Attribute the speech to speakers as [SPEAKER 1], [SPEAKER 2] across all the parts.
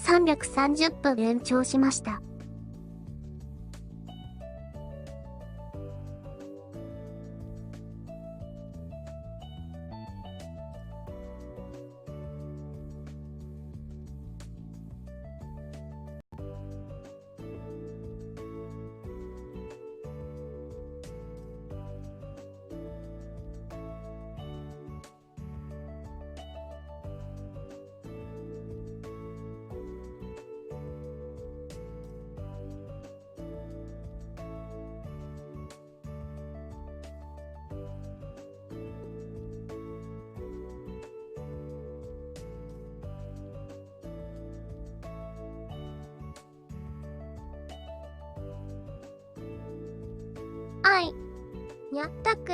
[SPEAKER 1] 330分延長しました。はい。やったく。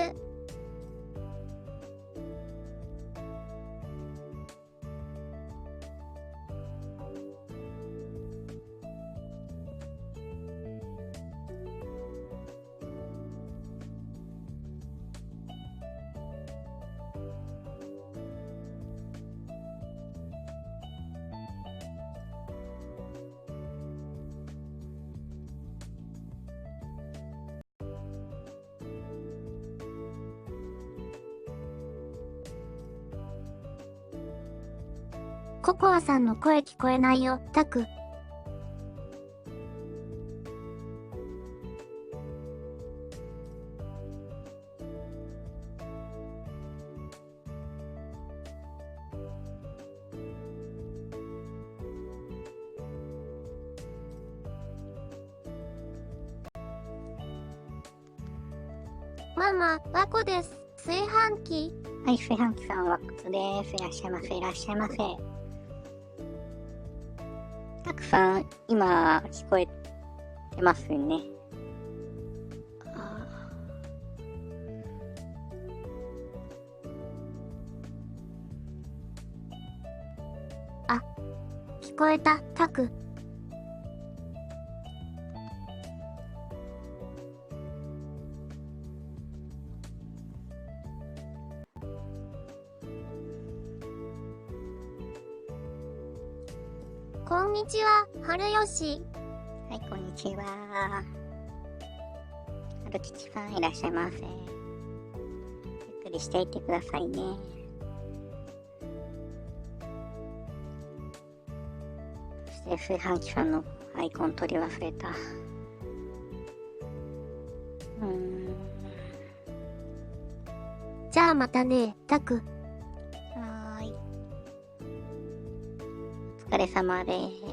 [SPEAKER 1] ココアさんの声聞こえないよ、タク。ママ、ワコです。炊飯器。
[SPEAKER 2] はい、炊飯器さんは靴です。いらっしゃいませ、いらっしゃいませ。たくさん、今、聞こえてますよね。
[SPEAKER 1] あ、聞こえた、タク。こんにちは、春吉。
[SPEAKER 2] はい、こんにちは。春吉さん、いらっしゃいませ。ゆっくりしていってくださいね。そして、炊飯器さんのアイコン取り忘れた。
[SPEAKER 1] じゃあまたね、タク。
[SPEAKER 2] はーい。お疲れ様です。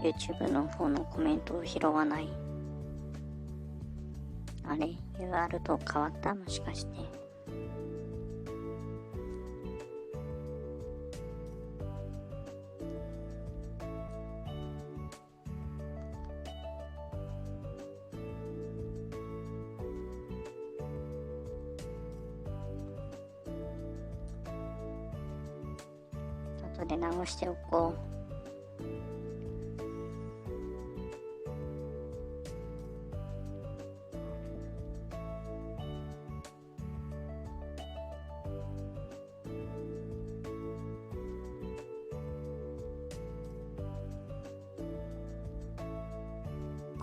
[SPEAKER 2] YouTube の方のコメントを拾わない。あれ ?UR と変わった？もしかして。後で直しておこう。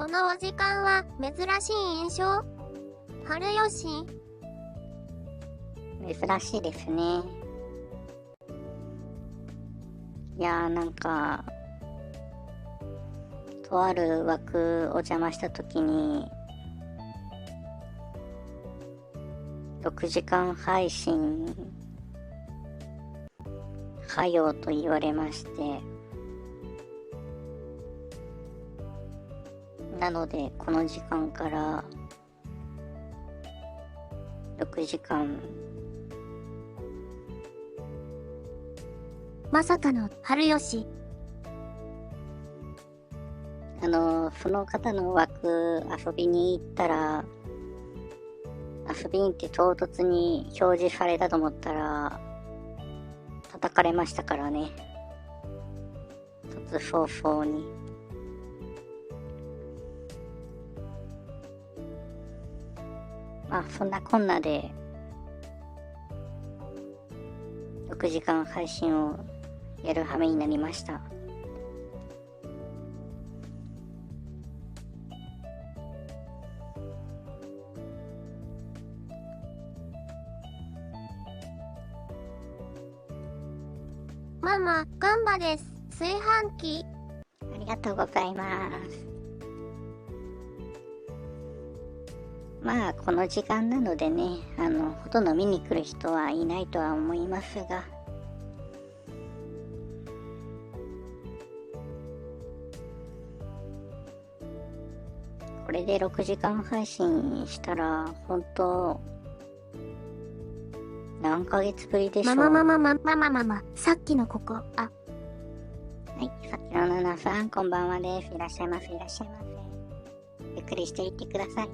[SPEAKER 1] このお時間は珍しい印象？春吉？
[SPEAKER 2] 珍しいですね。いやーなんか、とある枠お邪魔した時に、6時間配信はよと言われまして、なのでこの時間から6時間
[SPEAKER 1] まさかの春吉？
[SPEAKER 2] その方の枠遊びに行ったら、遊びに行って唐突に表示されたと思ったら叩かれましたからね。突早々に。まあそんなこんなで6時間配信をやる羽目になりました。
[SPEAKER 1] ママ、ガンバです。炊飯器。
[SPEAKER 2] ありがとうございます。まあこの時間なのでね、ほとんど見に来る人はいないとは思いますが、これで6時間配信したら本当何ヶ月ぶりでしょう。
[SPEAKER 1] さっきのここ。
[SPEAKER 2] はい、さっきのナナさん、こんばんはです。いらっしゃいませ、いらっしゃいませ。ゆっくりしていってくださいね。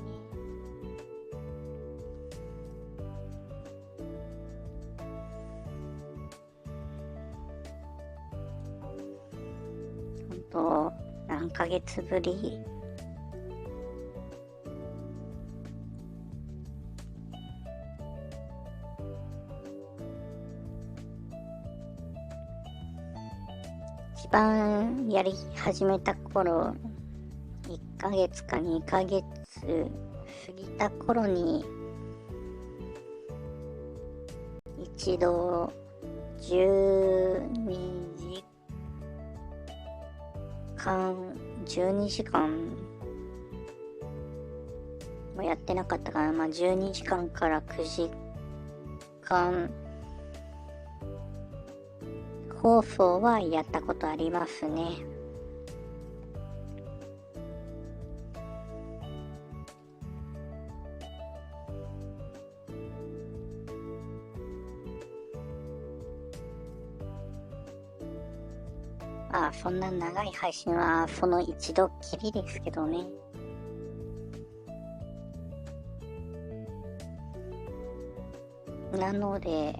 [SPEAKER 2] 本当何ヶ月ぶり。一番やり始めた頃、1ヶ月か2ヶ月過ぎた頃に一度12時間もやってなかったかな。まあ12時間から9時間放送はやったことありますね。まあそんな長い配信はその一度きりですけどね。なので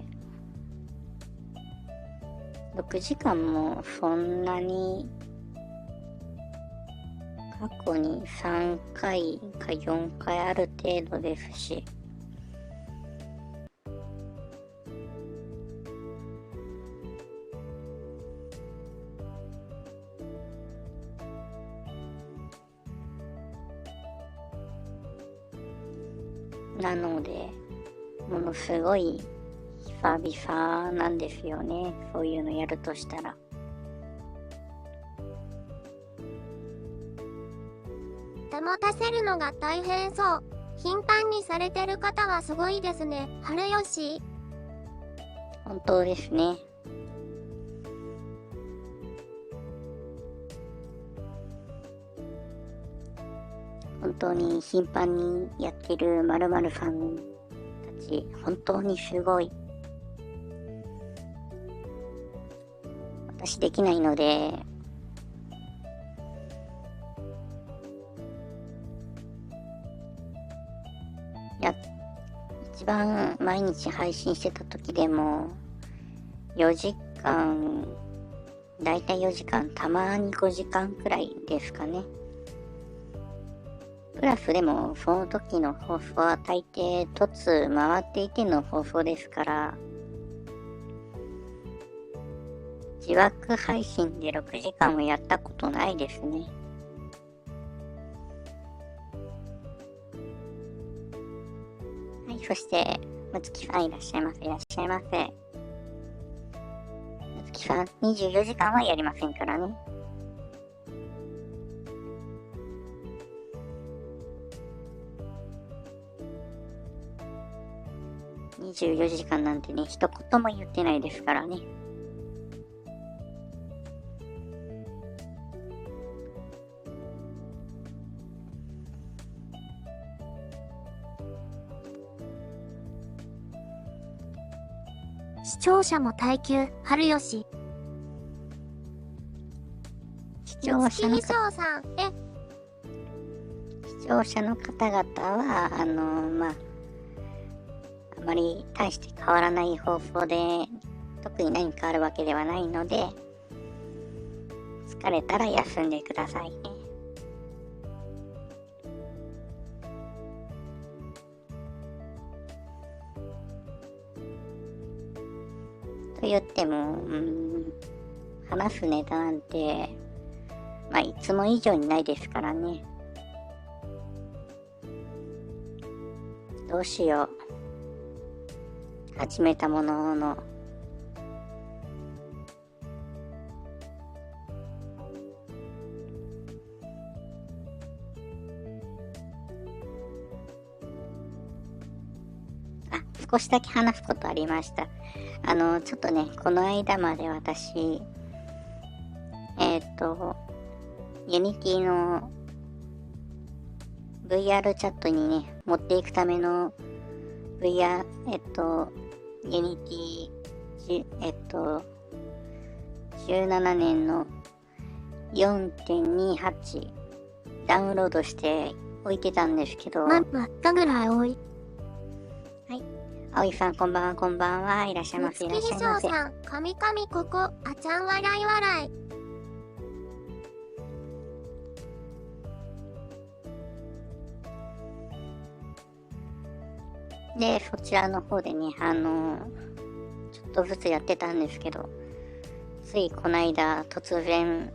[SPEAKER 2] 6時間もそんなに過去に3回か4回ある程度ですし、なのでものすごい久々なんですよね。そういうのやるとしたら。
[SPEAKER 1] 保たせるのが大変そう。頻繁にされてる方はすごいですね。春吉？
[SPEAKER 2] 本当ですね。本当に頻繁にやってる〇〇さんたち、本当にすごい。私できないので、一番毎日配信してた時でも4時間、だいたい4時間、たまに5時間くらいですかね。プラスでもその時の放送は大抵突回っていての放送ですから、自枠配信で6時間はやったことないですね。い、そして、むつきさんいらっしゃいませ。いらっしゃいませ。むつきさん、24時間はやりませんからね。24時間なんてね、一言も言ってないですからね。
[SPEAKER 1] 視聴者も耐久、春吉。
[SPEAKER 2] 視聴者の
[SPEAKER 1] 月衣装さん、
[SPEAKER 2] 視聴者の方々は、あまり大して変わらない放送で、特に何かあるわけではないので、疲れたら休んでくださいね。と言っても、話すネタなんて、いつも以上にないですからね。どうしよう。始めたものの、少しだけ話すことありました。ちょっとね、この間まで私、ユニティの VR チャットにね、持っていくための VR、ユニティ、17年の 4.28 ダウンロードして置いてたんですけど、
[SPEAKER 1] 真っぐらい多い。
[SPEAKER 2] 葵さんこんばんは、こんばんは。いらっしゃいませ、いらっしゃいませ。
[SPEAKER 1] さん、神々ここ、あちゃん笑い笑い。
[SPEAKER 2] で、そちらの方でね、ちょっとずつやってたんですけど、ついこないだ突然、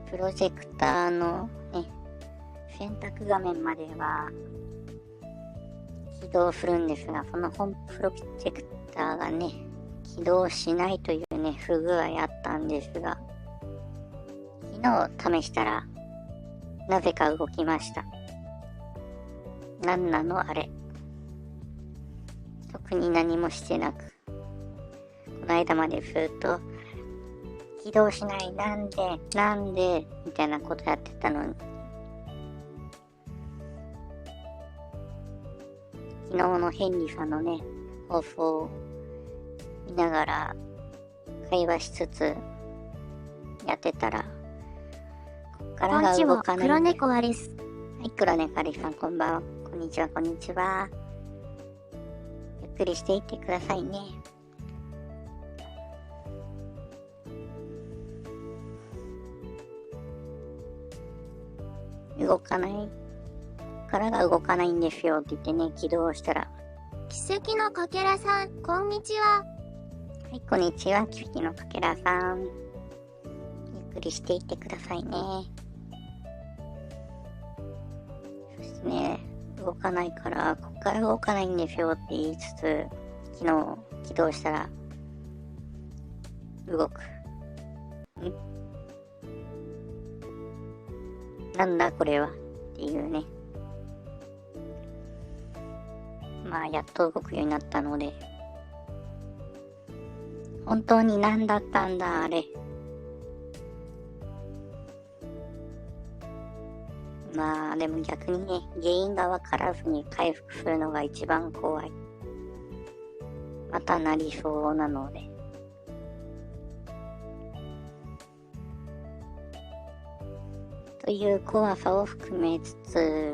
[SPEAKER 2] プロジェクターのね、選択画面までは起動するんですが、その本プロジェクターがね、起動しないというね、不具合あったんですが、昨日試したら、なぜか動きました。なんなのあれ。特に何もしてなく、この間までずっと起動しない、なんでみたいなことやってたのに、昨日のヘンリーさんのね、放送を見ながら会話しつつやってたら、こっからが動かない。
[SPEAKER 1] 黒猫アリス。
[SPEAKER 2] はい、黒猫アリスさんこんばんは。こんにちは、こんにちは。ゆっくりしていってくださいね。動かない。こっからが動かないんですよって言ってね、起動したら。
[SPEAKER 1] 奇跡のかけらさん、こんにちは。
[SPEAKER 2] はい、こんにちは、奇跡のかけらさん。ゆっくりしていってくださいね。そしてね、動かないから、こっから動かないんですよって言いつつ、昨日起動したら、動く。なんだこれはっていうね。やっと動くようになったので、本当に何だったんだあれ。でも逆にね、原因が分からずに回復するのが一番怖い。またなりそうなので。という怖さを含めつつ、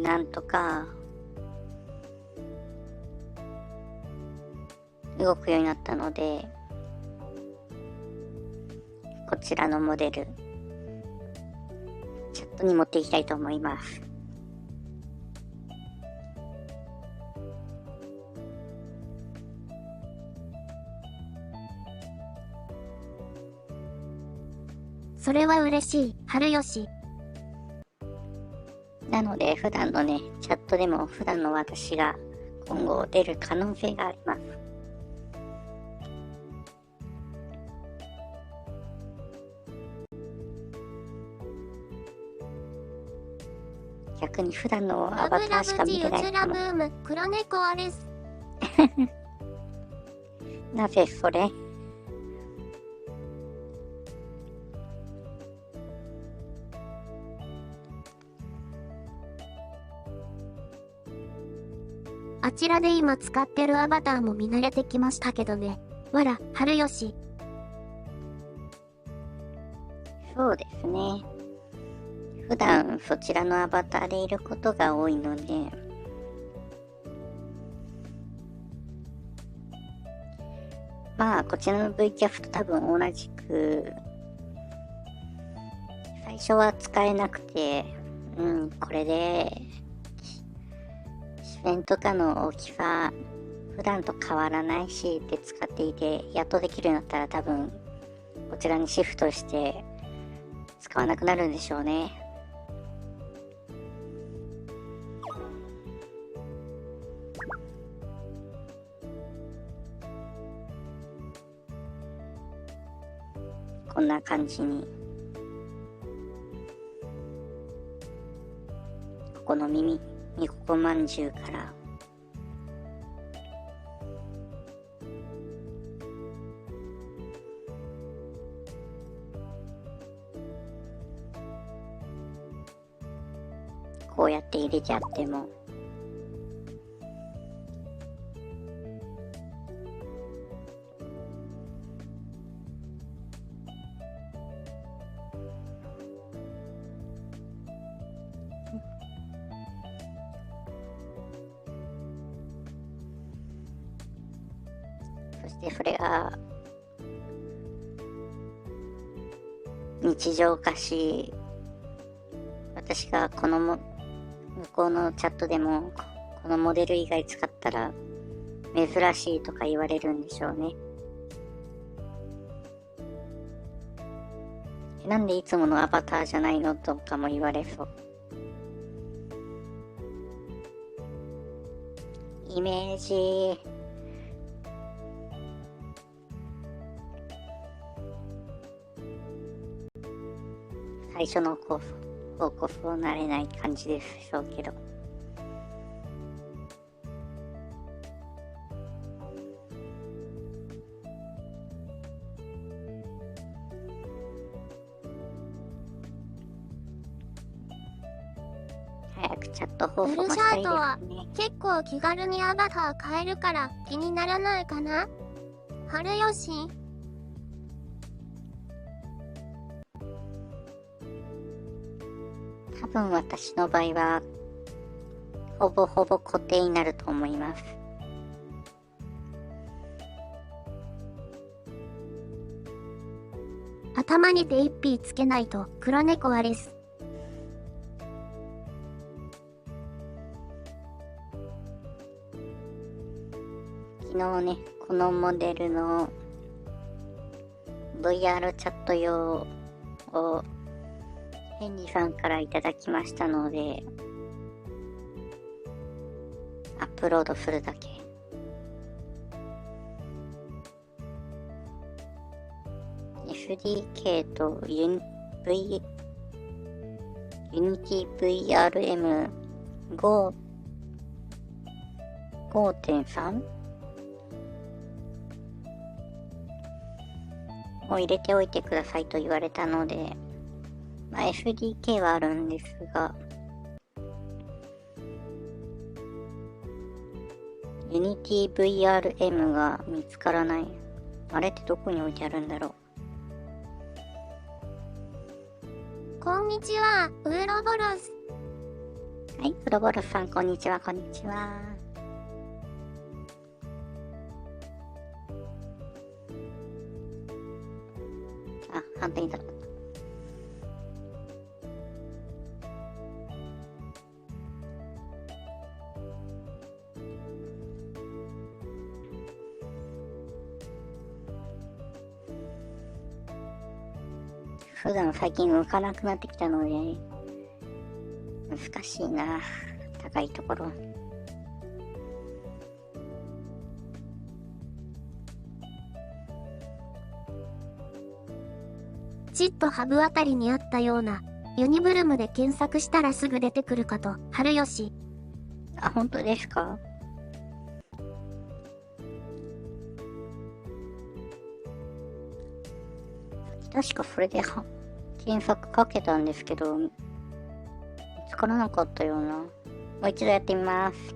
[SPEAKER 2] なんとか動くようになったので、こちらのモデル、チャットに持っていきたいと思います。
[SPEAKER 1] それは嬉しい、春吉。
[SPEAKER 2] なので、普段のね、チャットでも普段の私が今後出る可能性があります。逆に普段のアバターしか見てない人も。
[SPEAKER 1] ラブラブジウツラブーム、黒猫アレス。
[SPEAKER 2] なぜそれ？
[SPEAKER 1] あちらで今使ってるアバターも見慣れてきましたけどね。わら、春吉。
[SPEAKER 2] そうですね。普段そちらのアバターでいることが多いので、まあこちらの V キャフと多分同じく、最初は使えなくて、これで視線とかの大きさ普段と変わらないしって使っていて、やっとできるようになったら多分こちらにシフトして使わなくなるんでしょうね。こんな感じに、ここの耳にここまんじゅうからこうやって入れちゃってもそしてそれが日常化し、私がこの向こうのチャットでもこのモデル以外使ったら珍しいとか言われるんでしょうね。なんでいつものアバターじゃないのとかも言われそう。イメージ最初の方こそ慣れない感じでしょうけど、早くチャット放送も
[SPEAKER 1] ブルシ
[SPEAKER 2] したいで
[SPEAKER 1] ャートは
[SPEAKER 2] すね。
[SPEAKER 1] 結構気軽にアバター変えるから気にならないかな？春吉。
[SPEAKER 2] 多分私の場合はほぼほぼ固定になると思います。
[SPEAKER 1] 頭にて一匹つけないと黒猫アレス。
[SPEAKER 2] 昨日ね、このモデルの VR チャット用をヘンリーさんからいただきましたので、アップロードするだけ。SDK とUnity VRM 5.3 を入れておいてくださいと言われたので、SDK はあるんですが、Unity VRM が見つからない。あれってどこに置いてあるんだろう。
[SPEAKER 1] こんにちは、ウーロボロス。
[SPEAKER 2] はい、ウロボロスさん、こんにちは、こんにちは。あ、反対にだった。普段最近浮かなくなってきたので、難しいな、高いところ。
[SPEAKER 1] ちっとハブあたりにあったような、ユニブルムで検索したらすぐ出てくるかと、春吉。
[SPEAKER 2] あ、本当ですか？確かそれで検索かけたんですけど、見つからなかったような。もう一度やってみます。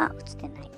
[SPEAKER 2] あ、映ってない。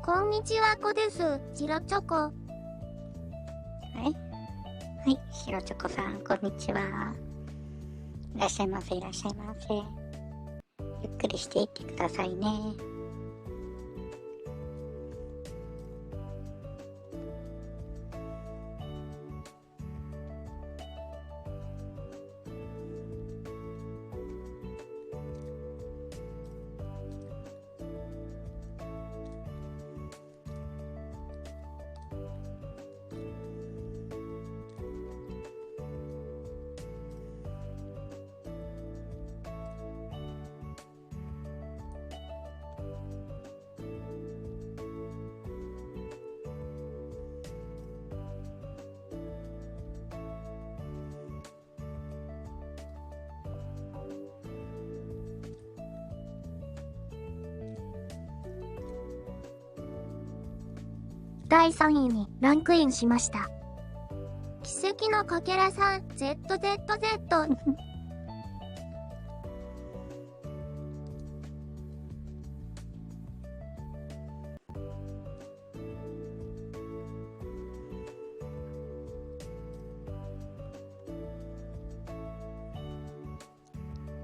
[SPEAKER 1] こんにちは、こです。チロチョコ。
[SPEAKER 2] はい、ひろちょこさん、こんにちは。いらっしゃいませ、いらっしゃいませ。ゆっくりしていってくださいね。
[SPEAKER 1] 第3位にランクインしました。奇跡のかけらさん、ZZZ。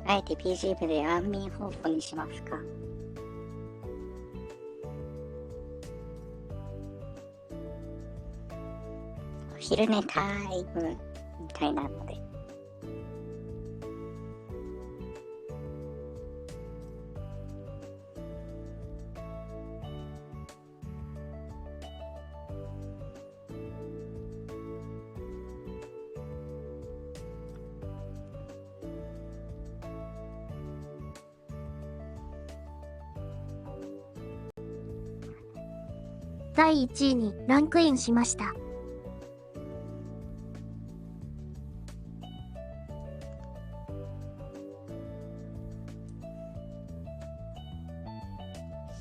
[SPEAKER 2] あえて BGM で安眠方法にしますか？お昼寝タイムみたいなので。
[SPEAKER 1] 第1位にランクインしました。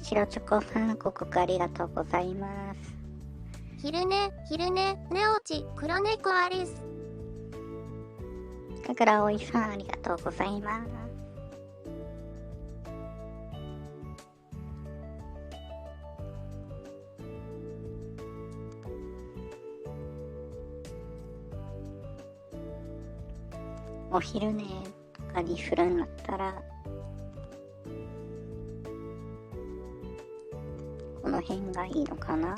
[SPEAKER 2] 白チョコさん、ご告ありがとうございます。
[SPEAKER 1] 昼寝、寝落ち、黒猫アリス。
[SPEAKER 2] かぐらおいさん、ありがとうございます。お昼寝とかにするんだったら、この辺がいいのかな。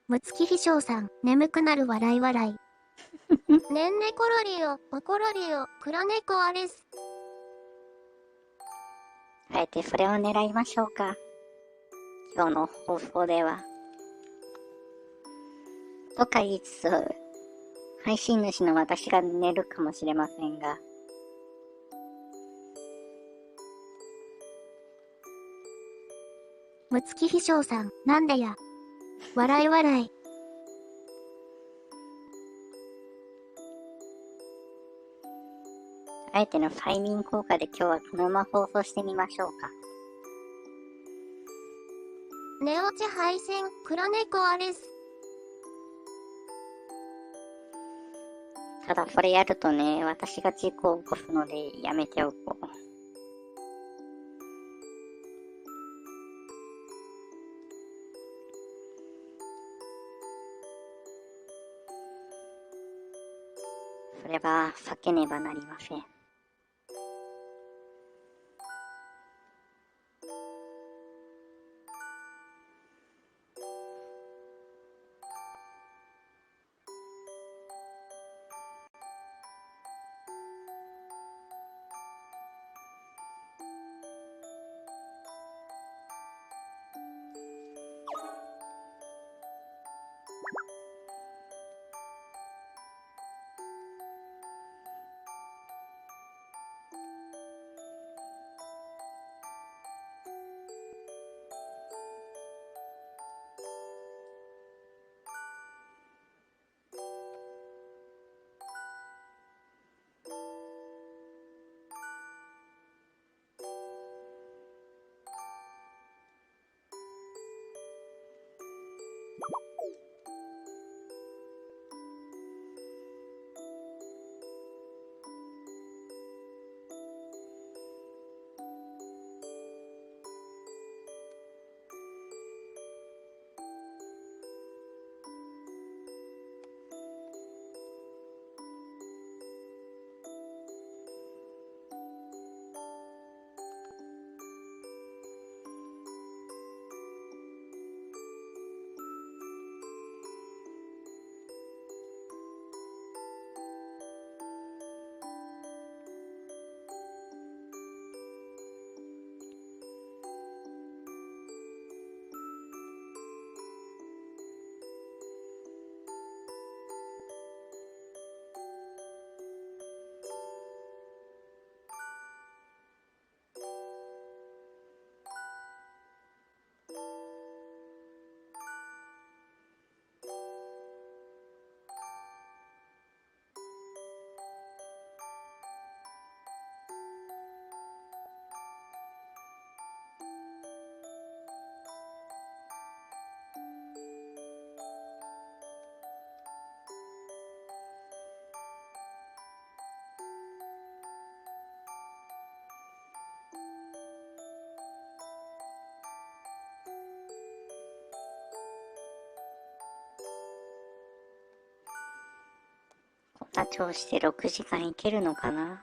[SPEAKER 1] むつきひしょうさん、眠くなる笑い笑い。ねんねころりよ、おころりよ、黒猫アリス。
[SPEAKER 2] あえてそれを狙いましょうか。今日の放送では。とか言いつつ、配信主の私が寝るかもしれませんが。
[SPEAKER 1] むつきひしょうさん、なんでや。笑い笑い。
[SPEAKER 2] あえての催眠効果で今日はこのまま放送してみましょうか。
[SPEAKER 1] 寝落ち配信、黒猫アリス。
[SPEAKER 2] ただそれやるとね、私が事故を起こすのでやめておこう。それは避けねばなりません。こんな調子で6時間いけるのかな。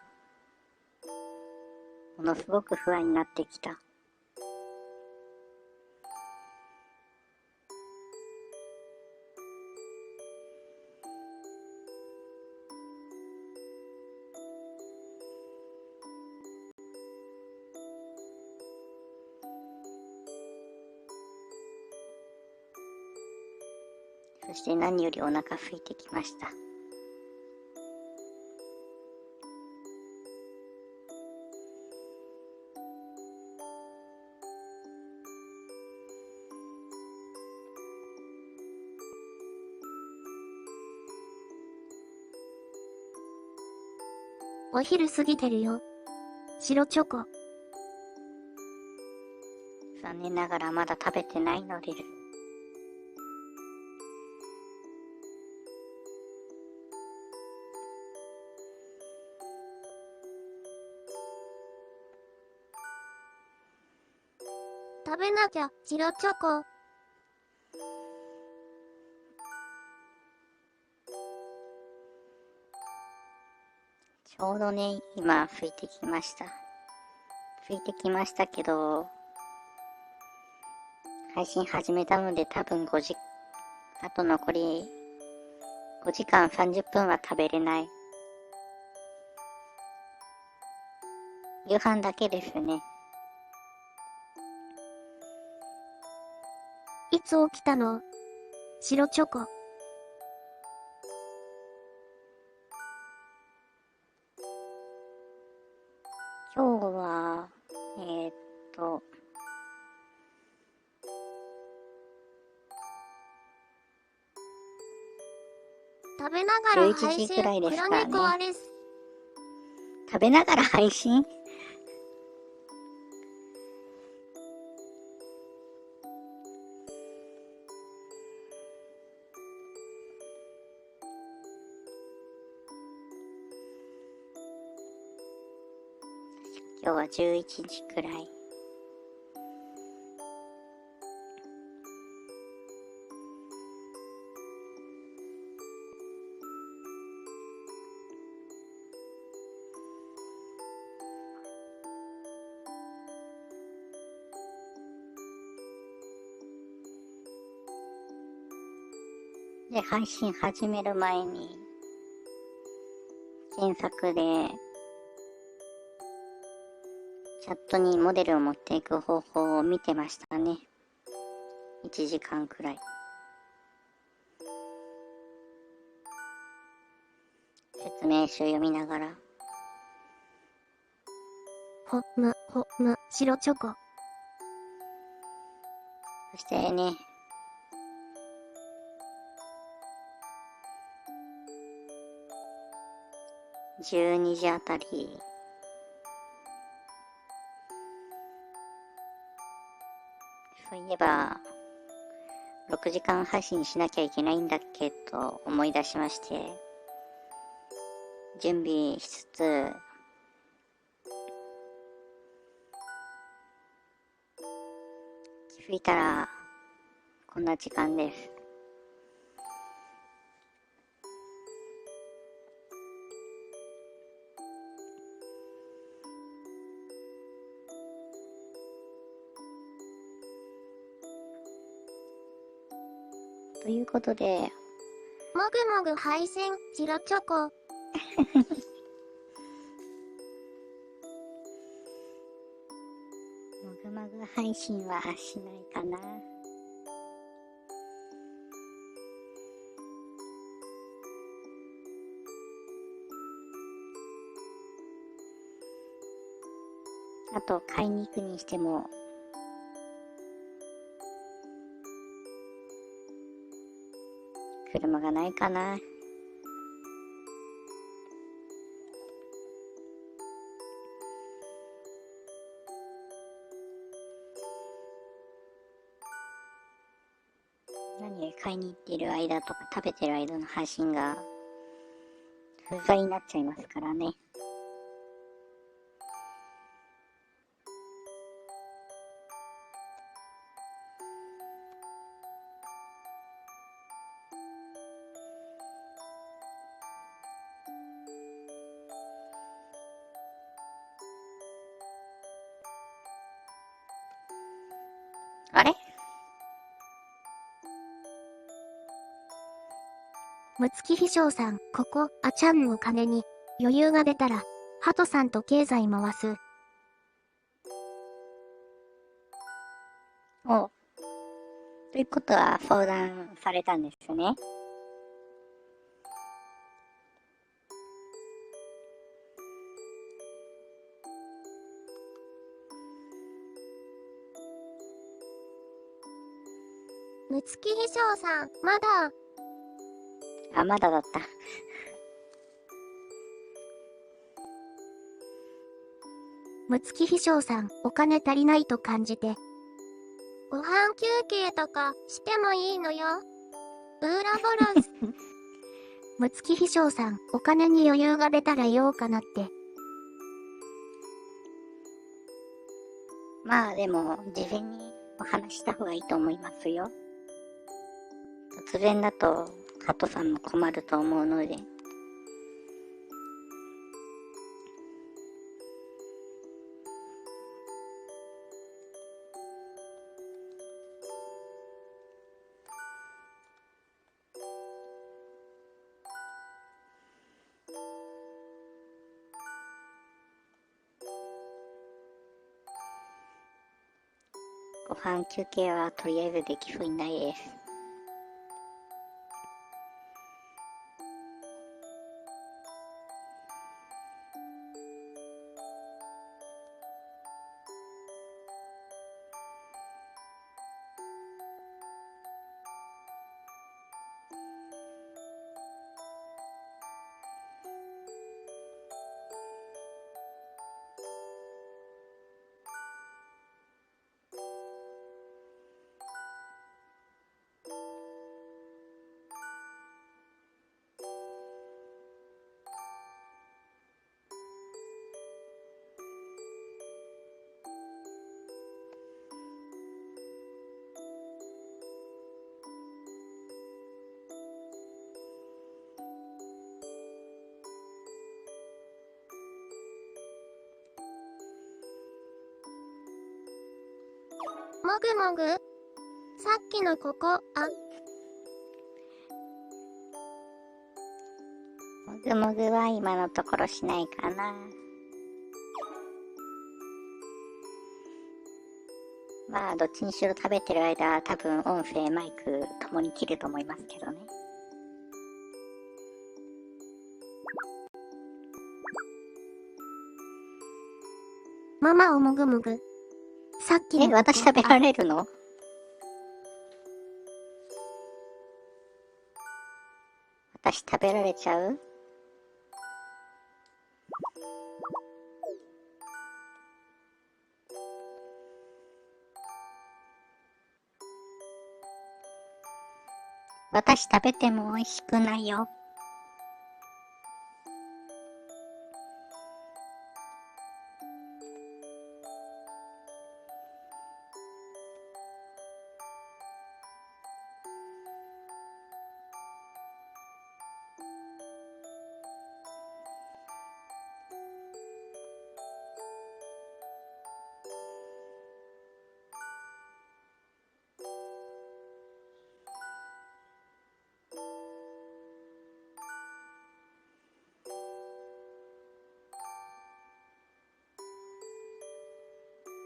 [SPEAKER 2] ものすごく不安になってきた。そして何よりお腹空いてきました。
[SPEAKER 1] お昼過ぎてるよ。白チョコ。
[SPEAKER 2] 残念ながらまだ食べてないのです。
[SPEAKER 1] 食べなきゃ、白チョコ。
[SPEAKER 2] ちょうどね、今吹いてきました。吹いてきましたけど、配信始めたので多分あと残り5時間30分は食べれない。夕飯だけですね。
[SPEAKER 1] いつ起きたの？白チョコ。
[SPEAKER 2] 今日は、えーっと、
[SPEAKER 1] 食べながら
[SPEAKER 2] 11
[SPEAKER 1] 配信、
[SPEAKER 2] 時くらいですかね
[SPEAKER 1] 黒猫あれす。
[SPEAKER 2] 食べながら配信今日は11時くらい。で、配信始める前に、検索で、チャットにモデルを持っていく方法を見てましたね。1時間くらい。説明書読みながら。
[SPEAKER 1] ほむ、白チョコ。
[SPEAKER 2] そしてね、12時あたり、そういえば、6時間配信しなきゃいけないんだっけと思い出しまして、準備しつつ、気づいたら、こんな時間です。ということで、
[SPEAKER 1] もぐもぐ配信、白チョコ。
[SPEAKER 2] もぐもぐ配信はしないかな。あと、買いに行くにしても、車がないかな。何買いに行っている間とか食べてる間の配信が不在になっちゃいますからね。あれ
[SPEAKER 1] むつきひしょうさん、ここ、あちゃんの金に、余裕が出たら、ハトさんと経済回す。
[SPEAKER 2] お、とということは相談されたんですね。
[SPEAKER 1] むつきひしょうさん、まだ。
[SPEAKER 2] あ、まだだった。
[SPEAKER 1] むつきひしょうさん、お金足りないと感じて。ご飯休憩とかしてもいいのよ。ウーラボラス。むつきひしょうさん、お金に余裕が出たら言おうかなって。
[SPEAKER 2] まあでも、事前にお話した方がいいと思いますよ。突然だと、ハトさんも困ると思うので。ご飯休憩はとりあえずできそうにないです。
[SPEAKER 1] もぐもぐ。さっきのここ、あ、
[SPEAKER 2] もぐもぐは今のところしないかな。まあ、どっちにしろ食べてる間は多分音声、マイクともに切ると思いますけどね。
[SPEAKER 1] ママをもぐもぐ。さっきのここ。
[SPEAKER 2] 私食べられるの？私食べられちゃう？私食べても美味しくないよ。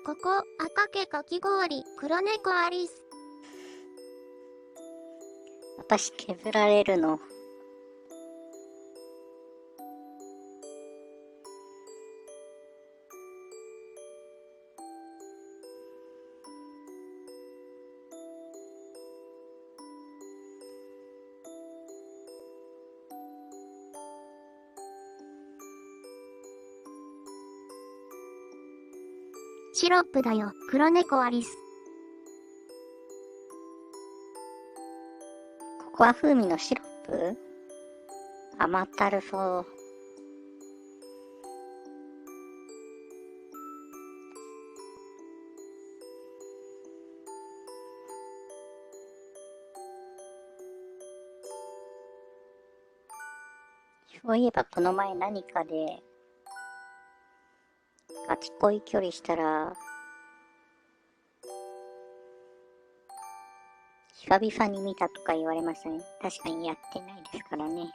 [SPEAKER 1] ここ、赤毛かき氷、黒猫アリス。
[SPEAKER 2] 私削られるの？
[SPEAKER 1] シロップだよ、黒猫アリス。
[SPEAKER 2] ココア風味のシロップ？甘ったるそう。そういえばこの前何かでガチ恋距離したら久々に見たとか言われましたね。確かにやってないですからね。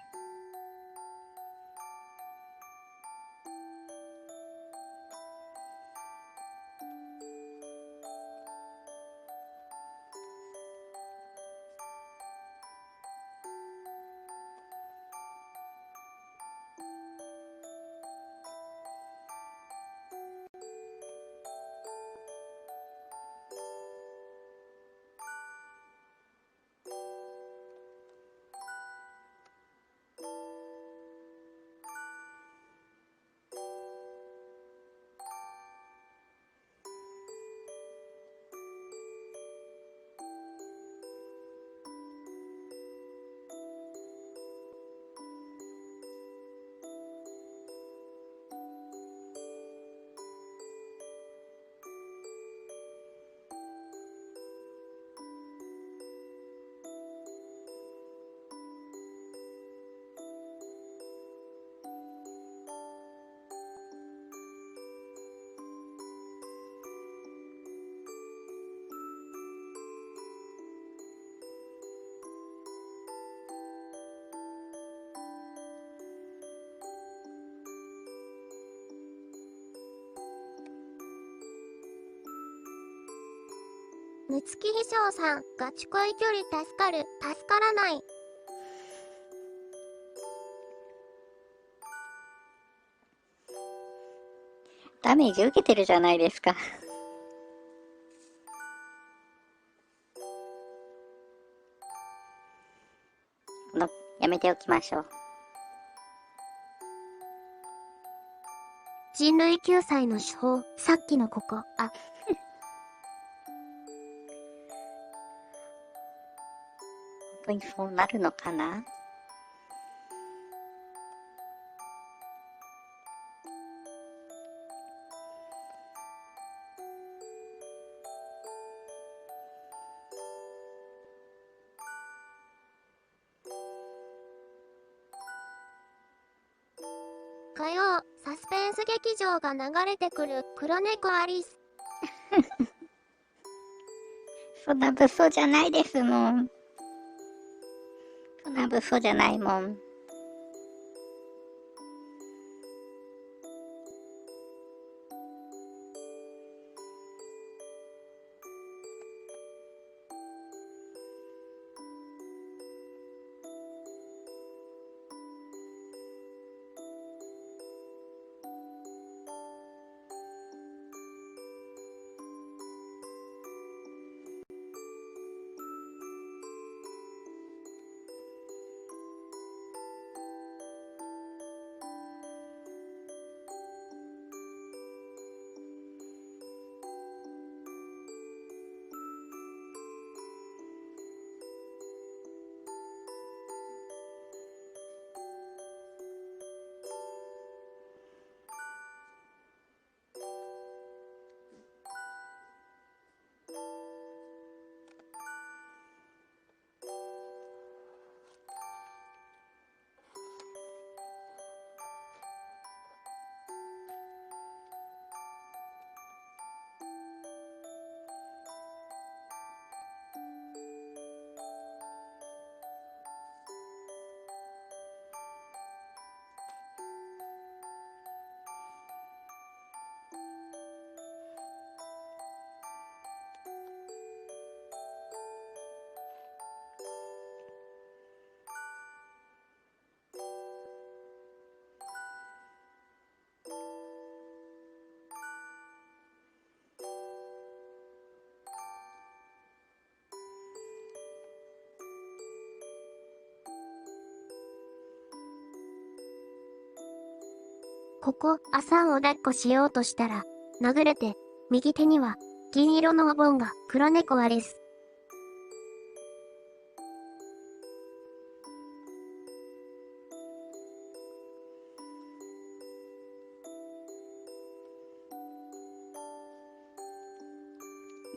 [SPEAKER 1] むつきひしょうさん、ガチ恋距離助かる、助からない。
[SPEAKER 2] ダメージ受けてるじゃないですか。やめておきましょう。
[SPEAKER 1] 人類救済の手法、さっきのここ、あ。
[SPEAKER 2] 本当にそうなるのかな。
[SPEAKER 1] 火曜、サスペンス劇場が流れてくる、黒猫アリス。
[SPEAKER 2] そんな物騒じゃないですもん。そんな物騒じゃないもん。
[SPEAKER 1] ここ、アサンを抱っこしようとしたら、殴れて、右手には、銀色のお盆が、黒猫アリス。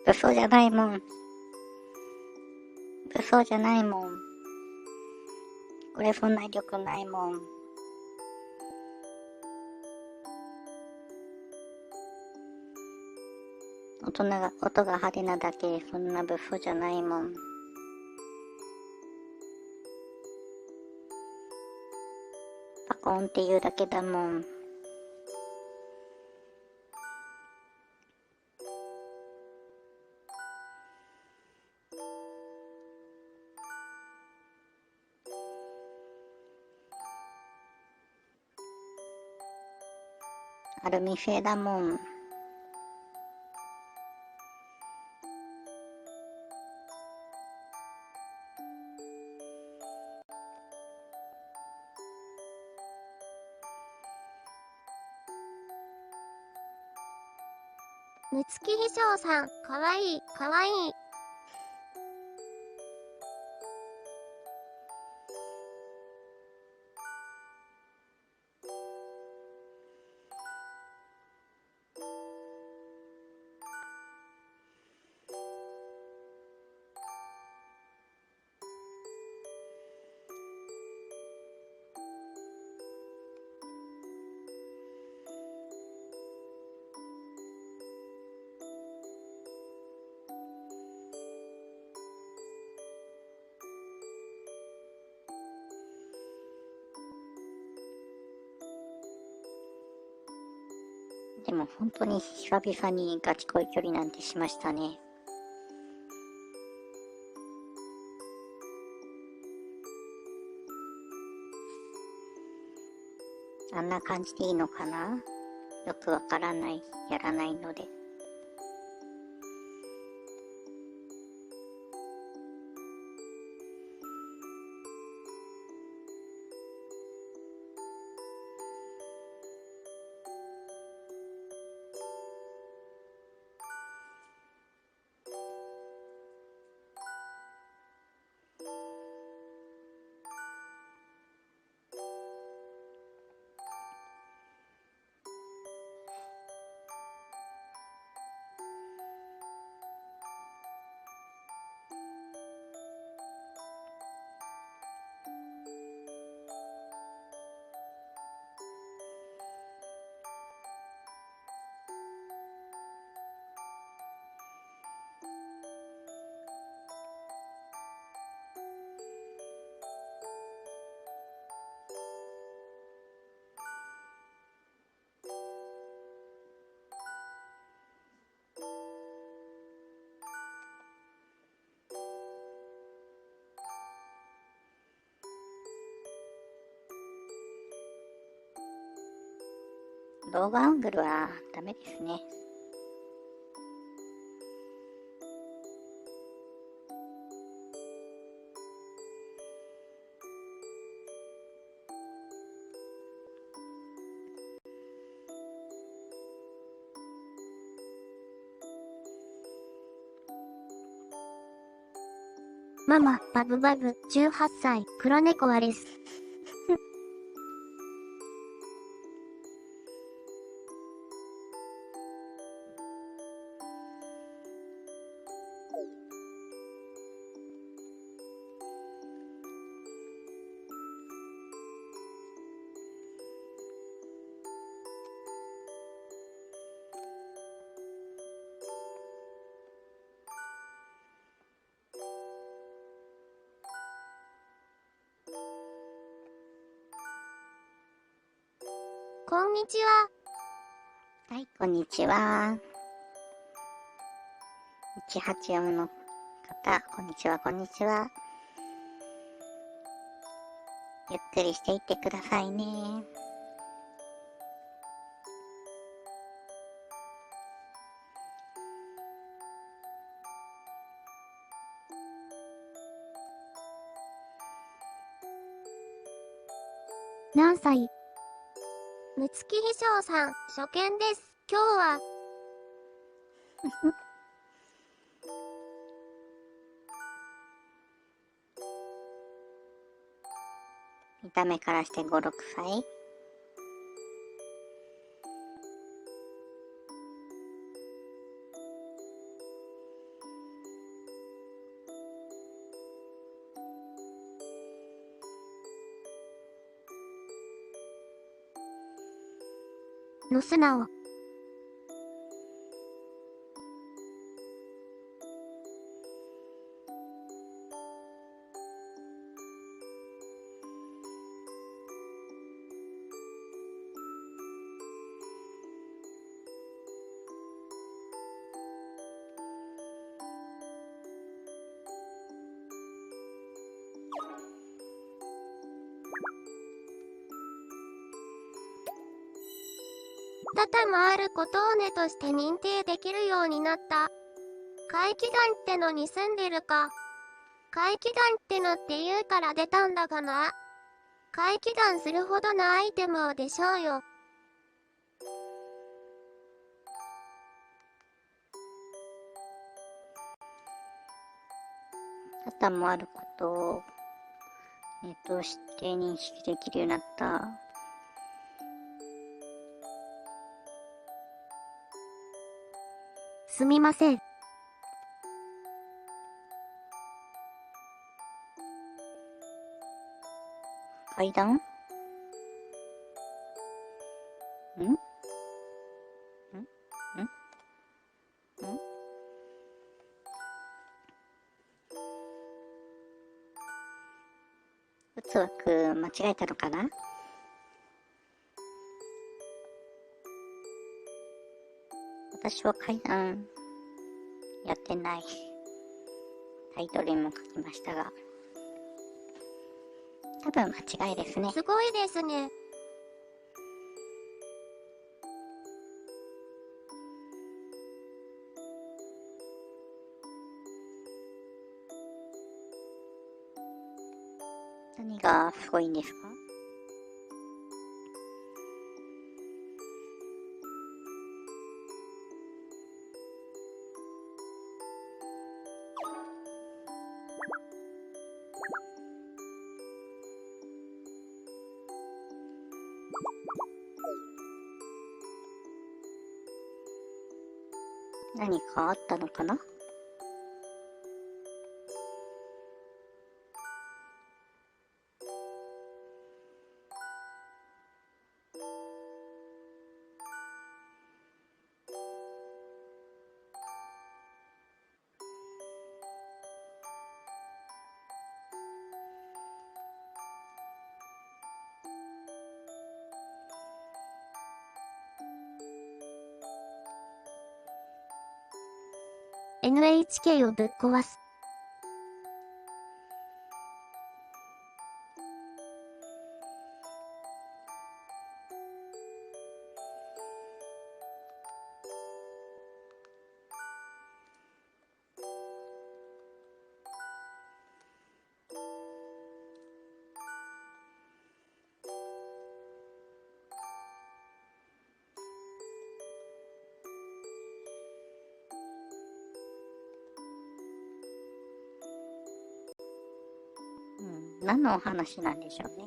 [SPEAKER 2] 物騒じゃないもん。物騒じゃないもん。これそんな威力ないもん。音が派手なだけ、そんな物騒じゃないもん。パコンって言うだけだもん。アルミ製だもん。
[SPEAKER 1] むつきひしょうさん、かわいい、かわいい。
[SPEAKER 2] でも本当に久々にガチ恋距離なんてしましたね。あんな感じでいいのかな？よくわからない。やらないので。動画アングルはダメですね。
[SPEAKER 1] ママ、バブバブ、18歳、黒猫はです。こんにちは。
[SPEAKER 2] はい、こんにちは。184の方、こんにちは、こんにちは。ゆっくりしていってくださいね。
[SPEAKER 1] 何歳？むつきひしょうさん、初見です。今日は、
[SPEAKER 2] 見た目からして5、6歳。
[SPEAKER 1] の素直。多々もあることをねとして認定できるようになった。怪奇団ってのに住んでるか。怪奇団ってのって言うから出たんだがな。怪奇団するほどのアイテムをでしょうよ。
[SPEAKER 2] 多々もあることを、して認識できるようになった。
[SPEAKER 1] すみません。
[SPEAKER 2] 階段？ん？打つ枠間違えたのかな？私は階段やってない。タイトルにも書きましたが、多分間違いですね。
[SPEAKER 1] すごいですね。
[SPEAKER 2] 何がすごいんですか？何かあったのかな？NHK
[SPEAKER 1] をぶっ壊す。
[SPEAKER 2] 何のお話なんでしょうね。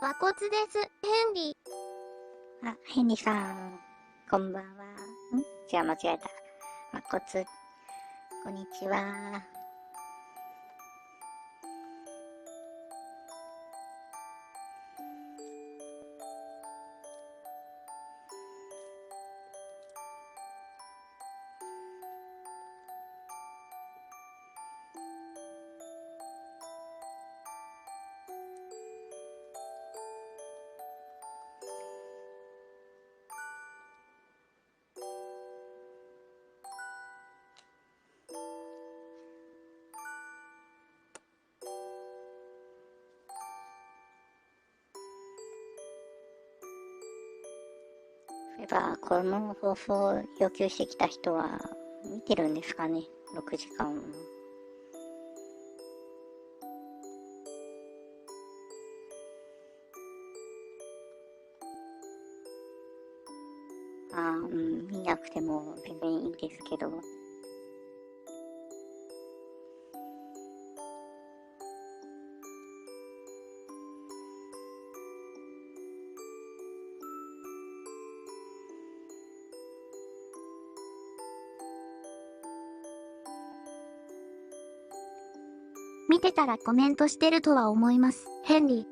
[SPEAKER 1] 和骨です、ヘンリー。
[SPEAKER 2] あ、ヘンリーさん、こんばんは。違う、間違えた。まこつ、こんにちは。やっぱこの放送を要求してきた人は見てるんですかね、6時間。見なくても全然いいですけど。
[SPEAKER 1] 見てたらコメントしてるとは思います、ヘンリ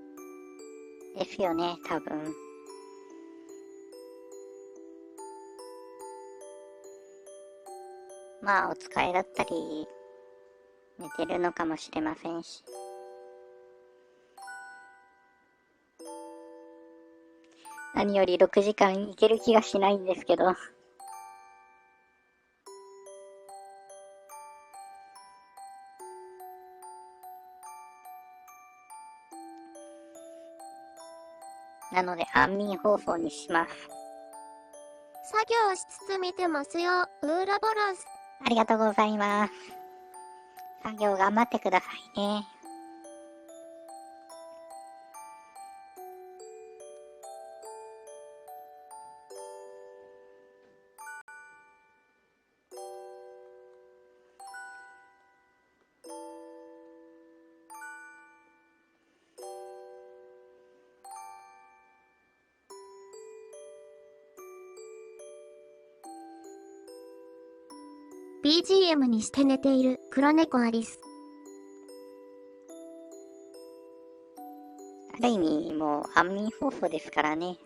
[SPEAKER 1] ー。
[SPEAKER 2] ですよね、多分。まあ、お疲れだったり、寝てるのかもしれませんし。何より6時間いける気がしないんですけど。なので、安眠放送にします。
[SPEAKER 1] 作業しつつ見てますよ、ウーラボラス。
[SPEAKER 2] ありがとうございます。作業頑張ってくださいね。
[SPEAKER 1] BGM にして寝ている黒猫アリス。
[SPEAKER 2] ある意味、もう安眠放送ですからね。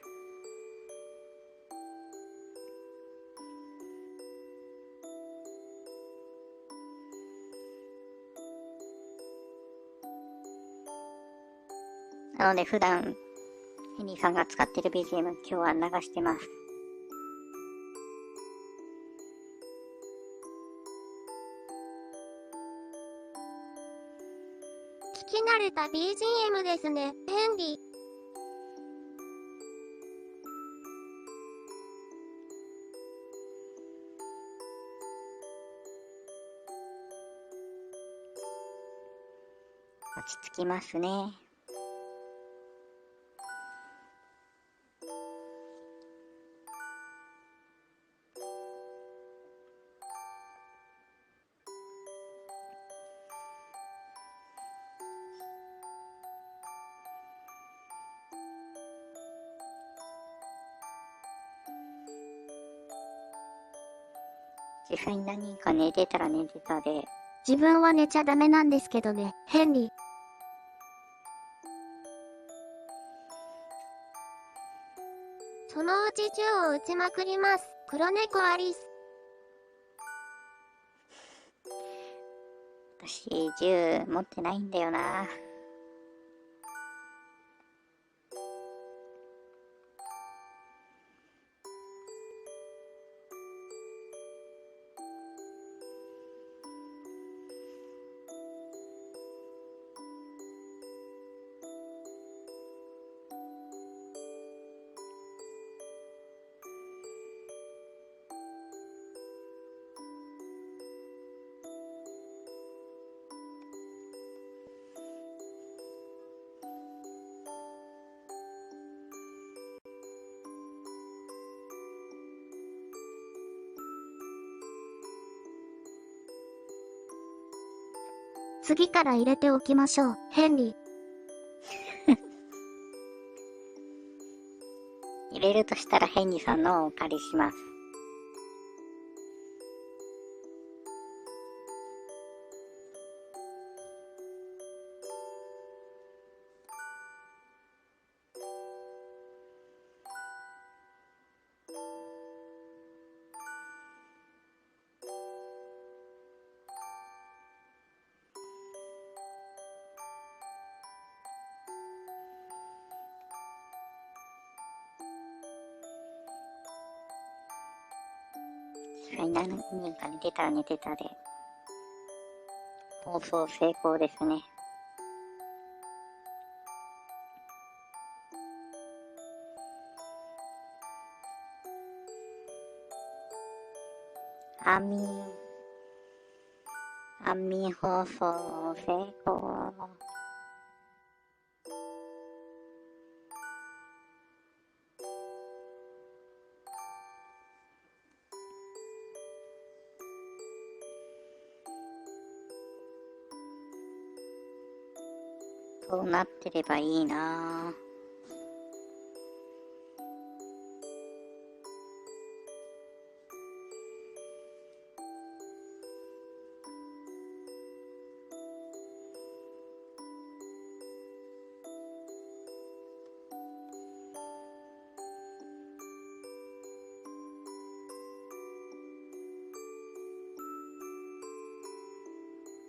[SPEAKER 2] なので普段、ヘニーさんが使ってる BGM 今日は流してます。
[SPEAKER 1] 聞き慣れた BGM ですね、ヘンリー。
[SPEAKER 2] 落ち着きますね。実際に何人か寝てたら寝てたで、
[SPEAKER 1] 自分は寝ちゃダメなんですけどね、ヘンリー。そのうち銃を撃ちまくります、黒猫アリス。
[SPEAKER 2] 私、銃持ってないんだよな。
[SPEAKER 1] 次から入れておきましょう、ヘンリー。
[SPEAKER 2] 入れるとしたらヘンリーさんのをお借りします。実際に何人か寝てたら寝てたで、放送成功ですね。安眠放送成功。そうなってればいいなぁ。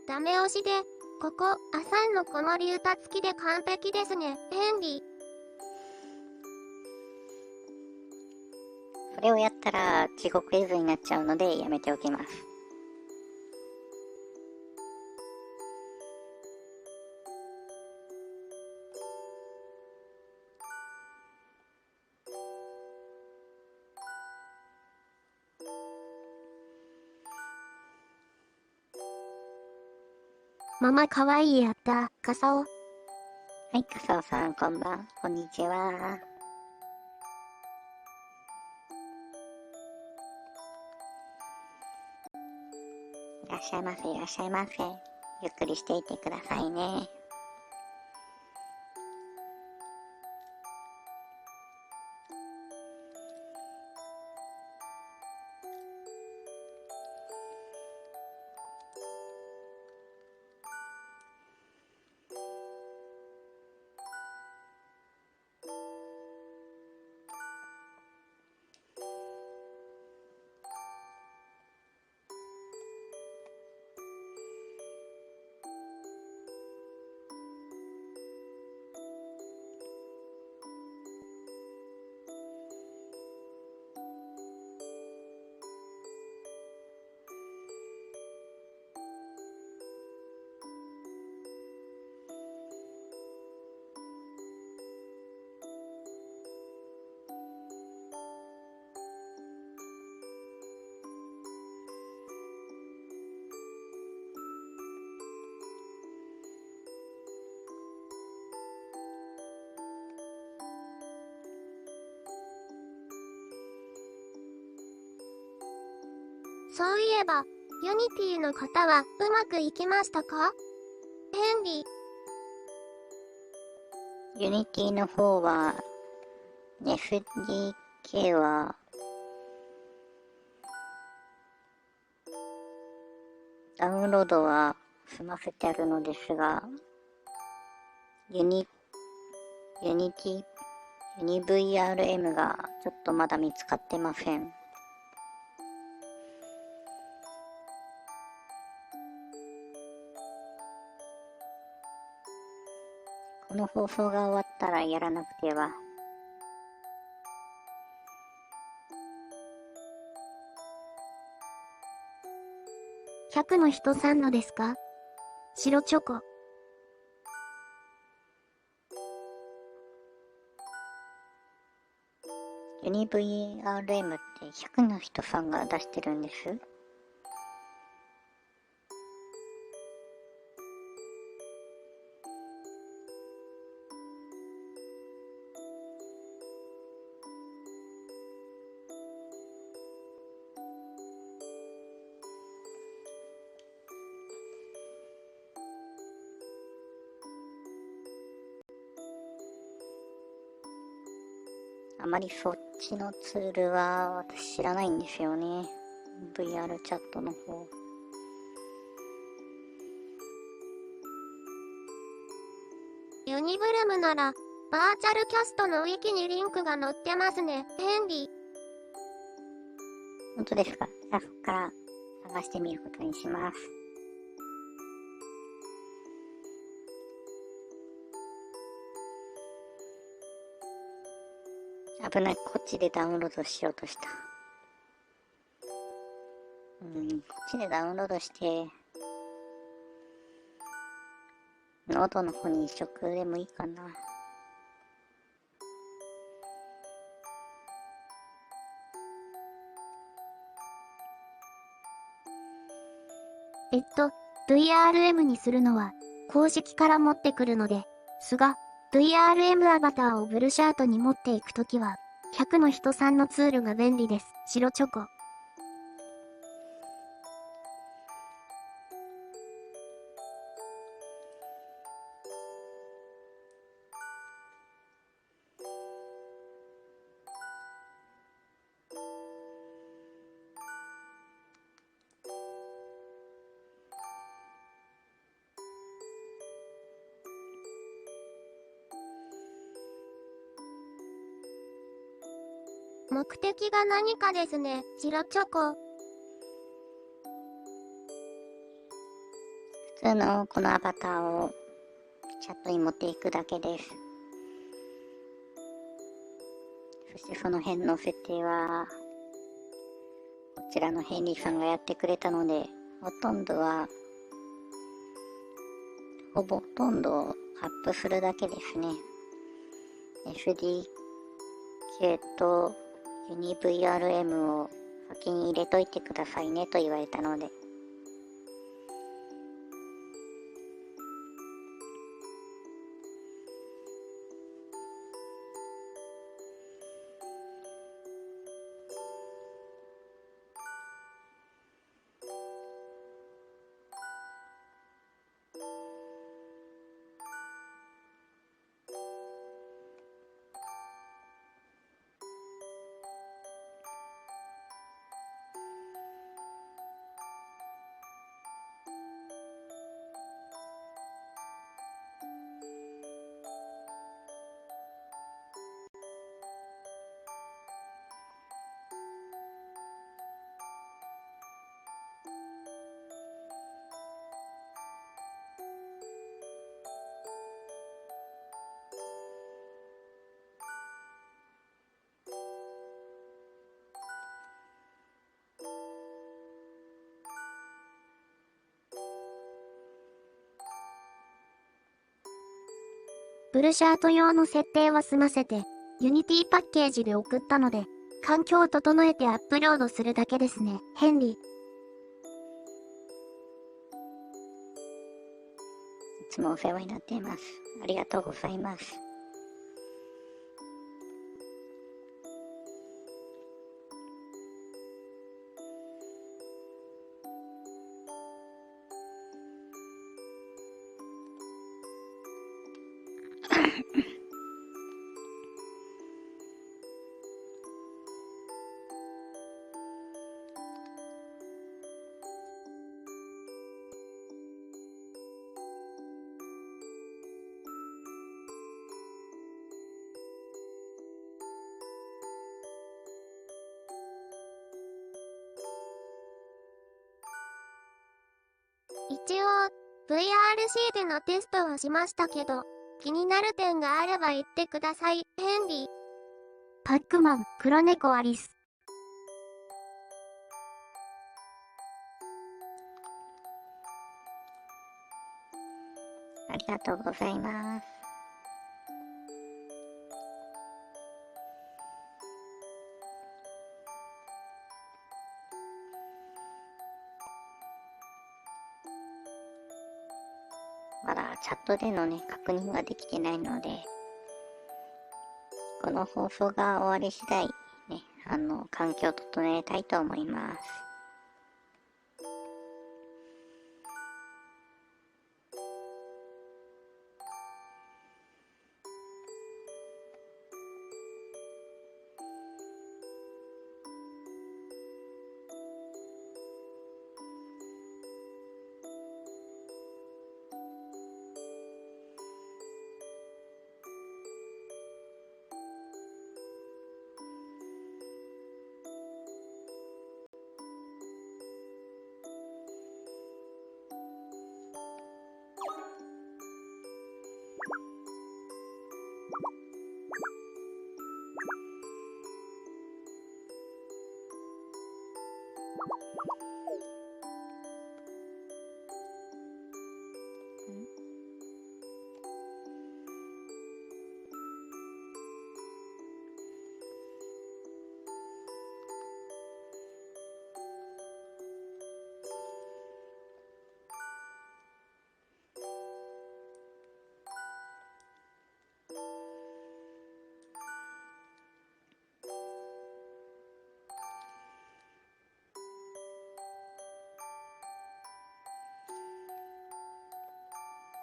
[SPEAKER 1] ダメ押しで、ここ、アサンの子守歌付きで完璧ですね、ヘンリー。
[SPEAKER 2] それをやったら地獄絵図になっちゃうのでやめておきます。
[SPEAKER 1] ママかわいいやった、カサオ。
[SPEAKER 2] はい、笠尾さんこんばん、こんにちは。いらっしゃいませ、いらっしゃいませ。ゆっくりしていてくださいね。
[SPEAKER 1] そういえば、ユニティの方はうまくいきましたか？ヘンリー。
[SPEAKER 2] ユニティの方は SDK はダウンロードは済ませてあるのですが、ユニ VRM がちょっとまだ見つかってません。この放送が終わったらやらなくては。
[SPEAKER 1] 100の人さんのですか？白チョコ。
[SPEAKER 2] ユニ VRM って100の人さんが出してるんです。あまりそっちのツールは私知らないんですよね。VR チャットの方。
[SPEAKER 1] ユニブルムなら、バーチャルキャストのウィキにリンクが載ってますね、ヘンリー。
[SPEAKER 2] 本当ですか？じゃあそこから探してみることにします。危ない、こっちでダウンロードしようとした。こっちでダウンロードして、ノートの方に移植でもいいかな。
[SPEAKER 1] VRM にするのは、公式から持ってくるので、すが、VRM アバターをブルシャートに持っていくときは、100の人さんのツールが便利です。白チョコ。目的が何かですね、白チョコ。
[SPEAKER 2] 普通のこのアバターをチャットに持っていくだけです。そしてその辺の設定は、こちらのヘンリーさんがやってくれたので、ほとんどアップするだけですね。SDK とユニ VRM を先に入れといてくださいねと言われたので。
[SPEAKER 1] ブルシャート用の設定は済ませて、ユニティパッケージで送ったので、環境を整えてアップロードするだけですね、ヘンリー。
[SPEAKER 2] いつもお世話になっています。ありがとうございます。
[SPEAKER 1] 一応、VRC でのテストはしましたけど、気になる点があれば言ってください、ヘンリー。パックマン、黒猫アリス。
[SPEAKER 2] ありがとうございます。まだチャットでのね、確認はできてないので、この放送が終わり次第、ね、環境を整えたいと思います。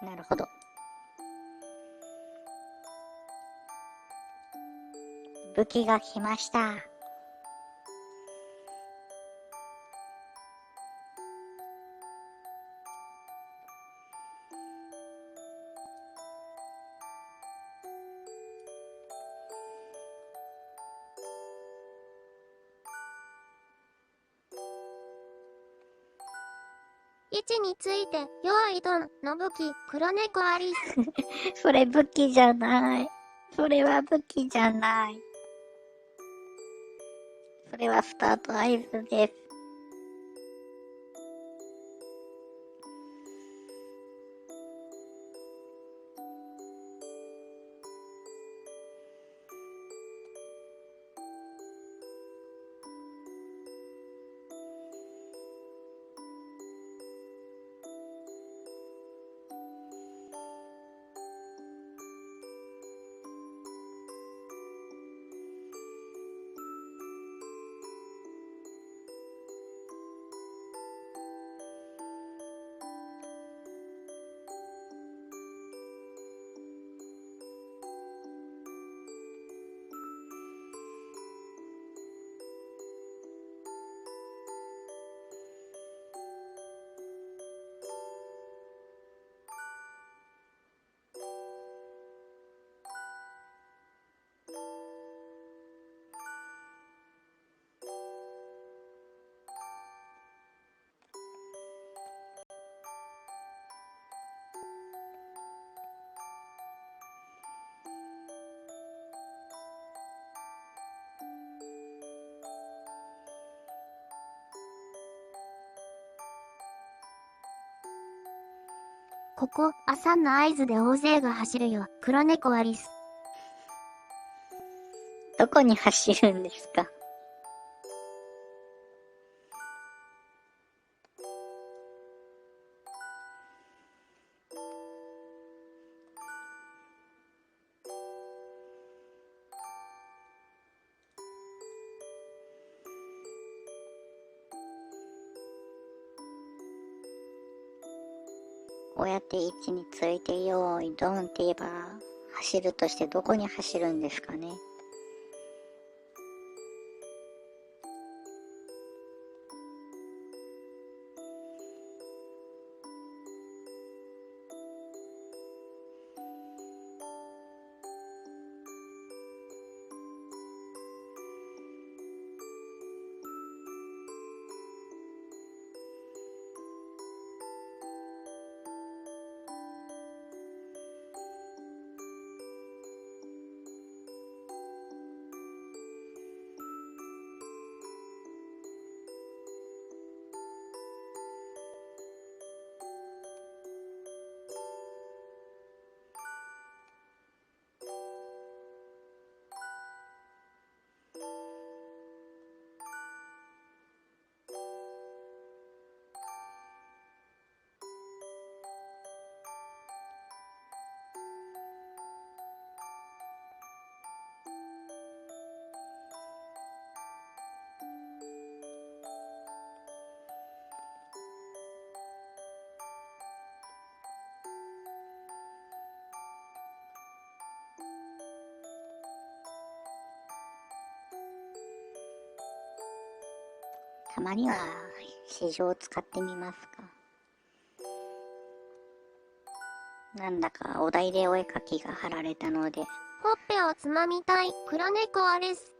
[SPEAKER 2] なるほど。武器が来ました。
[SPEAKER 1] 位置について、用意ドンの武器、黒猫アリス。
[SPEAKER 2] それ武器じゃない。それは武器じゃない。それはスタート合図です。
[SPEAKER 1] ここ、朝の合図で大勢が走るよ、黒猫アリス。
[SPEAKER 2] どこに走るんですか？こうやって位置について用意ドンって言えば走るとしてどこに走るんですかね。たまには市場を使ってみますか。なんだかお題でお絵かきが貼られたので、
[SPEAKER 1] ほっぺをつまみたい、黒猫アリス。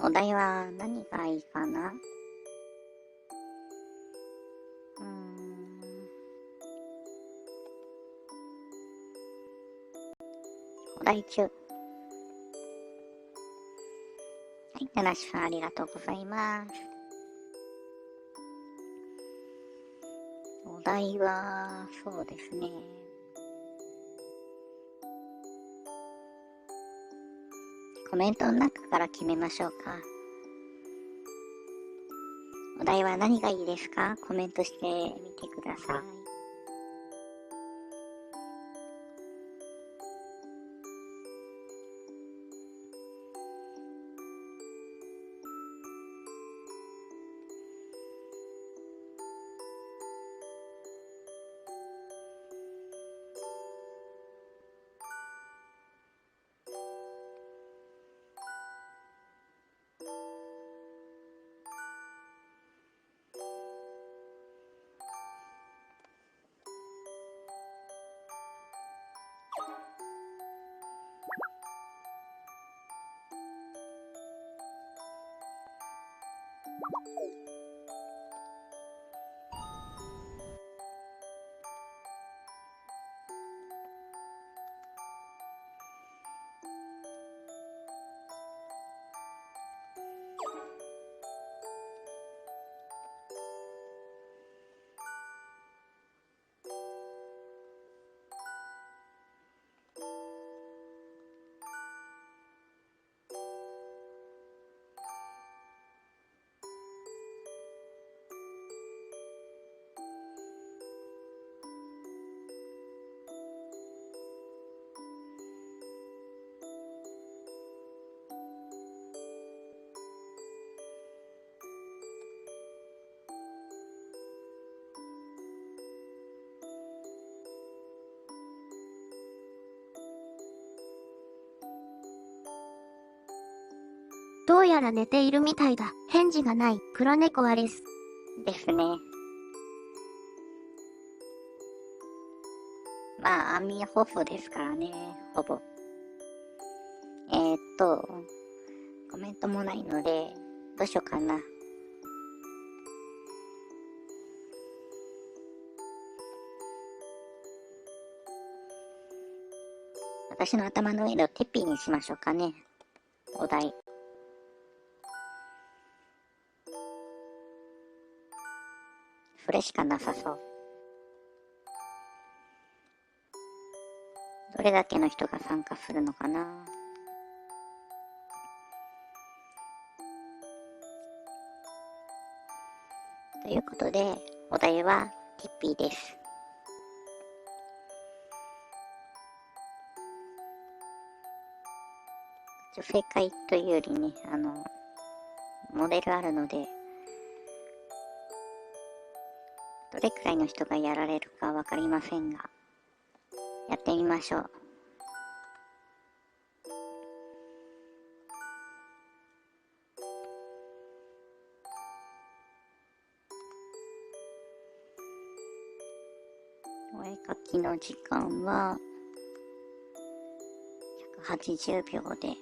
[SPEAKER 2] お題は何がいいかな。お題中。はい、ナナシさんありがとうございます。お題は、そうですね。コメントの中から決めましょうか。お題は何がいいですか？コメントしてみてください。
[SPEAKER 1] どうやら寝ているみたいだ。返事がない。黒猫はです。
[SPEAKER 2] ですね。まあ、アミホフですからね、ほぼ。コメントもないので、どうしようかな。私の頭の上のテッピーにしましょうかね。お題。それしかなさそう。どれだけの人が参加するのかな。ということで、お題はティッピーです。正解というよりね、モデルあるので、どれくらいの人がやられるかわかりませんが、やってみましょう。お絵かきの時間は180秒で、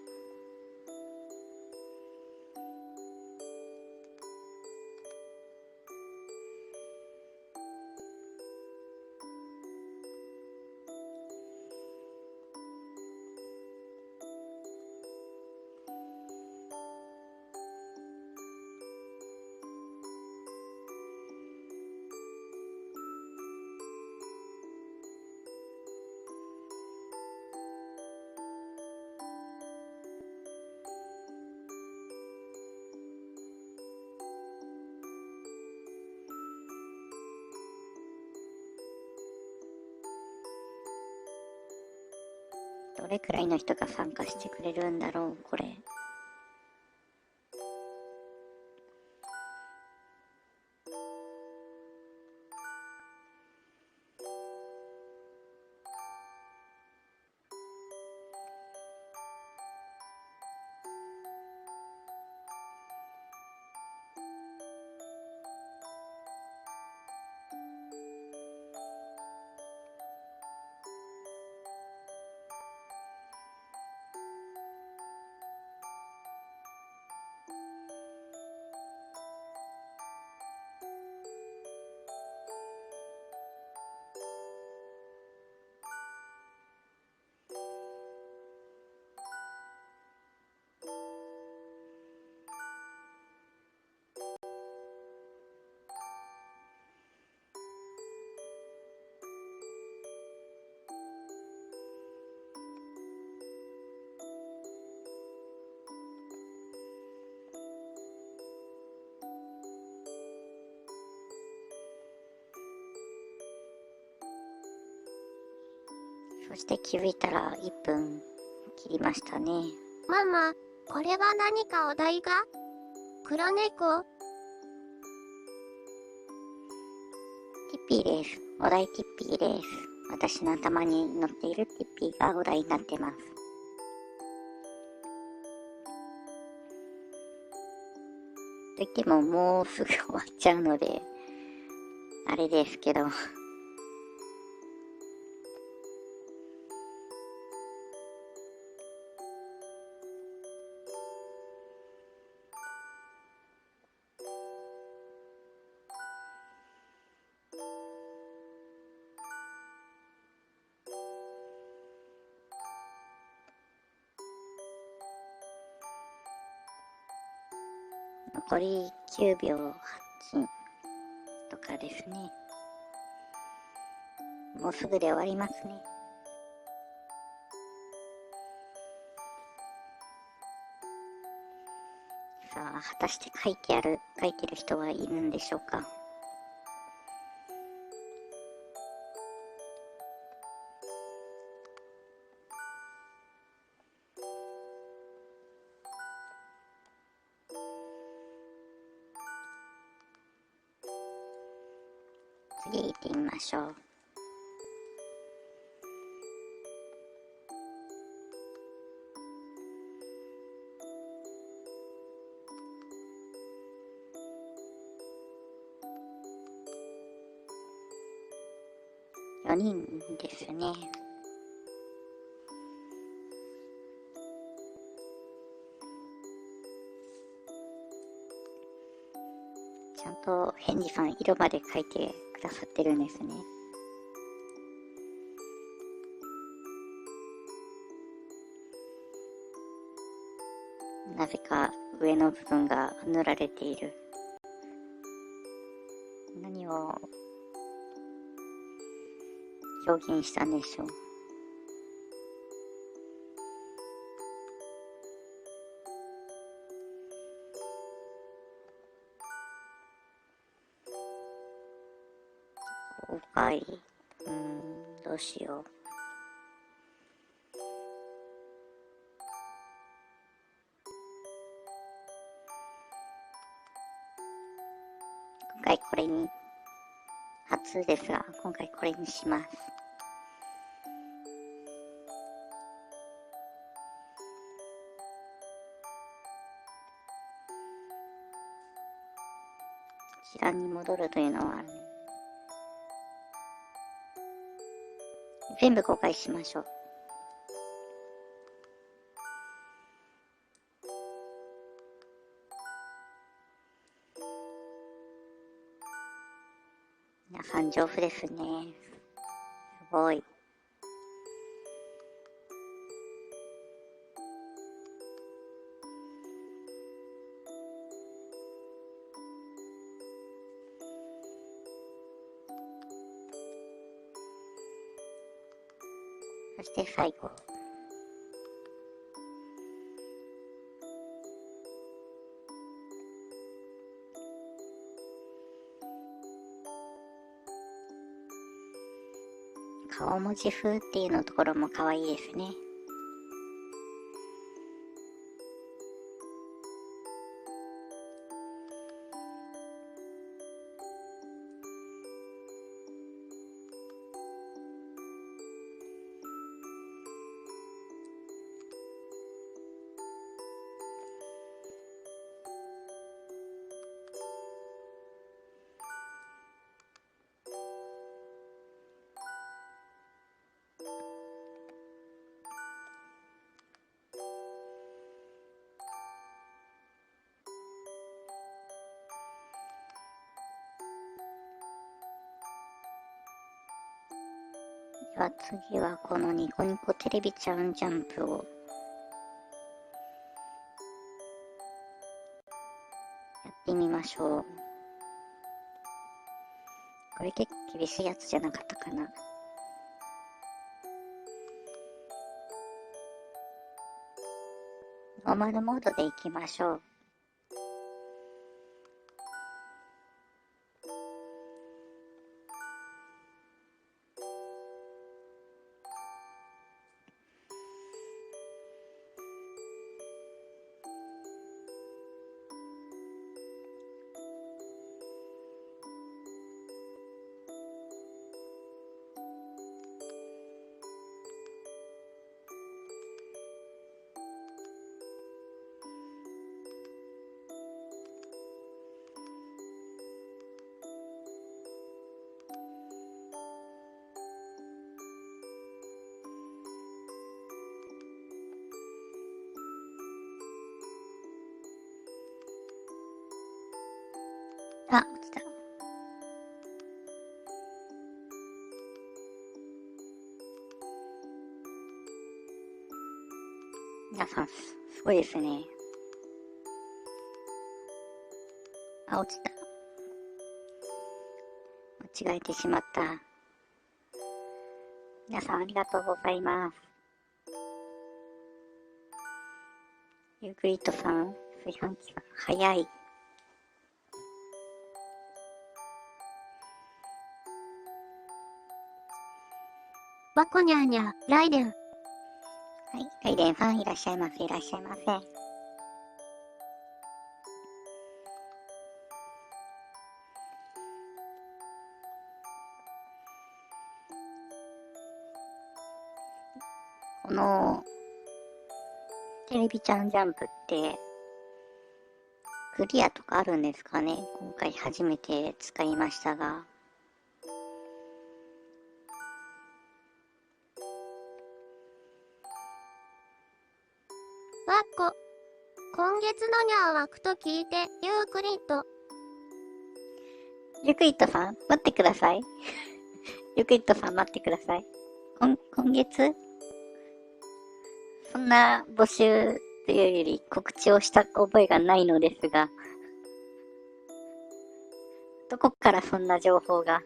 [SPEAKER 2] どれくらいの人が参加してくれるんだろう、これ。そして気づいたら1分切りましたね。
[SPEAKER 1] ママ、これは何かお題が？黒猫？
[SPEAKER 2] ティッピーです。お題ティッピーです。私の頭に乗っているティッピーがお題になってます。といってももうすぐ終わっちゃうので、あれですけど。残り9秒8とかですね。もうすぐで終わりますね。さあ、果たして書いてる人はいるんでしょうか。次行ってみましょう。4人ですね。ちゃんと返事さん色まで書いてくださってるんですね。なぜか上の部分が塗られている。何を表現したんでしょう。後悔。どうしよう。今回これに、初ですが、今回これにします。こちらに戻るというのは、全部公開しましょう。皆さん上手ですね。すごい。そして最後。顔文字風っていうのところも可愛いですね。では次はこのニコニコテレビちゃんジャンプをやってみましょう。これ結構厳しいやつじゃなかったかな。ノーマルモードでいきましょう。あ、落ちた。皆さん、すごいですね。あ、落ちた。間違えてしまった。皆さんありがとうございます。ユークリッドさん、炊飯器さん、早い。
[SPEAKER 1] バコニャーニャ、ライデン。
[SPEAKER 2] はい、ライデンさんいらっしゃいませ、いらっしゃいませ。この、テレビちゃんジャンプって、クリアとかあるんですかね？今回初めて使いましたが。
[SPEAKER 1] バコ。今月のニャー枠と聞いて、ユークリッド。
[SPEAKER 2] ユークリッドさん、待ってください。ユークリッドさん、待ってください。今月そんな募集というより告知をした覚えがないのですが、どこからそんな情報が？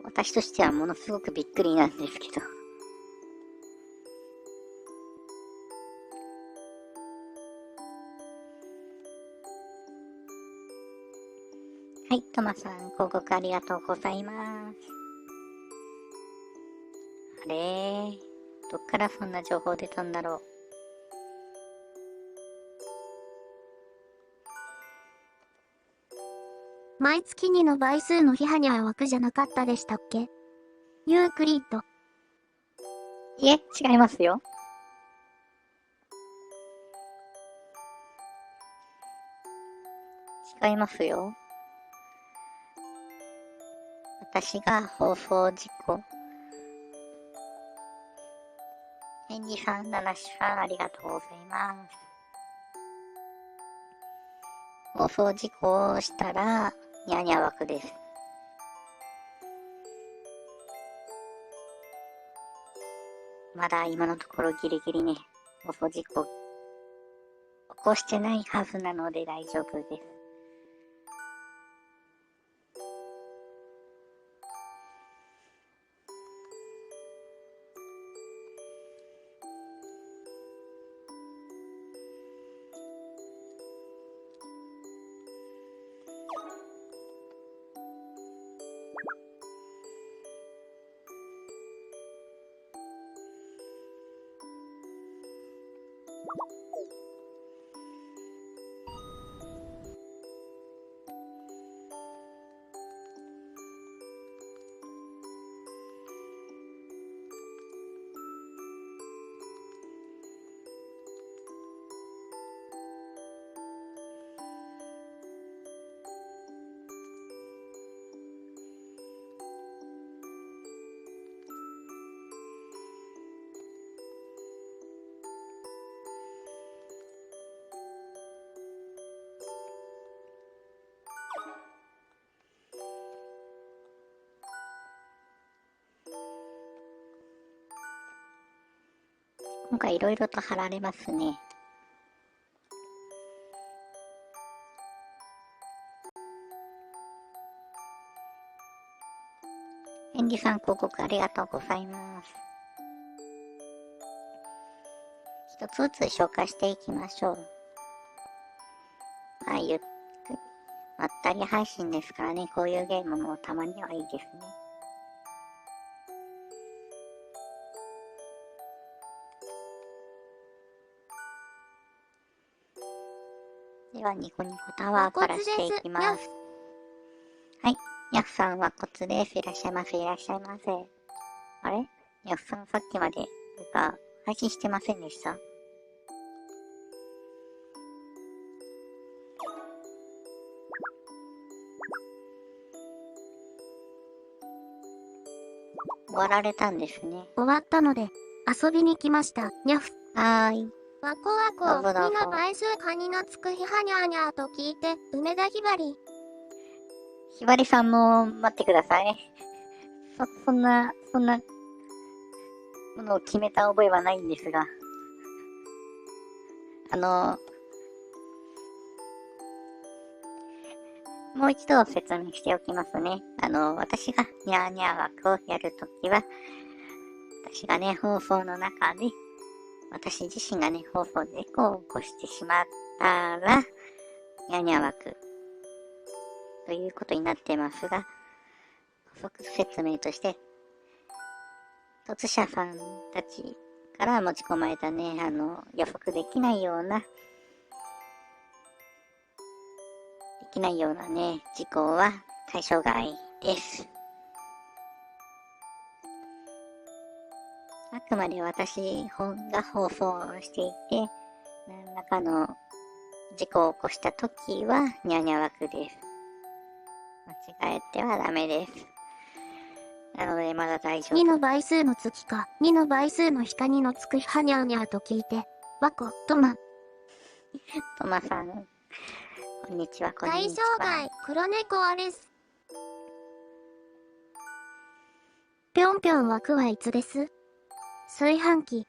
[SPEAKER 2] 私としてはものすごくびっくりなんですけど。はい、トマさん、広告ありがとうございます。あれー、どっからそんな情報出たんだろう。
[SPEAKER 1] 毎月2の倍数のヒハニャー枠じゃなかったでしたっけ？ユークリッド。
[SPEAKER 2] いえ、違いますよ。違いますよ。私が放送事故。ヘンリさん、ナナシさん、ありがとうございます。放送事故をしたら、ニャーニャー枠です。まだ今のところギリギリね、放送事故起こしてないはずなので大丈夫です。今回いろいろと貼られますね。ヘンリさん、広告ありがとうございます。一つずつ紹介していきましょう。まあ、まったり配信ですからね、こういうゲームもたまにはいいですね。では、ニコニコタワーからしていきます。はい。ニャフさんはコツです。いらっしゃいませ、いらっしゃいませ。あれ？ニャフさんさっきまで、配信してませんでした？終わられたんですね。
[SPEAKER 1] 終わったので、遊びに来ました。ニャフ。
[SPEAKER 2] はーい。
[SPEAKER 1] ワコワコ、
[SPEAKER 2] どうぞどうぞ
[SPEAKER 1] みな倍数カニのつくヒハニャーニャーと聞いて、梅田ひばり。
[SPEAKER 2] ひばりさんも待ってください。そんな、ものを決めた覚えはないんですが、もう一度説明しておきますね。私がニャーニャー枠をやるときは、私がね、放送の中で、私自身がね、放送で事故を起こしてしまったら、ニャーニャー枠ということになってますが、補足説明として、突者さんたちから持ち込まれたね、予測できないようなね、事項は対象外です。あくまで私が放送していて、何らかの事故を起こしたときは、ニャーニャー枠です。間違えてはダメです。なので、まだ大丈夫。
[SPEAKER 1] 2の倍数の月か、2の倍数の光のつくはにゃーにゃーと聞いて、わこ、とま。
[SPEAKER 2] トマさん、こんにちは、こん
[SPEAKER 1] 対
[SPEAKER 2] にちは。
[SPEAKER 1] 象外、黒猫アレス。ぴょんぴょん枠はいつです？炊飯器。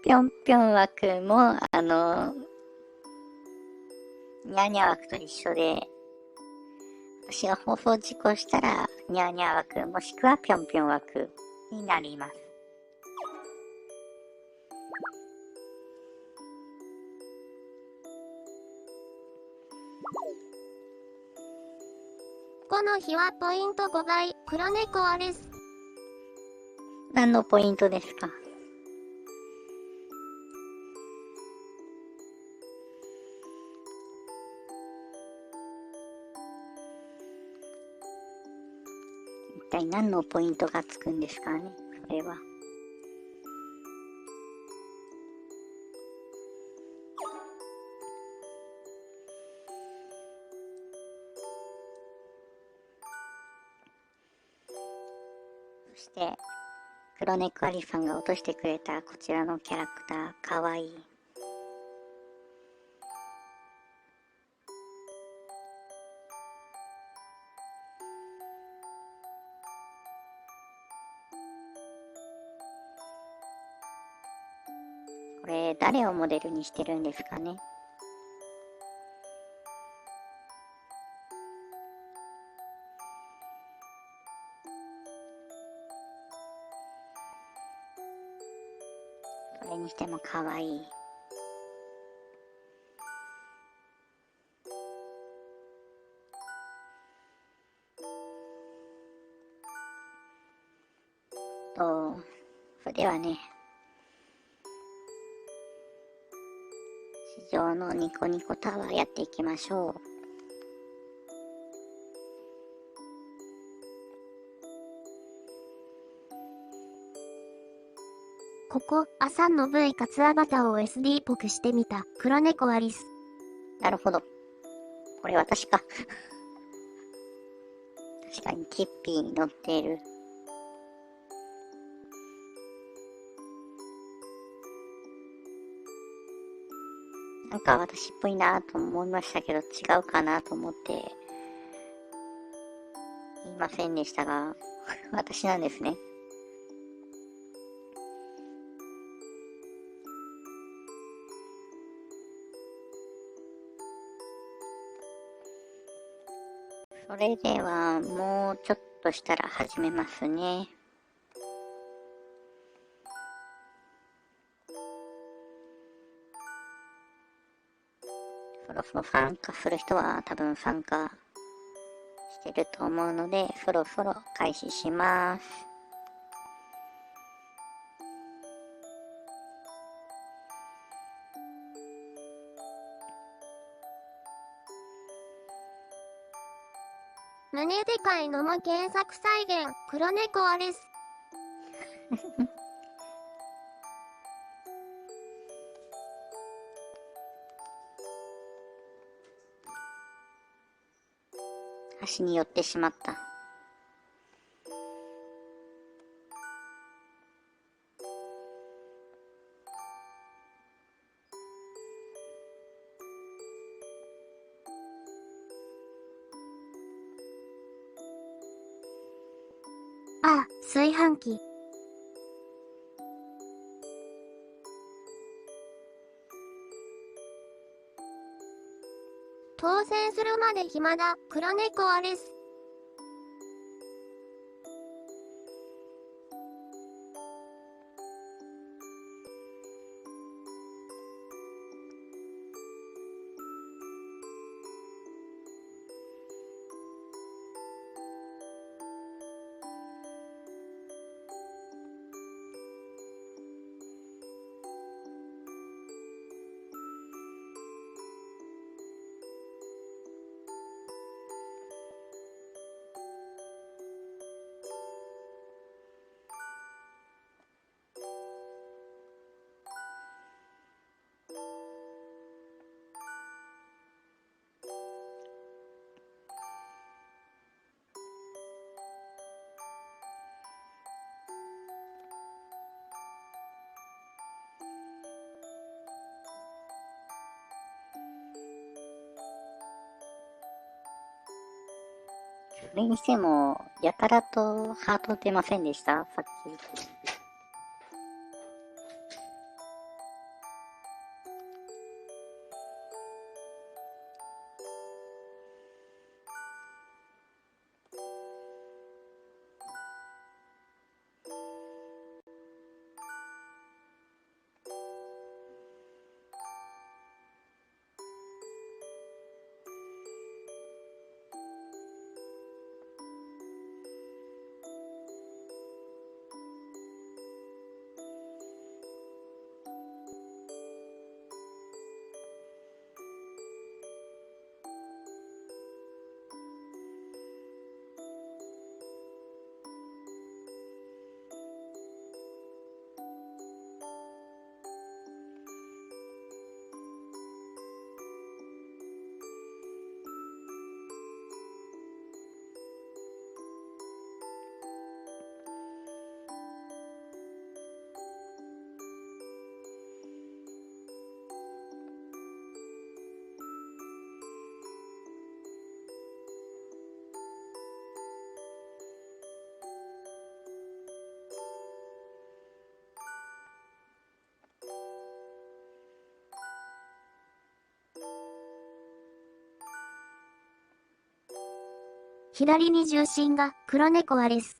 [SPEAKER 2] ぴょんぴょん枠も、ニャーニャー枠と一緒で、私が放送事故したら、ニャーニャー枠、もしくはぴょんぴょん枠になります。
[SPEAKER 1] この日はポイント5倍、黒猫アレス。
[SPEAKER 2] 何のポイントですか？一体何のポイントがつくんですかね、それは。そして、黒猫アリさんが落としてくれたこちらのキャラクター、かわいい。これ、誰をモデルにしてるんですかね？それにしてもかわいい。それではね、地上のニコニコタワーやっていきましょう。
[SPEAKER 1] ここ、朝の V カツアバターを SD っぽくしてみた、黒猫アリス。
[SPEAKER 2] なるほど。これ私か。確かにキッピーに乗っている。なんか私っぽいなと思いましたけど、違うかなと思って言いませんでしたが、私なんですね。それでは、もうちょっとしたら始めますね。そろそろ参加する人は多分参加してると思うので、そろそろ開始します。
[SPEAKER 1] 胸でかいのも原作再現、黒猫アレス。
[SPEAKER 2] 端に寄ってしまった。
[SPEAKER 1] あ、炊飯器。当選するまで暇だ、黒猫アレス。
[SPEAKER 2] それにしても、やたらとハート出ませんでしたさっき。
[SPEAKER 1] 左に重心が黒猫アレス。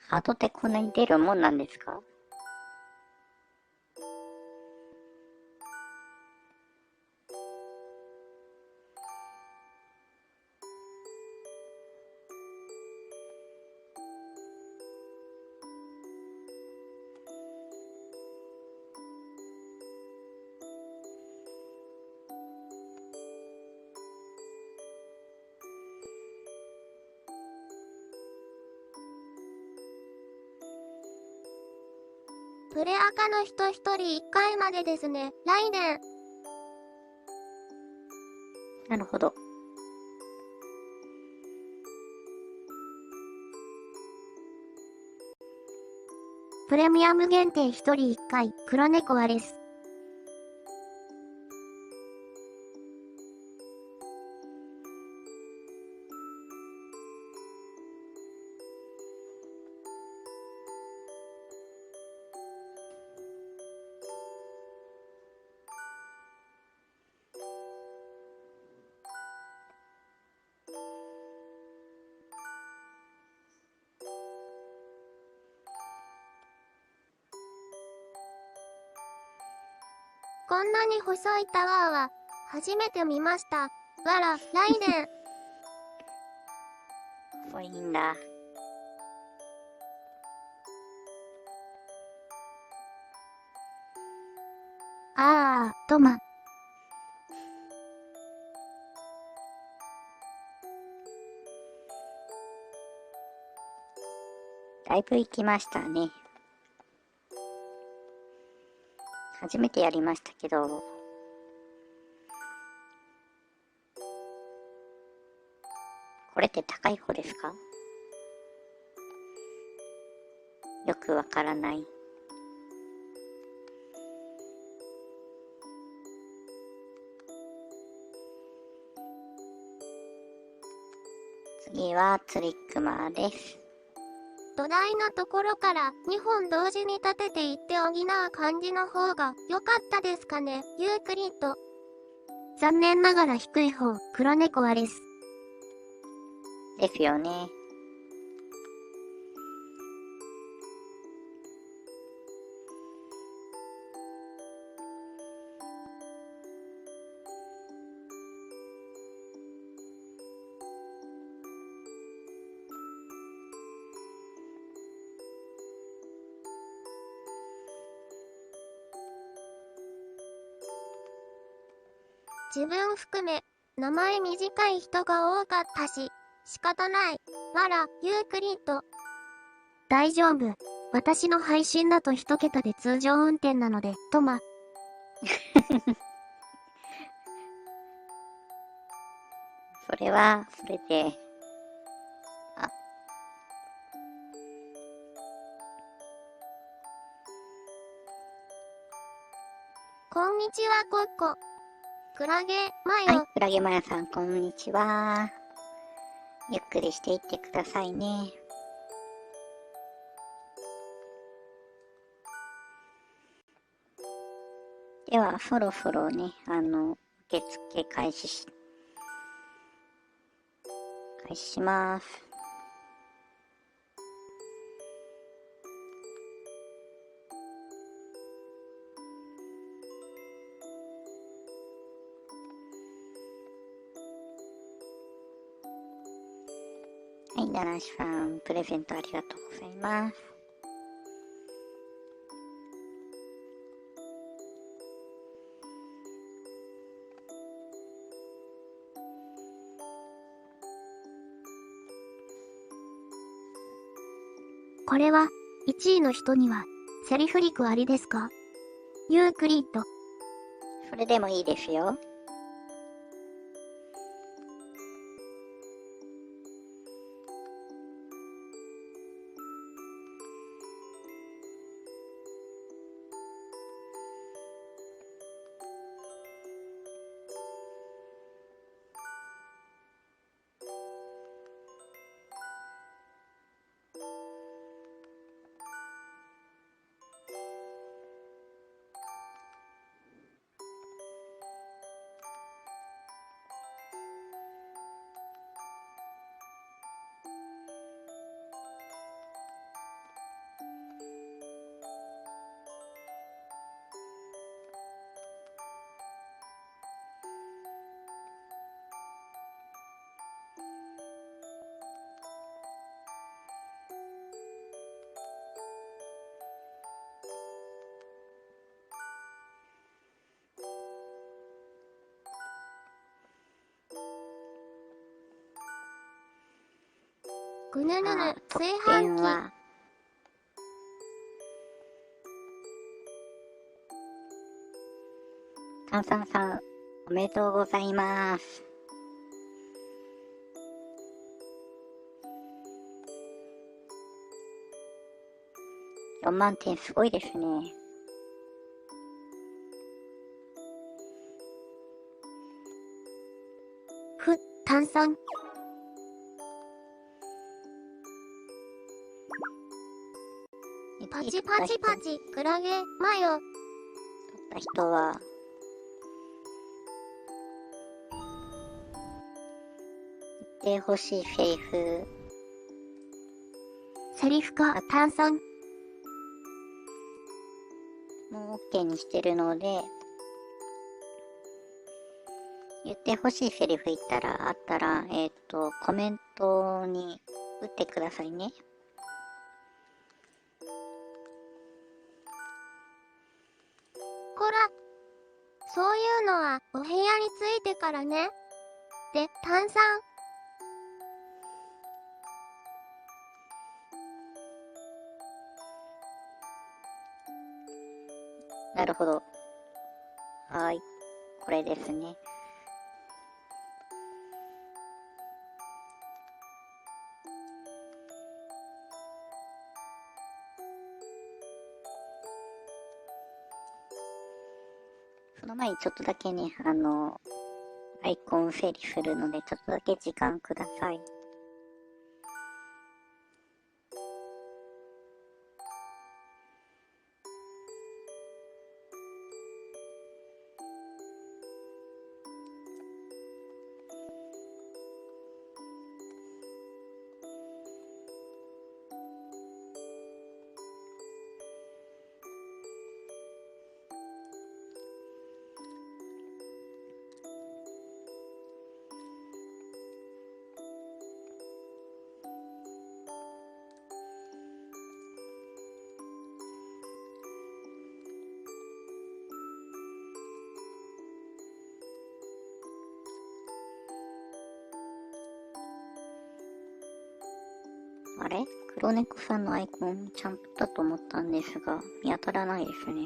[SPEAKER 2] ハートってこんなに出るもんなんですか？
[SPEAKER 1] プレ赤の人一人一回までですね。来年。
[SPEAKER 2] なるほど。
[SPEAKER 1] プレミアム限定一人一回、黒猫アレス。こんなに細いタワーは、初めて見ました。わら、来年。
[SPEAKER 2] 細いんだ。
[SPEAKER 1] あー、トマ。
[SPEAKER 2] 大だいぶ行きましたね。初めてやりましたけど、これって高い方ですか？よくわからない。次はツリックマーです。
[SPEAKER 1] 土台のところから2本同時に立てていって補う感じの方が良かったですかね、ユークリッド。残念ながら低い方、黒猫はです。
[SPEAKER 2] ですよね。
[SPEAKER 1] 自分含め、名前短い人が多かったし、仕方ない。わら、ユークリッド。大丈夫。私の配信だと一桁で通常運転なので、とま。
[SPEAKER 2] それは、それで、あ、
[SPEAKER 1] こんにちは、コッコ。クラゲ、マ
[SPEAKER 2] はい
[SPEAKER 1] ヨ。、
[SPEAKER 2] クラゲマヤさん、こんにちは。ゆっくりしていってくださいね。では、そろそろね、受付開始します。はい、ダラシさん、プレゼントありがとうございます。
[SPEAKER 1] これは、1位の人には、セリフリクありですか？ユークリッド。
[SPEAKER 2] それでもいいですよ。
[SPEAKER 1] ぐぬぬぬ、
[SPEAKER 2] 得
[SPEAKER 1] 炊飯器。
[SPEAKER 2] 点は、炭酸さん、おめでとうございます。4万点すごいですね。
[SPEAKER 1] 炭酸。パチパチパチ、クラゲ、マヨ。
[SPEAKER 2] 取った人は、言ってほしいセリフ、
[SPEAKER 1] セリフか、炭酸。
[SPEAKER 2] もう OK にしてるので、言ってほしいセリフあったら、コメントに打ってくださいね。
[SPEAKER 1] こら。そういうのは、お部屋に着いてからね。で、炭酸。
[SPEAKER 2] なるほど。はーい。これですね。その前にちょっとだけね、アイコン整理するので、ちょっとだけ時間ください。あれ黒猫さんのアイコンちゃんとだと思ったんですが、見当たらないですね。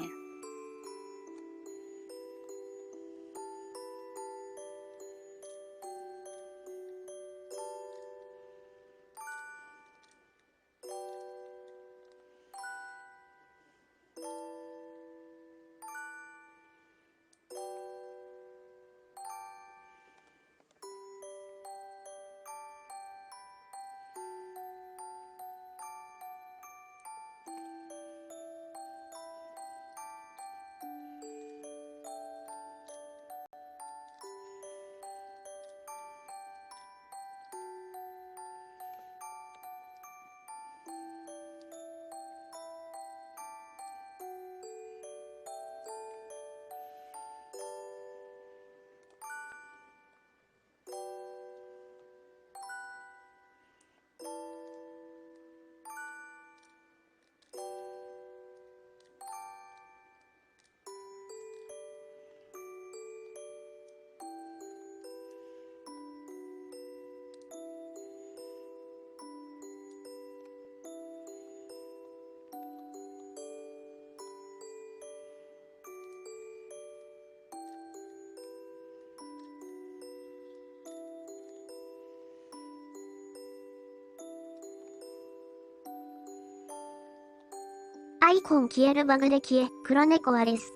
[SPEAKER 1] アイコン消えるバグで消え、黒猫はです。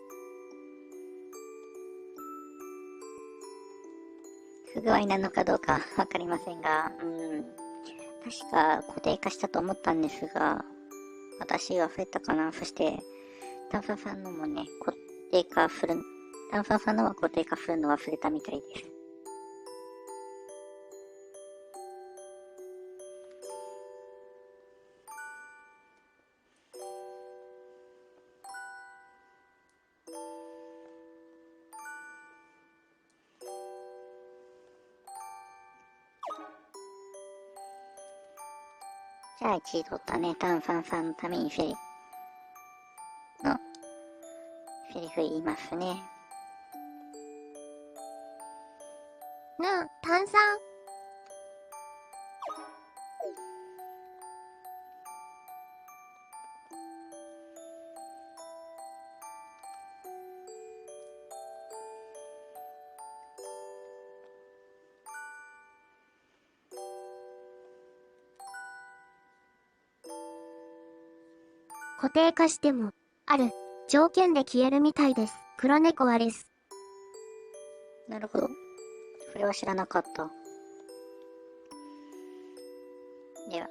[SPEAKER 2] 不具合なのかどうかわかりませんが、確か固定化したと思ったんですが、私忘れたかな。そして、ダンサーさんのもね、ダンサーさんのは固定化するの忘れたみたいです。じゃあ一度だね、ダンサーさんのためにセリフ言いますね。
[SPEAKER 1] 炭酸。固定化しても、ある条件で消えるみたいです。黒猫はです。
[SPEAKER 2] なるほど。それは知らなかった。では、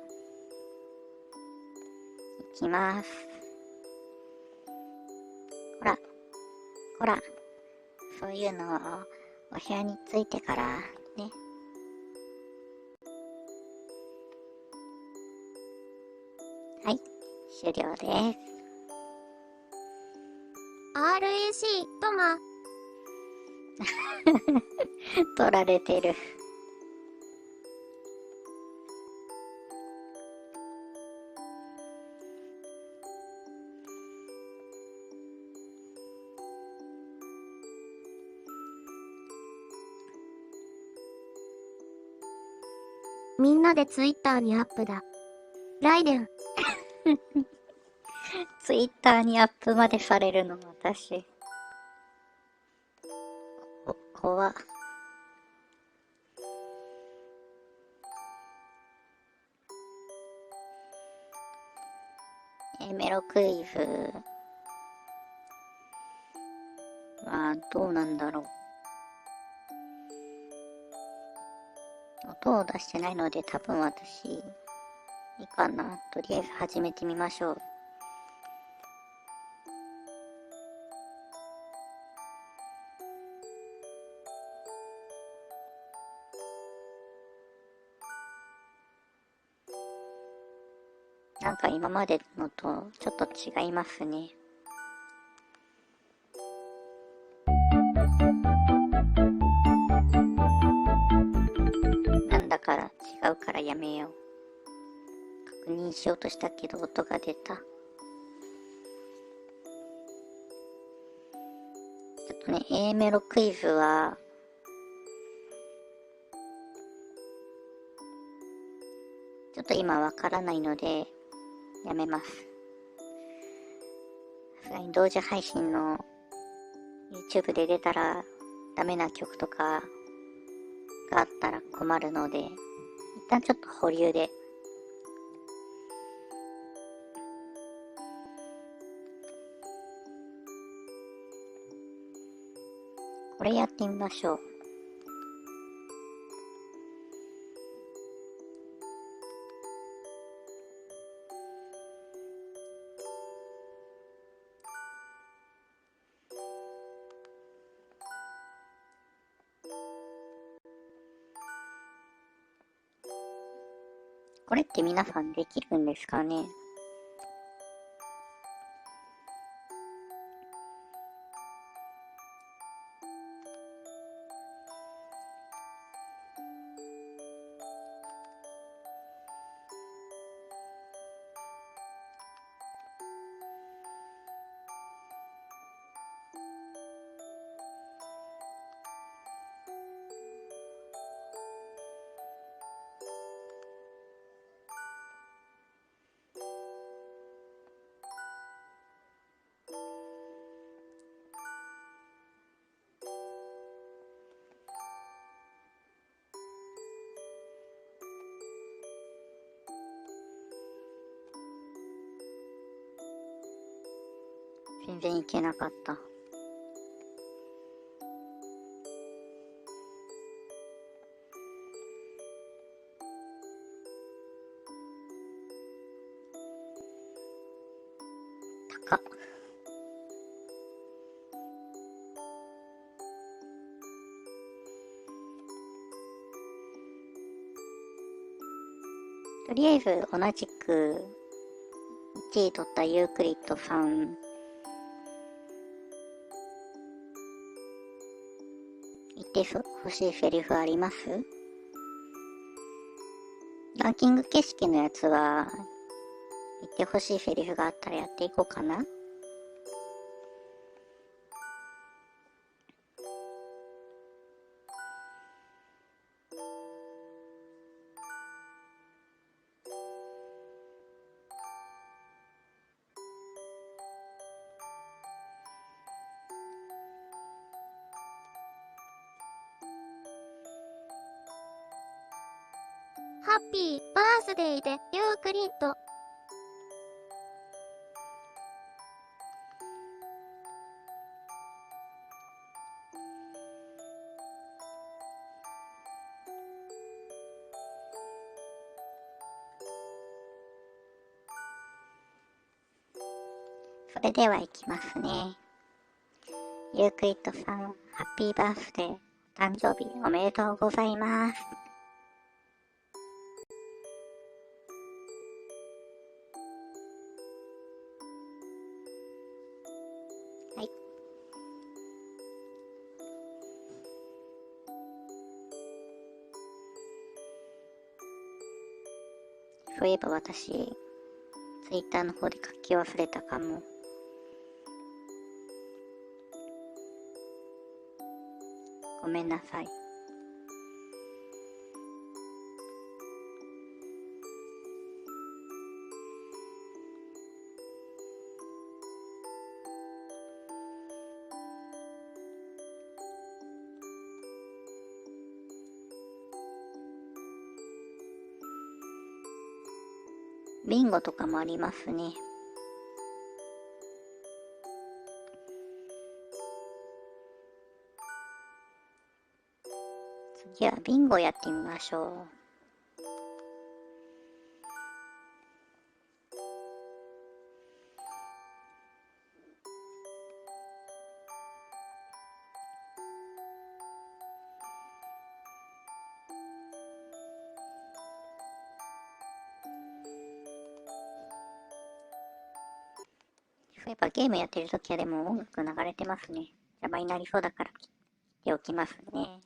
[SPEAKER 2] いきます。ほら、ほら、そういうのをお部屋に着いてからね。はい、終了です。
[SPEAKER 1] RAC、トマ。
[SPEAKER 2] 取られてる。
[SPEAKER 1] みんなでツイッターにアップだ。ライデン。
[SPEAKER 2] ツイッターにアップまでされるの、私。怖っ。メロクイズはどうなんだろう。音を出してないので多分私、いいかな。とりあえず始めてみましょう。なんか今までのとちょっと違いますね。なんだから違うからやめよう。確認しようとしたけど音が出た。ちょっとね、A メロクイズは、ちょっと今わからないので、やめます。さすがに同時配信の YouTube で出たらダメな曲とかがあったら困るので、一旦ちょっと保留で。これやってみましょう。これって皆さんできるんですかね？全然いけなかった。高っ。とりあえず同じく1位取ったユークリッドさん、言ってほしいセリフあります？ランキング形式のやつは、言ってほしいセリフがあったらやっていこうかな。
[SPEAKER 1] ハッピーバースデーでユークリッド。
[SPEAKER 2] それではいきますね。ユークリッドさん、ハッピーバースデー、お誕生日おめでとうございます。はい。そういえば私、ツイッターの方で書き忘れたかも。ごめんなさい。ビンゴとかもありますね。次はビンゴやってみましょう。そういえばゲームやってるときはでも音楽流れてますね。邪魔になりそうだから切っておきますね。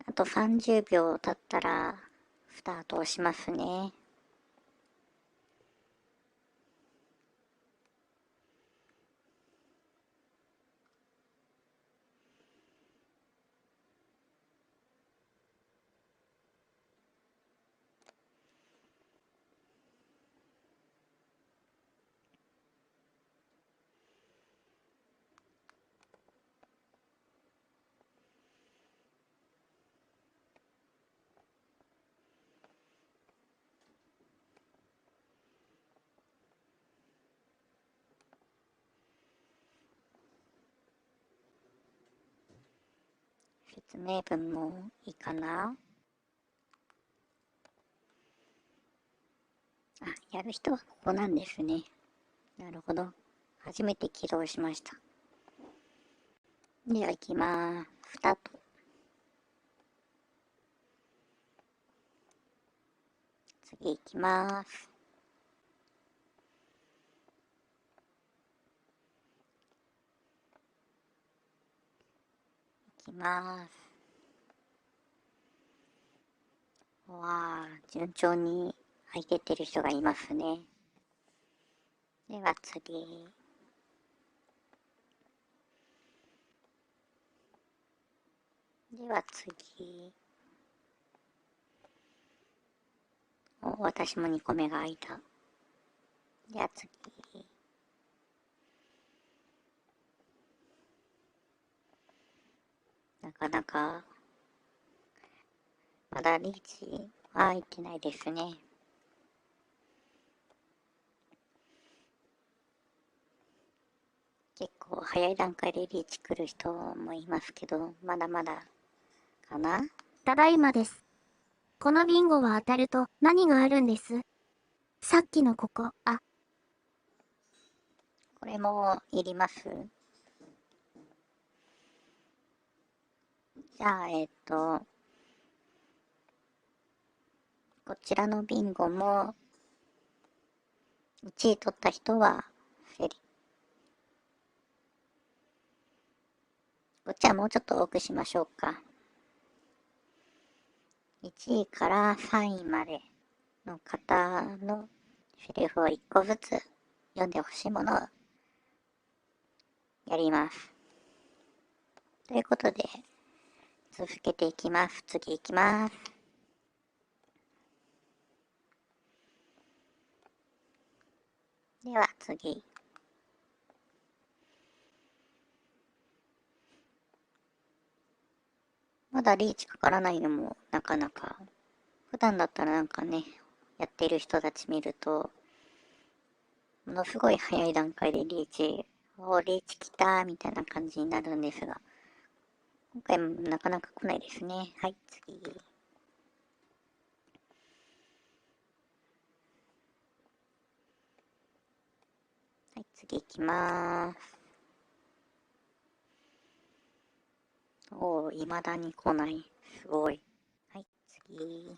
[SPEAKER 2] あと30秒経ったらスタートをしますね。説明文もいいかな。あ、やる人はここなんですね。なるほど。初めて起動しました。では行きまーす。スタート。次行きまーす。行きまーす。わー、順調に入ってってる人がいますね。では次。では次。お、私も2個目が開いた。では次。なかなか、まだリーチは入ってないですね。結構早い段階でリーチ来る人もいますけど、まだまだかな。
[SPEAKER 1] ただいまです。このビンゴは当たると何があるんです？さっきのここ、あ、
[SPEAKER 2] これもいります。じゃあ、こちらのビンゴも1位取った人はセリ。こっちはもうちょっと多くしましょうか。1位から3位までの方のセリフを1個ずつ読んでほしいものをやります。ということで、続けていきます。次いきます。では次。まだリーチかからないのもなかなか。普段だったらなんかね、やってる人たち見ると、ものすごい早い段階でリーチ、リーチ来たみたいな感じになるんですが、今回もなかなか来ないですね。はい、次。はい、次行きまーす。おー、未だに来ない。すごい。はい、次。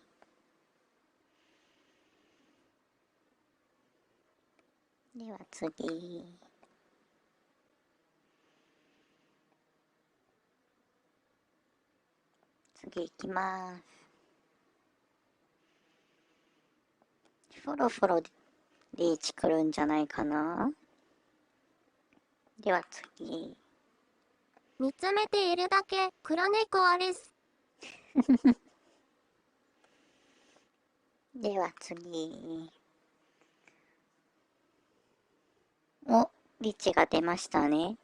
[SPEAKER 2] では次。次行きまーす。そろそろリーチ来るんじゃないかな。では次。
[SPEAKER 1] 見つめているだけ黒猫アレス。
[SPEAKER 2] では次。お、リーチが出ましたね。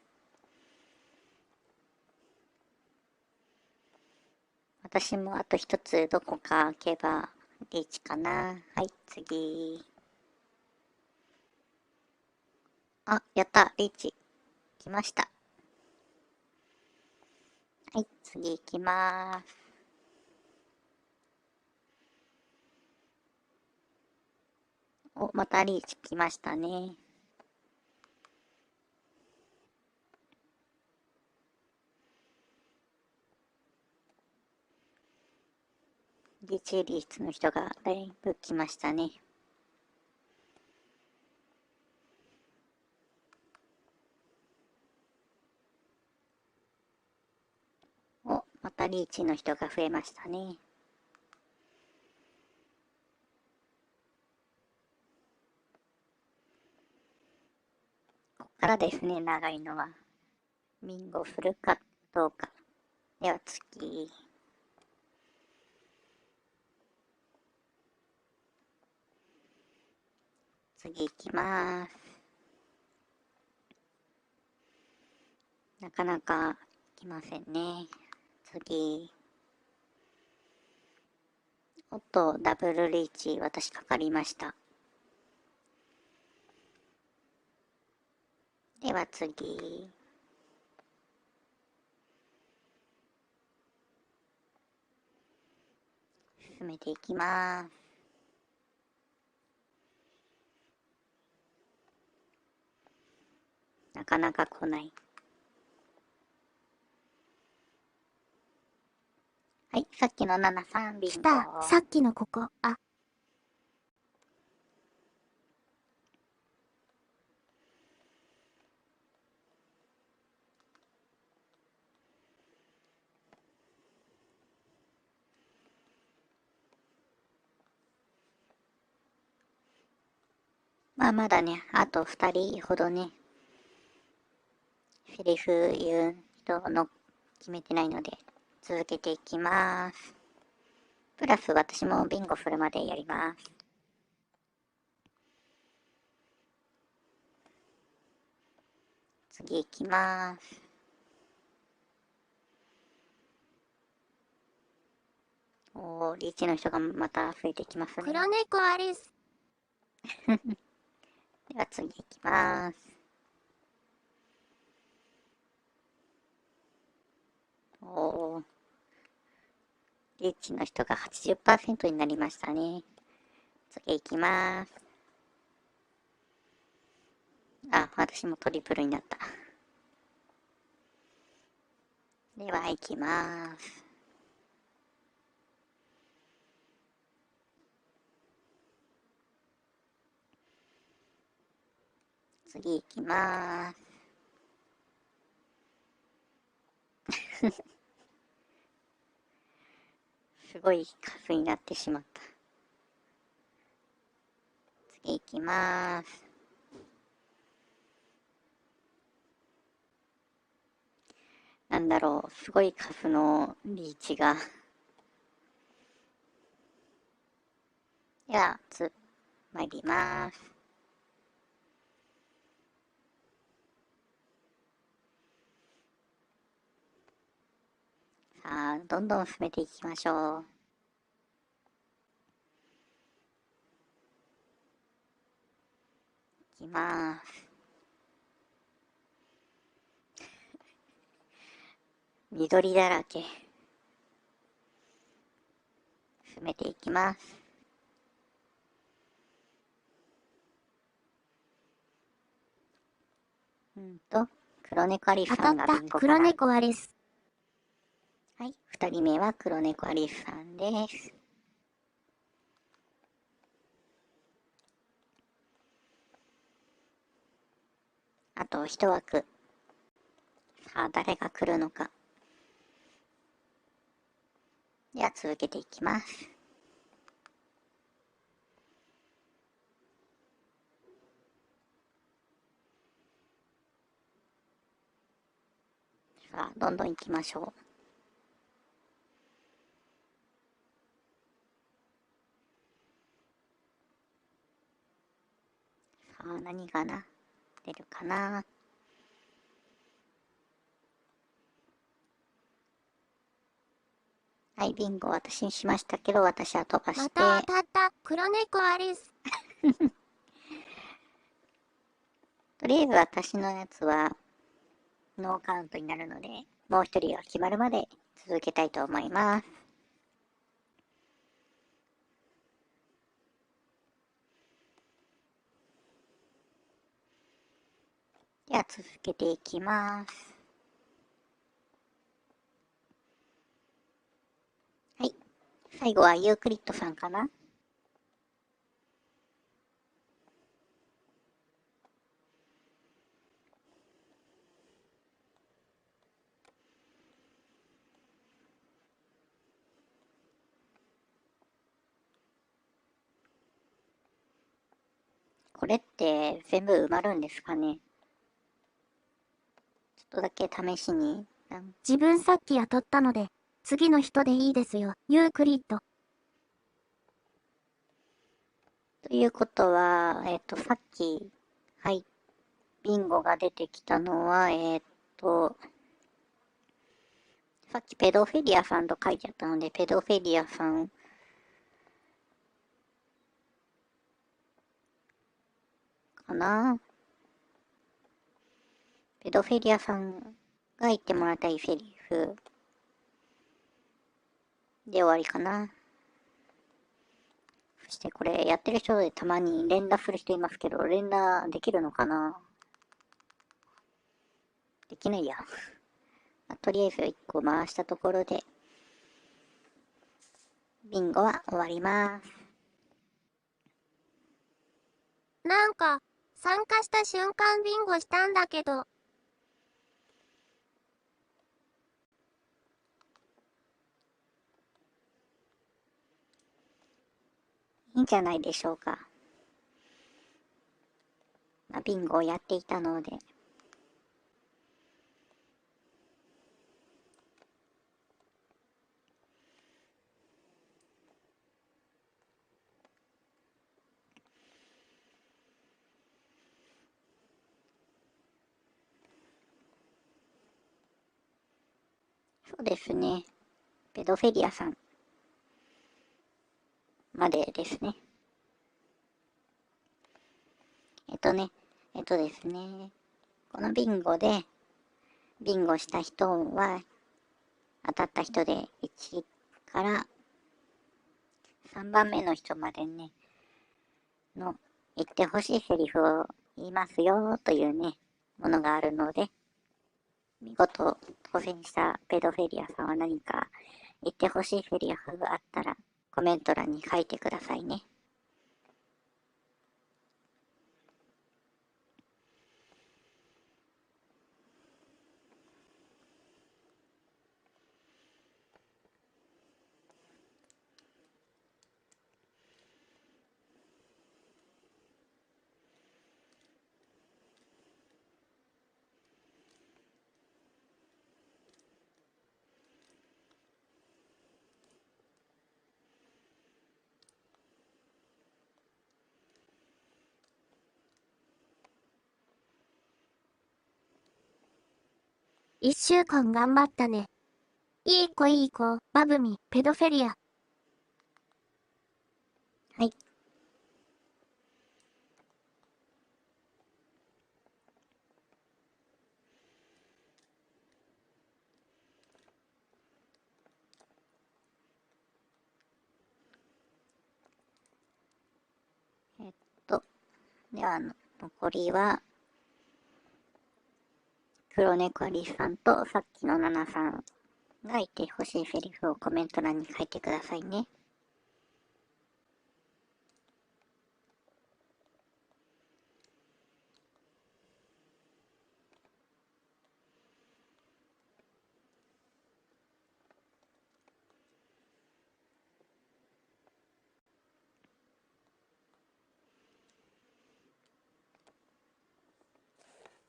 [SPEAKER 2] 私もあと一つどこか開けばリーチかな。はい、次。あ、やった、リーチ。来ました。はい、次行きまーす。お、またリーチ来ましたね。リーチリーチの人がだいぶ来ましたね。お、またリーチの人が増えましたね。こっからですね、長いのは。ビンゴ振るかどうか。では次。次行きまーす。なかなか来ませんね。次。おっと、ダブルリーチ、私かかりました。では次。進めていきます。なかなか来ない。はい、さっきの73ビンゴ。
[SPEAKER 1] 来た、さっきのここ。あ、
[SPEAKER 2] まあまだね、あと2人ほどね、セリフ言う人の決めてないので、続けていきます。プラス私もビンゴ振るまでやります。次行きます。おー、リーチの人がまた増えてきますね。
[SPEAKER 1] 黒猫アリス。
[SPEAKER 2] では次行きます。おー、リーチの人が 80% になりましたね。次行きます。あ、私もトリプルになった。では行きます。次行きます。すごい数になってしまった。次行きます。なんだろう、すごい数のリーチが。では、参ります。さあ、どんどん進めていきましょう。いきます。緑だらけ。進めていきます。黒猫アリスさんがビ
[SPEAKER 1] 当たった、
[SPEAKER 2] ンゴから。
[SPEAKER 1] 黒猫アリス。
[SPEAKER 2] はい、2人目は黒猫アリスさんです。あと1枠。さあ、誰が来るのか。では続けていきます。さあ、どんどん行きましょう。さあ、何かな。出るかな。はい、ビンゴ私にしましたけど、私は飛ばして。
[SPEAKER 1] また当たった。黒猫アリス。
[SPEAKER 2] とりあえず私のやつはノーカウントになるので、もう一人が決まるまで続けたいと思います。では続けていきます。はい。最後はユークリッドさんかな。これって全部埋まるんですかね。ちょっとだけ試しに。
[SPEAKER 1] 自分さっき雇ったので、次の人でいいですよ。ユークリッド。
[SPEAKER 2] ということは、さっき、はい、ビンゴが出てきたのは、さっきペドフィリアさんと書いてあったので、ペドフィリアさんかな。ペドフィリアさんが言ってもらいたいセリフで終わりかな。そしてこれやってる人でたまに連打する人いますけど、連打できるのかな。できないや。とりあえず1個回したところで、ビンゴは終わります。
[SPEAKER 1] なんか、参加した瞬間ビンゴしたんだけど。
[SPEAKER 2] いいんじゃないでしょうか。ビンゴをやっていたので。そうですね。ペドフィリアさんまでですね。ですね。このビンゴで、ビンゴした人は、当たった人で1から3番目の人までね、の言ってほしいセリフを言いますよというね、ものがあるので、見事当選したペドフェリアさんは何か言ってほしいセリフがあったらコメント欄に書いてくださいね。
[SPEAKER 1] 1週間頑張ったね。いい子いい子、バブミ、ペドフェリア。
[SPEAKER 2] はい。えっと、では残りは、黒猫アリスさんとさっきのナナさんが言ってほしいセリフをコメント欄に書いてくださいね。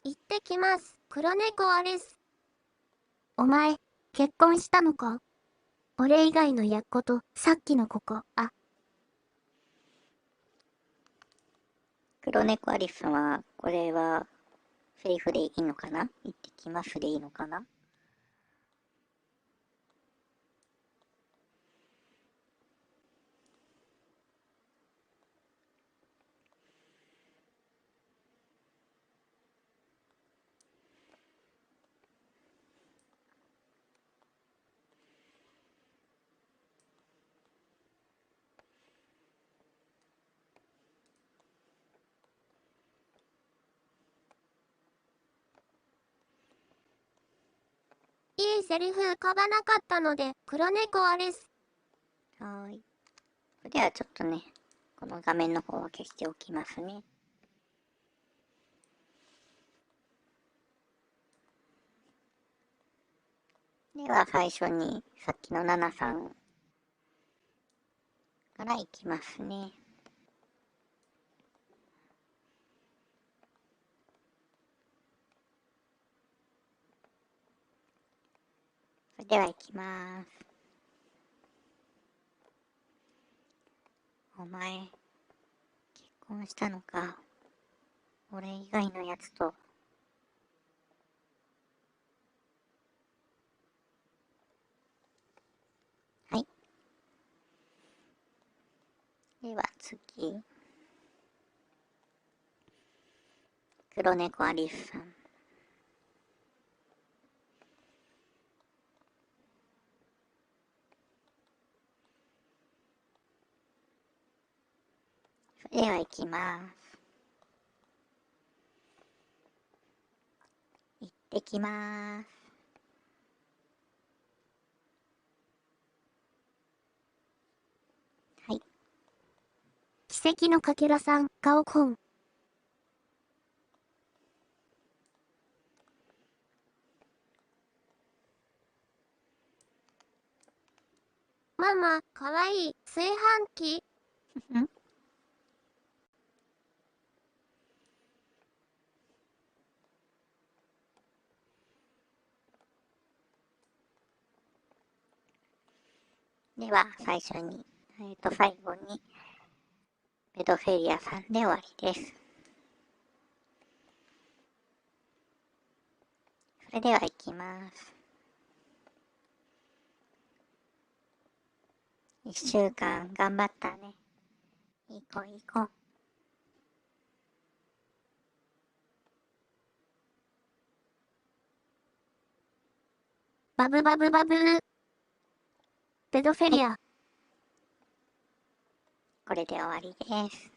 [SPEAKER 1] 行ってきます、黒猫アリス。お前、結婚したのか？俺以外のやっこと、さっきのここ、
[SPEAKER 2] 黒猫アリスさんは、これはセリフでいいのかな？行ってきますでいいのかな？
[SPEAKER 1] いいセリフ浮かばなかったので、黒猫あれす。
[SPEAKER 2] はーい。それではちょっとね、この画面の方は消しておきますね。では最初にさっきのナナさんからいきますね。それではいきます。お前、結婚したのか。俺以外のやつと。はい。では次。黒猫アリスさん。それではいきます。行ってきます。はい。
[SPEAKER 1] 奇跡のかけらさん、顔コン。ママ、かわいい、炊飯器。
[SPEAKER 2] んでは、最初に、最後に、ペドフェリアさんで終わりです。それでは行きます。1週間頑張ったね。いい子いい子。
[SPEAKER 1] バブバブバブー。ペドフェ
[SPEAKER 2] はい、
[SPEAKER 1] リア。
[SPEAKER 2] これで終わりです。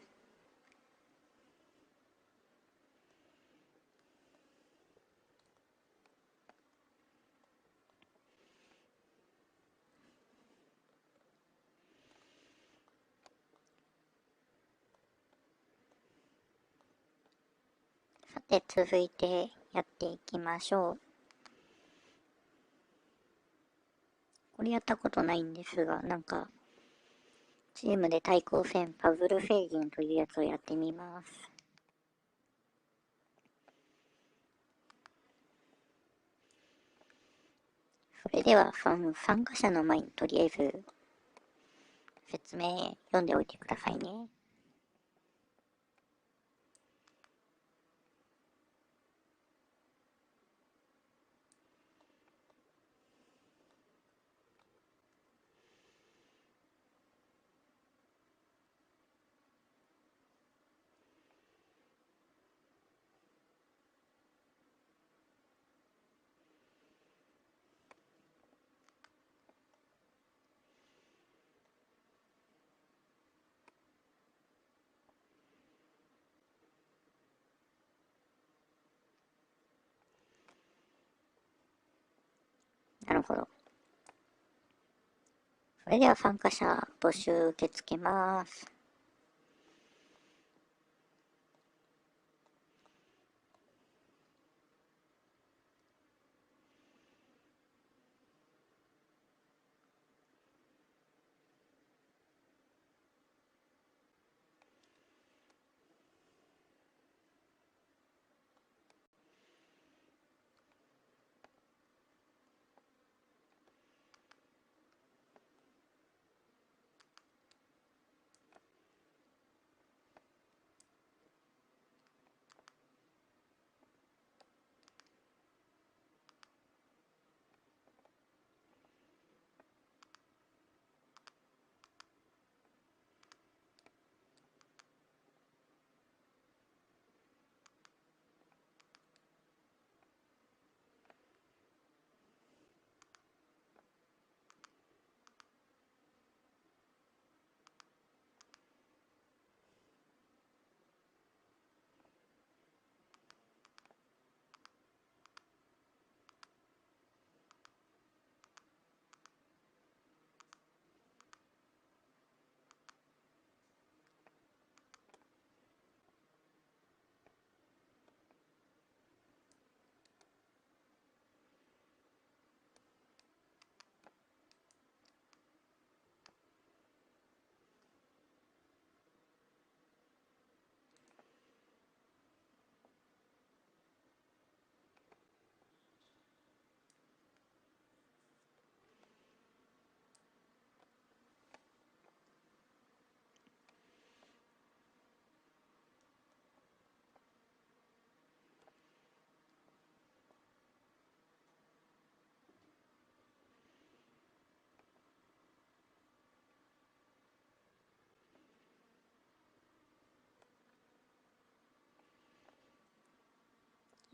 [SPEAKER 2] さて、続いてやっていきましょう。これやったことないんですが、なんか、チームで対抗戦パズルフェーゲンというやつをやってみます。それでは、参加者の前にとりあえず説明読んでおいてくださいね。なるほど。それでは参加者募集受け付けます。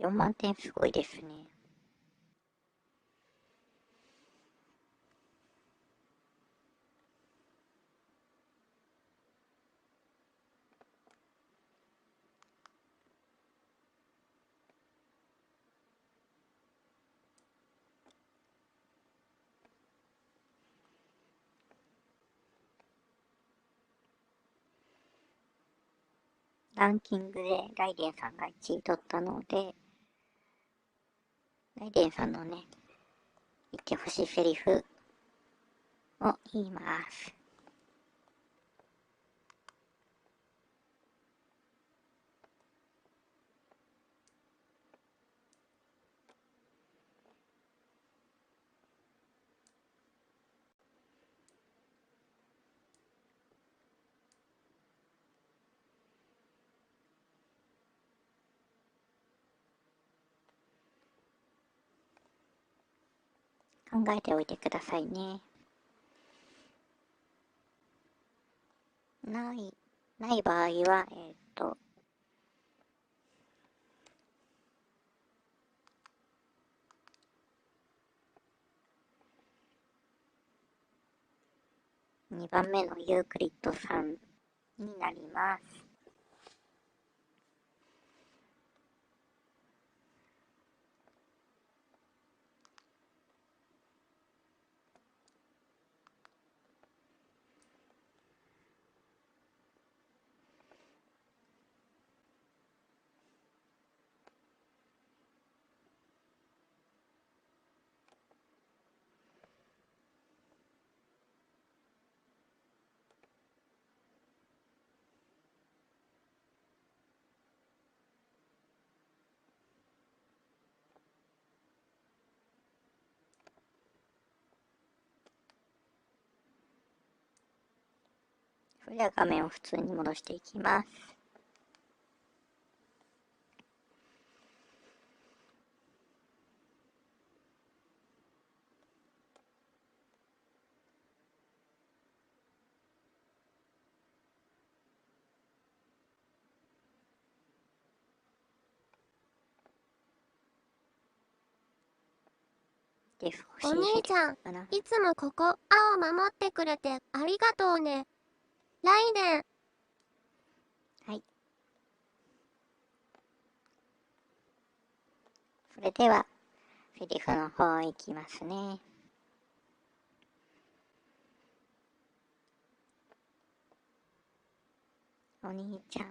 [SPEAKER 2] 4万点すごいですね。ランキングでライデンさんが1位取ったので、ライデンさんのね、言ってほしいセリフを言います。考えておいてくださいね。ない場合は、2番目のユークリッドさんになります。それでは画面を普通に戻していきます。
[SPEAKER 1] お兄ちゃん、いつもここ、青を守ってくれてありがとうね。ライデン。
[SPEAKER 2] はい。それでは、セリフの方いきますね。お兄ちゃん、い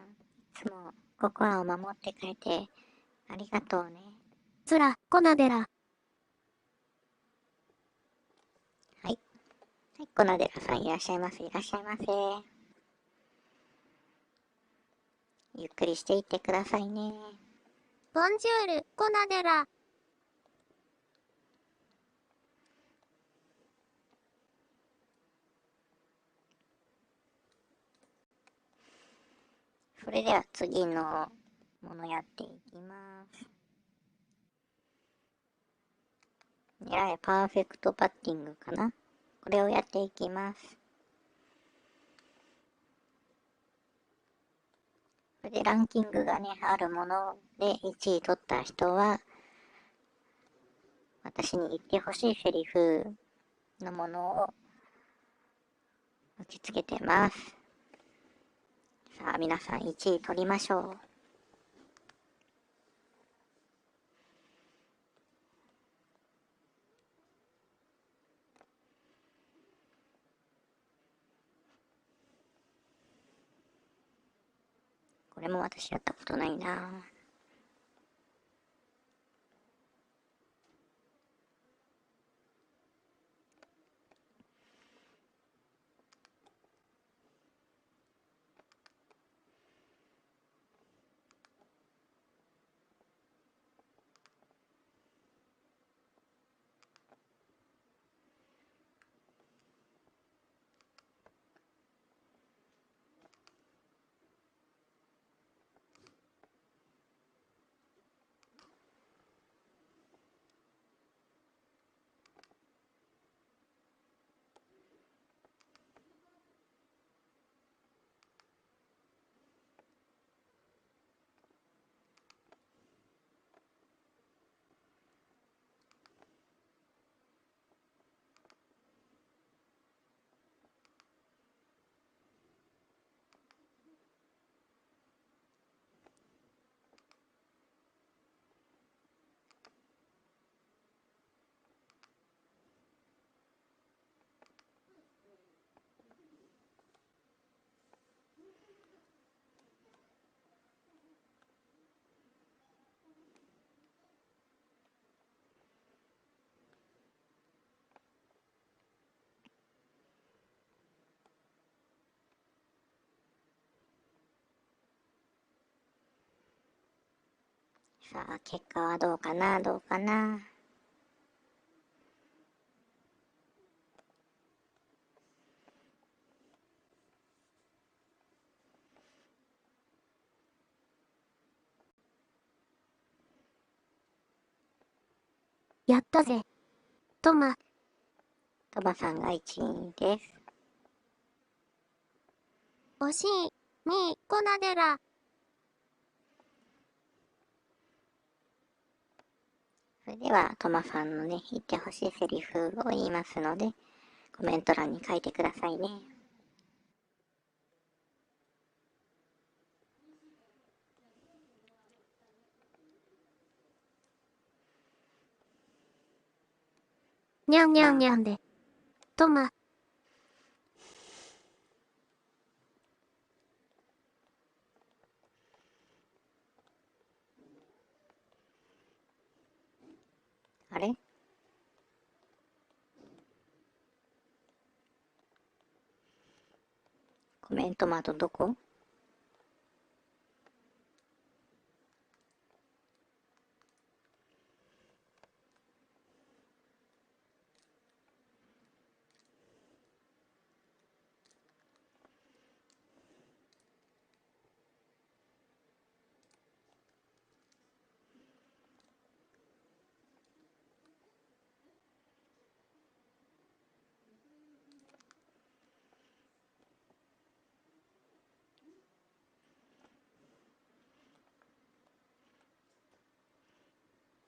[SPEAKER 2] つもココアを守ってくれてありがとうね。
[SPEAKER 1] つら、コナデラ。
[SPEAKER 2] はい。はい、コナデラさんいらっしゃいませ。いらっしゃいませ。ゆっくりしていってくださいね。
[SPEAKER 1] ボンジュール、コナデラ。
[SPEAKER 2] それでは次のものやっていきます。狙いパーフェクトパッティングかな。これをやっていきます。それでランキングがね、あるもので1位取った人は、私に言ってほしいセリフのものを受け付けてます。さあ、皆さん1位取りましょう。これも私やったことないな。さあ、結果はどうかな、どうかな。
[SPEAKER 1] やったぜ。トマ。
[SPEAKER 2] トマさんが1位です。
[SPEAKER 1] 惜しい。2位、コナデラ。
[SPEAKER 2] それでは、トマさんのね、言ってほしいセリフを言いますので、コメント欄に書いてくださいね。
[SPEAKER 1] にゃんにゃんにゃんで。トマ。
[SPEAKER 2] あれコメント窓どこ？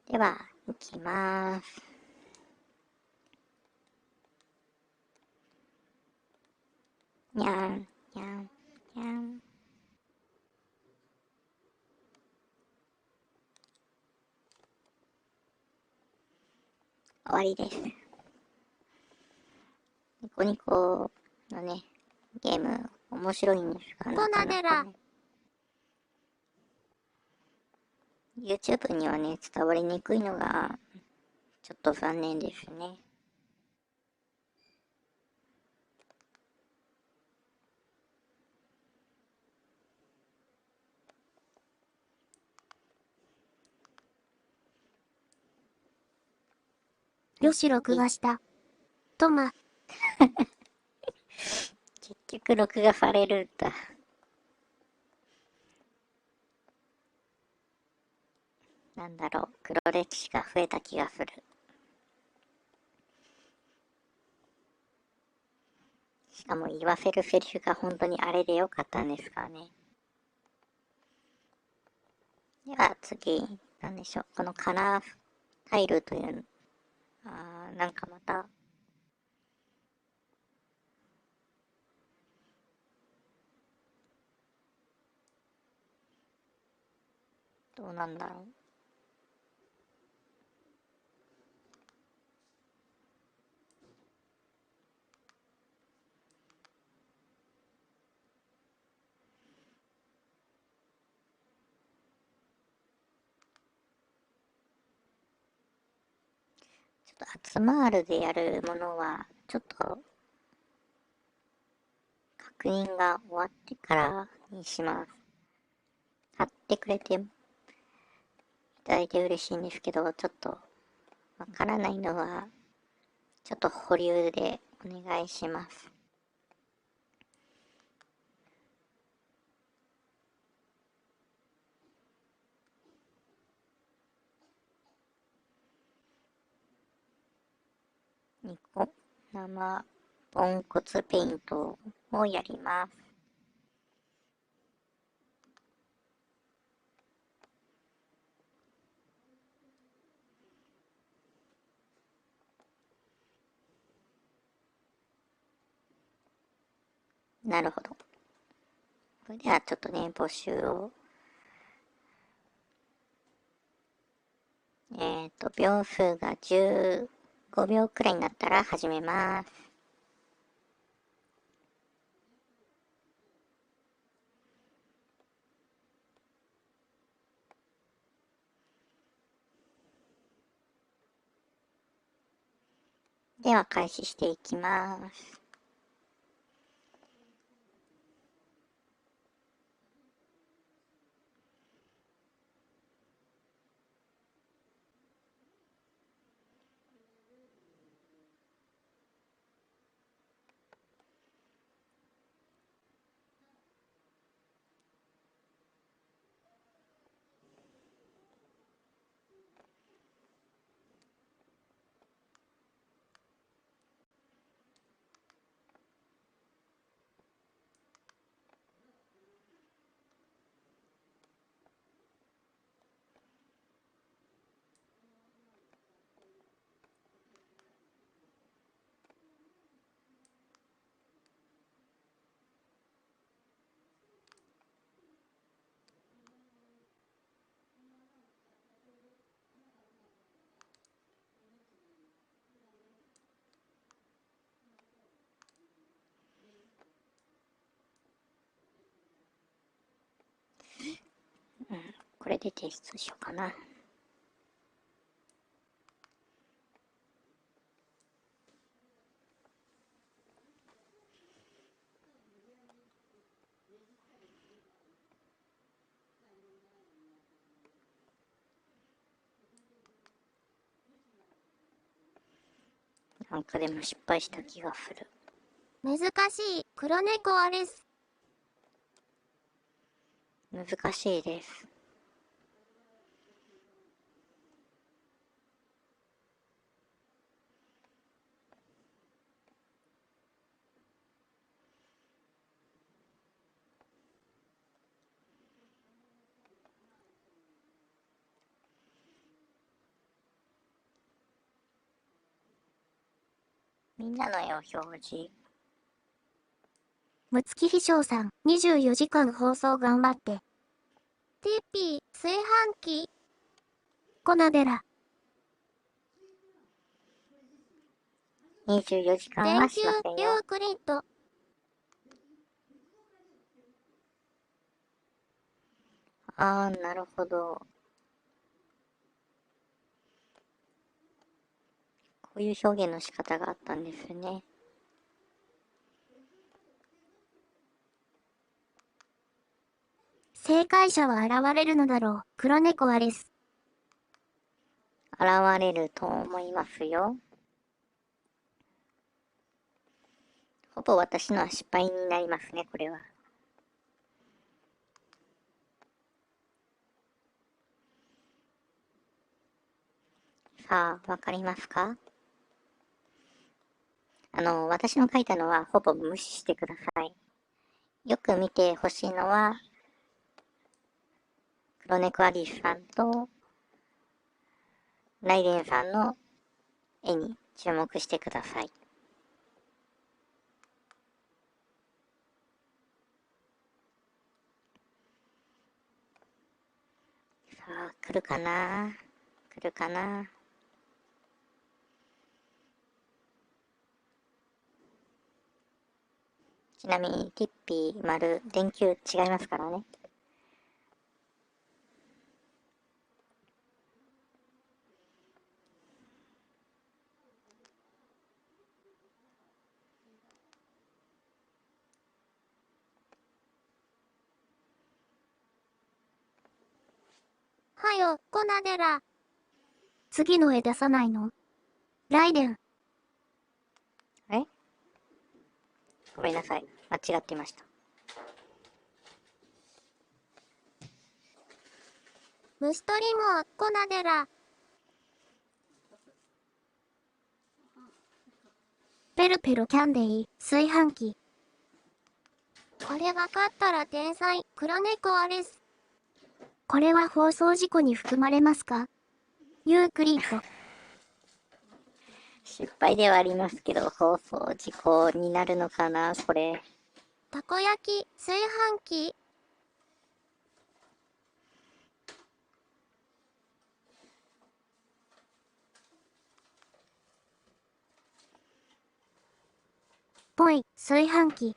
[SPEAKER 2] では、いきまーす。にゃん、にゃん、にゃん。終わりです。ニコニコのね、ゲーム、面白いんですが、なかなかね、YouTube にはね、伝わりにくいのが、ちょっと残念ですね。
[SPEAKER 1] よし、録画した。トマ。
[SPEAKER 2] 結局録画されるんだ。なんだろう、黒歴史が増えた気がする。しかも言わせるセリフが本当にあれでよかったんですかね。では次、なんでしょう。このカラータイルという、なんかまた、どうなんだろう。ちょっと集まるでやるものは、ちょっと確認が終わってからにします。貼ってくれていただいて嬉しいんですけど、ちょっとわからないのは、ちょっと保留でお願いします。2個、生ポンコツペイントをやります。なるほど。それではちょっとね、募集を。秒数が15秒くらいになったら始めます。では開始していきます。で提出しようかな。なんかでも失敗した気がする。
[SPEAKER 1] 難しい。黒猫アリス。
[SPEAKER 2] 難しいです。みんなの絵を表示。
[SPEAKER 1] むつきひしょうさん、24時間放送頑張って。ティッピー、炊飯器。コナデラ。
[SPEAKER 2] 24時間
[SPEAKER 1] 電球、
[SPEAKER 2] はしません
[SPEAKER 1] ユ
[SPEAKER 2] よ。
[SPEAKER 1] ークリッド。
[SPEAKER 2] あー、なるほど。こういう表現の仕方があったんですね。
[SPEAKER 1] 正解者は現れるのだろう。黒猫アリス。
[SPEAKER 2] 現れると思いますよ。ほぼ私のは失敗になりますね、これは。さあ、わかりますか？私の書いたのはほぼ無視してください。よく見てほしいのは、黒猫アリスさんとライデンさんの絵に注目してください。さあ、来るかな？来るかな？ちなみに、ティッピー、丸、電球違いますからね。
[SPEAKER 1] はよ、コナデラ。次の絵出さないの？ライデン。
[SPEAKER 2] え？ごめんなさい。間違っていました。
[SPEAKER 1] 虫取りも、コナデラ。ペルペルキャンディー、炊飯器。これわかったら天才、黒猫アリス。これは放送事故に含まれますか？ユークリッド。
[SPEAKER 2] 失敗ではありますけど、放送事故になるのかな、これ。
[SPEAKER 1] たこ焼き、炊飯器。ぽい、炊飯器。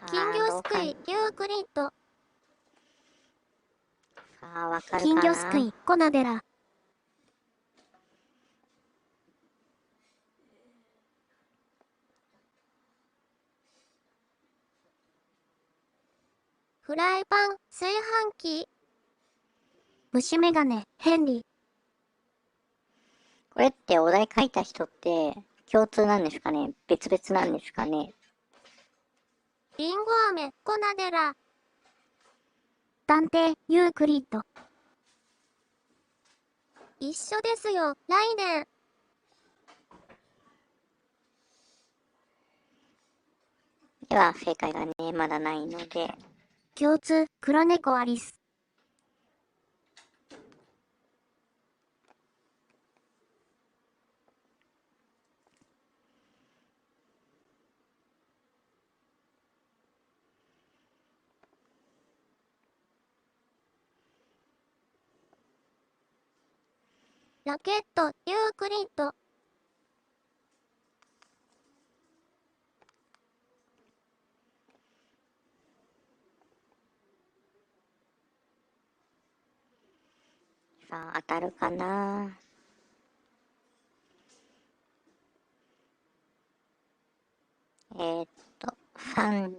[SPEAKER 1] 金魚すくい、ユークリッド。
[SPEAKER 2] さあ、わかる
[SPEAKER 1] 金
[SPEAKER 2] かな？
[SPEAKER 1] 魚すくい、コナデラ。フライパン、炊飯器。虫眼鏡、ヘンリー。
[SPEAKER 2] これってお題書いた人って共通なんですかね？別々なんですかね？
[SPEAKER 1] リンゴ飴、コナデラ。探偵、ユークリッド。一緒ですよ、ライデン。
[SPEAKER 2] では、正解がね、まだないので、
[SPEAKER 1] 共通、黒猫アリス。ラケット、ユークリッド。
[SPEAKER 2] さあ、当たるかな。えーっ30。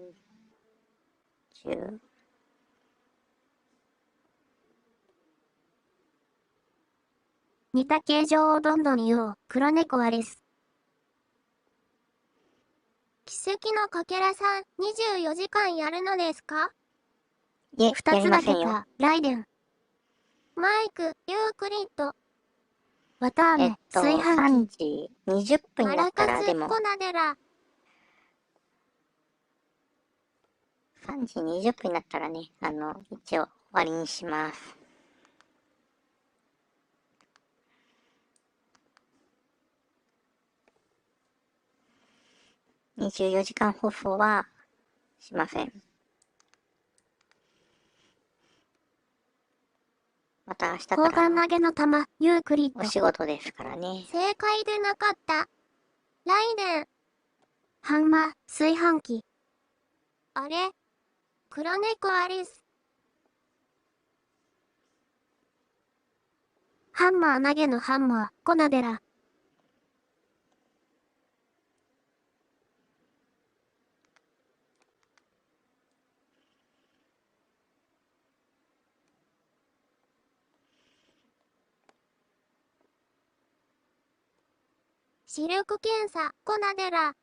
[SPEAKER 1] 似た形状をどんどん言おう。黒猫アリス。奇跡のかけらさん、24時間やるのですか？
[SPEAKER 2] いえ、
[SPEAKER 1] 二
[SPEAKER 2] やりませんよ。
[SPEAKER 1] つが出た。ライデン。マイク、ユークリッド。綿あめ、炊飯
[SPEAKER 2] 3
[SPEAKER 1] 器。
[SPEAKER 2] 時20分になったら、
[SPEAKER 1] マラカス、
[SPEAKER 2] でも、
[SPEAKER 1] コナデラ。
[SPEAKER 2] 3時20分になったらね、一応終わりにします。24時間放送はしません。また明日か
[SPEAKER 1] 砲
[SPEAKER 2] ら
[SPEAKER 1] 丸投げの玉、ユークリッド。
[SPEAKER 2] お仕事ですからね。
[SPEAKER 1] 正解でなかった。ライデン。ハンマー、炊飯器。あれ？黒猫アリス。ハンマー投げのハンマー、コナデラ。視力検査、コナデラ。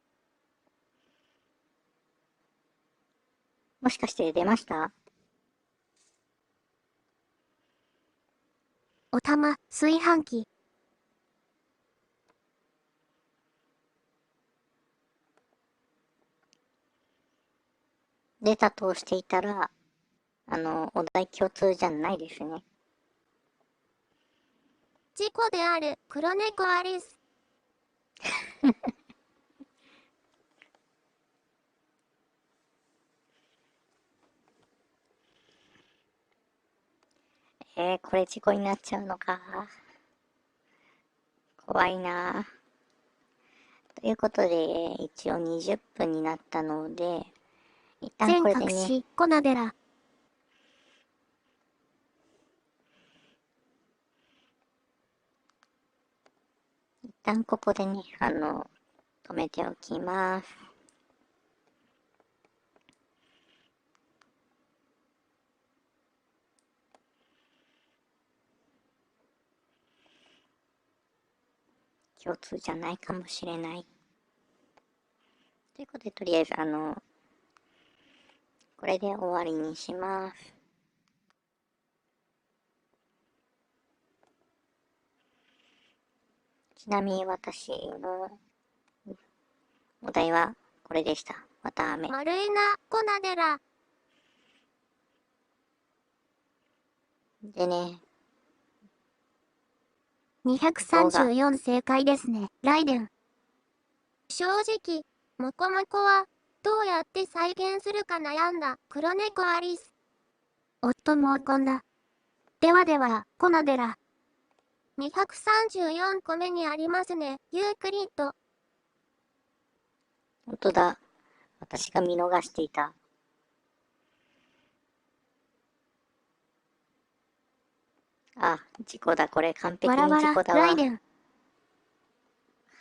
[SPEAKER 2] もしかして出ました？
[SPEAKER 1] お玉、炊飯器。
[SPEAKER 2] 出たとしていたら、お題共通じゃないですね。
[SPEAKER 1] 事故である、黒猫アリス。
[SPEAKER 2] これ事故になっちゃうのか。怖いな。ということで、一応20分になったので、一旦
[SPEAKER 1] 全
[SPEAKER 2] これでね、
[SPEAKER 1] 隠し、コナデラ。
[SPEAKER 2] 一旦ここでね、止めておきます。共通じゃないかもしれない。ということで、とりあえず、これで終わりにします。ちなみに私のお題はこれでした。また雨。
[SPEAKER 1] 丸いな、コナデラ。
[SPEAKER 2] でね、
[SPEAKER 1] 234正解ですね。ライデン。正直、モコモコは、どうやって再現するか悩んだ、黒猫アリス。夫もこんだ。ではでは、コナデラ。234個目にありますね、ユークリッド。
[SPEAKER 2] 本当だ。私が見逃していた。あ、事故だ。これ完璧に
[SPEAKER 1] わらわら、
[SPEAKER 2] 事故だわ。
[SPEAKER 1] ライデン。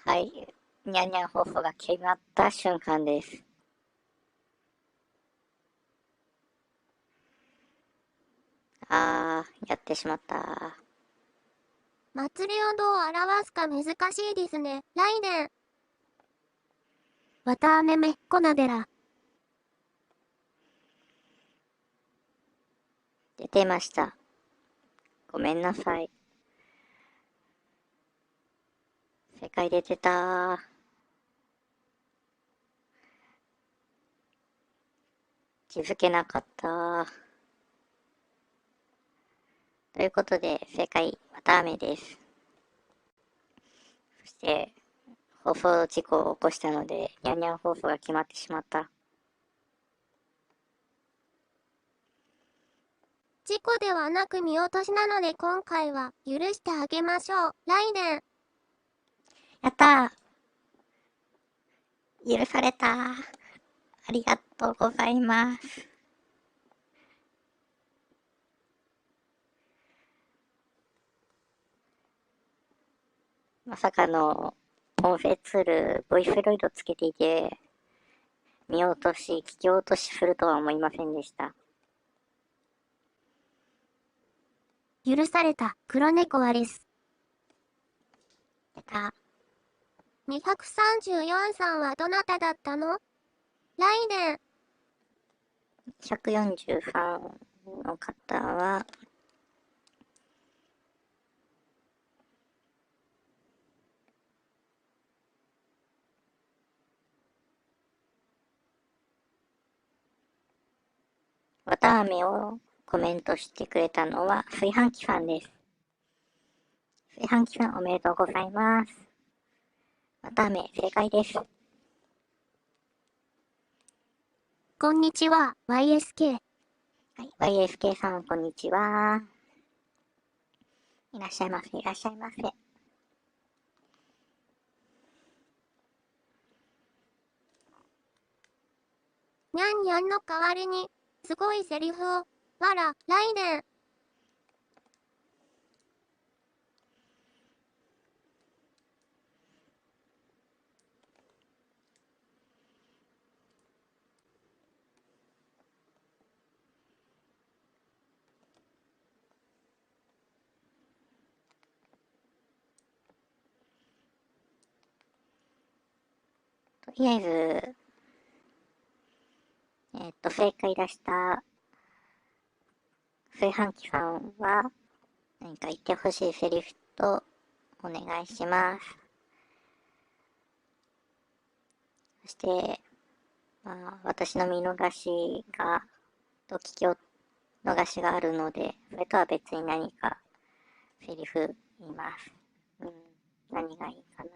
[SPEAKER 2] はい。にゃんにゃん放送が決まった瞬間です。やってしまった。
[SPEAKER 1] 祭りをどう表すか難しいですね、ライデン。わたあめめ、コナデラ。
[SPEAKER 2] 出てました。ごめんなさい。正解出てた。気づけなかった。ということで、正解、わたあめです。そして、放送事故を起こしたので、にゃんにゃん放送が決まってしまった。
[SPEAKER 1] 事故ではなく見落としなので今回は許してあげましょう、ライデン。
[SPEAKER 2] やったー、許されたー。ありがとうございます。まさかの音声ツール、ボイスロイドつけていて、見落とし、聞き落としするとは思いませんでした。
[SPEAKER 1] 許された黒猫はです。
[SPEAKER 2] やった
[SPEAKER 1] 234さんはどなただったの？ライデン。
[SPEAKER 2] 143の方は、わたあめをコメントしてくれたのは、炊飯器さんです。炊飯器さんおめでとうございます。わたあめ正解です。
[SPEAKER 1] こんにちは、YSK。
[SPEAKER 2] はい、YSK さんこんにちは。いらっしゃいませ、いらっしゃいませ。
[SPEAKER 1] にゃんにゃんの代わりに、すごいセリフを。わら、ライデン。
[SPEAKER 2] とりあえず、正解出した炊飯器さんは、何か言ってほしいセリフとお願いします。そして、私の見逃しが、と聞き逃しがあるので、それとは別に何かセリフ言います。何がいいかな。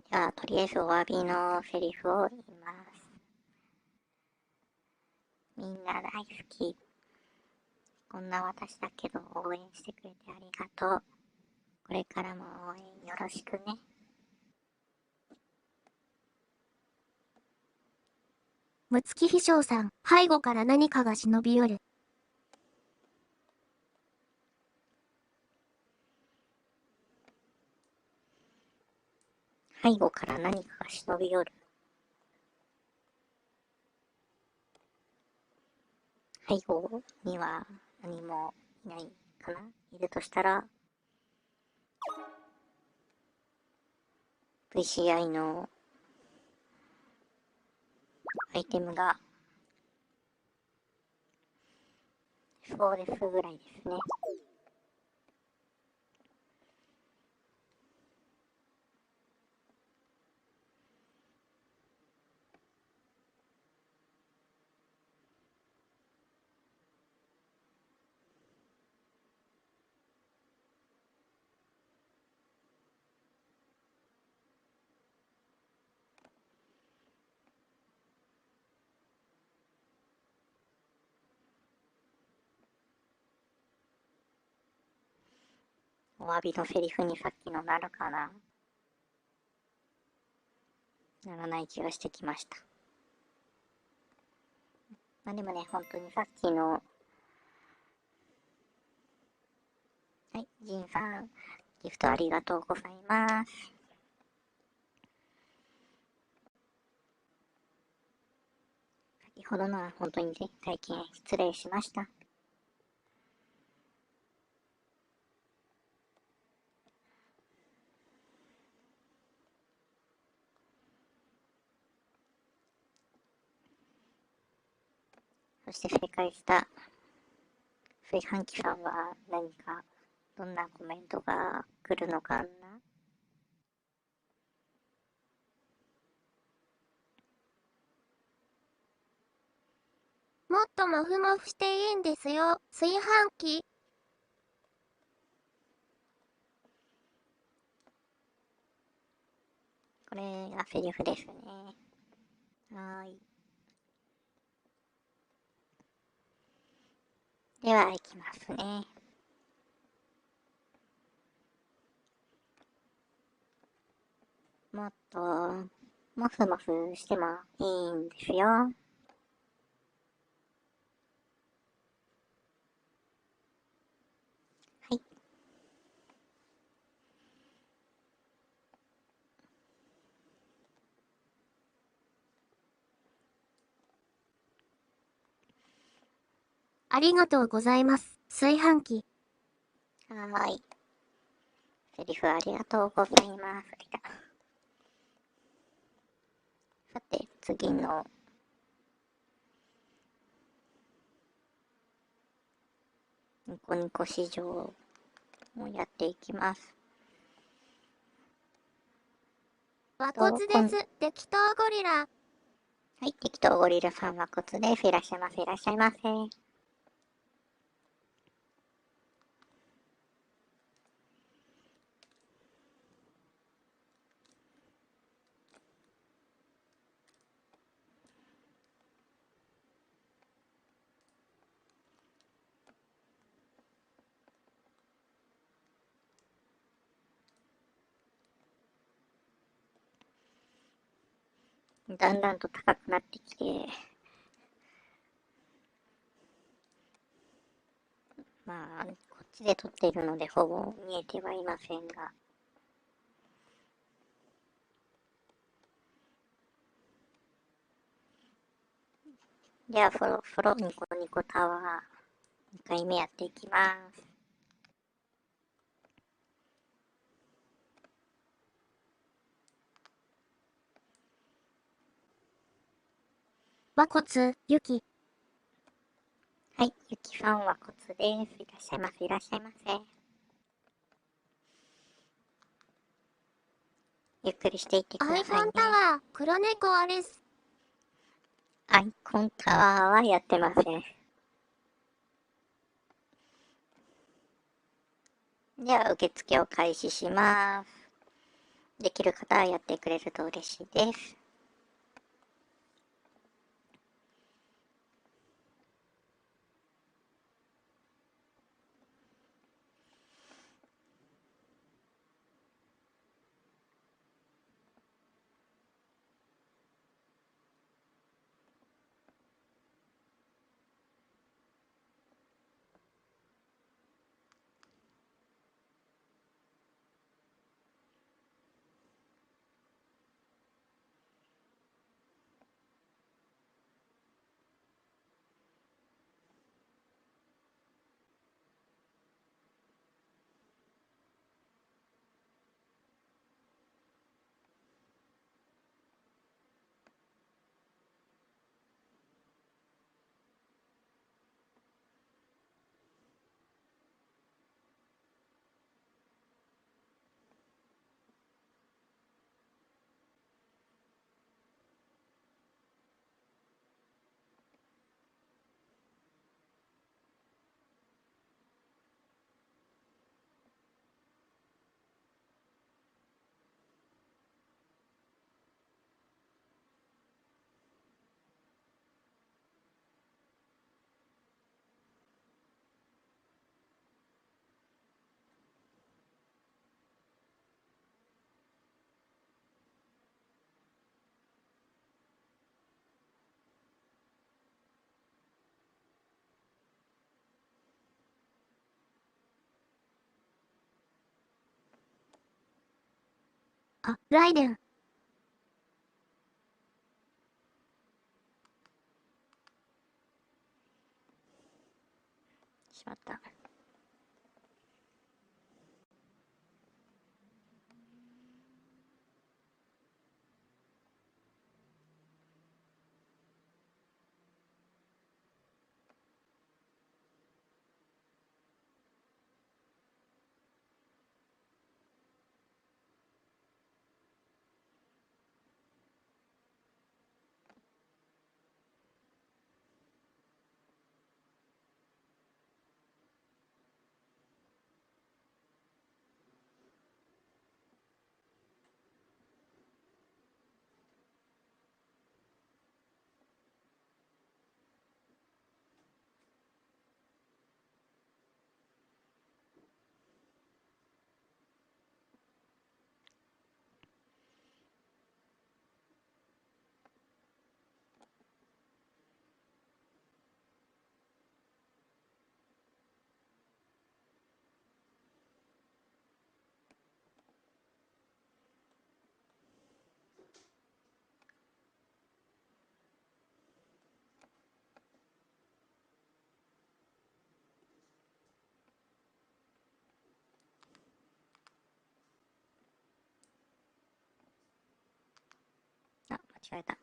[SPEAKER 2] では、とりあえずお詫びのセリフを言います。みんな大好き。こんな私だけど応援してくれてありがとう。これからも応援よろしくね。
[SPEAKER 1] むつきひしょうさん、背後から何かが忍び寄る。
[SPEAKER 2] 背後から何かが忍び寄る。背後には何もいないかな。いるとしたら、VCI のアイテムがそうですぐらいですね。お詫びのセリフにさっきのなるかな。ならない気がしてきました。でもね、本当にさっきの、はい、ジンさん、ギフトありがとうございます。先ほどのは本当に大変失礼しました。そして正解した炊飯器さんは何か、どんなコメントが来るのかな。
[SPEAKER 1] もっともふもふしていいんですよ、炊飯器。
[SPEAKER 2] これがセリフですね。はーい。では、いきますね。もっと、もふもふしてもいいんですよ。はい。
[SPEAKER 1] ありがとうございます、炊飯器。
[SPEAKER 2] はーい。セリフありがとうございます。さて、次の、ニコニコ市場をやっていきます。
[SPEAKER 1] 和骨です、適当ゴリラ。
[SPEAKER 2] はい、適当ゴリラさんはコツです。いらっしゃいませ、いらっしゃいませ。だんだんと高くなってきて、まあ、こっちで撮っているのでほぼ見えてはいませんが、では、フォロフォロニコニコタワー、2回目やっていきます。
[SPEAKER 1] 和骨、ゆき。
[SPEAKER 2] はい、ゆきさんはコツです。いらっしゃいませ、いらっしゃいませ。ゆっくりしていってく
[SPEAKER 1] アイ
[SPEAKER 2] ださいね。
[SPEAKER 1] コンタワー、黒猫アレス。
[SPEAKER 2] アイコンタワーはやってません。では、受付を開始します。できる方はやってくれると嬉しいです。
[SPEAKER 1] あ、ライデン。
[SPEAKER 2] しまった。違えた。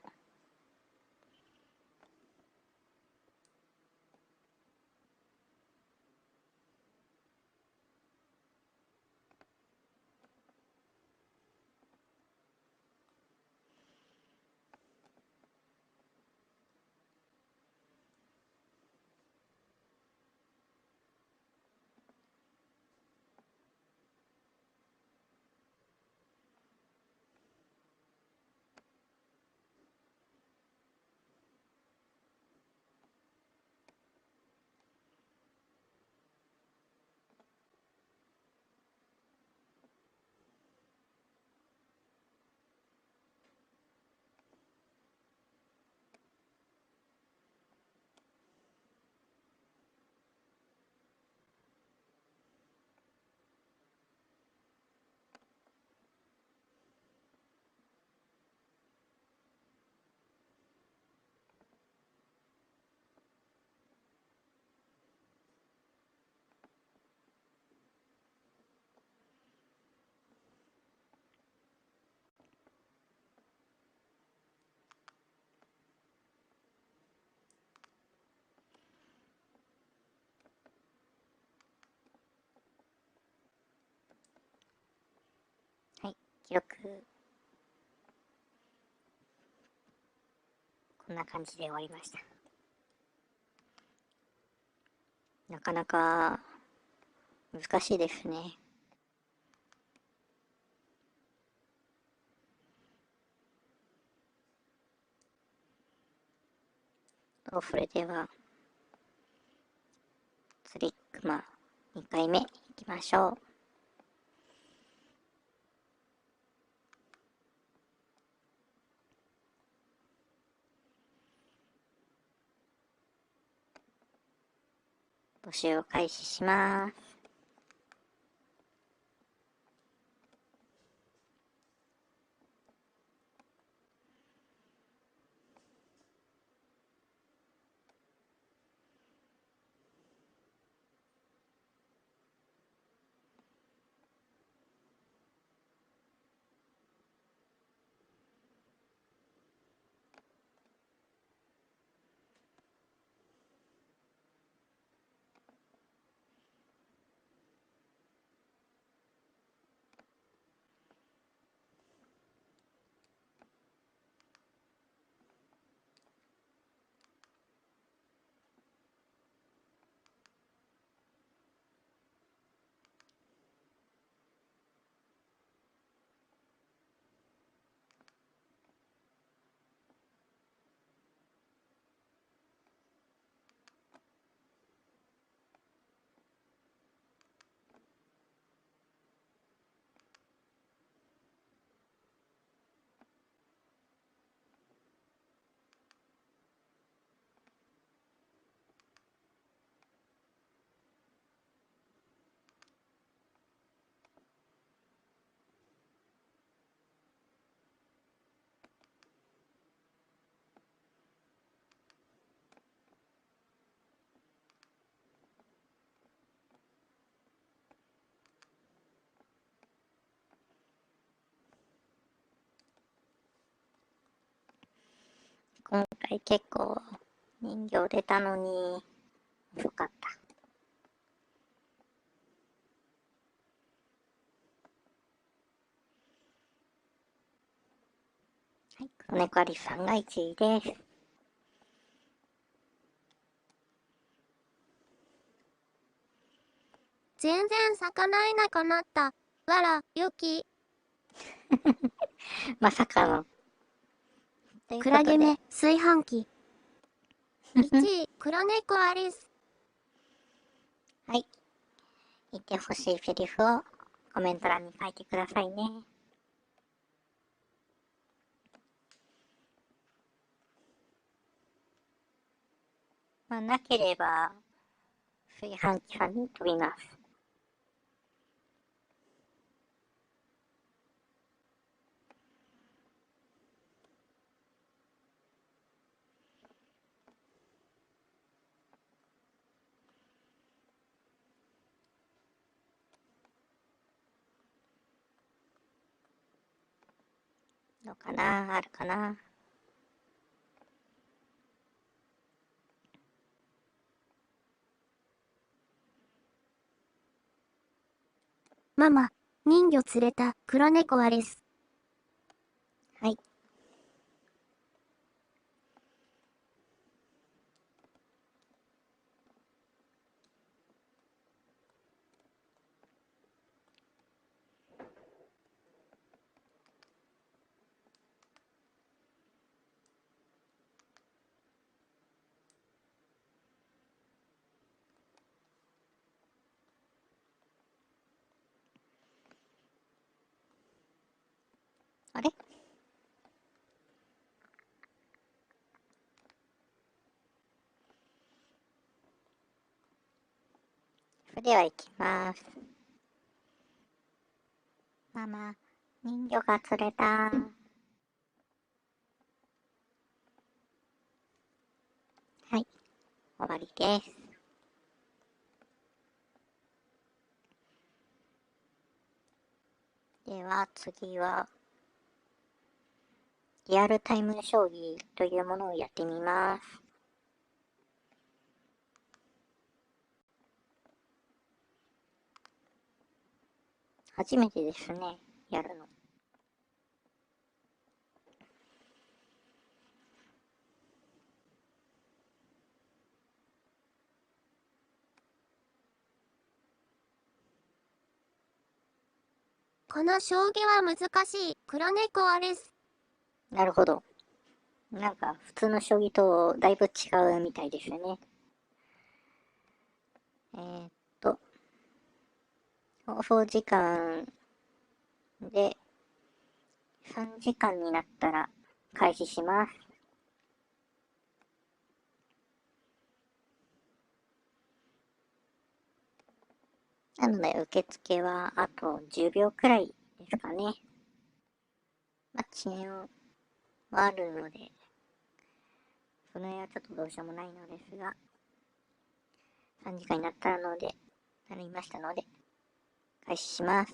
[SPEAKER 2] はい、記録。こんな感じで終わりました。なかなか難しいですね。それではツリックマ2回目いきましょう。募集を開始します。今回結構人形出たのに遅かった。はい、黒猫アリスさんが1位です。
[SPEAKER 1] 全然魚いなくなった。わら、ゆき。
[SPEAKER 2] まさかの。という
[SPEAKER 1] ク
[SPEAKER 2] ことで、
[SPEAKER 1] ラゲ目、炊飯器。1位、黒猫アリス。
[SPEAKER 2] はい。言ってほしいセリフをコメント欄に書いてくださいね。まあ、なければ、炊飯器さんに飛びます。どうかな、あるかな。
[SPEAKER 1] ママ、人魚釣れた黒猫はです。
[SPEAKER 2] はい。あれ、それでは行きます。ママ、人魚が釣れた。はい、終わりです。では次は、リアルタイム将棋というものをやってみます。初めてですね、やるの。
[SPEAKER 1] この将棋は難しい黒猫はです。
[SPEAKER 2] なるほど。なんか普通の将棋とだいぶ違うみたいですね。えーっと、放送時間で3時間になったら開始します。なので受付はあと10秒くらいですかね。まあ、遅延はあるので、その辺はちょっとどうしようもないのですが、3時間になったので、なりましたので、開始します。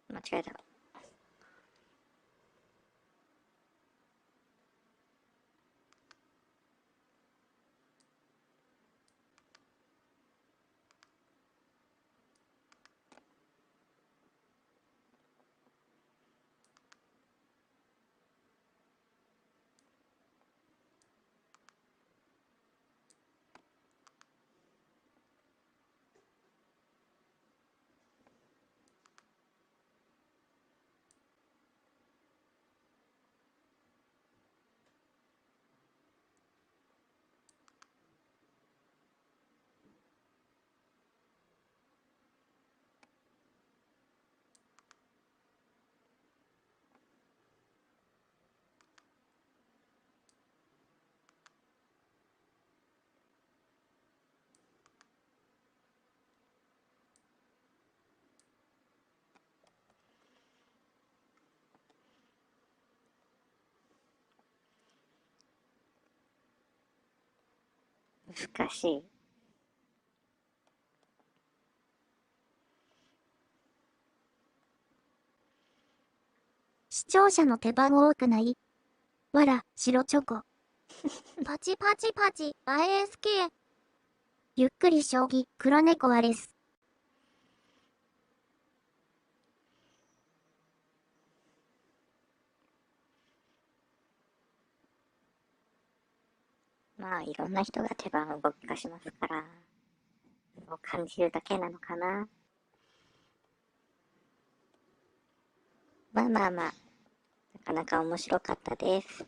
[SPEAKER 2] 間違えた。難しい。
[SPEAKER 1] 視聴者の手番多くない？わら、白チョコ。パチパチパチ、ISK。ゆっくり将棋、黒猫アレス。
[SPEAKER 2] まあ、いろんな人が手番を動かしますから、そう感じるだけなのかな。まあまあまあ、なかなか面白かったです。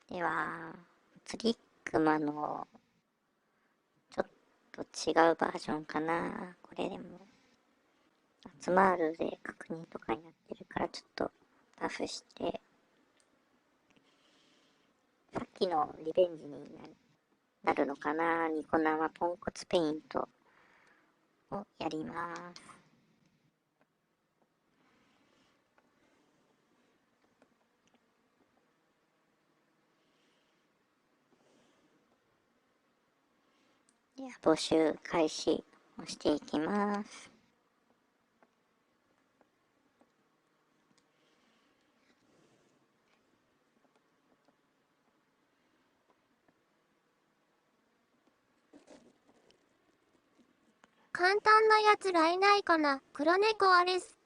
[SPEAKER 2] では、ツリックマのちょっと違うバージョンかな。これでも、集まるで確認とかになってるから、ちょっとタフして、さっきのリベンジになるのかな。ニコ生ポンコツペイントをやります。では、募集開始をしていきます。
[SPEAKER 1] 簡単なやつらいないかな？黒猫アレス。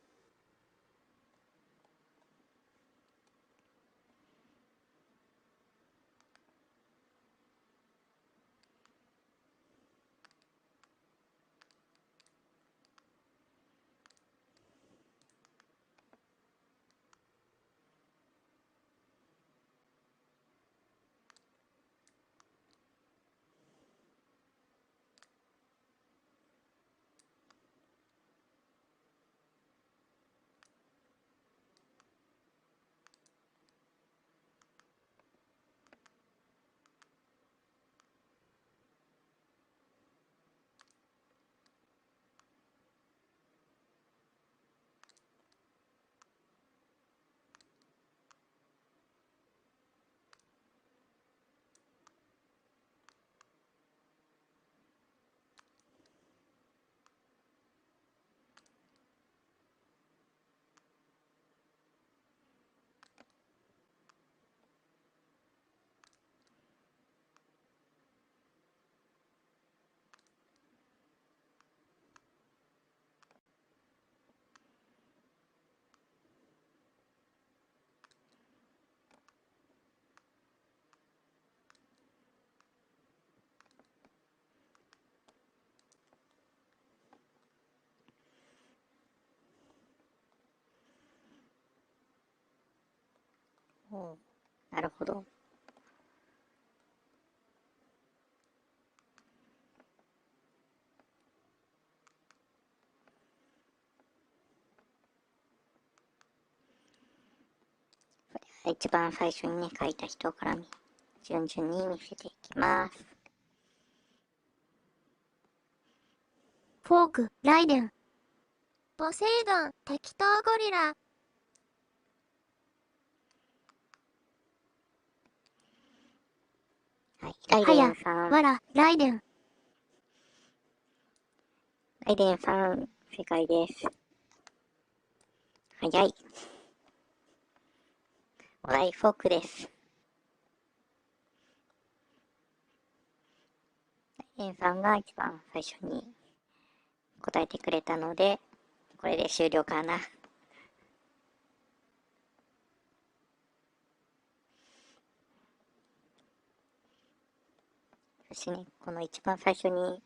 [SPEAKER 2] おう、なるほど。一番最初にね、書いた人から順々に見せていきます。
[SPEAKER 1] フォーク、ライデン。ポセイドン、適当ゴリラ。
[SPEAKER 2] はい、ライ
[SPEAKER 1] はや、
[SPEAKER 2] デンさん。
[SPEAKER 1] わら、ライデン。
[SPEAKER 2] ライデンさん、正解です。早い。お題フォークです。ライデンさんが一番最初に答えてくれたので、これで終了かな。そしてね、この一番最初に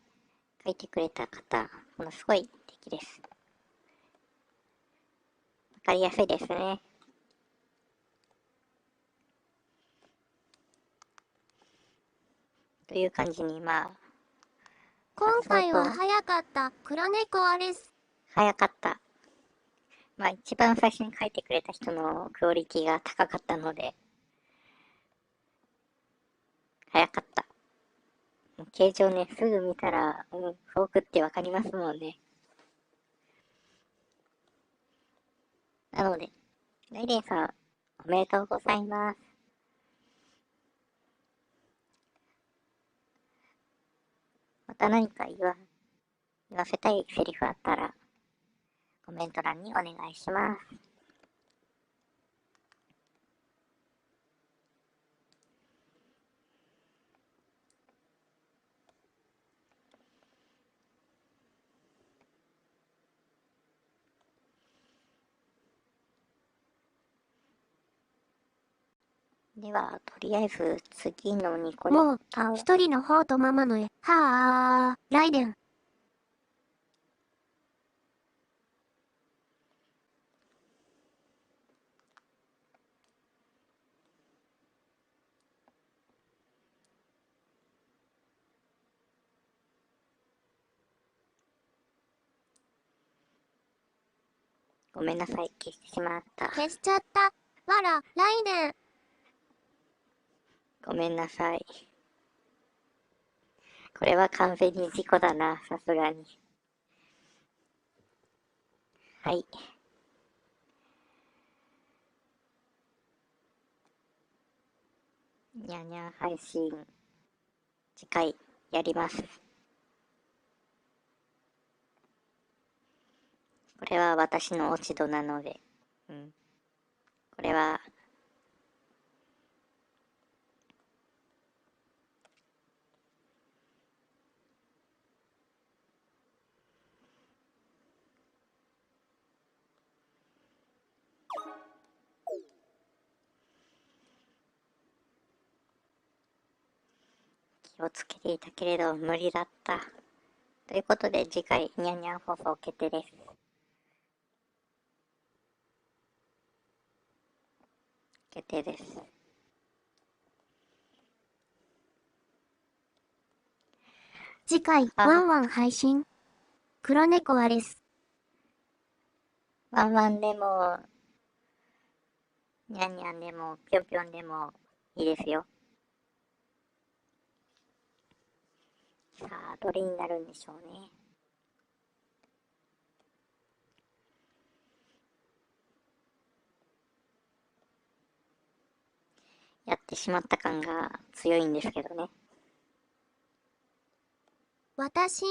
[SPEAKER 2] 書いてくれた方、ものすごい敵です。わかりやすいですね。という感じに、まあ、
[SPEAKER 1] 今回は
[SPEAKER 2] そう
[SPEAKER 1] 早かった。黒猫アレス。
[SPEAKER 2] 早かった。まあ、一番最初に書いてくれた人のクオリティが高かったので、早かった。形状ね、すぐ見たら、フォークってわかりますもんね。なので、ライデンさん、おめでとうございます。た何か言わせたいセリフあったら、コメント欄にお願いします。では、とりあえず次の2個
[SPEAKER 1] もう、
[SPEAKER 2] ターン。
[SPEAKER 1] 一人の方とママの絵。はあ、ライデン。
[SPEAKER 2] ごめんなさい、消してしまった。
[SPEAKER 1] 消しちゃった。わら、ライデン。
[SPEAKER 2] ごめんなさい。これは完全に事故だな、さすがに。はい。にゃんにゃん配信、次回やります。これは私の落ち度なので、これは、気をつけていたけれど無理だった。ということで次回、にゃんにゃん放送決定です。決定です。
[SPEAKER 1] 次回、ワンワン配信。黒猫はです。
[SPEAKER 2] ワンワンでも、にゃんにゃんでも、ぴょんぴょんでもいいですよ。さあ、どれになるんでしょうね。やってしまった感が強いんですけどね。
[SPEAKER 1] 私、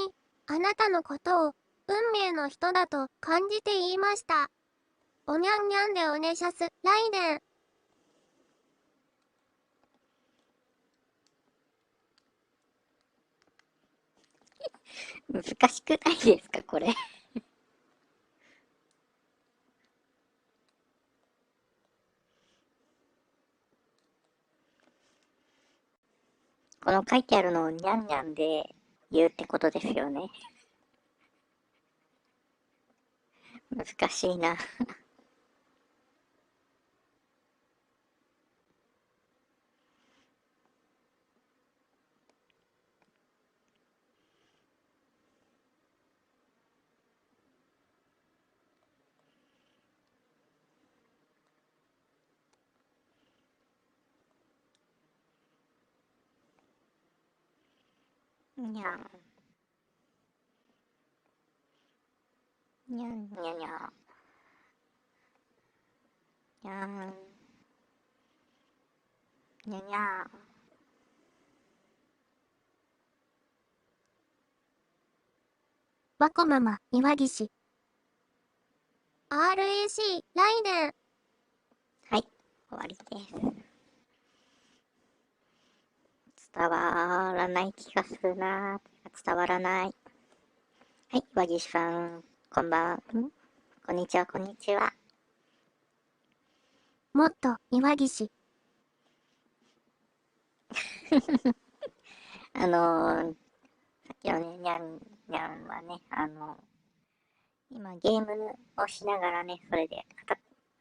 [SPEAKER 1] あなたのことを、運命の人だと感じて言いました。おにゃんにゃんでおねしゃす、ライデン。
[SPEAKER 2] 難しくないですか、これ。この書いてあるのをにゃんにゃんで言うってことですよね。難しいな。にゃん。にゃんにゃにゃ。にゃん。にゃにゃ。
[SPEAKER 1] わこママ、岩岸。RAC、ライデン。
[SPEAKER 2] はい、終わりです。伝わらない気がするな。伝わらない。はい、和岸さん、こんばん、こんにちは、こんにちは。
[SPEAKER 1] もっと、岩岸。
[SPEAKER 2] さっきのね、にゃんにゃんはね、今ゲームをしながらね、それで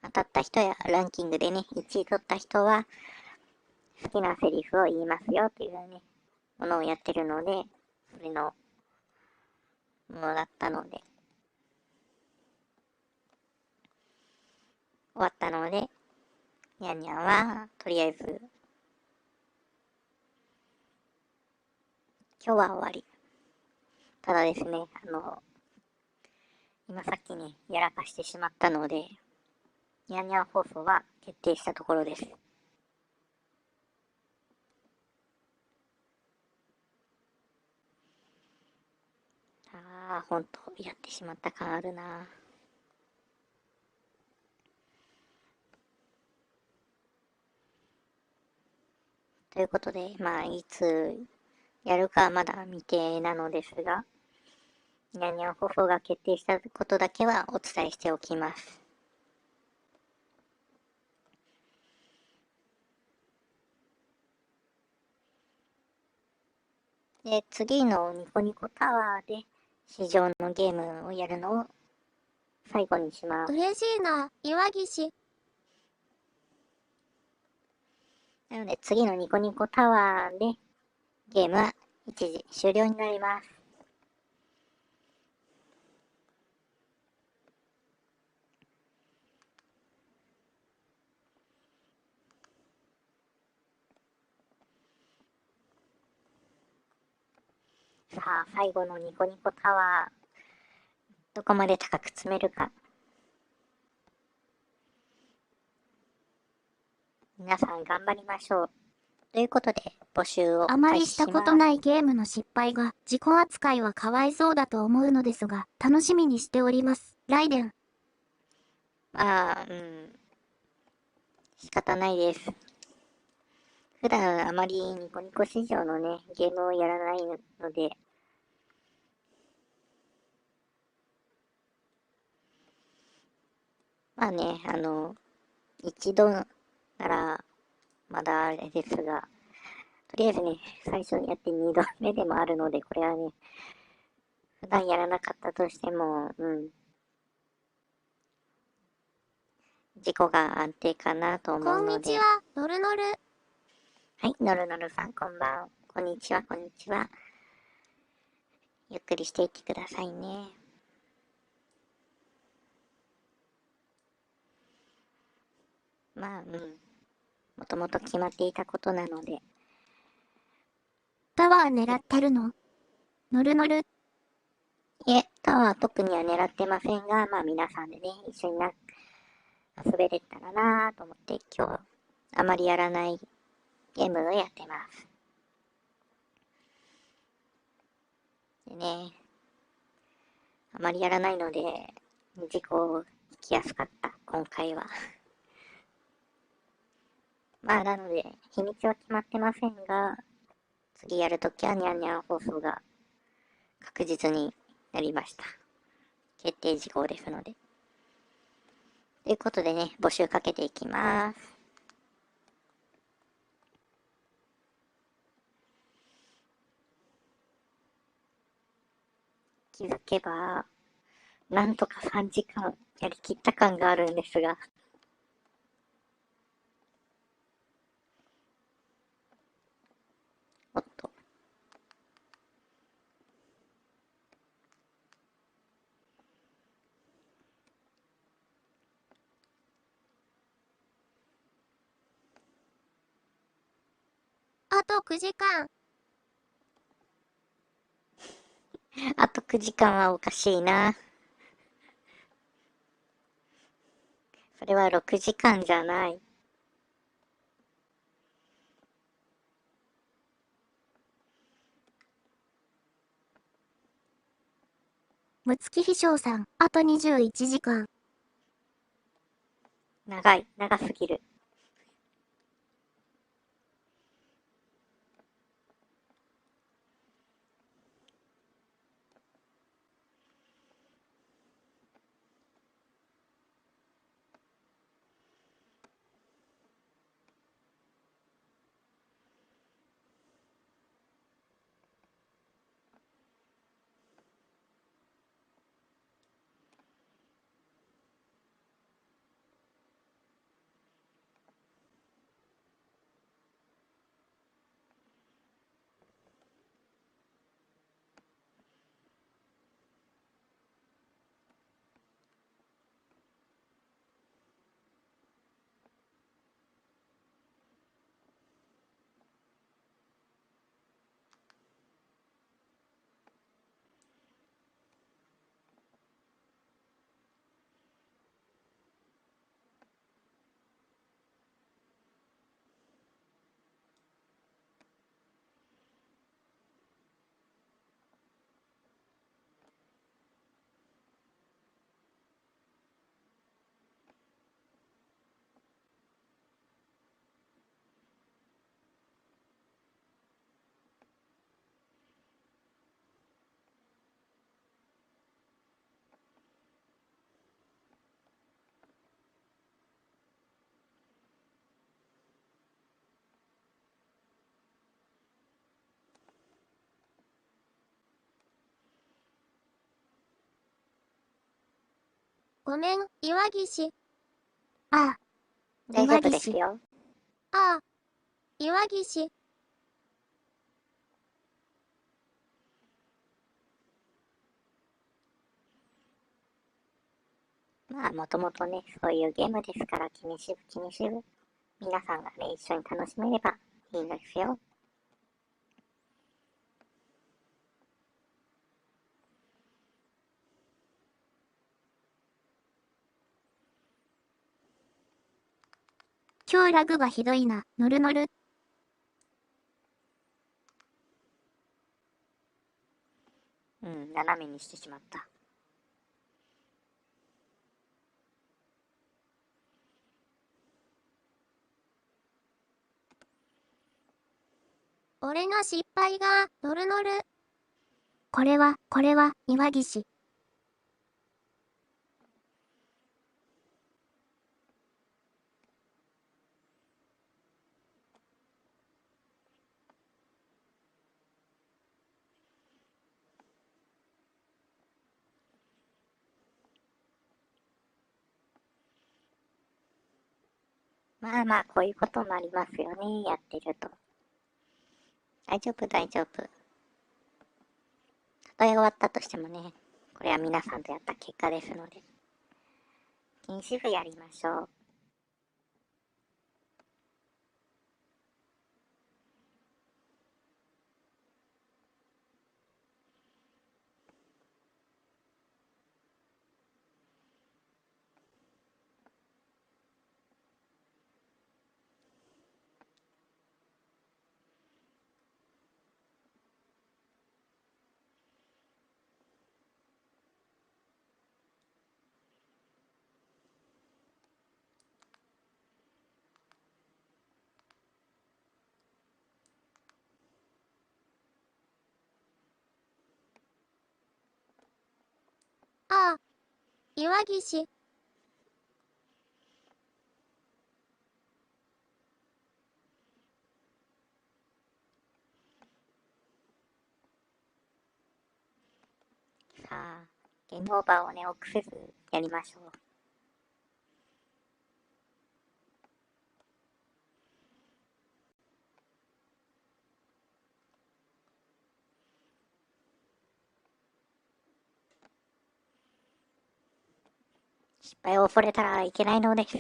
[SPEAKER 2] 当たった人やランキングでね、1位取った人は、好きなセリフを言いますよっていうね、ものをやってるので、それのものだったので、終わったので、にゃんにゃんは、とりあえず、今日は終わり。ただですね、今さっきね、やらかしてしまったので、にゃんにゃん放送は決定したところです。ああ、ほんと、やってしまった感あるな。ということで、いつやるかはまだ未定なのですが、ニャンニャン放送が決定したことだけはお伝えしておきます。で、次のニコニコタワーで市場のゲームをやるのを最後にします。
[SPEAKER 1] 嬉しいな、岩岸。
[SPEAKER 2] なので次のニコニコタワーでゲームは一時終了になります。さあ、最後のニコニコタワー、どこまで高く積めるか。皆さん頑張りましょう。ということで、募集を
[SPEAKER 1] あま
[SPEAKER 2] 開
[SPEAKER 1] りしたこと
[SPEAKER 2] 始します。
[SPEAKER 1] ないゲームの失敗が自己扱いはかわいそうだと思うのですが、楽しみにしております。ライデン。
[SPEAKER 2] 仕方ないです。普段あまりニコニコ市場のね、ゲームをやらないので、一度ならまだあれですが、とりあえずね、最初にやって二度目でもあるので、これはね、普段やらなかったとしても、事故が安定かなと思
[SPEAKER 1] こ
[SPEAKER 2] うので、
[SPEAKER 1] んにちは、ノルノル。
[SPEAKER 2] はい、のるのるさん、こんばん、こんにちは、こんにちは。ゆっくりしていってくださいね。もともと決まっていたことなので、
[SPEAKER 1] タワー狙ってるの？ノルノル。
[SPEAKER 2] タワー特には狙ってませんが、皆さんでね、一緒に遊べれたらなと思って今日、あまりやらないゲームをやってます。でね、あまりやらないので、事故を起きやすかった、今回は。なので、日にちは決まってませんが、次やるときはニャンニャン放送が確実になりました。決定事項ですので。ということでね、募集かけていきます。気づけば、なんとか3時間やりきった感があるんですが、おっと。
[SPEAKER 1] あと9時間。
[SPEAKER 2] あと9時間はおかしいな。それは6時間じゃない。
[SPEAKER 1] むつきひしょうさん、あと21時間。
[SPEAKER 2] 長すぎる。
[SPEAKER 1] ごめん、岩岸。あ
[SPEAKER 2] 大丈夫ですよ。
[SPEAKER 1] あ、岩岸。
[SPEAKER 2] まあ、もともとね、そういうゲームですから、気にしぶ気にしぶ。皆さんがね、一緒に楽しめればいいんですよ。
[SPEAKER 1] 今日ラグがひどいな、のるのる。
[SPEAKER 2] うん、斜めにしてしまった。
[SPEAKER 1] 俺の失敗が、のるのる。これは、岩岸。
[SPEAKER 2] まあまあ、こういうこともありますよね、やってると。大丈夫、大丈夫。たとえ終わったとしてもね、これは皆さんとやった結果ですので、禁止部やりましょう。
[SPEAKER 1] ああ、岩岸。
[SPEAKER 2] さあ、ゲームオーバーをね、臆せずやりましょう。失敗を恐れたらいけないのです。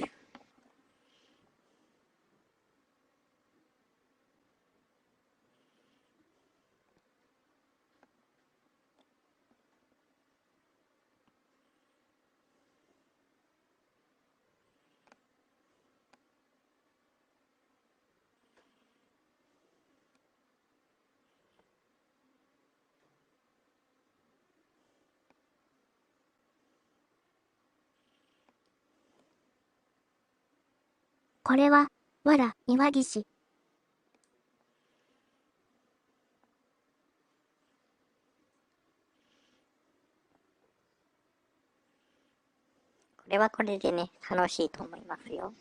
[SPEAKER 1] これは、わら、岩岸。
[SPEAKER 2] これはこれでね、楽しいと思いますよ。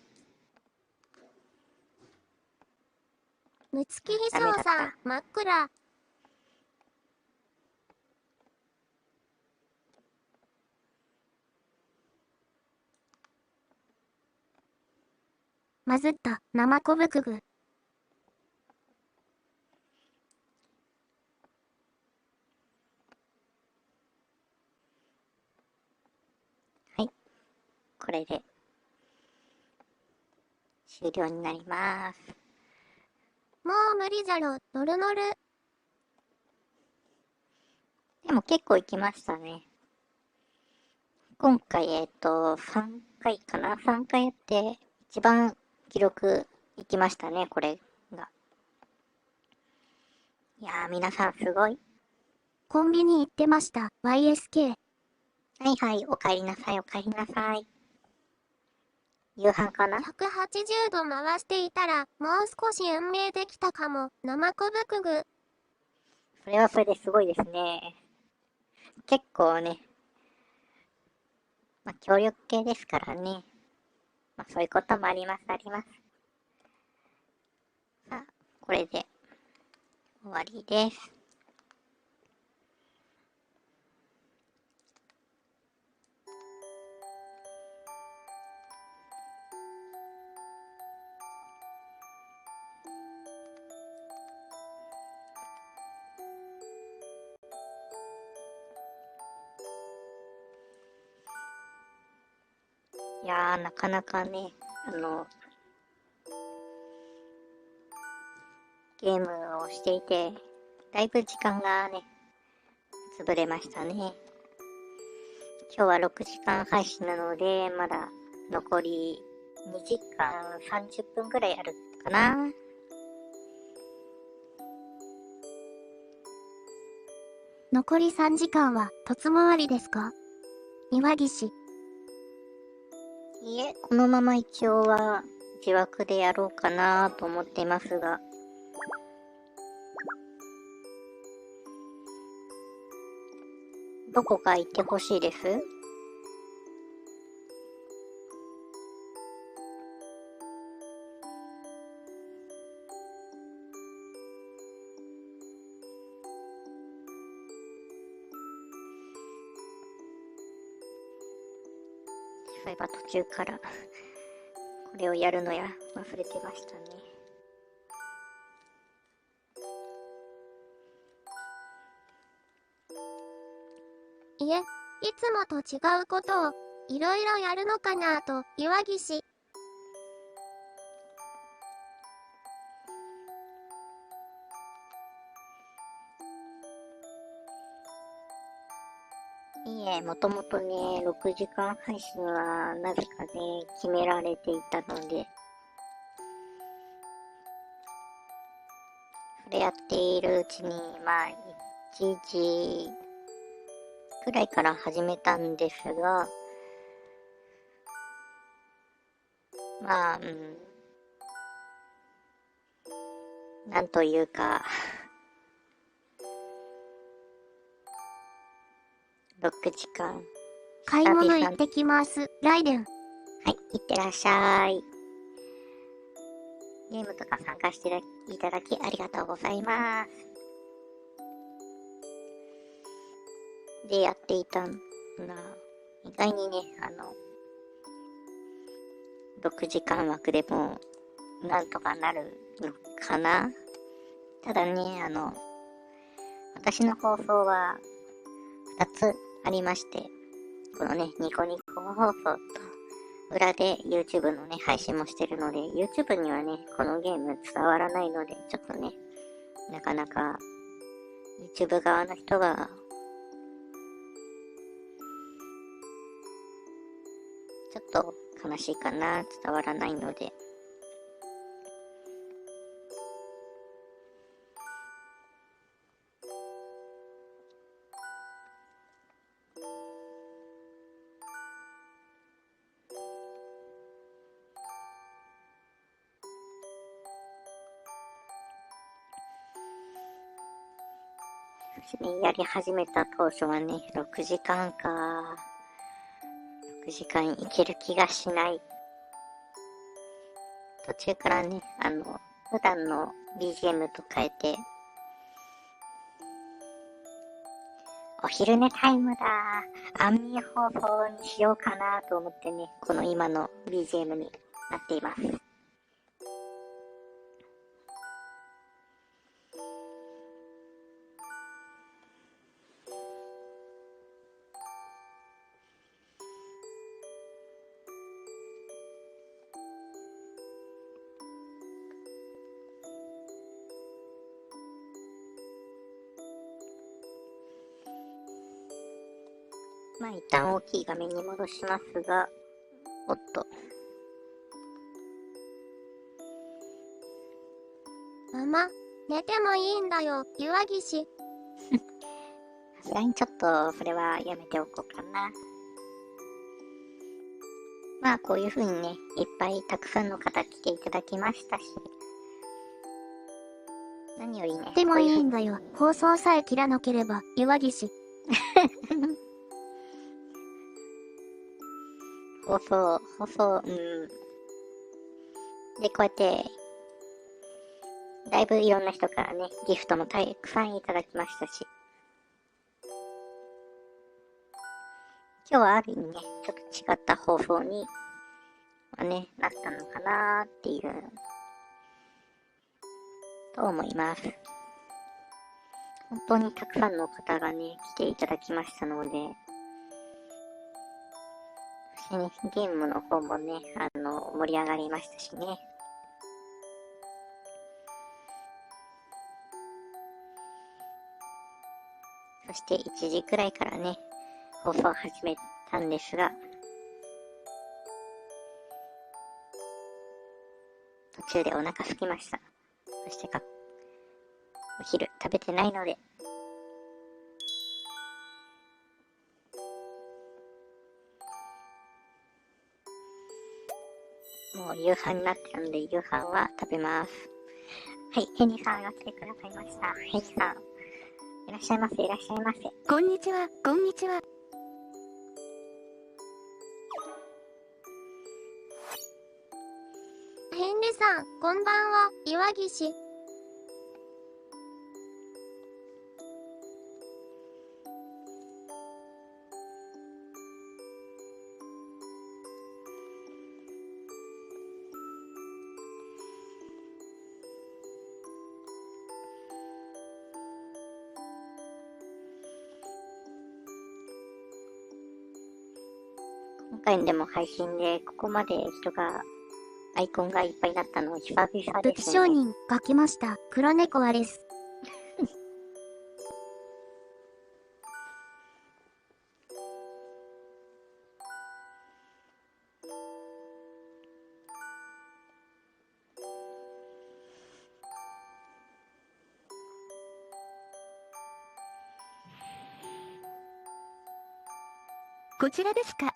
[SPEAKER 1] むつきひ
[SPEAKER 2] ダメだった。
[SPEAKER 1] しょうさん、真っ暗。まずった、生小ぶくぐ。
[SPEAKER 2] はい。これで終了になります。
[SPEAKER 1] もう無理じゃろ、のるのる。
[SPEAKER 2] でも結構行きましたね。今回、3回かな？ 3 回やって、一番記録いきましたね、これが。いやー、皆さんすごい。
[SPEAKER 1] コンビニ行ってました、YSK。
[SPEAKER 2] はいはい、お帰りなさい、お帰りなさい。夕飯かな？
[SPEAKER 1] 180度回していたら、もう少し運命できたかも、生小ぶくぐ。
[SPEAKER 2] それはそれですごいですね。結構ね、まあ、協力系ですからね。まあ、そういうこともあります、あります。さあ、これで終わりです。いやー、なかなかね、ゲームをしていて、だいぶ時間がね、潰れましたね。今日は6時間配信なので、まだ残り2時間30分くらいあるかな。
[SPEAKER 1] 残り3時間は突回りですか？岩岸。
[SPEAKER 2] いえ、このまま一応は自枠でやろうかなと思っていますが、どこか行ってほしいです。そういえば途中からこれをやるのや忘れてましたね。
[SPEAKER 1] いえ、いつもと違うことをいろいろやるのかなと、岩岸。
[SPEAKER 2] いえ、もともとね、6時間配信はなぜかね、決められていたので、それやっているうちに、まあ、1時くらいから始めたんですが、まあ、なんというか、6時間。
[SPEAKER 1] 買い物行ってきます、ライデン。
[SPEAKER 2] はい、いってらっしゃい。ゲームとか参加していただきありがとうございます。で、やっていたな。意外にね、6時間枠でも、なんとかなるのかな。ただね、私の放送は2つありまして、このね、ニコニコ放送と、裏で YouTube のね、配信もしてるので、YouTube にはね、このゲーム伝わらないので、ちょっとね、なかなか YouTube 側の人が、ちょっと悲しいかな、伝わらないので、やり始めた当初はね、6時間か。6時間いける気がしない。途中からね、普段の BGM と変えて、お昼寝タイムだ。アンミ放送にしようかなと思ってね、この今の BGM になっています。まあ一旦大きい画面に戻しますが、おっと。
[SPEAKER 1] ママ、寝てもいいんだよ、岩岸。
[SPEAKER 2] さすがにちょっとそれはやめておこうかな。まあこういう風にね、いっぱいたくさんの方来ていただきましたし、何よりね、
[SPEAKER 1] でもいいんだよ、放送さえ切らなければ、岩岸。
[SPEAKER 2] 放送、で、こうやって、だいぶいろんな人からね、ギフトもたくさんいただきましたし、今日はある意味ね、ちょっと違った放送に、ね、なったのかなーっていう、と思います。本当にたくさんの方がね、来ていただきましたので、不しね、ゲームの方もね、盛り上がりましたしね。そして1時くらいからね、放送を始めたんですが、途中でお腹空きました。そしてお昼食べてないので、もう夕飯になってるので夕飯は食べます。はい、ヘニさんが来てくださいました。ヘニさん、いらっしゃいませ、いらっしゃいませ。
[SPEAKER 3] こんにちは、こんにちは。
[SPEAKER 1] ヘンリさん、こんばんは、岩岸。
[SPEAKER 2] 今回でも配信でここまでアイコンがいっぱいになったの久々
[SPEAKER 1] 武器商
[SPEAKER 2] ですね。
[SPEAKER 1] 人が来ました。黒猫はです。
[SPEAKER 3] こちらですか？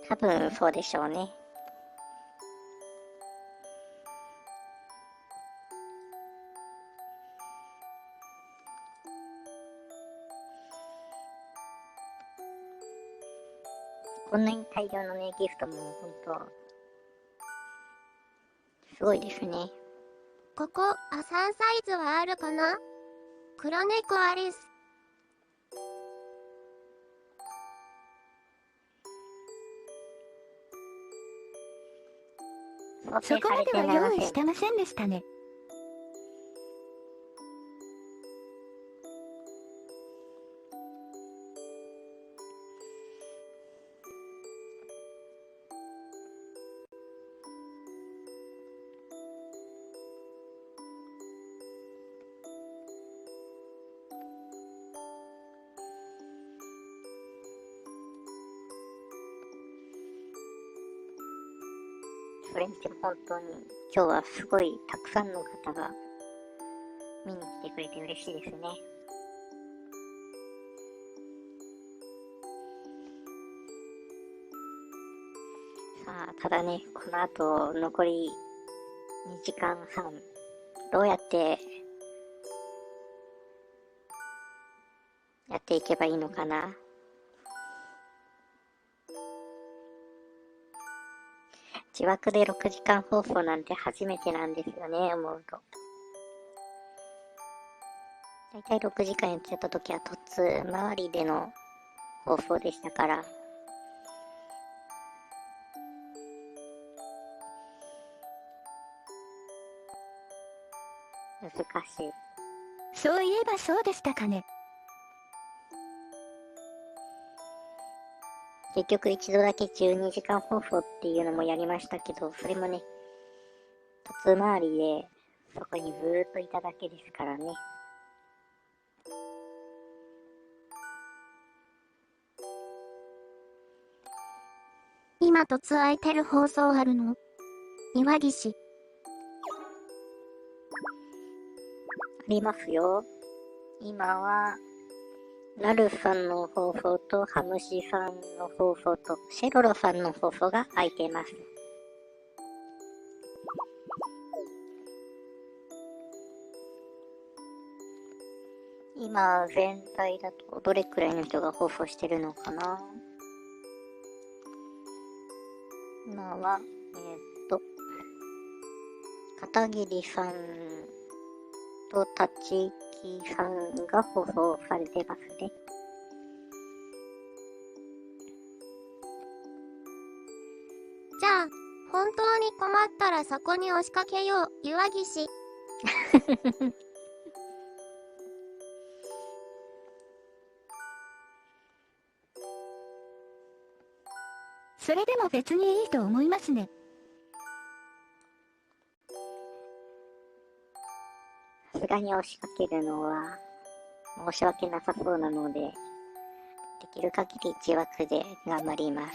[SPEAKER 2] 多分そうでしょうね。こんなに大量のね、ギフトも本当すごいですね。
[SPEAKER 1] ここ、3サイズはあるかな？黒猫アリス。
[SPEAKER 3] そこまでは用意してませんでしたね。
[SPEAKER 2] それにしても本当に今日はすごいたくさんの方が見に来てくれて嬉しいですね。さあ、ただね、この後残り2時間半、どうやってやっていけばいいのかな。自枠で6時間放送なんて初めてなんですよね、思うと。だいたい6時間やっちゃった時は突周りでの放送でしたから、難しい。
[SPEAKER 3] そういえばそうでしたかね。
[SPEAKER 2] 結局一度だけ12時間放送っていうのもやりましたけど、それもね、突回りでそこにずーっといただけですからね。
[SPEAKER 1] 今突空いてる放送あるの？岩岸。
[SPEAKER 2] ありますよ。今は、ラルさんの放送とハムシさんの放送とシェロロさんの放送が空いています。今全体だとどれくらいの人が放送してるのかな。今は、片桐さんと立木さんが放送されてますね。
[SPEAKER 1] じゃあ、本当に困ったらそこに押しかけよう、岩岸。
[SPEAKER 3] それでも別にいいと思いますね。
[SPEAKER 2] さすがに押しかけるのは申し訳なさそうなので、できる限り自枠で頑張ります。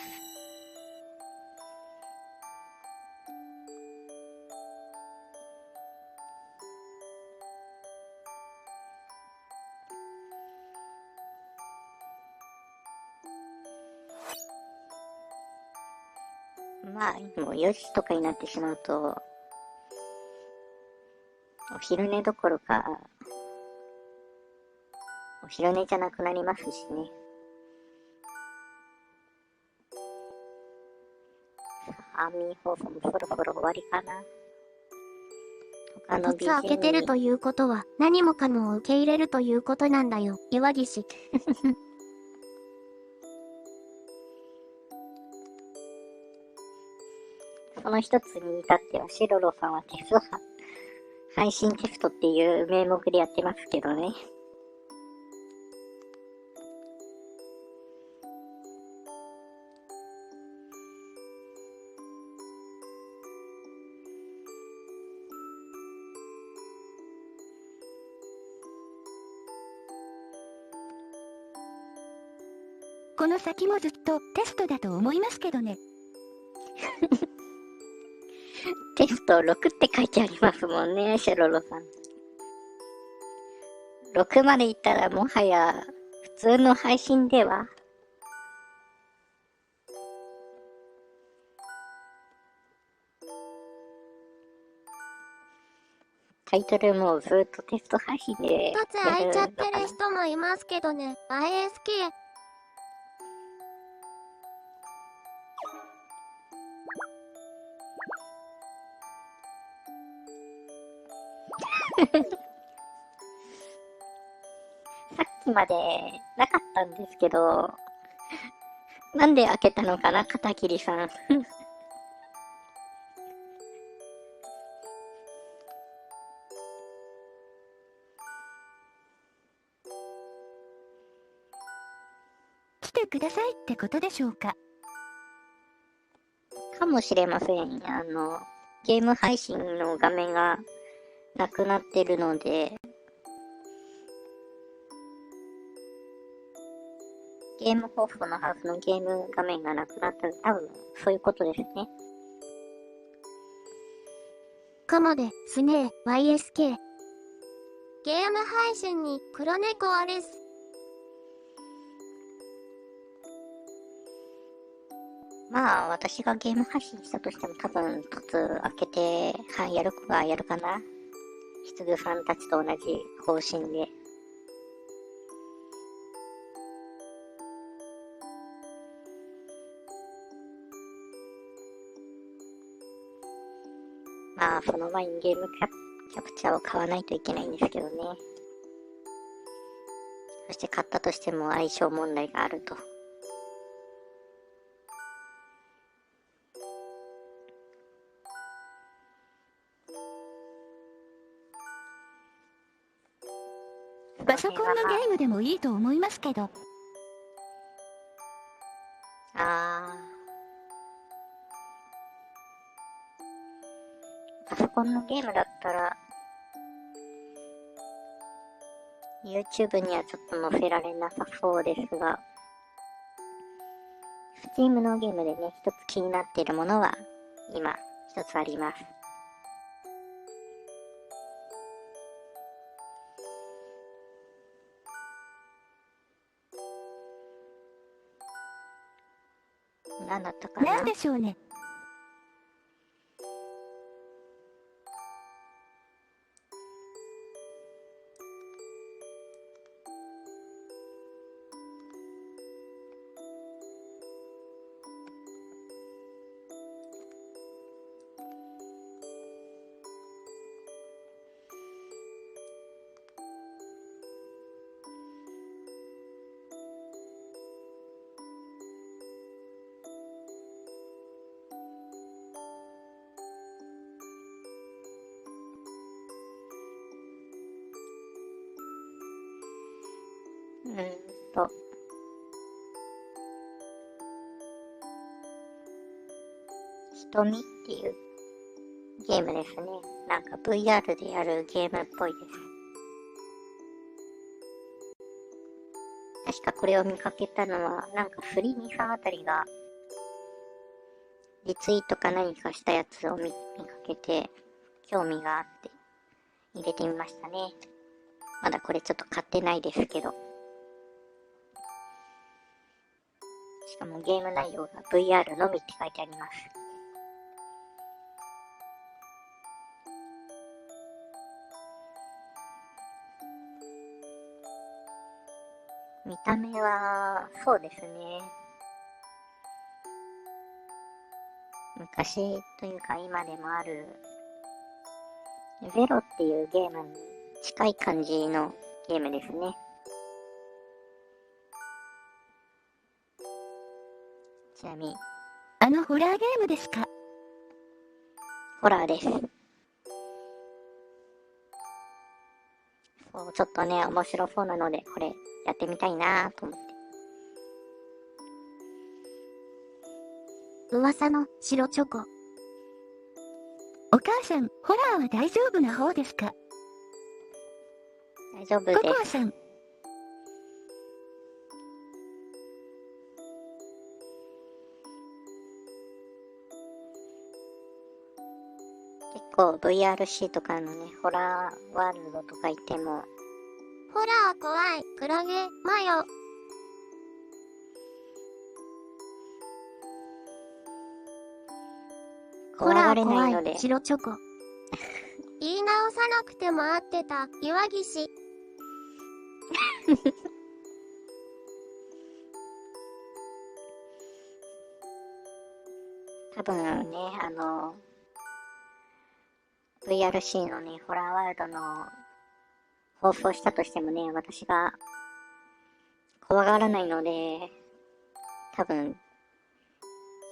[SPEAKER 2] まあ、もう4時とかになってしまうと、お昼寝どころか、お昼寝じゃなくなりますしね。アーミー放送もそろそろ終わりかな。他の
[SPEAKER 1] 凸開けて
[SPEAKER 2] BGM に
[SPEAKER 1] るということは何もかもを受け入れるということなんだよ、岩岸。
[SPEAKER 2] その一つに至っては、シロロさんはテスト配信テストっていう名目でやってますけどね。
[SPEAKER 3] この先もずっとテストだと思いますけどね。
[SPEAKER 2] テスト6って書いてありますもんね、シロロさん。6までいったらもはや普通の配信ではタイトルもずっとテスト配信で
[SPEAKER 1] 凸開いちゃってる人もいますけどね、ISK。
[SPEAKER 2] さっきまでなかったんですけど、なんで開けたのかな、片桐さん。
[SPEAKER 3] 来てくださいってことでしょうか。
[SPEAKER 2] かもしれません。ゲーム配信の画面がなくなってるので、ゲームホストのハウスのゲーム画面がなくなったら多分そういうことですね。
[SPEAKER 1] かもですね、YSK。ゲーム配信に黒猫あれす。
[SPEAKER 2] まあ私がゲーム配信したとしても多分突開けて、はい、やる子がやるかな。ひつぐさんたちと同じ方針で。まあその前にゲームキャプチャーを買わないといけないんですけどね。そして買ったとしても相性問題があると。
[SPEAKER 3] パソコンのゲームでもいいと思いますけど。
[SPEAKER 2] パソコンのゲームだったら、YouTube にはちょっと載せられなさそうですが、Steam のゲームでね、一つ気になっているものは、今、一つあります。何だったかな？
[SPEAKER 3] なんでしょうね。
[SPEAKER 2] と、瞳っていうゲームですね。なんか VR でやるゲームっぽいです。確かこれを見かけたのは、なんかフリーミさんあたりがリツイートか何かしたやつを見かけて、興味があって入れてみましたね。まだこれちょっと買ってないですけど。しかもゲーム内容が VR のみって書いてあります。見た目は、そうですね。昔というか今でもある、ゼロっていうゲームに近い感じのゲームですね。ちなみに、
[SPEAKER 3] ホラーゲームですか？
[SPEAKER 2] ホラーです。そう、ちょっとね、面白そうなので、これやってみたいなと思って。
[SPEAKER 1] 噂の白チョコ。
[SPEAKER 3] お母さん、ホラーは大丈夫な方ですか？
[SPEAKER 2] 大丈夫
[SPEAKER 3] コ
[SPEAKER 2] です。
[SPEAKER 3] コアさん、
[SPEAKER 2] 結構 VRC とかのね、ホラーワールドとか行っても、
[SPEAKER 1] ホラー怖い。クラゲ、マヨ。ホ
[SPEAKER 2] 怖がれ
[SPEAKER 1] ラー怖
[SPEAKER 2] ないので
[SPEAKER 1] い。、白チョコ。言い直さなくても合ってた。岩岸。
[SPEAKER 2] 多分ね、VRC のね、ホラーワールドの放送したとしてもね、私が怖がらないので、多分、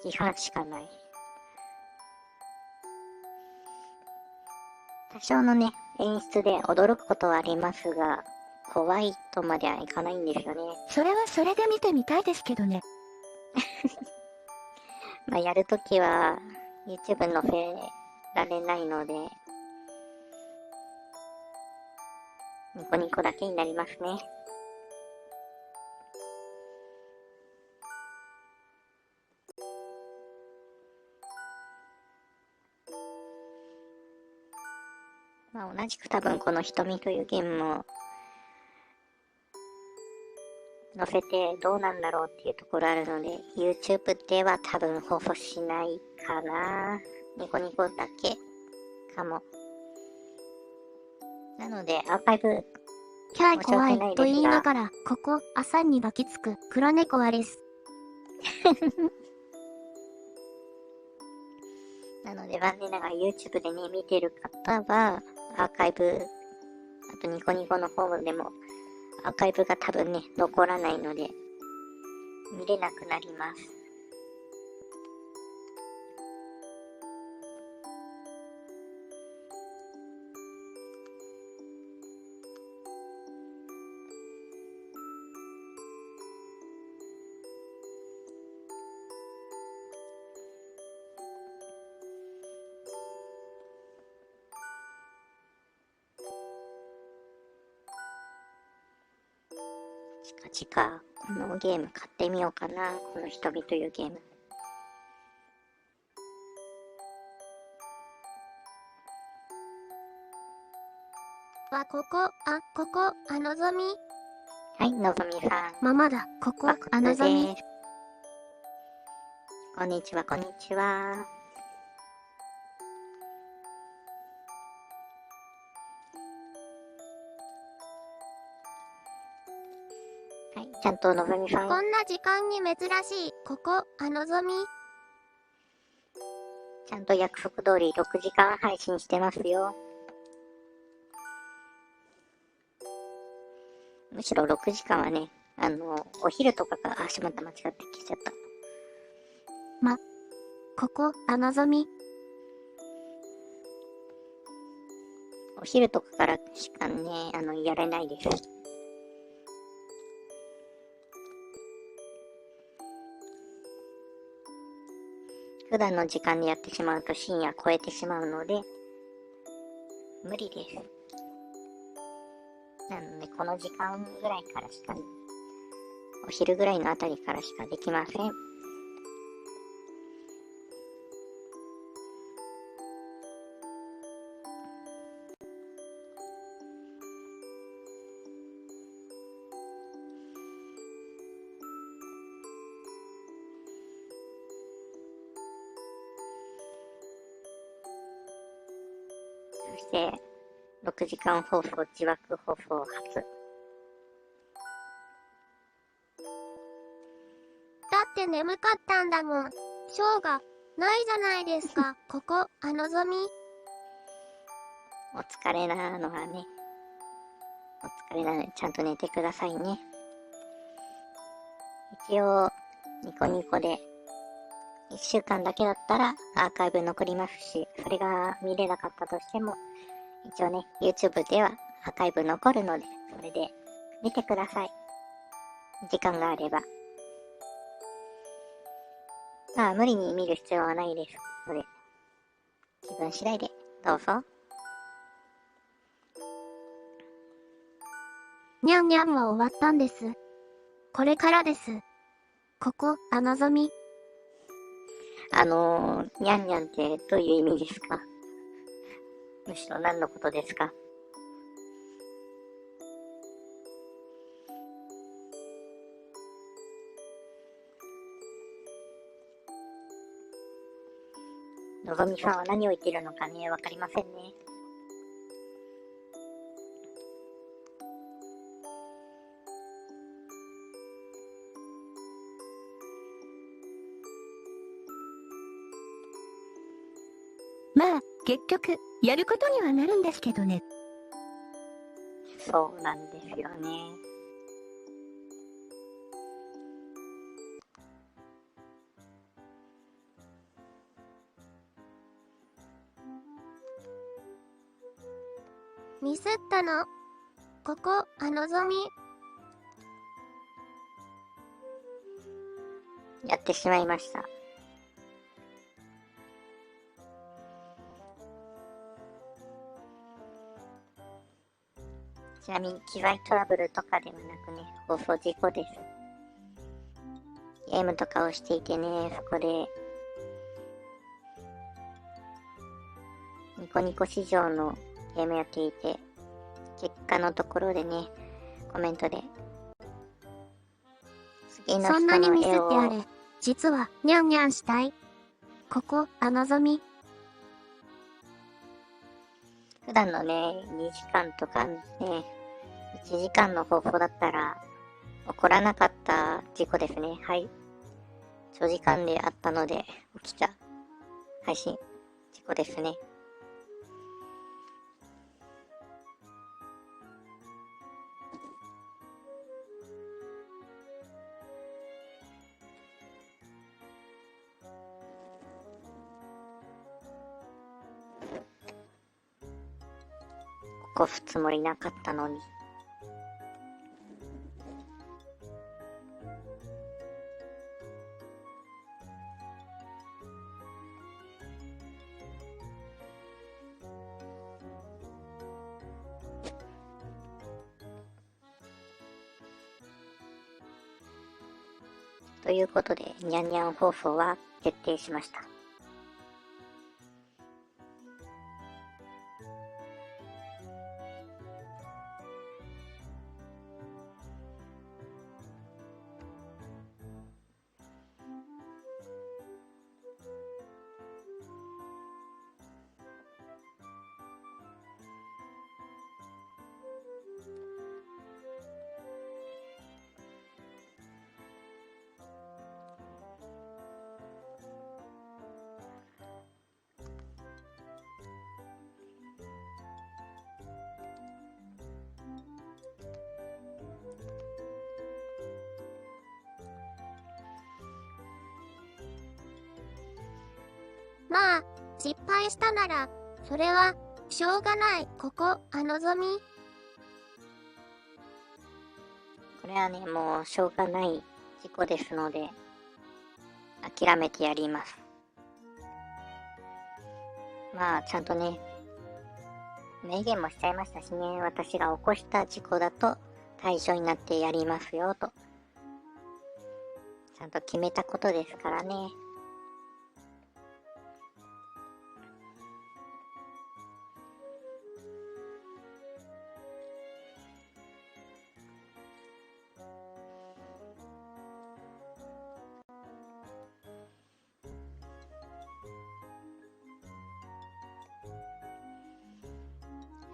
[SPEAKER 2] 批判しかない。多少のね、演出で驚くことはありますが、怖いとまではいかないんですよね。
[SPEAKER 3] それはそれで見てみたいですけどね。
[SPEAKER 2] まあ、やるときは YouTube 載せられないので、ニコニコだけになりますね。まあ、同じく多分この瞳というゲームも載せてどうなんだろうっていうところあるので、YouTube では多分放送しないかな。ニコニコだけかも。なので、アーカイブ、
[SPEAKER 1] キャイ怖
[SPEAKER 2] 申し訳ないですが
[SPEAKER 1] いと言いながら、ここ、朝に抱きつく、黒猫はです。
[SPEAKER 2] なので残念ながら YouTube でね、見てる方は、アーカイブ、あとニコニコの方でも、アーカイブが多分ね、残らないので、見れなくなります。近々、このゲーム買ってみようかな。この瞳というゲーム。
[SPEAKER 1] ここ、のぞみ。
[SPEAKER 2] はい、のぞみさん。
[SPEAKER 1] ママだ、ここ、
[SPEAKER 2] 誠
[SPEAKER 1] のぞみ。
[SPEAKER 2] です。こんにちは、こんにちは。はい、ちゃんとのぞみさん、
[SPEAKER 1] こんな時間に珍しい、ここ、のぞみ。
[SPEAKER 2] ちゃんと約束通り6時間配信してますよ。むしろ6時間はね、お昼とかが、しまった、間違って消しちゃった。
[SPEAKER 1] ここ、のぞみ。
[SPEAKER 2] お昼とかからしかね、やれないです。普段の時間でやってしまうと深夜超えてしまうので、無理です。なので、この時間ぐらいからしか、お昼ぐらいのあたりからしかできません。そして、6時間放送、自爆放送初。
[SPEAKER 1] だって眠かったんだもん。ショーがないじゃないですか。ここ、のぞみ。
[SPEAKER 2] お疲れなのはね。お疲れなので、ちゃんと寝てくださいね。一応、ニコニコで、1週間だけだったらアーカイブ残りますし、それが見れなかったとしても、一応ね、YouTube ではアーカイブ残るので、それで見てください。時間があれば。まあ、無理に見る必要はないですので、気分次第でどうぞ。
[SPEAKER 1] にゃんにゃんは終わったんです。これからです。ここ、のぞみ。
[SPEAKER 2] にゃんにゃんってどういう意味ですか？むしろ何のことですか？のぞみさんは何を言っているのかね、わかりませんね。
[SPEAKER 3] まあ、結局、やることにはなるんですけどね。
[SPEAKER 2] そうなんですよね。
[SPEAKER 1] ミスったの。ここ、のぞみ。
[SPEAKER 2] やってしまいました。ちなみに機材トラブルとかではなくね、放送事故です。ゲームとかをしていてね、そこで、ニコニコ市場のゲームやっていて、結果のところでね、コメントで、次の
[SPEAKER 1] そんなに
[SPEAKER 2] 人
[SPEAKER 1] ミス
[SPEAKER 2] の絵を、
[SPEAKER 1] ってあれ。実は、にゃんにゃんしたい。ここ、のぞみ。
[SPEAKER 2] 普段のね、2時間とかね、1時間の放送だったら、起こらなかった事故ですね。はい。長時間であったので、起きた配信、事故ですね。起こすつもりなかったのに。ということで、にゃんにゃん放送は決定しました。
[SPEAKER 1] まあ、失敗したなら、それは、しょうがない。ここ、のぞみ。
[SPEAKER 2] これはね、もうしょうがない事故ですので、諦めてやります。まあ、ちゃんとね、明言もしちゃいましたしね、私が起こした事故だと対象になってやりますよと。ちゃんと決めたことですからね。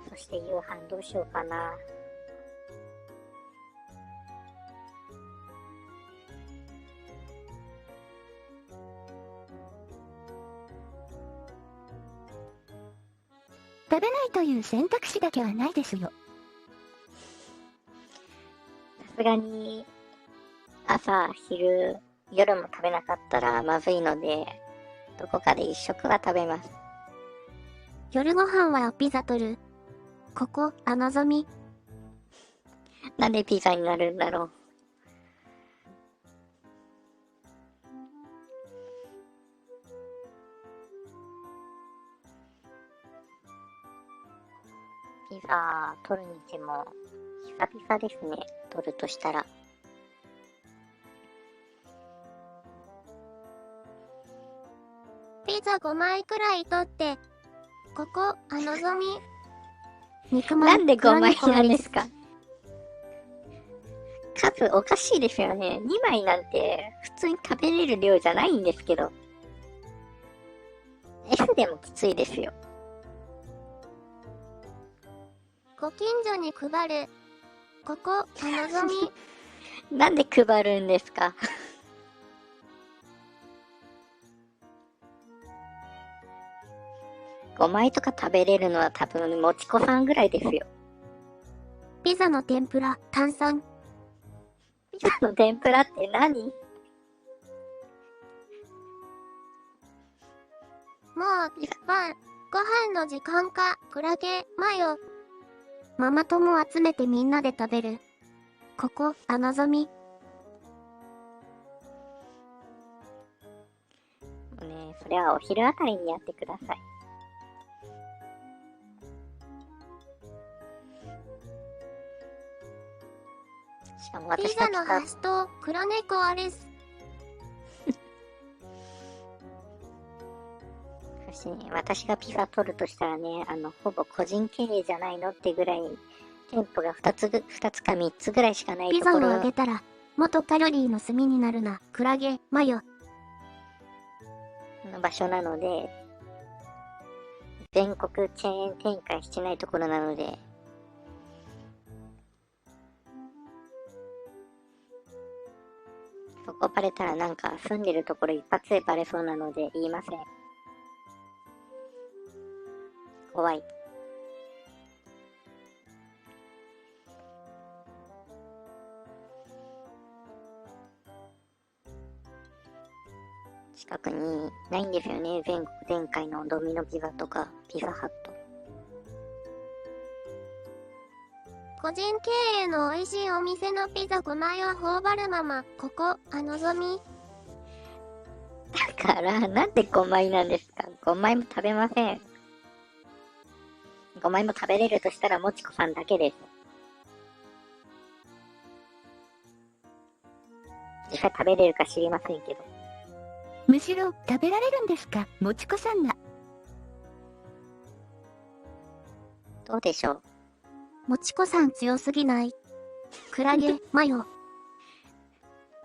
[SPEAKER 2] そして夕飯どうしようかな。
[SPEAKER 3] 食べないという選択肢だけはないですよ。
[SPEAKER 2] さすがに朝、昼、夜も食べなかったらまずいので、どこかで一食は食べます。
[SPEAKER 1] 夜ご飯はピザ取る。ここ、のぞみ。
[SPEAKER 2] なんでピザになるんだろう。ピザ取るにしても久々ですね。取るとしたら。
[SPEAKER 1] ピザ5枚くらい取って。ここ、のぞみ。肉まん。
[SPEAKER 2] なんで5枚
[SPEAKER 1] 黒猫
[SPEAKER 2] なんですか？数おかしいですよね。2枚なんて普通に食べれる量じゃないんですけど。F でもきついですよ。
[SPEAKER 1] ご近所に配る。ここ、のぞみ。
[SPEAKER 2] なんで配るんですか？5枚とか食べれるのは多分もちこさんぐらいですよ。
[SPEAKER 1] ピザの天ぷら、炭酸。
[SPEAKER 2] ピザの天ぷらって何？
[SPEAKER 1] もう、ご飯の時間か、クラゲ、マヨ。ママ友集めてみんなで食べる。ここ、のぞみ。
[SPEAKER 2] もうね、それはお昼あたりにやってください。しかも
[SPEAKER 1] ピ
[SPEAKER 2] 私が来た
[SPEAKER 1] ザのハスと、黒猫アレス。
[SPEAKER 2] そしてね、私がピザ取るとしたらね、ほぼ個人経営じゃないのってぐらい、店舗が2つか3つぐらいしかない
[SPEAKER 1] ピザを
[SPEAKER 2] ところ
[SPEAKER 1] あげたら、元カロリーの炭になるな。クラゲ、マヨ。
[SPEAKER 2] の場所なので、全国チェーン展開してないところなので、そこバレたらなんか住んでるところ一発でバレそうなので言いません。怖い。近くにないんですよね。全国展開のドミノピザとかピザハット。
[SPEAKER 1] 個人経営の美味しいお店のピザ5枚を頬張るまま、ここ、のぞみ。
[SPEAKER 2] だから、なんで5枚なんですか？ 5 枚も食べません。5枚も食べれるとしたらもちこさんだけです。実際食べれるか知りませんけど。
[SPEAKER 3] むしろ食べられるんですか、もちこさんが。
[SPEAKER 2] どうでしょう。
[SPEAKER 1] もちこさん強すぎない。クラゲ、マヨ。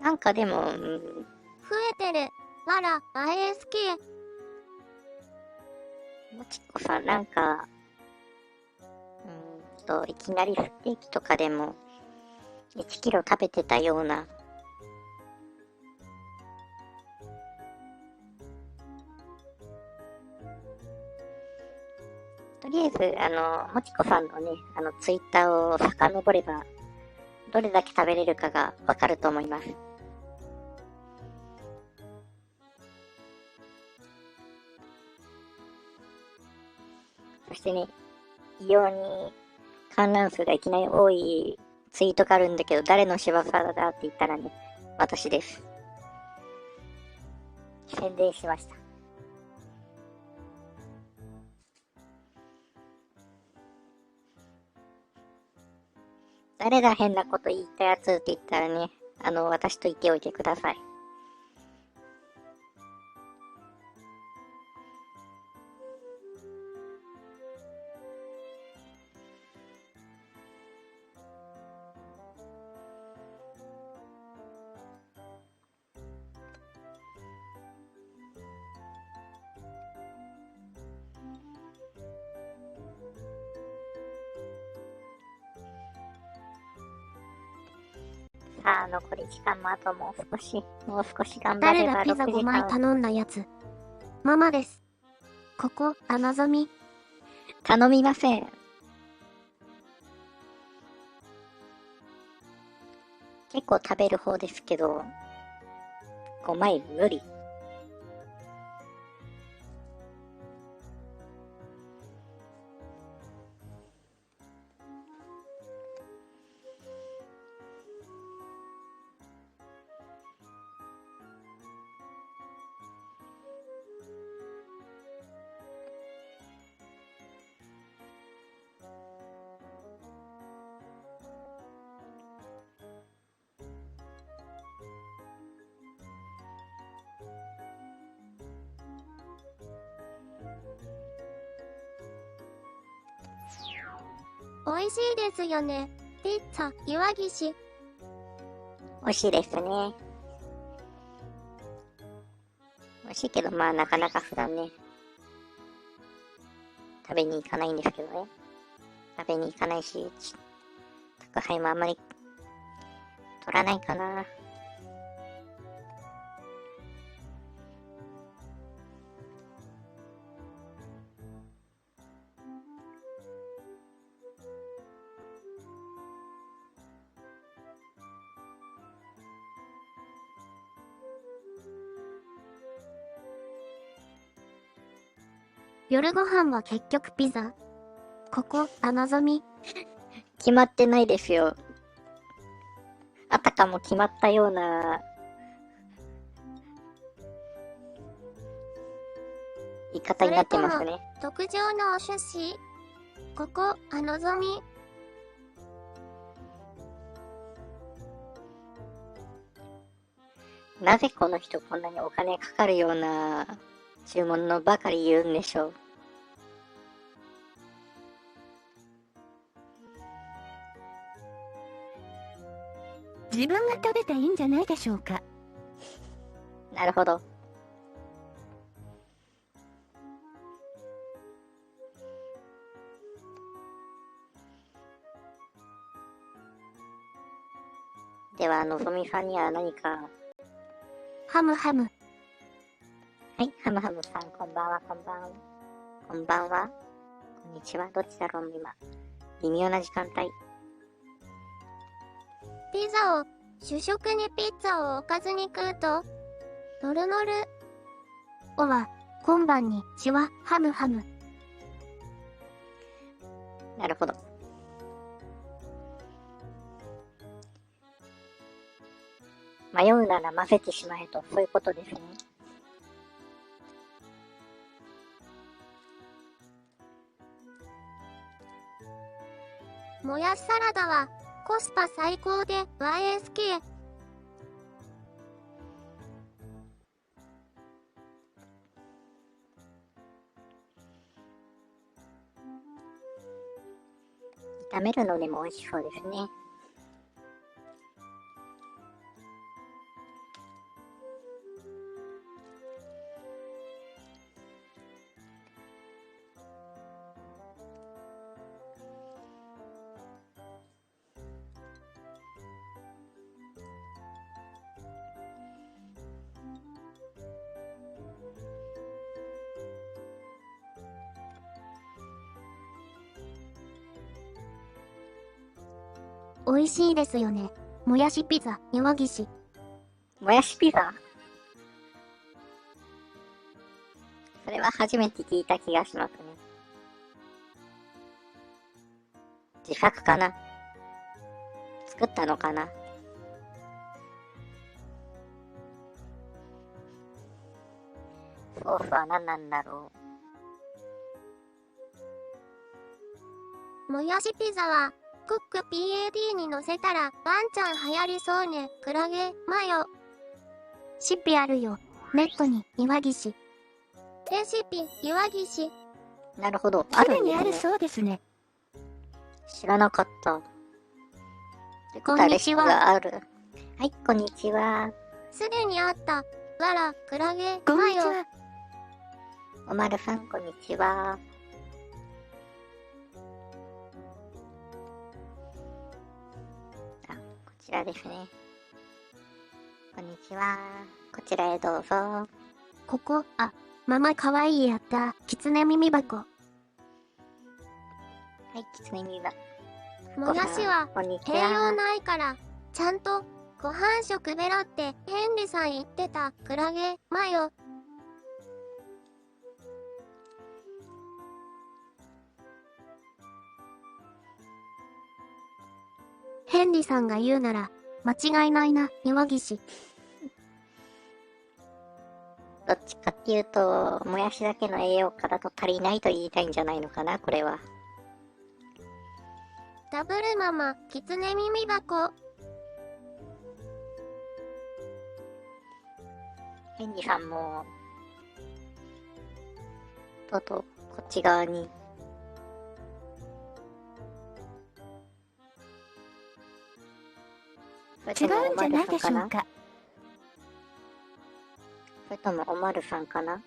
[SPEAKER 2] なんかでも、
[SPEAKER 1] 増えてる。わら、ISK。
[SPEAKER 2] もちこさんなんか、いきなりステーキとかでも1キロ食べてたような。とりあえず、もちこさんのね、ツイッターを遡れば、どれだけ食べれるかがわかると思います。そしてね、異様に観覧数がいきなり多いツイートがあるんだけど、誰の仕業だって言ったらね、私です。宣伝しました。誰だ変なこと言ったやつって言ったらね、私と言っておいてください。さあ、残り時間もあともう少し頑張
[SPEAKER 1] 誰
[SPEAKER 2] れば
[SPEAKER 1] がピザ
[SPEAKER 2] 6
[SPEAKER 1] 5
[SPEAKER 2] 時間。
[SPEAKER 1] 枚頼んだやつ。ママです。ここ、穴ぞみ。
[SPEAKER 2] 頼みません。結構食べる方ですけど、5枚無理。
[SPEAKER 1] 美味しいですよね。ピッツァ、岩岸。
[SPEAKER 2] 美味しいですね。美味しいけど、まあなかなか普段ね、食べに行かないんですけどね。食べに行かないし、宅配もあんまり取らないかな。
[SPEAKER 1] 夜ご飯は結局ピザ。ここ、穴ぞみ。
[SPEAKER 2] 決まってないですよ。あたかも決まったような言い方になってますね。
[SPEAKER 1] 特上のお寿司。ここ、穴ぞみ。
[SPEAKER 2] なぜこの人こんなにお金かかるような注文のばかり言うんでしょう。
[SPEAKER 3] 自分が食べていいんじゃないでしょうか。
[SPEAKER 2] なるほど。では、のぞみさんには何か。
[SPEAKER 1] ハムハム。
[SPEAKER 2] はい、ハムハムさん、こんばんは、こんばんは。こんばんは。こんにちは。どっちだろう、今。微妙な時間帯。
[SPEAKER 1] ピザを、主食にピッツァをおかずに食うと、ノルノル。おは、今晩に、ちは、ハムハム。
[SPEAKER 2] なるほど。迷うなら混ぜてしまえと、そういうことですね。
[SPEAKER 1] もやしサラダは、コスパ最高で YSK。
[SPEAKER 2] 炒めるのでも美味しそうですね。
[SPEAKER 1] 美味しいですよね。もやしピザ、岩岸。
[SPEAKER 2] もやしピザ？それは初めて聞いた気がしますね。自作かな？作ったのかな？ソースは何なんだろ
[SPEAKER 1] もやしピザは、クック PAD に乗せたらワンちゃん流行りそうね。クラゲ、マヨ。
[SPEAKER 3] シッピあるよ。ネットに岩岸。
[SPEAKER 1] レシピ、岩岸。
[SPEAKER 2] なるほど。あ
[SPEAKER 3] すで
[SPEAKER 2] るんですね。
[SPEAKER 3] にあるそうですね。
[SPEAKER 2] 知らなかった。ってこと
[SPEAKER 1] こんにちは
[SPEAKER 2] レシピがある。はい、こんにちは。
[SPEAKER 1] すでにあった。わら、クラゲ、
[SPEAKER 3] こん
[SPEAKER 1] マヨ。
[SPEAKER 3] にちは。
[SPEAKER 2] おまるさん、こんにちは。あ、こちらですね。こんにちは。こちらへどうぞ。は
[SPEAKER 1] ここ、ママかわいいやった。キツネ耳箱。
[SPEAKER 2] い、きつねみは。
[SPEAKER 1] もやしは
[SPEAKER 2] こんにち
[SPEAKER 1] 栄養
[SPEAKER 2] は。
[SPEAKER 1] ないから、ちゃんとご飯食べろってヘンリさん言ってた。クラゲ、マヨ。ヘンリさんが言うなら、間違いないな、岩岸。
[SPEAKER 2] どっちかっていうと、もやしだけの栄養価だと足りないと言いたいんじゃないのかな、これは。
[SPEAKER 1] ダブルママ、キツネ耳箱。
[SPEAKER 2] ヘンリさんも、とうとうこっち側に。
[SPEAKER 3] 違うんじゃないでしょうか。
[SPEAKER 2] それともおまるさんかな。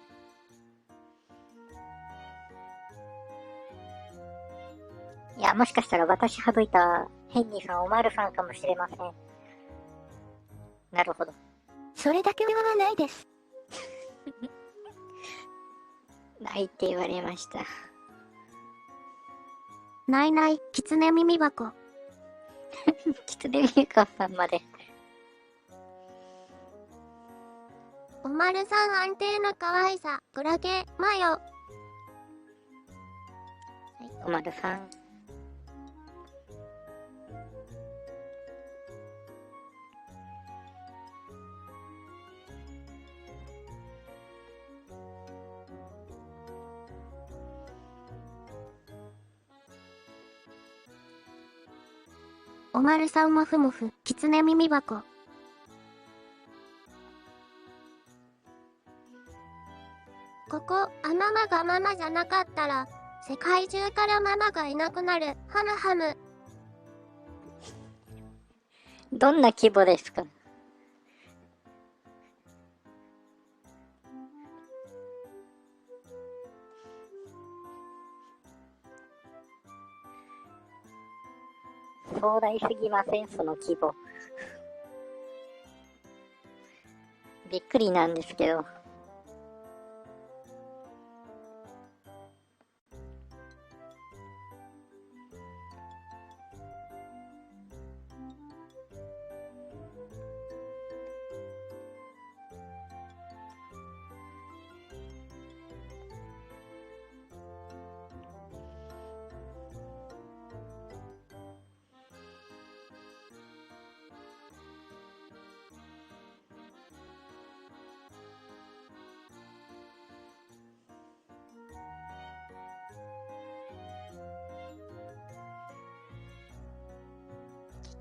[SPEAKER 2] いや、もしかしたら私省いたヘンリーさん、おまるさんかもしれません。なるほど。
[SPEAKER 3] それだけではないです。
[SPEAKER 2] ないって言われました。
[SPEAKER 1] ないない、キツネ耳箱。
[SPEAKER 2] キツネミューカさんまで。
[SPEAKER 1] おまるさん安定の可愛さ。クラゲ、マヨ。
[SPEAKER 2] はい、おまるさん。
[SPEAKER 1] おまるさんもふもふ、キツネ耳箱。ここ、ママがママじゃなかったら、世界中からママがいなくなる。ハムハム。
[SPEAKER 2] どんな規模ですか？壮大すぎません、その規模。びっくりなんですけど。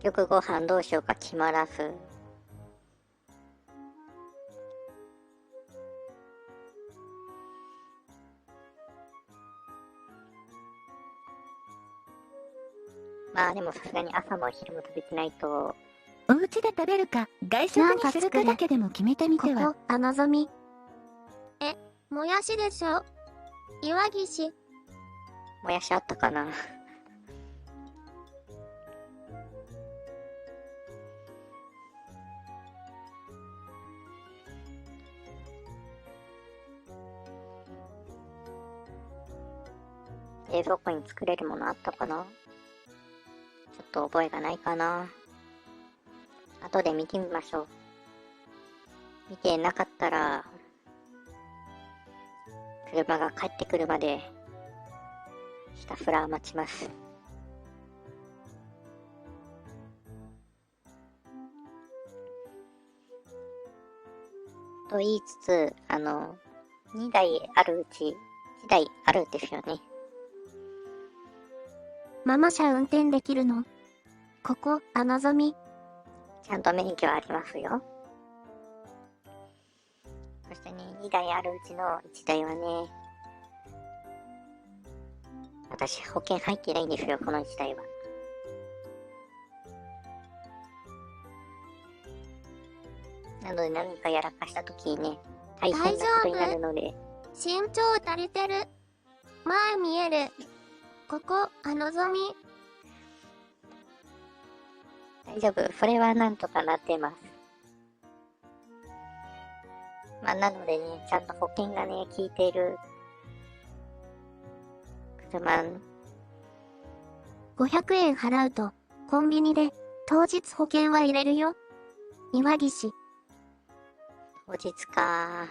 [SPEAKER 2] 結局ご飯どうしようか決まらず。まあでもさすがに朝も昼も食べてないと。
[SPEAKER 3] お家で食べるか、外食にするかだけでも決めてみ
[SPEAKER 1] こ
[SPEAKER 3] ては。
[SPEAKER 1] こ、あのぞみ。もやしでしょ。岩岸。
[SPEAKER 2] もやしあったかな。冷蔵庫に作れるものあったかな。ちょっと覚えがないかな。後で見てみましょう。見てなかったら、車が帰ってくるまで、ひたすら待ちます。と言いつつ、2台あるうち、1台あるんですよね。
[SPEAKER 1] ママ車運転できるの？ここ、のぞみ。
[SPEAKER 2] ちゃんと免許ありますよ。そしてね、2台あるうちの1台はね、私保険入ってないんですよ、この1台は。なので何かやらかした時にね、大変なことになるので。
[SPEAKER 1] 身長足りてる。前見える。ここ、のぞみ。
[SPEAKER 2] 大丈夫。それはなんとかなってます。まあ、なのでね、ちゃんと保険がね、効いている車、
[SPEAKER 1] 500円払うと、コンビニで、当日保険は入れるよ。岩岸。
[SPEAKER 2] 当日か。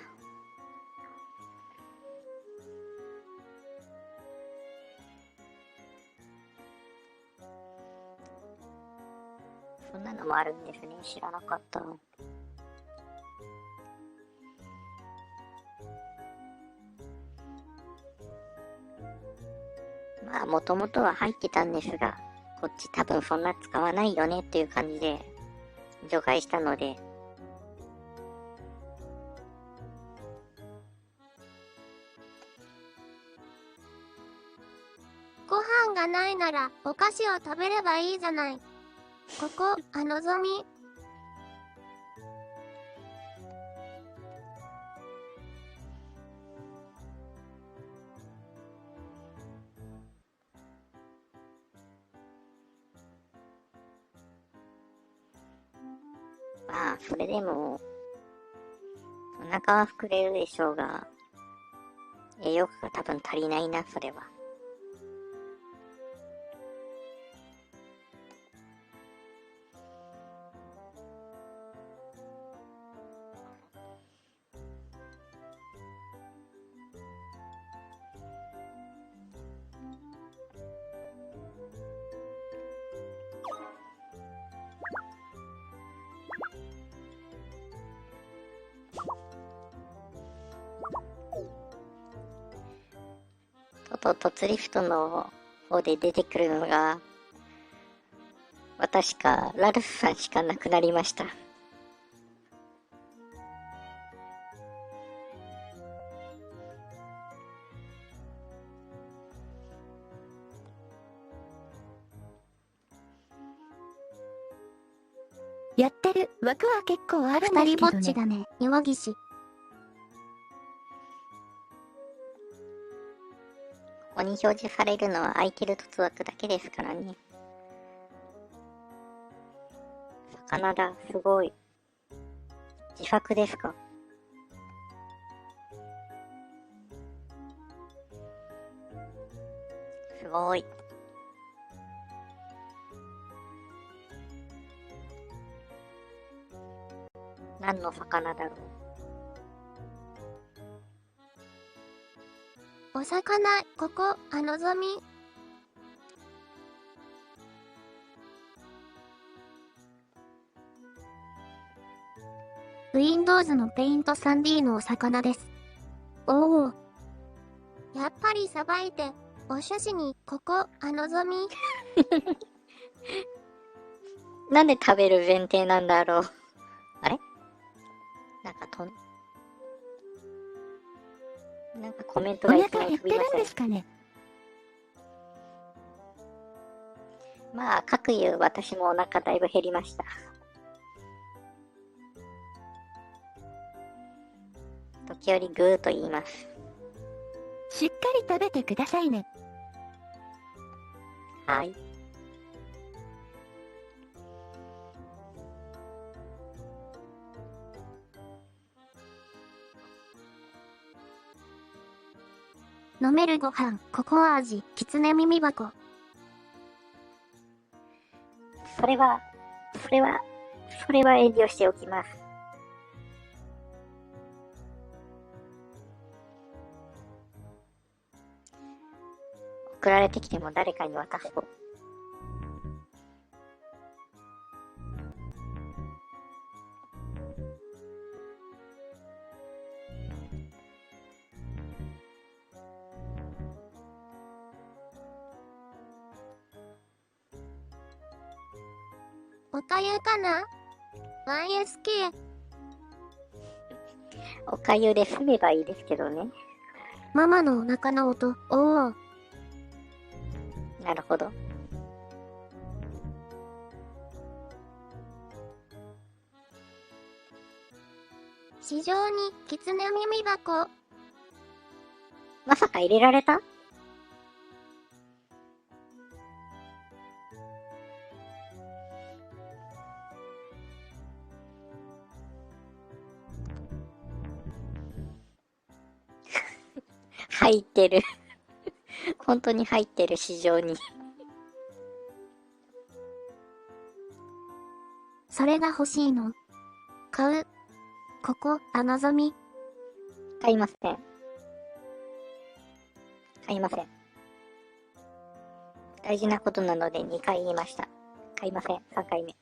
[SPEAKER 2] そんなのもあるんですね。知らなかった。まあ、もともとは入ってたんですが、こっち多分そんな使わないよねっていう感じで除外したので、
[SPEAKER 1] ご飯がないなら、お菓子を食べればいいじゃない。ここ、のぞみ。
[SPEAKER 2] まあ、それでも、お腹は膨れるでしょうが、栄養価が多分足りないな、それは。突リフトの方で出てくるのが、確かラルフさんしかなくなりました。
[SPEAKER 3] やってる枠は結構あるんですけどね。
[SPEAKER 1] 二人ぼっちだね、岩岸。
[SPEAKER 2] ここに表示されるのは空いてる凸枠だけですからね。魚だ、すごい。自作ですか？すごい。何の魚だろう。
[SPEAKER 1] お魚、ここ、のぞみ。Windows のペイント 3D のお魚です。おお。やっぱりさばいて、お寿司に、ここ、のぞみ。
[SPEAKER 2] なんで食べる前提なんだろう。あれなんかコメント
[SPEAKER 3] お
[SPEAKER 2] がいきな
[SPEAKER 3] 腹減ってるん
[SPEAKER 2] り飛びましたね。
[SPEAKER 3] ですかね。
[SPEAKER 2] まあ、各言う私もお腹だいぶ減りました。時折グーと言います。
[SPEAKER 3] しっかり食べてくださいね。
[SPEAKER 2] はい。
[SPEAKER 1] 飲めるご飯、ココア味、きつね耳箱。
[SPEAKER 2] それは遠慮しておきます。送られてきても誰かに渡すと。
[SPEAKER 1] おかゆかな？ YSK。
[SPEAKER 2] おかゆで済めばいいですけどね。
[SPEAKER 1] ママのお腹の音。おお。
[SPEAKER 2] なるほど。
[SPEAKER 1] 市場に狐耳箱。
[SPEAKER 2] まさか入れられた？入ってる。本当に入ってる、市場に。
[SPEAKER 1] それが欲しいの。買う。ここ、のぞみ。
[SPEAKER 2] 買いません。買いません。大事なことなので2回言いました。買いません。3回目。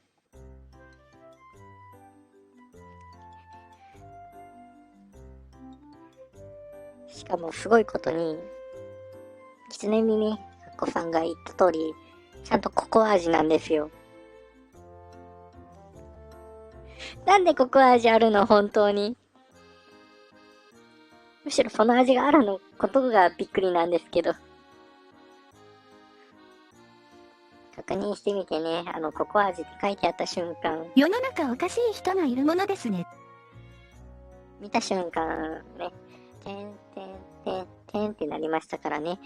[SPEAKER 2] しかもすごいことに、狐耳子さんが言った通り、ちゃんとココア味なんですよ。なんでココア味あるの、本当に。むしろその味があるのことがびっくりなんですけど。確認してみてね、ココア味って書いてあった瞬間、
[SPEAKER 3] 世の中おかしい人がいるものですね。
[SPEAKER 2] 見た瞬間ね、てんてんてんてんってなりましたからね。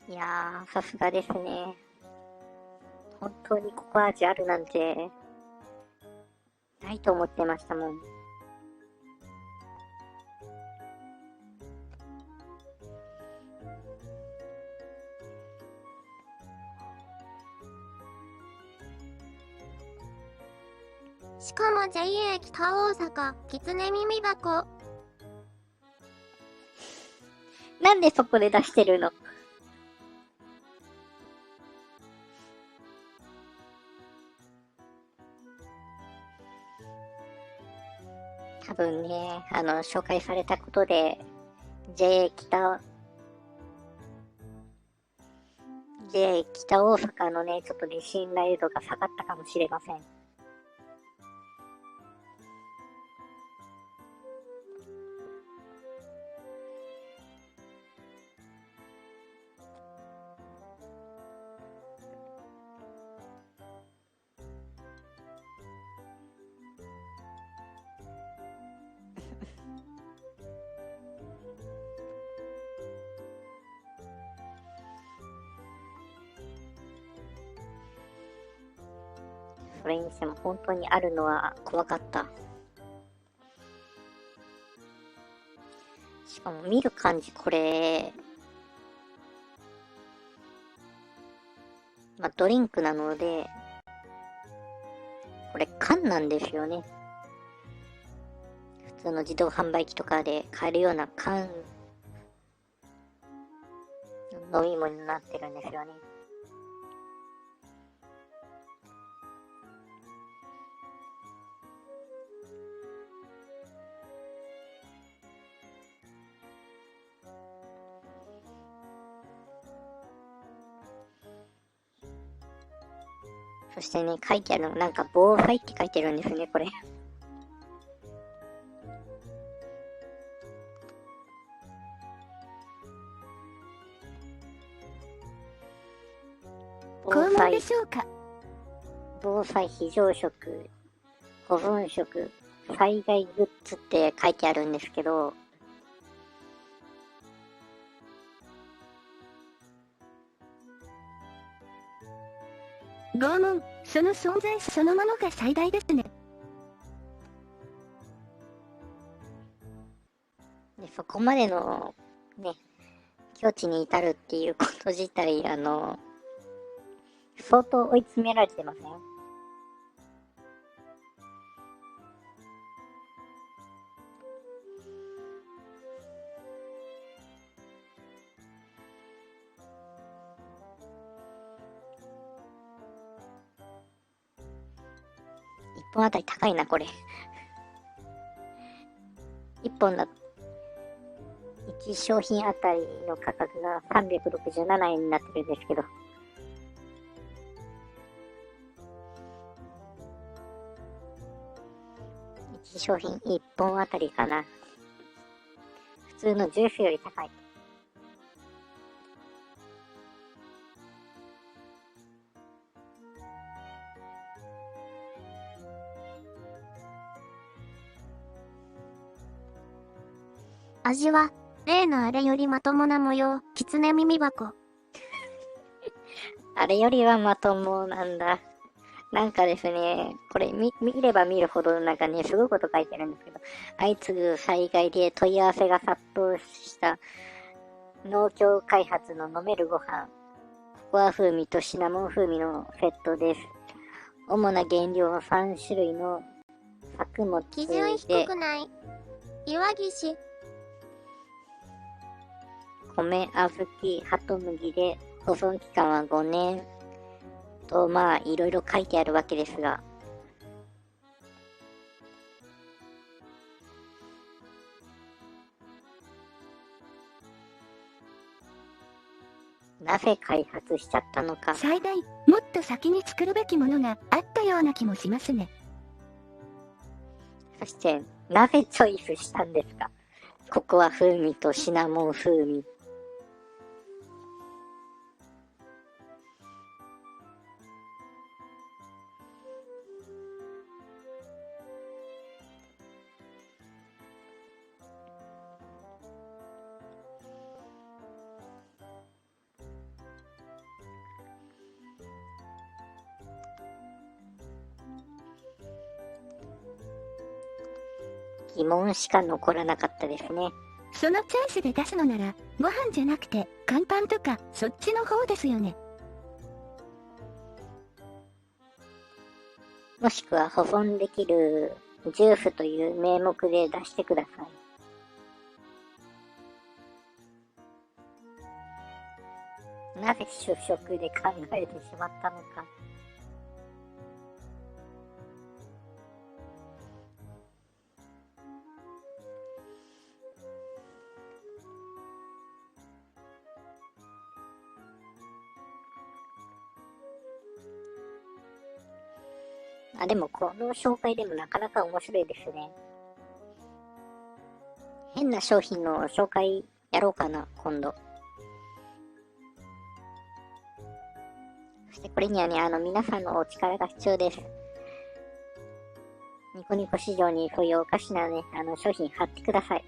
[SPEAKER 2] いやー、さすがですね。本当にココア味あるなんて、ないと思ってましたもん。
[SPEAKER 1] しかも JA 北大阪、狐耳箱。
[SPEAKER 2] なんでそこで出してるの？多分ね、紹介されたことで、JA 北、JA 北大阪のね、ちょっとね、信頼度が下がったかもしれません。それにしても本当にあるのは怖かった。しかも見る感じこれ、まあ、ドリンクなので、これ缶なんですよね。普通の自動販売機とかで買えるような缶の飲み物になってるんですよね。そしてね、書いてあるのなんか防災って書いてるんですね、これ。防
[SPEAKER 3] 肛門
[SPEAKER 2] 災
[SPEAKER 3] でしょうか。
[SPEAKER 2] 防災非常食、保存食、災害グッズって書いてあるんですけど、
[SPEAKER 3] 拷問、その存在そのものが最大ですね。
[SPEAKER 2] でそこまでのね、境地に至るっていうこと自体、相当追い詰められてません？1本あたり高いな、これ。1本だ、1商品あたりの価格が367円になってるんですけど、1商品1本あたりかな。普通のジュースより高い。
[SPEAKER 1] 味は、例のあれよりまともな模様、狐耳箱。
[SPEAKER 2] あれよりはまともなんだ。なんかですね、これ見れば見るほどなんかね、すごいこと書いてるんですけど、相次ぐ災害で問い合わせが殺到した農協開発の飲めるご飯。ココア風味とシナモン風味のセットです。主な原料は3種類の作物
[SPEAKER 1] 基準低
[SPEAKER 2] で、
[SPEAKER 1] くない。岩岸。
[SPEAKER 2] 米、小豆、ハトムギで、保存期間は5年。と、まあ、いろいろ書いてあるわけですが、なぜ開発しちゃったのか。
[SPEAKER 3] 最大、もっと先に作るべきものがあったような気もしますね。
[SPEAKER 2] そして、なぜチョイスしたんですか？ココア風味とシナモン風味。疑問しか残らなかったですね。
[SPEAKER 3] そのチャンスで出すのなら、ご飯じゃなくて、乾パンとか、そっちの方ですよね。
[SPEAKER 2] もしくは保存できるジュースという名目で出してください。なぜ主食で考えてしまったのか。でもこの紹介でもなかなか面白いですね。変な商品の紹介やろうかな、今度。そしてこれにはね、皆さんのお力が必要です。ニコニコ市場にそういうおかしなね、商品貼ってください。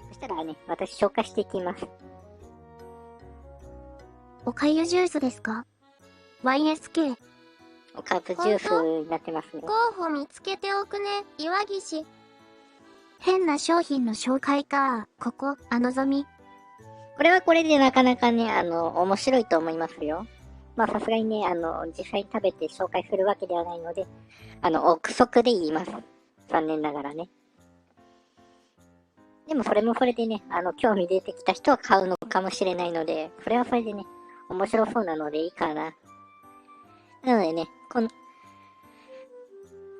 [SPEAKER 2] そしたらね、私紹介していきます。
[SPEAKER 1] おかゆジュースですか？ YSK。
[SPEAKER 2] おかずジュースになってますね。
[SPEAKER 1] 候補見つけておくね、岩岸。変な商品の紹介か。ここ、ぞみ。
[SPEAKER 2] これはこれでなかなかね、面白いと思いますよ。まあさすがにね、実際食べて紹介するわけではないので、憶測で言います。残念ながらね。でもそれもそれでね、興味出てきた人は買うのかもしれないので、それはそれでね、面白そうなのでいいかな。なのでね、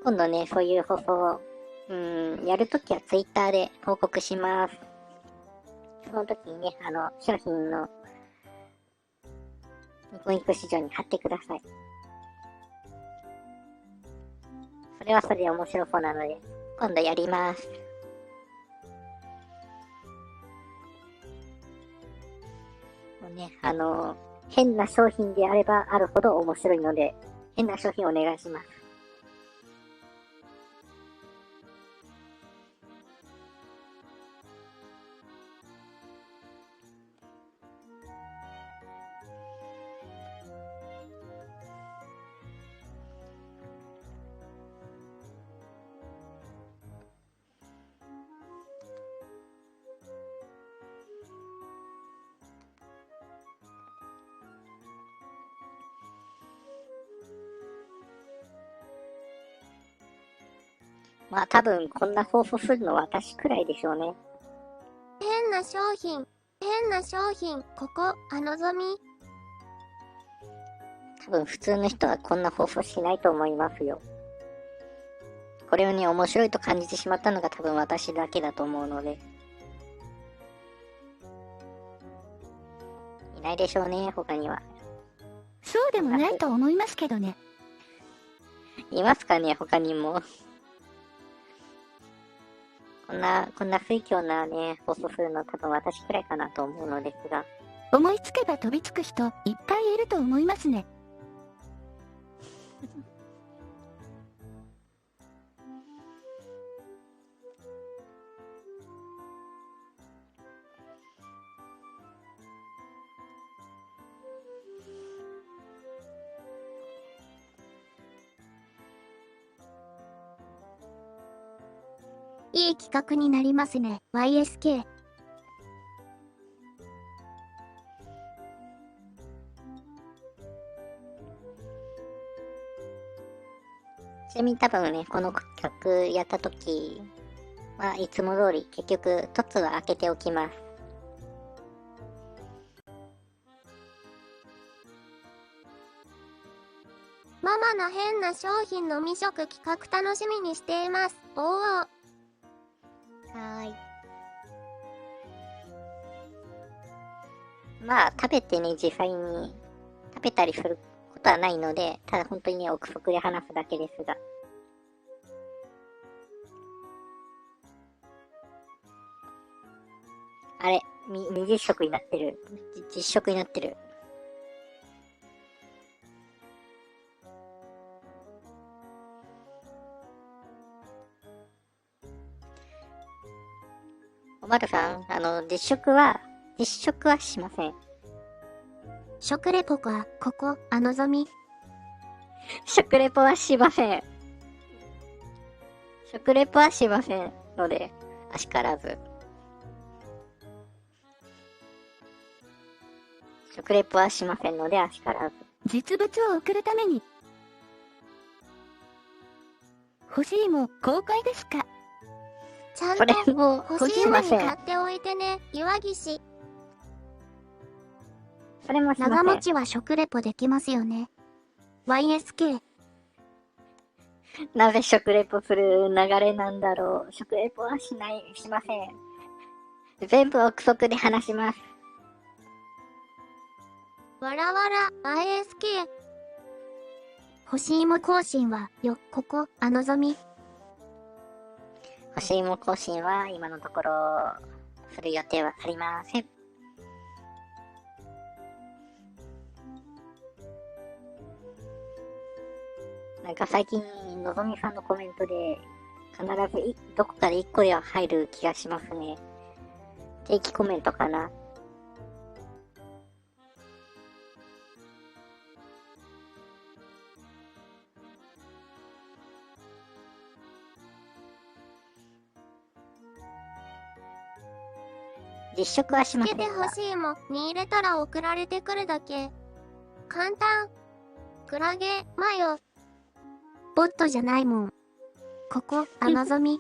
[SPEAKER 2] 今度ね、そういう放送を、やるときはツイッターで報告します。その時にね、商品のニコニコ市場に貼ってください。それはそれで面白そうなので、今度やります。もうね、変な商品であればあるほど面白いので、変な商品お願いします。まあ多分こんな放送するの私くらいでしょうね。
[SPEAKER 1] 変な商品。変な商品。ここ、ぞみ。
[SPEAKER 2] 多分普通の人はこんな放送しないと思いますよ。これをね、面白いと感じてしまったのが多分私だけだと思うので。いないでしょうね、他には。
[SPEAKER 3] そうでもないと思いますけどね。
[SPEAKER 2] いますかね、他にも。こんな不況なね、放送するの多分私くらいかなと思うのですが。
[SPEAKER 3] 思いつけば飛びつく人いっぱいいると思いますね。
[SPEAKER 1] いい企画になりますね、YSK。
[SPEAKER 2] ちなみに多分ね、この企画やったときはいつも通り結局凸は開けておきます。
[SPEAKER 1] ママの変な商品の未食企画楽しみにしています。おお。
[SPEAKER 2] はーい。まあ、食べてね、実際に食べたりすることはないので、ただ本当にね、憶測で話すだけですが。あれ、未実食になってる。実食になってる。おまるさん、実食はしません。
[SPEAKER 1] 食レポか、ここ、のぞみ。
[SPEAKER 2] 食レポはしません。食レポはしませんので、あしからず。食レポはしませんので、あしからず。
[SPEAKER 3] 実物を送るために。欲しいも公開ですか？
[SPEAKER 1] ちゃん
[SPEAKER 2] それ
[SPEAKER 1] と
[SPEAKER 2] も
[SPEAKER 1] 欲しいのに
[SPEAKER 2] しません。
[SPEAKER 1] 買っておいてね、岩岸。
[SPEAKER 2] それもしません。
[SPEAKER 1] 長持ちは食レポできますよね。YSK。
[SPEAKER 2] なぜ食レポする流れなんだろう。食レポはしません。全部憶測で話します。
[SPEAKER 1] わらわら、YSK。欲しいも更新は、ここ、のぞみ。
[SPEAKER 2] 欲しいも更新は今のところする予定はありません。なんか最近、のぞみさんのコメントで必ずどこかで1個では入る気がしますね。定期コメントかな。実食はしませんが。
[SPEAKER 1] つけて欲しいもに入れたら送られてくるだけ。簡単。クラゲ、マヨ。ボットじゃないもん。ここ、のぞみ。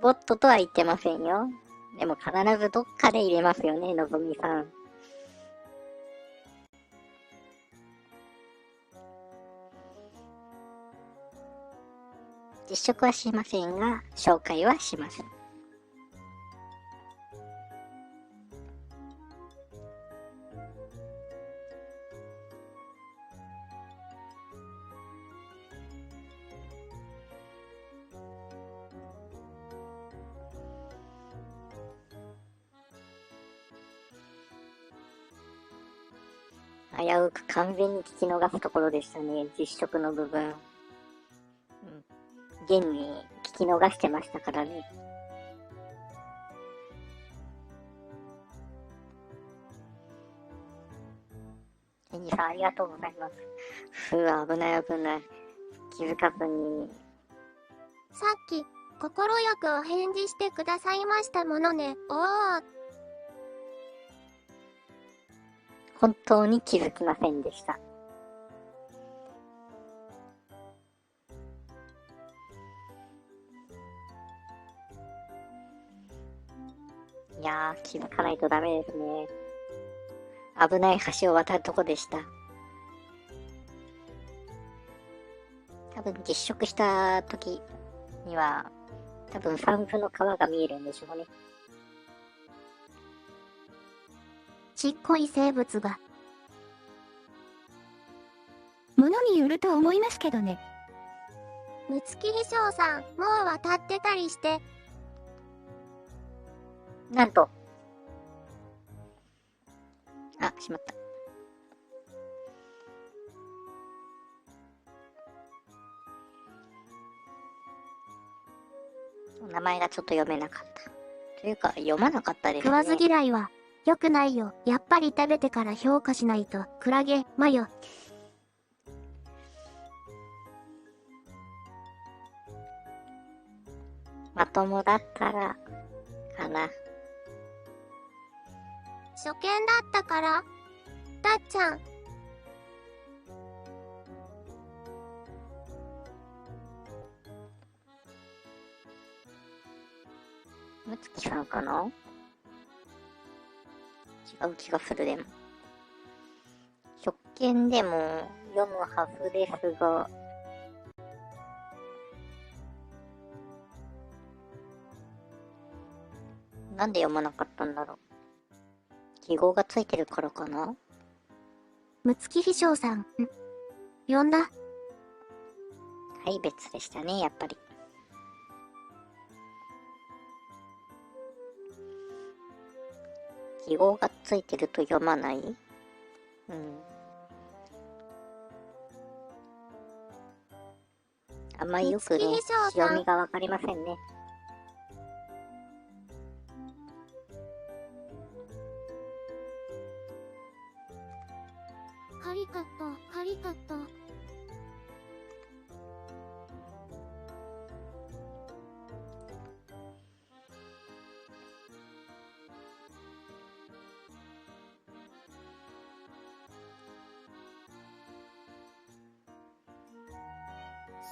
[SPEAKER 2] ボットとは言ってませんよ。でも必ずどっかで入れますよね、のぞみさん。実食はしませんが、紹介はします。危うく完全に聞き逃すところでしたね、実食の部分。現に聞き逃してましたからね。ケニーさんありがとうございます。危ない危ない。気づかずに。
[SPEAKER 1] さっき、心よくお返事してくださいましたものね。おー。
[SPEAKER 2] 本当に気づきませんでした。いやー、気づかないとダメですね。危ない橋を渡るとこでした。多分実食した時には、多分ファンフの皮が見えるんでしょうね。
[SPEAKER 1] ちっこい生物が。
[SPEAKER 3] ものによると思いますけどね。
[SPEAKER 1] むつきひしょうさん、もう渡ってたりして。
[SPEAKER 2] なんと。あ、しまった。名前がちょっと読めなかった。というか、読まなかったですね。
[SPEAKER 1] 食わず嫌いは、良くないよ。やっぱり食べてから評価しないと。クラゲ、マヨ。
[SPEAKER 2] まともだったら、かな。
[SPEAKER 1] 初見だったから。たっちゃん。
[SPEAKER 2] むつきさんかな？違う気がするでも。初見でも読むはずですが、なんで読まなかったんだろう。記号がついてるからかな？
[SPEAKER 1] むつきひしょうさん。呼んだ？
[SPEAKER 2] はい、別でしたね、やっぱり。記号がついてると読まない？あんまりよくね、読みがわかりませんね。
[SPEAKER 1] カリカット、カリカット。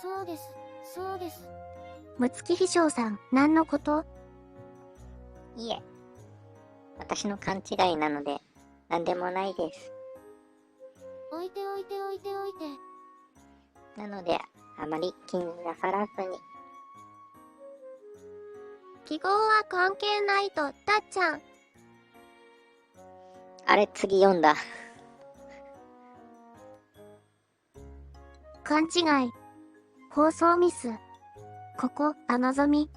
[SPEAKER 1] そうです、そうです。むつきひしょうさん、何のこと？
[SPEAKER 2] いえ、私の勘違いなので、なんでもないです。
[SPEAKER 1] 置いて置いて置いて置いて。
[SPEAKER 2] なので、あまり気になさらずに。
[SPEAKER 1] 記号は関係ないと、たっちゃん。
[SPEAKER 2] あれ、次読んだ。
[SPEAKER 1] 勘違い。放送ミス。ここ、あのぞみ。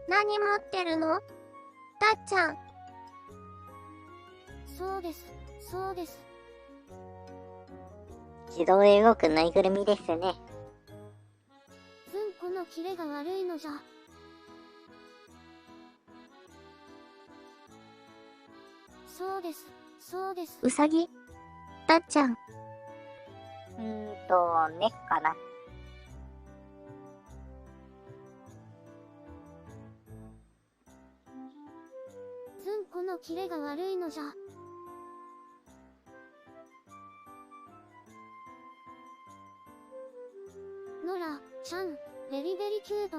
[SPEAKER 1] 何持ってるの？たっちゃん。そうです、そうです。
[SPEAKER 2] 自動で動くぬいぐるみですね。
[SPEAKER 1] ずんこのキレが悪いのじゃ。そうです、そうです。うさぎ？たっちゃん。
[SPEAKER 2] ねかな。
[SPEAKER 1] ずんこのキレが悪いのじゃ。ノラ、ちゃん、ベリベリキュート。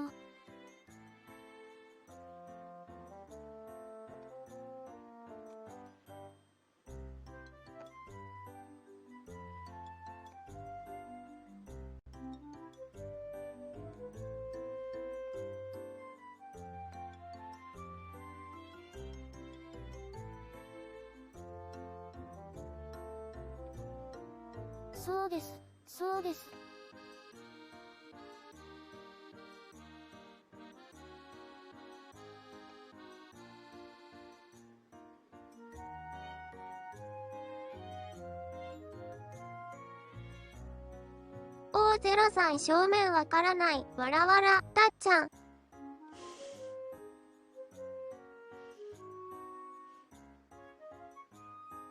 [SPEAKER 1] そうです、そうです。O03正面わからない。わらわら、たっちゃん。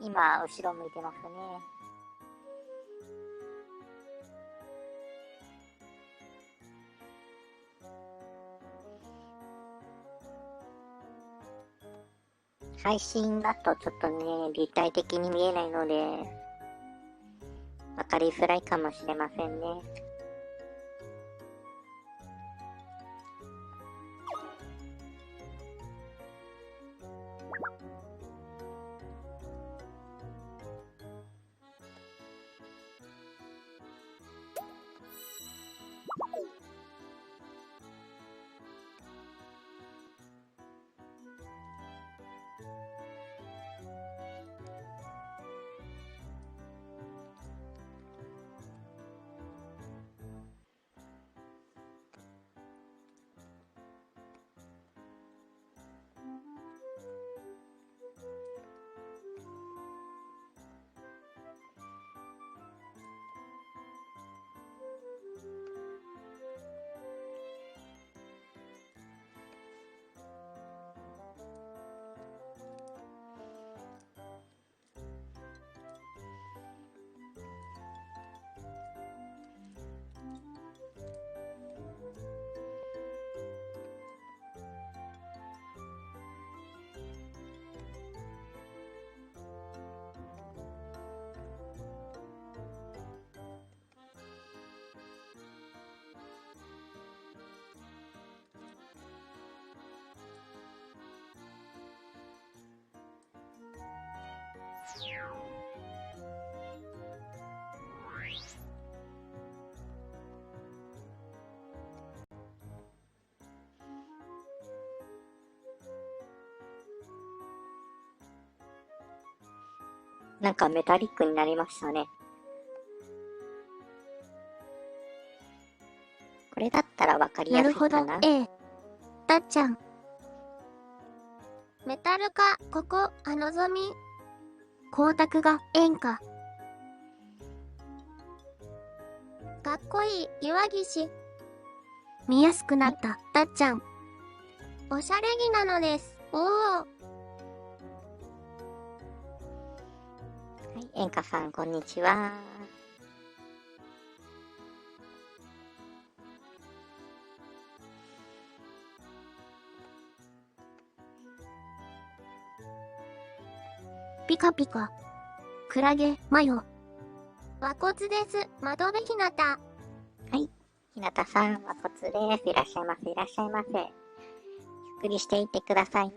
[SPEAKER 2] 今、後ろ向いてますね。配信だとちょっとね、立体的に見えないので、わかりづらいかもしれませんね。なんかメタリックになりましたね。これだったらわかりやすい
[SPEAKER 1] なるほど
[SPEAKER 2] かな。。
[SPEAKER 1] たっちゃん。メタルか、ここ、のぞみ。光沢が、円か。かっこいい、岩岸。見やすくなった、たっちゃん。おしゃれ着なのです。おお。
[SPEAKER 2] はい、演歌さん、こんにちは。
[SPEAKER 1] ピカピカ。クラゲ、マヨ。和骨です、窓辺ひなた。
[SPEAKER 2] はい、ひなたさん、和骨です。いらっしゃいませ、いらっしゃいませ。ゆっくりしていってくださいね。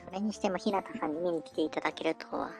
[SPEAKER 2] それにしてもひなたさんに見に来ていただけるとは。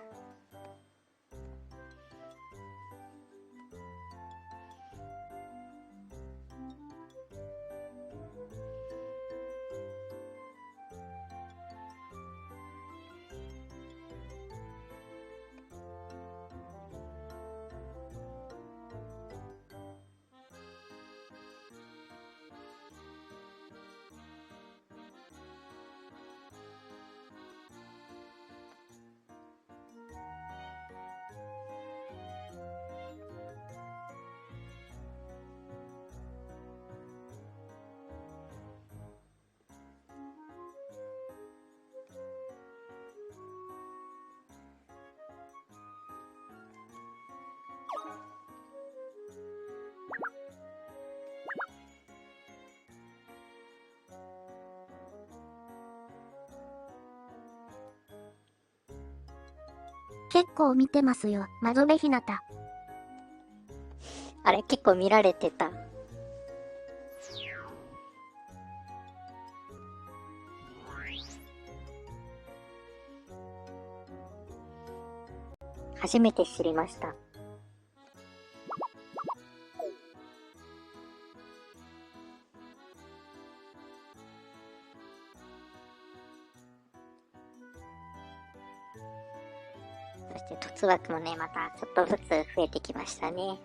[SPEAKER 1] 結構見てますよ、窓辺ひなた。
[SPEAKER 2] あれ、結構見られてた。初めて知りました。そして凸枠もね、またちょっとずつ増えてきましたね。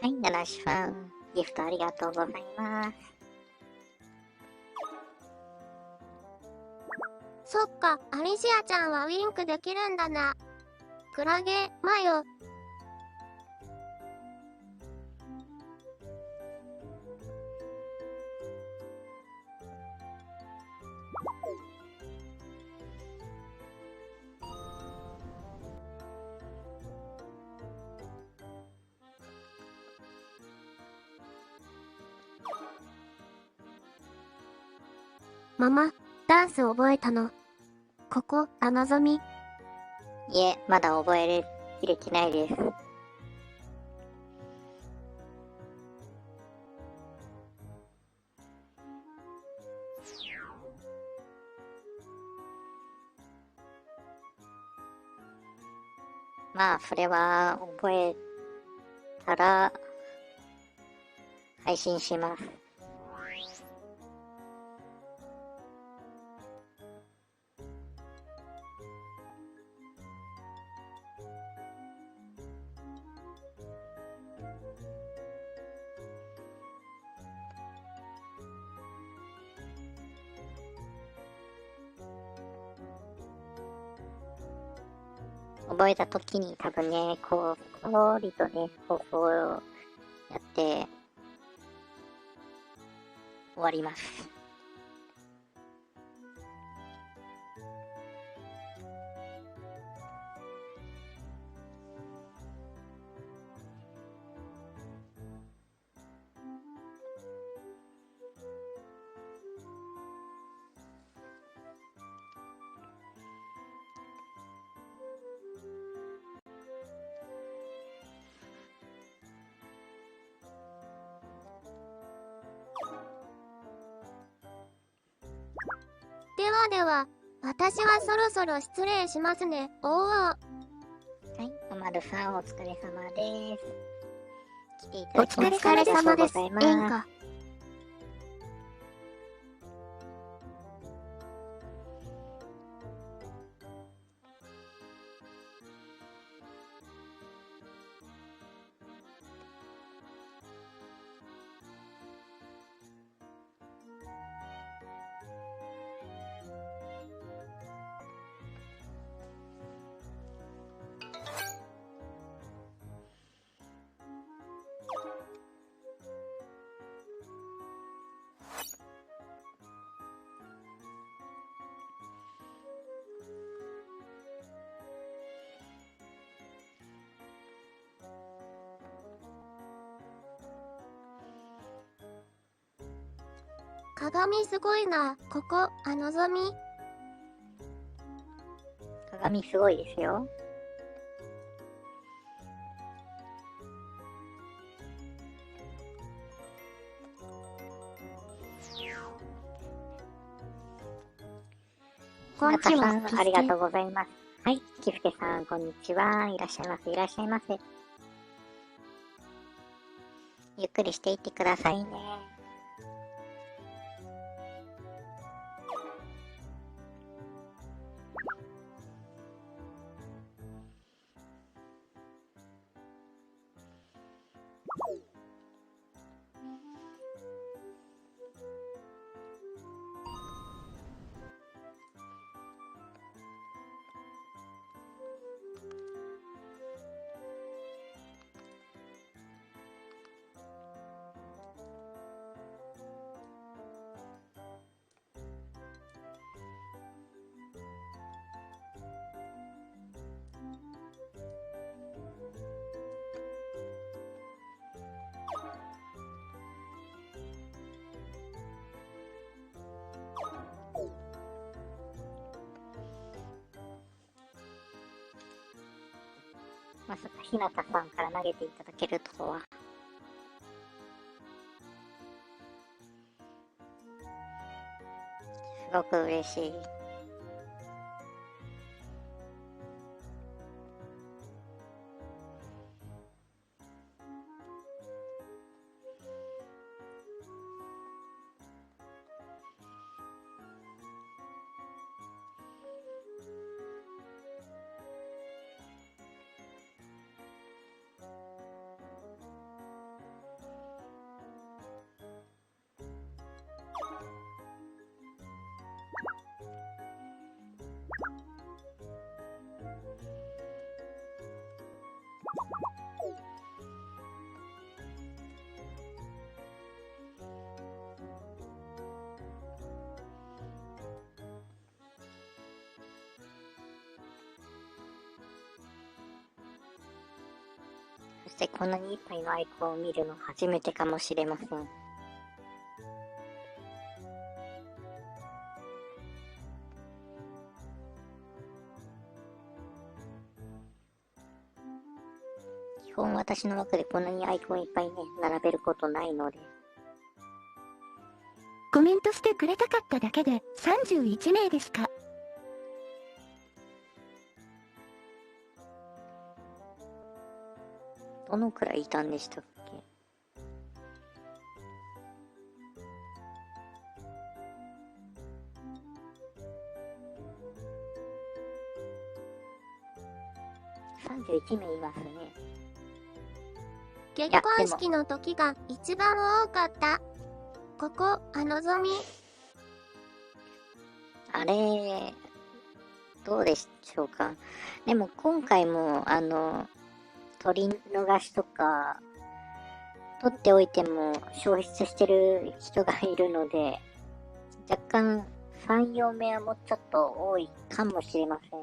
[SPEAKER 2] はい、ナナシファン、ギフトありがとうございます。
[SPEAKER 1] そっか、アリシアちゃんはウィンクできるんだな。クラゲ、マヨ。ママ、ダンス覚えたの。ここ、のぞみ。
[SPEAKER 2] いえ、まだ覚えきれてないです。まあ、それは覚えたら配信します。覚えた時に多分ね、こう、そろりとね、放送をやって終わります。
[SPEAKER 1] はでは、私はそろそろ失礼しますね。おお。
[SPEAKER 2] はい、おまるさんお疲れ様です。来ていただき
[SPEAKER 1] お疲
[SPEAKER 2] ましてありがと
[SPEAKER 1] れ様です。
[SPEAKER 2] うござい
[SPEAKER 1] 演
[SPEAKER 2] ます。
[SPEAKER 1] 歌。鏡すごいな。ここ、のぞみ。
[SPEAKER 2] 鏡すごいですよ。
[SPEAKER 1] こんにちは
[SPEAKER 2] ひなたさん、ありがとうございます。はい、きすけさん、こんにちは。いらっしゃいませ、いらっしゃいませ。ゆっくりしていってくださいね。まさかひなたさんから投げていただけるとは。すごく嬉しい。そしてこんなにいっぱいのアイコンを見るの初めてかもしれません。基本私の枠でこんなにアイコンいっぱいね、並べることないので。
[SPEAKER 3] コメントしてくれたかっただけで31名ですか。
[SPEAKER 2] どのくらいいたんでしたっけ？31名いますね。
[SPEAKER 1] 結婚式の時が一番多かった。ここ、のぞみ。
[SPEAKER 2] あれ、どうでしょうか。でも今回も、取り逃しとか、取っておいても消失してる人がいるので、若干3、4名はもうちょっと多いかもしれません。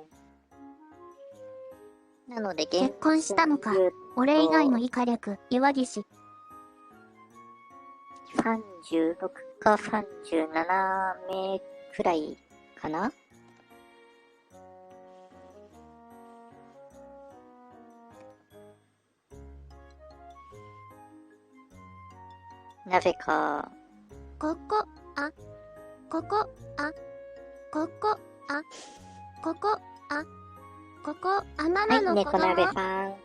[SPEAKER 2] なので、
[SPEAKER 1] 結婚したのか。俺以外の以下略、岩岸。
[SPEAKER 2] 36か37名くらいかな。なぜか、
[SPEAKER 1] ここ、ここ、あ、ここ、あ、ここ、あ、マ
[SPEAKER 2] はい、
[SPEAKER 1] マの子
[SPEAKER 2] 猫鍋
[SPEAKER 1] 供。
[SPEAKER 2] さん。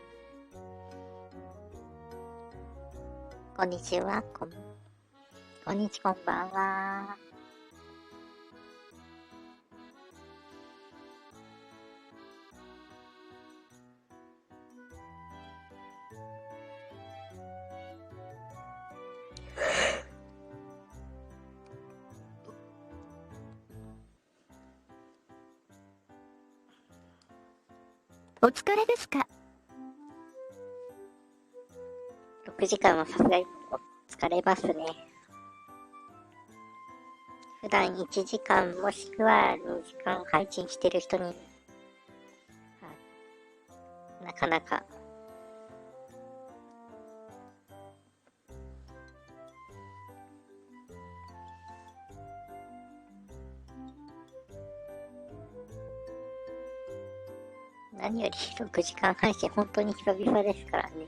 [SPEAKER 2] こんにちは、こんにちこんばんは。
[SPEAKER 3] お疲れですか？
[SPEAKER 2] 6時間はさすがに疲れますね。普段1時間もしくは2時間配信してる人に、なかなか。何より6時間配信本当に久々ですからね。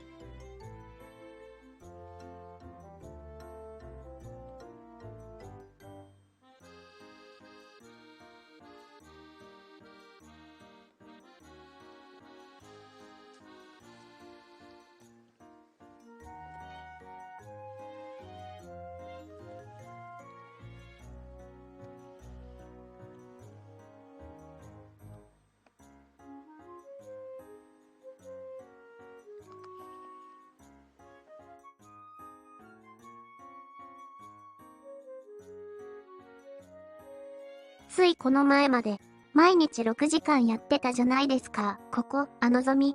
[SPEAKER 1] ついこの前まで、毎日6時間やってたじゃないですか。ここ、あのぞみ。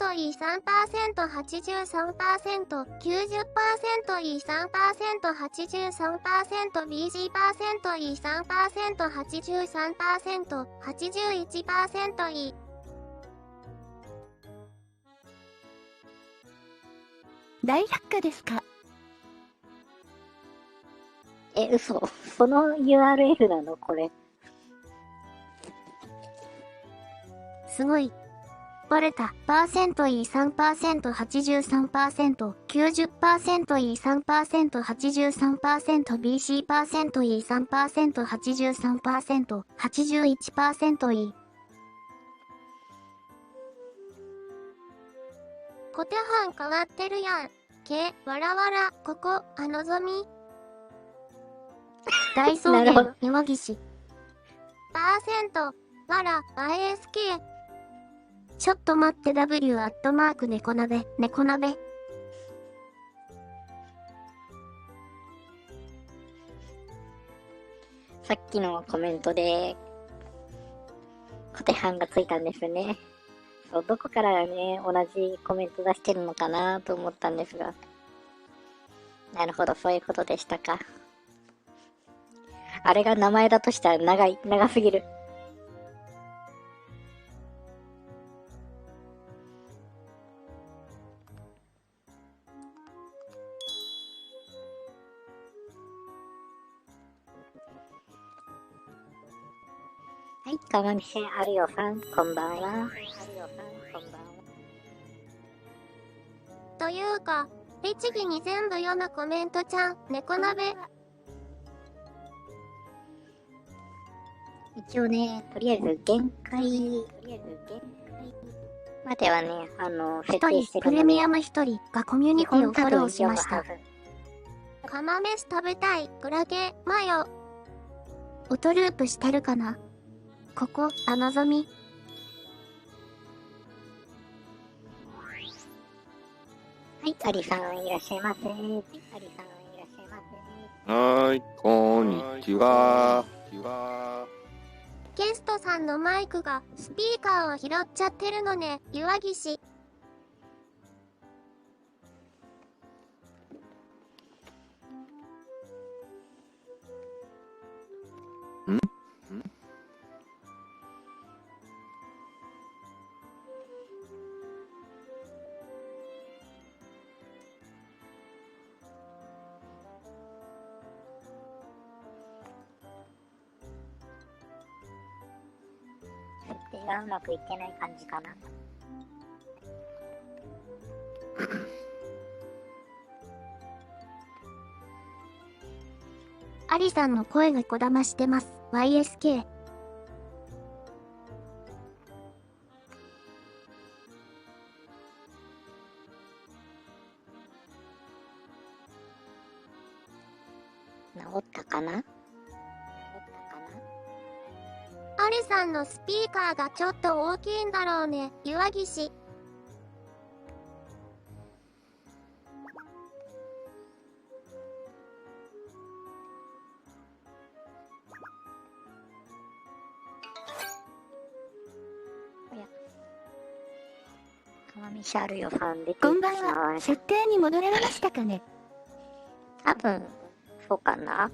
[SPEAKER 1] %いい 3%83%、90% いい 3%83%、BG% いい 3%83%、81% いい。
[SPEAKER 3] 大百科ですか？
[SPEAKER 2] 嘘。その URL なのこれ。
[SPEAKER 1] すごい。バレた。%いい 3%83%、90% いい 3%83%、BC% いい 3%83%、81% いい。小手半変わってるやん。わらわら、ここ、あのぞみ。大草原
[SPEAKER 2] なるほど、
[SPEAKER 1] 岩岸。%、わら、ISK。ちょっと待って W アットマーク猫鍋。
[SPEAKER 2] さっきのコメントで、小手半がついたんですね。そう、どこからね、同じコメント出してるのかなと思ったんですが。なるほど、そういうことでしたか。あれが名前だとしたら長すぎる。はい、かまみせあるよさん、こんばんは。
[SPEAKER 1] というか、律儀に全部読むコメントちゃん、猫鍋。
[SPEAKER 2] 一応ね、とりあえず限界まではね、設
[SPEAKER 1] 一人
[SPEAKER 2] 定して、るので、
[SPEAKER 1] プレミアム一人がコミュニティをフォローしました。
[SPEAKER 2] 基本多分読むはず。
[SPEAKER 1] 釜飯食べたい、クラゲ、マヨ。オトループしてるかな？ここ、あのぞみ。
[SPEAKER 2] はい、アリさんいらっしゃいませ。
[SPEAKER 4] はーい、こんにちは。
[SPEAKER 1] ゲストさんのマイクがスピーカーを拾っちゃってるのね、岩岸。
[SPEAKER 2] 設定がうまくいってない感じかな。
[SPEAKER 1] アリさんの声がこだましてます。YSK。
[SPEAKER 2] 治ったかな？
[SPEAKER 1] アリさんのスピーカーがちょっと大きいんだろうね、岩岸。
[SPEAKER 2] 川見シャルヨさん出て
[SPEAKER 3] こんばん
[SPEAKER 2] きま
[SPEAKER 3] は。
[SPEAKER 2] す。
[SPEAKER 3] 設定に戻られましたかね。
[SPEAKER 2] 多分、そうかな。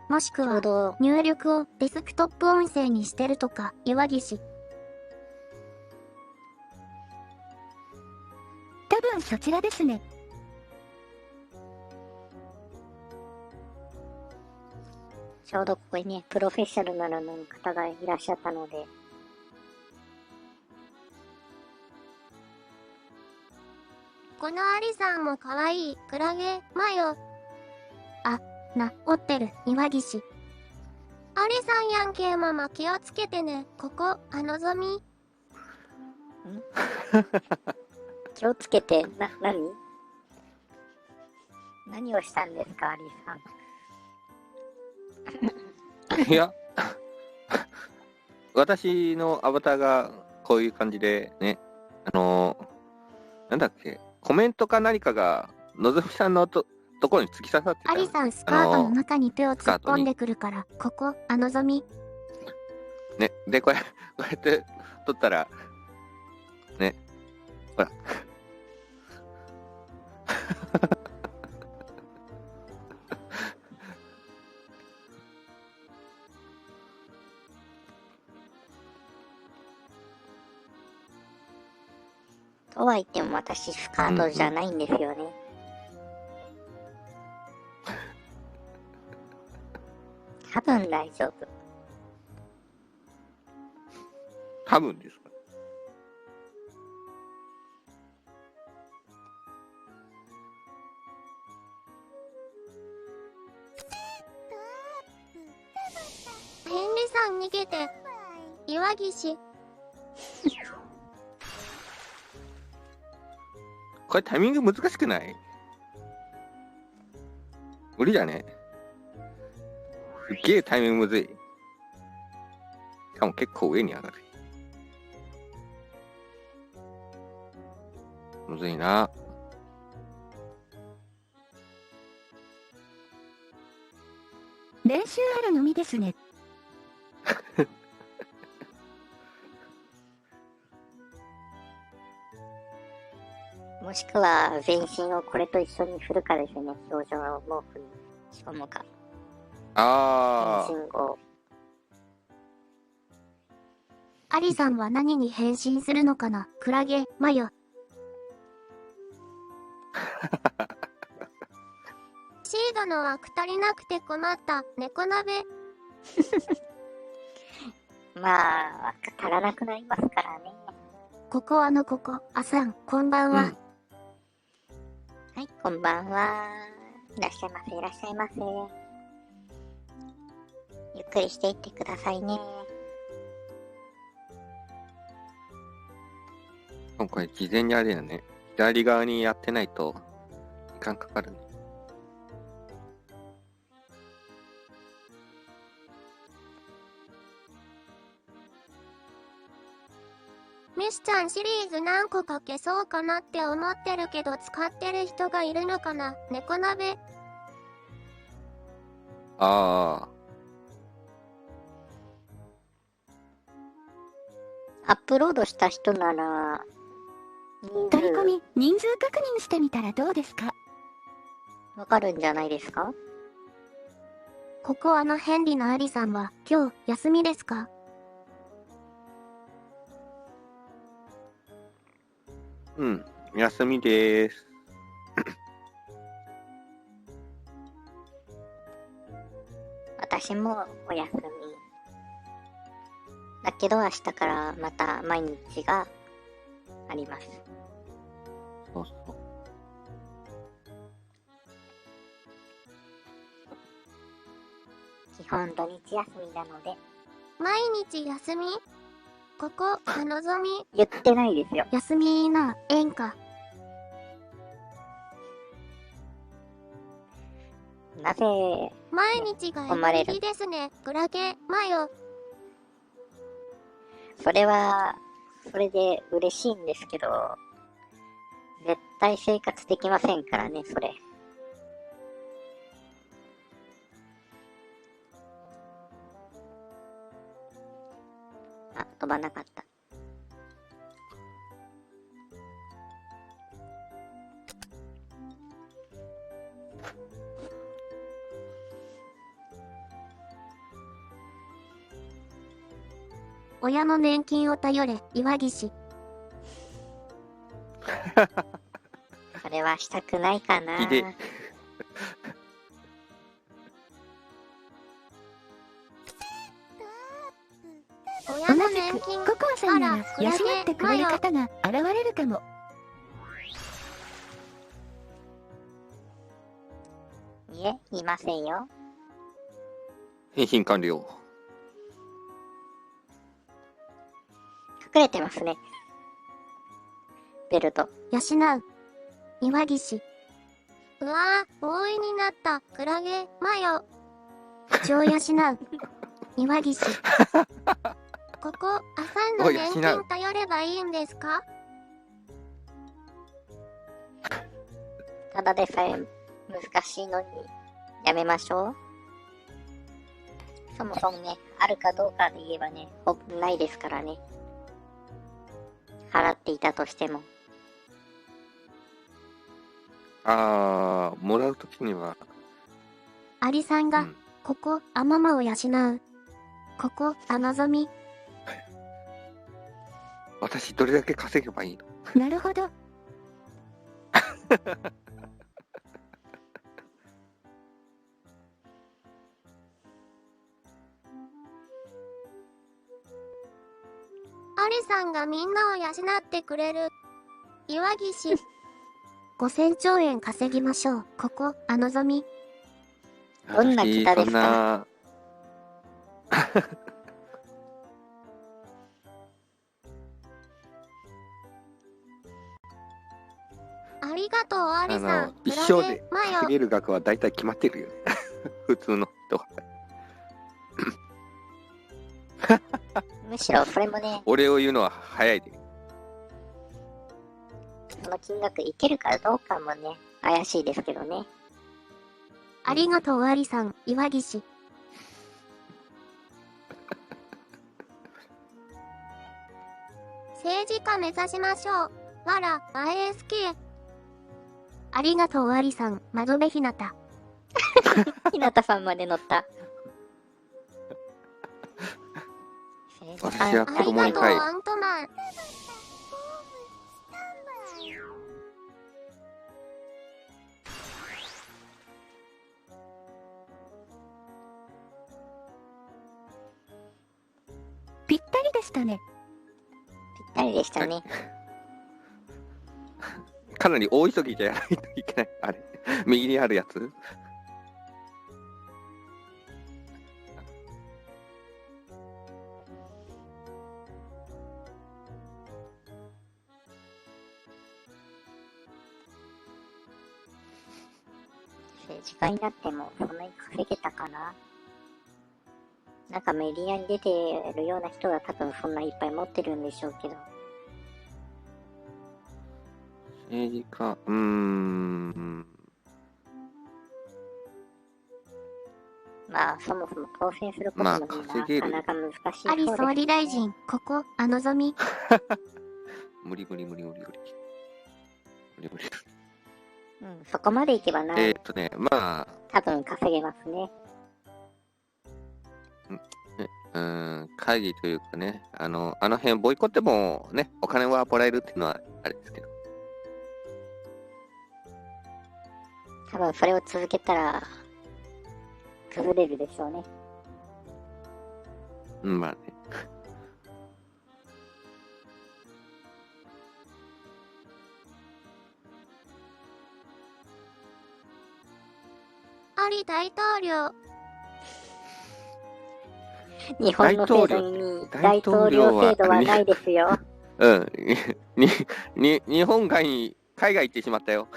[SPEAKER 1] もしくは、
[SPEAKER 2] ちょうど、
[SPEAKER 1] 入力をデスクトップ音声にしてるとか、岩岸。
[SPEAKER 3] 多分そちらですね。
[SPEAKER 2] ちょうどここにね、プロフェッショナルの方がいらっしゃったので、
[SPEAKER 1] このアリさんも可愛い、クラゲ、マヨ。折ってる、岩岸。アリさんやんけ、ママ気をつけてね。ここ、ぞみ。
[SPEAKER 2] 気をつけて、何をしたんですか、アリさん。
[SPEAKER 4] いや、私のアバターがこういう感じでね、なんだっけ、コメントか何かが、のぞみさんのところに突き刺さってたの。
[SPEAKER 1] アリさんスカートの中に手を突っ込んでくるから、ここ、ぞみ。
[SPEAKER 4] ね、で、こうやって撮ったら、ね、ほら。
[SPEAKER 2] とは言っても私スカートじゃないんですよね。多分大丈夫。
[SPEAKER 4] 多分ですか。
[SPEAKER 1] ヘンリさん逃げて。岩岸。
[SPEAKER 4] これタイミング難しくない？無理だね。すっげえタイミングむずい。しかも結構上に上がる。むずいな。
[SPEAKER 3] 練習あるのみですね。
[SPEAKER 2] もしくは全身をこれと一緒に振るかですね。表情の毛布に仕込むか。
[SPEAKER 4] あ
[SPEAKER 2] 全身後。
[SPEAKER 1] アリさんは何に変身するのかな？クラゲ、マヨ。シードの枠足りなくて困った、猫鍋。
[SPEAKER 2] まあ、枠足らなくなりますからね。
[SPEAKER 1] ここ、ここ、あさん、こんばんは。
[SPEAKER 2] はい、こんばんは。いらっしゃいませ、いらっしゃいませ。ゆっくりしていってくださいね。
[SPEAKER 4] 今回事前にあれだね。左側にやってないと時間かかるね。
[SPEAKER 1] ミスちゃんシリーズ何個か消そうかなって思ってるけど使ってる人がいるのかな？猫鍋。
[SPEAKER 4] あ
[SPEAKER 2] アップロードした人なら、
[SPEAKER 3] 取り込み、人数確認してみたらどうですか？
[SPEAKER 2] わかるんじゃないですか？
[SPEAKER 1] ここヘンリのアリさんは今日休みですか？
[SPEAKER 4] うん、休みでーす。
[SPEAKER 2] 私もお休み。だけど明日からまた毎日があります。
[SPEAKER 4] そうそう。
[SPEAKER 2] 基本土日休みなので。
[SPEAKER 1] 毎日休み？ここ、のぞみ。
[SPEAKER 2] 言ってないですよ。
[SPEAKER 1] 休みな、演歌。
[SPEAKER 2] なぜ、
[SPEAKER 1] 毎日が
[SPEAKER 2] 思われる
[SPEAKER 1] NG ですね。クラゲ、マヨ。
[SPEAKER 2] それは、それで嬉しいんですけど、絶対生活できませんからね、それ。あ、飛ばなかった。
[SPEAKER 1] 親の年金を頼れ、岩岸。
[SPEAKER 2] それはしたくないかな。
[SPEAKER 4] ひで
[SPEAKER 1] 親の
[SPEAKER 3] 同じく、
[SPEAKER 1] 年金。
[SPEAKER 3] ココアさんなら
[SPEAKER 1] あらクラ
[SPEAKER 3] 養
[SPEAKER 1] ゲ
[SPEAKER 3] ってくれる方が現れるかも。
[SPEAKER 2] いえ、いませんよ。
[SPEAKER 4] 返信完了。
[SPEAKER 2] 隠れてますね。ベルト。
[SPEAKER 1] 養う。岩岸。うわぁ、ボーイになった。クラゲ、マヨ。口を養う。岩岸。ここ、アサンの
[SPEAKER 4] お
[SPEAKER 1] 年
[SPEAKER 4] 養う
[SPEAKER 1] 金頼ればいいんですか？
[SPEAKER 2] ただでさえ難しいのに、やめましょう。そもそもね、あるかどうかで言えばね、ほぼないですからね。払っていたとしても。
[SPEAKER 4] もらうときには、
[SPEAKER 1] アリさんが、
[SPEAKER 4] うん、
[SPEAKER 1] ここ、あママを養う。ここ、のぞみ。
[SPEAKER 4] 私どれだけ稼げばいいの？
[SPEAKER 3] なるほど。
[SPEAKER 1] アリさんがみんなを養ってくれる。岩岸。5000兆円稼ぎましょう。ここ、のぞみ。
[SPEAKER 2] どんな北ですか？
[SPEAKER 4] 私
[SPEAKER 1] ありがとう、アリさん。
[SPEAKER 4] 一
[SPEAKER 1] クラゲ
[SPEAKER 4] 生で
[SPEAKER 1] マヨ
[SPEAKER 4] 稼。げる額は大体決まってるよね。普通の人は。
[SPEAKER 2] むしろそれもね、
[SPEAKER 4] 俺を言うのは早いで。
[SPEAKER 2] その金額いけるかどうかもね、怪しいですけどね。
[SPEAKER 1] ありがとう、アリさん。岩岸。政治家目指しましょう。わら、ISK。ありがとう、アリさん。窓辺ひなた。
[SPEAKER 2] ひなたさんまで乗った。
[SPEAKER 4] 私は子
[SPEAKER 1] ありがとう、
[SPEAKER 4] 供に帰る。
[SPEAKER 1] アントマン。
[SPEAKER 3] ぴったりでしたね。
[SPEAKER 2] ぴったりでしたね。
[SPEAKER 4] かなり大急ぎじゃやらないといけない。あれ。右にあるやつ。
[SPEAKER 2] 政治家になってもそんなに稼げたかな。なんかメディアに出てるような人が多分そんないっぱい持ってるんでしょうけど。
[SPEAKER 4] 政治家、
[SPEAKER 2] まあそもそも当選することも
[SPEAKER 4] まあ
[SPEAKER 2] ね、
[SPEAKER 4] 稼げる
[SPEAKER 2] なかなか難しいそう
[SPEAKER 1] アリ
[SPEAKER 2] です。
[SPEAKER 1] 総理大臣。ここ、のぞみ。
[SPEAKER 4] 無理無理無理無理無理。無理無理。
[SPEAKER 2] うん、そこまでいけばな、
[SPEAKER 4] まあ、
[SPEAKER 2] 多分稼げますね。
[SPEAKER 4] 会議というかね、あの辺ボイコってもね、お金はもらえるっていうのはあれですけど。
[SPEAKER 2] 多分それを続けたら、崩れるでしょうね。
[SPEAKER 4] うん、まあね。
[SPEAKER 1] アリ大統領。
[SPEAKER 2] 日本の制度に大統領制度はないですよ。
[SPEAKER 4] うん。日本外に、海外行ってしまったよ。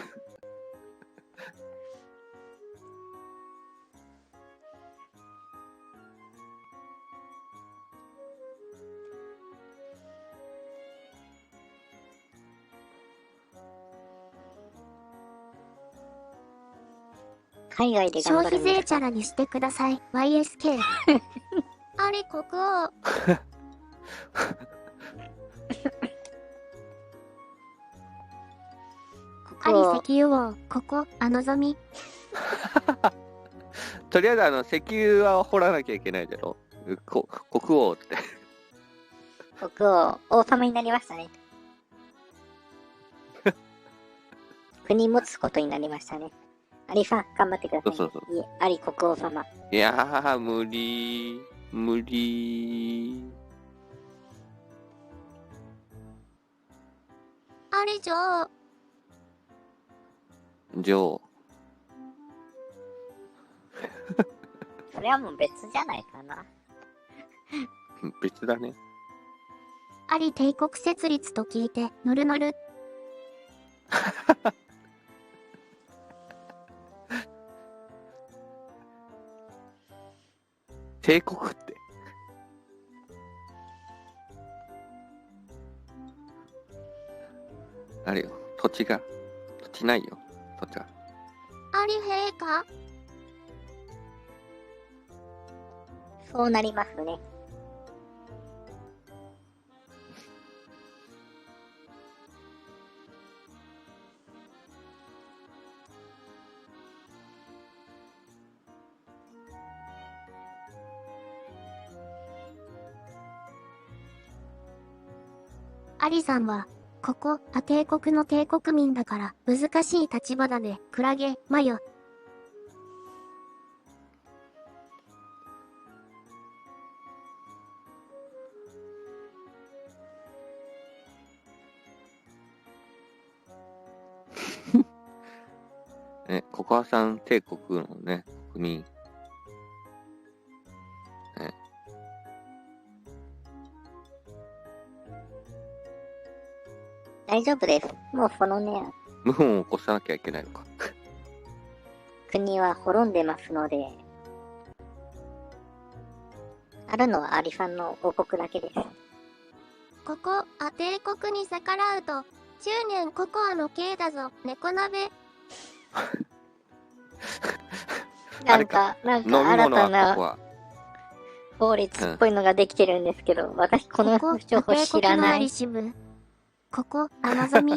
[SPEAKER 2] 海外で頑
[SPEAKER 1] 消費
[SPEAKER 2] 張るんですか？
[SPEAKER 1] 税チャラにしてください。YSK。アリ国王。ア
[SPEAKER 2] 国王、
[SPEAKER 1] リ石油王。ここ、のぞみ。
[SPEAKER 4] とりあえず石油は掘らなきゃいけないだろ。国王って。
[SPEAKER 2] 国王、王様になりましたね。国持つことになりましたね。アリさん、頑張ってください、ね。
[SPEAKER 4] そうそう
[SPEAKER 2] いえ、アリ国王様。
[SPEAKER 4] いやー、無理。無理。
[SPEAKER 1] アリ女王。
[SPEAKER 4] 女王。
[SPEAKER 2] それはもう別じゃないかな。
[SPEAKER 4] 別だね。
[SPEAKER 1] アリ帝国設立と聞いて、ノルノル。
[SPEAKER 4] 帝国って。あれよ、土地ないよ、土地が。
[SPEAKER 1] アリ陛下。
[SPEAKER 2] そうなりますね。
[SPEAKER 1] アリさんは、ここ、帝国の帝国民だから、難しい立場だね。クラゲ、マヨ。
[SPEAKER 4] ね、ココアさん帝国のね、国民。ね。
[SPEAKER 2] 大丈夫です。もうそのね、
[SPEAKER 4] 謀反を起こさなきゃいけないのか。
[SPEAKER 2] 国は滅んでますので、あるのはアリさんの王国だけです。
[SPEAKER 1] ここ、帝国に逆らうと、10年ココアの刑だぞ、猫鍋。
[SPEAKER 2] なんか
[SPEAKER 4] 飲み
[SPEAKER 2] 新
[SPEAKER 4] 物はこ
[SPEAKER 2] たな
[SPEAKER 4] こは。
[SPEAKER 2] 法律っぽいのができてるんですけど、私この
[SPEAKER 1] ここ、
[SPEAKER 2] 情報
[SPEAKER 1] 帝
[SPEAKER 2] 知らない
[SPEAKER 1] 国のアリ。支部。ここ、のぞみ。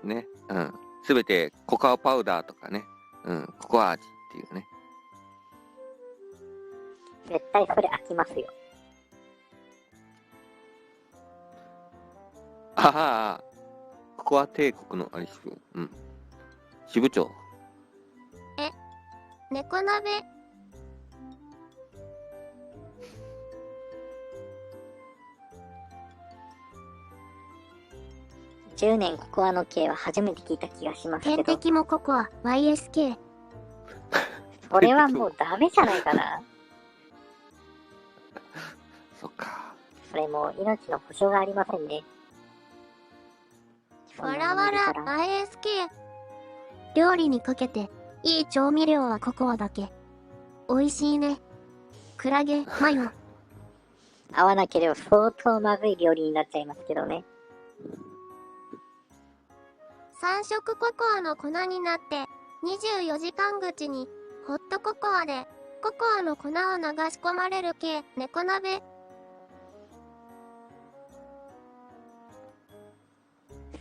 [SPEAKER 4] ね、うん。すべてココアパウダーとかね、うん、ココア味っていうね。
[SPEAKER 2] 絶対それ飽きますよ。
[SPEAKER 4] ああ、ココア帝国のアリス部、うん。支部長。
[SPEAKER 1] 猫鍋。
[SPEAKER 2] 10年ココアの刑は初めて聞いた気がしますけど、
[SPEAKER 1] 天敵もココア、YSK。
[SPEAKER 2] それはもうダメじゃないかな。
[SPEAKER 4] そっか。
[SPEAKER 2] それもう命の保証がありませんね。そん
[SPEAKER 1] わ
[SPEAKER 2] な
[SPEAKER 1] らわら、
[SPEAKER 2] の見るから
[SPEAKER 1] YSK。料理にかけて、いい調味料はココアだけ。美味しいね。クラゲ、マヨ。
[SPEAKER 2] 合わなければ相当まずい料理になっちゃいますけどね。
[SPEAKER 1] 3色ココアの粉になって、24時間口に、ホットココアで、ココアの粉を流し込まれる系、猫鍋。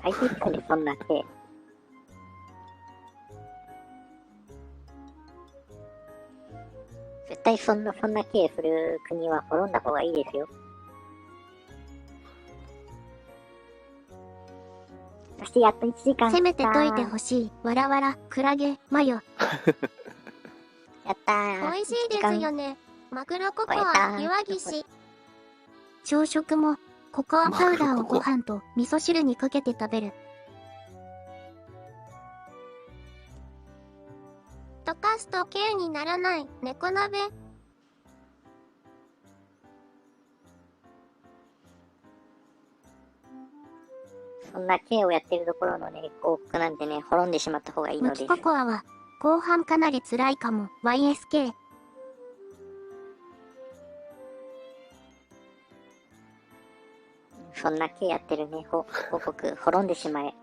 [SPEAKER 2] 最低ですね、そんな刑。絶対そんな刑する国は滅んだ方がいいですよ。そしてやっと1時間。
[SPEAKER 1] せめて解いてほしい。わらわら、クラゲ、マヨ。
[SPEAKER 2] やったー。
[SPEAKER 1] 美味しいですよね。マグロココ
[SPEAKER 2] 超え
[SPEAKER 1] ア、
[SPEAKER 2] た
[SPEAKER 1] 岩岸。朝食も、ココアパウダーをご飯と味噌汁にかけて食べる。溶かすと K にならない、猫鍋。
[SPEAKER 2] そんな K をやってるところのね、王国なんてね、滅んでしまった方がいいのです。
[SPEAKER 1] ムキココアは、後半かなり辛いかも。YSK。
[SPEAKER 2] そんな K やってるね、王国、滅んでしまえ。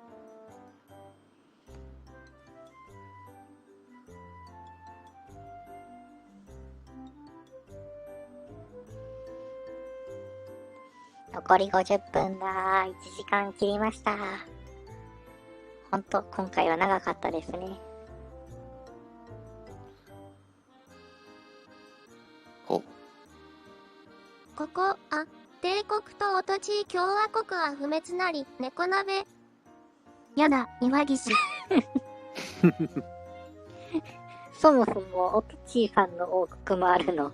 [SPEAKER 2] 残り50分だ。1時間切りました。ほんと、今回は長かったですね。
[SPEAKER 4] お、
[SPEAKER 1] ここ、帝国とオトチー共和国は不滅なり、猫鍋。やだ、岩岸。
[SPEAKER 2] そもそも、オトチーさんの王国もあるの。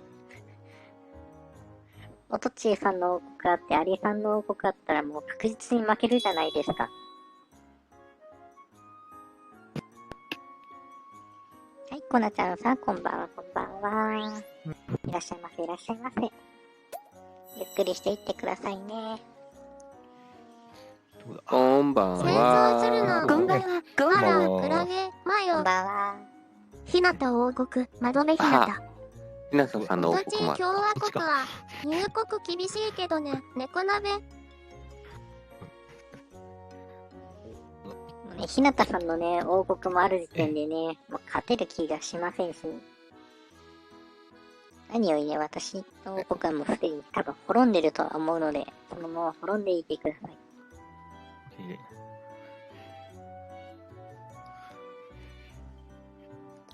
[SPEAKER 2] オトチーさんの王国あって、アリさんの王国あったらもう確実に負けるじゃないですか。はい、コナちゃんさん、こんばんは、こんばんは。いらっしゃいませ、いらっしゃいませ。ゆっくりしていってくださいね。
[SPEAKER 4] こんばん
[SPEAKER 1] 戦争するの
[SPEAKER 4] は。
[SPEAKER 3] こんばんは、こん
[SPEAKER 1] あら、
[SPEAKER 3] ばんは。
[SPEAKER 1] クラゲ、マ
[SPEAKER 2] こん
[SPEAKER 1] ヨ、
[SPEAKER 2] ばんは。
[SPEAKER 1] ひなた王国、窓辺ひなた。
[SPEAKER 4] ひなさんの
[SPEAKER 1] オ
[SPEAKER 4] 王国もある
[SPEAKER 1] トチー共和国は、入国厳しいけどね、猫鍋。
[SPEAKER 2] ね、ひなたさんのね、王国もある時点でね、もう勝てる気がしませんし、何よりね、私の王国はもうすでに多分滅んでるとは思うので、そのもう滅んでいてください。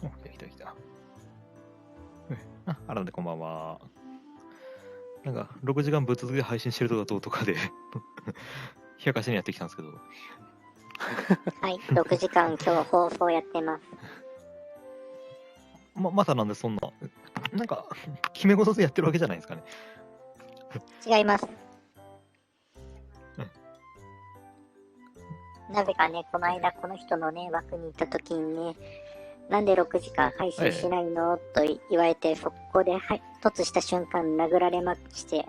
[SPEAKER 5] お、来た来た。あらんでこんばんは。なんか、6時間ぶっ続けで配信してるとかどうとかで、冷やかしにやってきたんですけど、
[SPEAKER 2] はい、6時間今日放送やってます。
[SPEAKER 5] またなんでそんな、なんか、決め事でやってるわけじゃないですかね。
[SPEAKER 2] 違います。なぜかね、この間この人のね、枠に行った時にね、なんで6時間配信しないのと言われて、そこで、はい、突した瞬間殴られまして、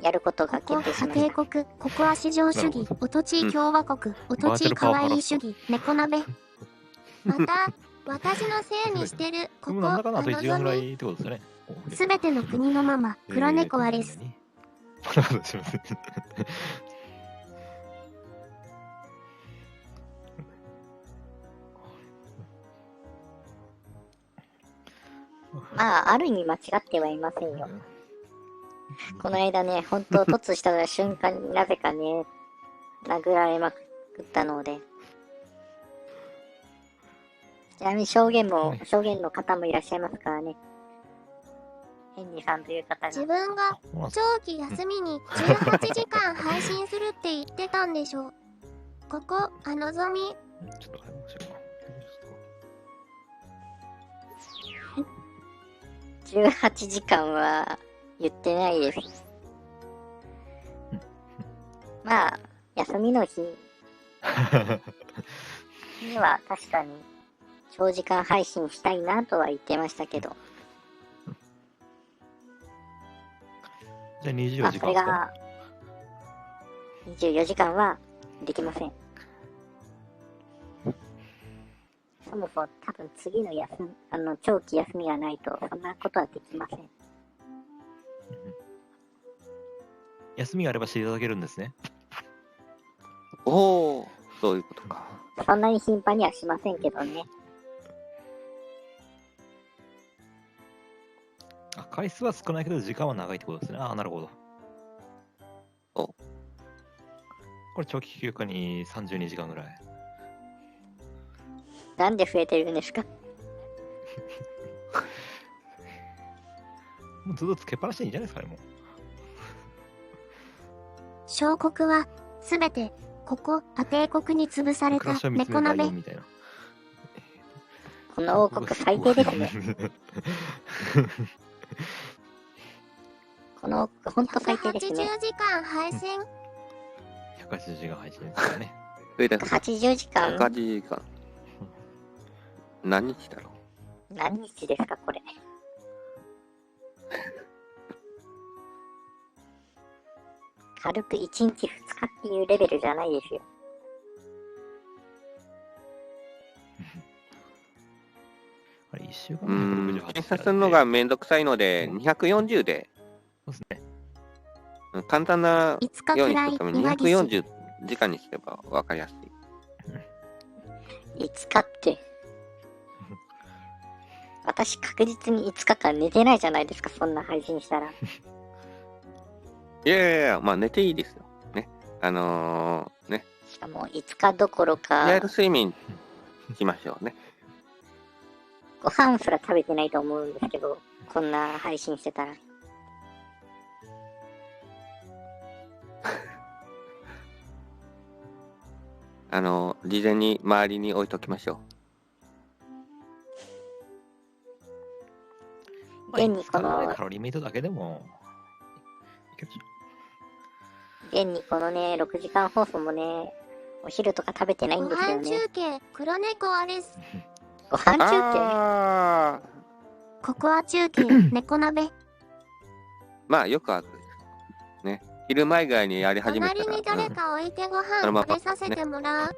[SPEAKER 2] やることが
[SPEAKER 1] ここ、
[SPEAKER 2] 決定しました。
[SPEAKER 1] 帝国、ここは至上主義、オトチー共和国、オトチーかわいい主義、猫鍋。また、私のせいにしてる、ここ、
[SPEAKER 5] でもなんだかなあと1時間ぐら
[SPEAKER 1] 望み。
[SPEAKER 5] いってことですよね。
[SPEAKER 1] すべての国のママ、黒猫アレス。。
[SPEAKER 5] すいません。
[SPEAKER 2] まあ、ある意味間違ってはいませんよ。この間ね、本当突した瞬間になぜかね、殴られまくったので。ちなみに証言の方もいらっしゃいますからね。ヘンリーさんという方
[SPEAKER 1] 自
[SPEAKER 2] が。
[SPEAKER 1] 分が長期休みに18時間配信するって言ってたんでしょ。ここ、のぞみ。
[SPEAKER 5] ちょっと早くしようか。
[SPEAKER 2] 18時間は言ってないです。まあ、休みの日には確かに長時間配信したいなとは言ってましたけど、
[SPEAKER 5] じゃあ24
[SPEAKER 2] まあ
[SPEAKER 5] 時間ですか。
[SPEAKER 2] それが24時間はできません。そもそも多分次の長期休みがないとそんなことはできません。
[SPEAKER 5] 休みがあればしていただけるんですね。
[SPEAKER 4] おお、そういうことか。
[SPEAKER 2] そんなに頻繁にはしませんけどね。
[SPEAKER 5] あ、回数は少ないけど時間は長いってことですね。ああ、なるほど。
[SPEAKER 4] お、
[SPEAKER 5] これ長期休暇に32時間ぐらい。
[SPEAKER 2] なんで増えてるんですか？
[SPEAKER 5] もうずっとつけっぱなしでいいんじゃないですかね、もう。
[SPEAKER 1] 小国は、すべて、ここ、帝国に潰された
[SPEAKER 5] 暮らしを見つ
[SPEAKER 1] 猫鍋
[SPEAKER 5] めるライオン。みたいな。
[SPEAKER 2] この王国最低ですね。この王国ほんと最低ですね。
[SPEAKER 1] 180時間配信。
[SPEAKER 5] 180時間配信ですからね。
[SPEAKER 4] 増えた
[SPEAKER 2] 80時間
[SPEAKER 4] 180時間。何日だろ
[SPEAKER 2] 何日ですかこれ。軽く1日2日っていうレベルじゃないですよ。
[SPEAKER 5] あれ、1週間
[SPEAKER 4] う
[SPEAKER 5] で
[SPEAKER 4] ん、
[SPEAKER 5] 168
[SPEAKER 4] 検査するのがめんどくさいので、240で、
[SPEAKER 5] そうですね。
[SPEAKER 4] 簡単な
[SPEAKER 1] 5日
[SPEAKER 4] ようにす
[SPEAKER 1] くらい
[SPEAKER 4] るために
[SPEAKER 1] 岩岸。
[SPEAKER 4] 240時間にすれば分かりやすい。
[SPEAKER 2] 5日って。私確実に5日間寝てないじゃないですか、そんな配信したら。
[SPEAKER 4] いやいやいや、まあ寝ていいですよ。ね。ね。
[SPEAKER 2] しかも5日どころか
[SPEAKER 4] リアル、睡眠しましょうね。
[SPEAKER 2] ご飯すら食べてないと思うんですけど、こんな配信してたら。
[SPEAKER 4] 事前に周りに置いときましょ
[SPEAKER 2] 現にこの、
[SPEAKER 5] カロリーメイトだけでも、いける
[SPEAKER 2] 現にこのね、6時間放送もね、お昼とか食べてないん
[SPEAKER 1] ご
[SPEAKER 2] ですよね。
[SPEAKER 1] 飯中継、黒猫アリス。
[SPEAKER 4] う。
[SPEAKER 2] ご飯中
[SPEAKER 4] あー、
[SPEAKER 1] ココア中継、猫鍋。
[SPEAKER 4] まあよくある。ね。昼前ぐらいにやり始めたら、
[SPEAKER 1] 隣に誰か置いてご飯
[SPEAKER 4] そのまま
[SPEAKER 1] 食べさせてもらう。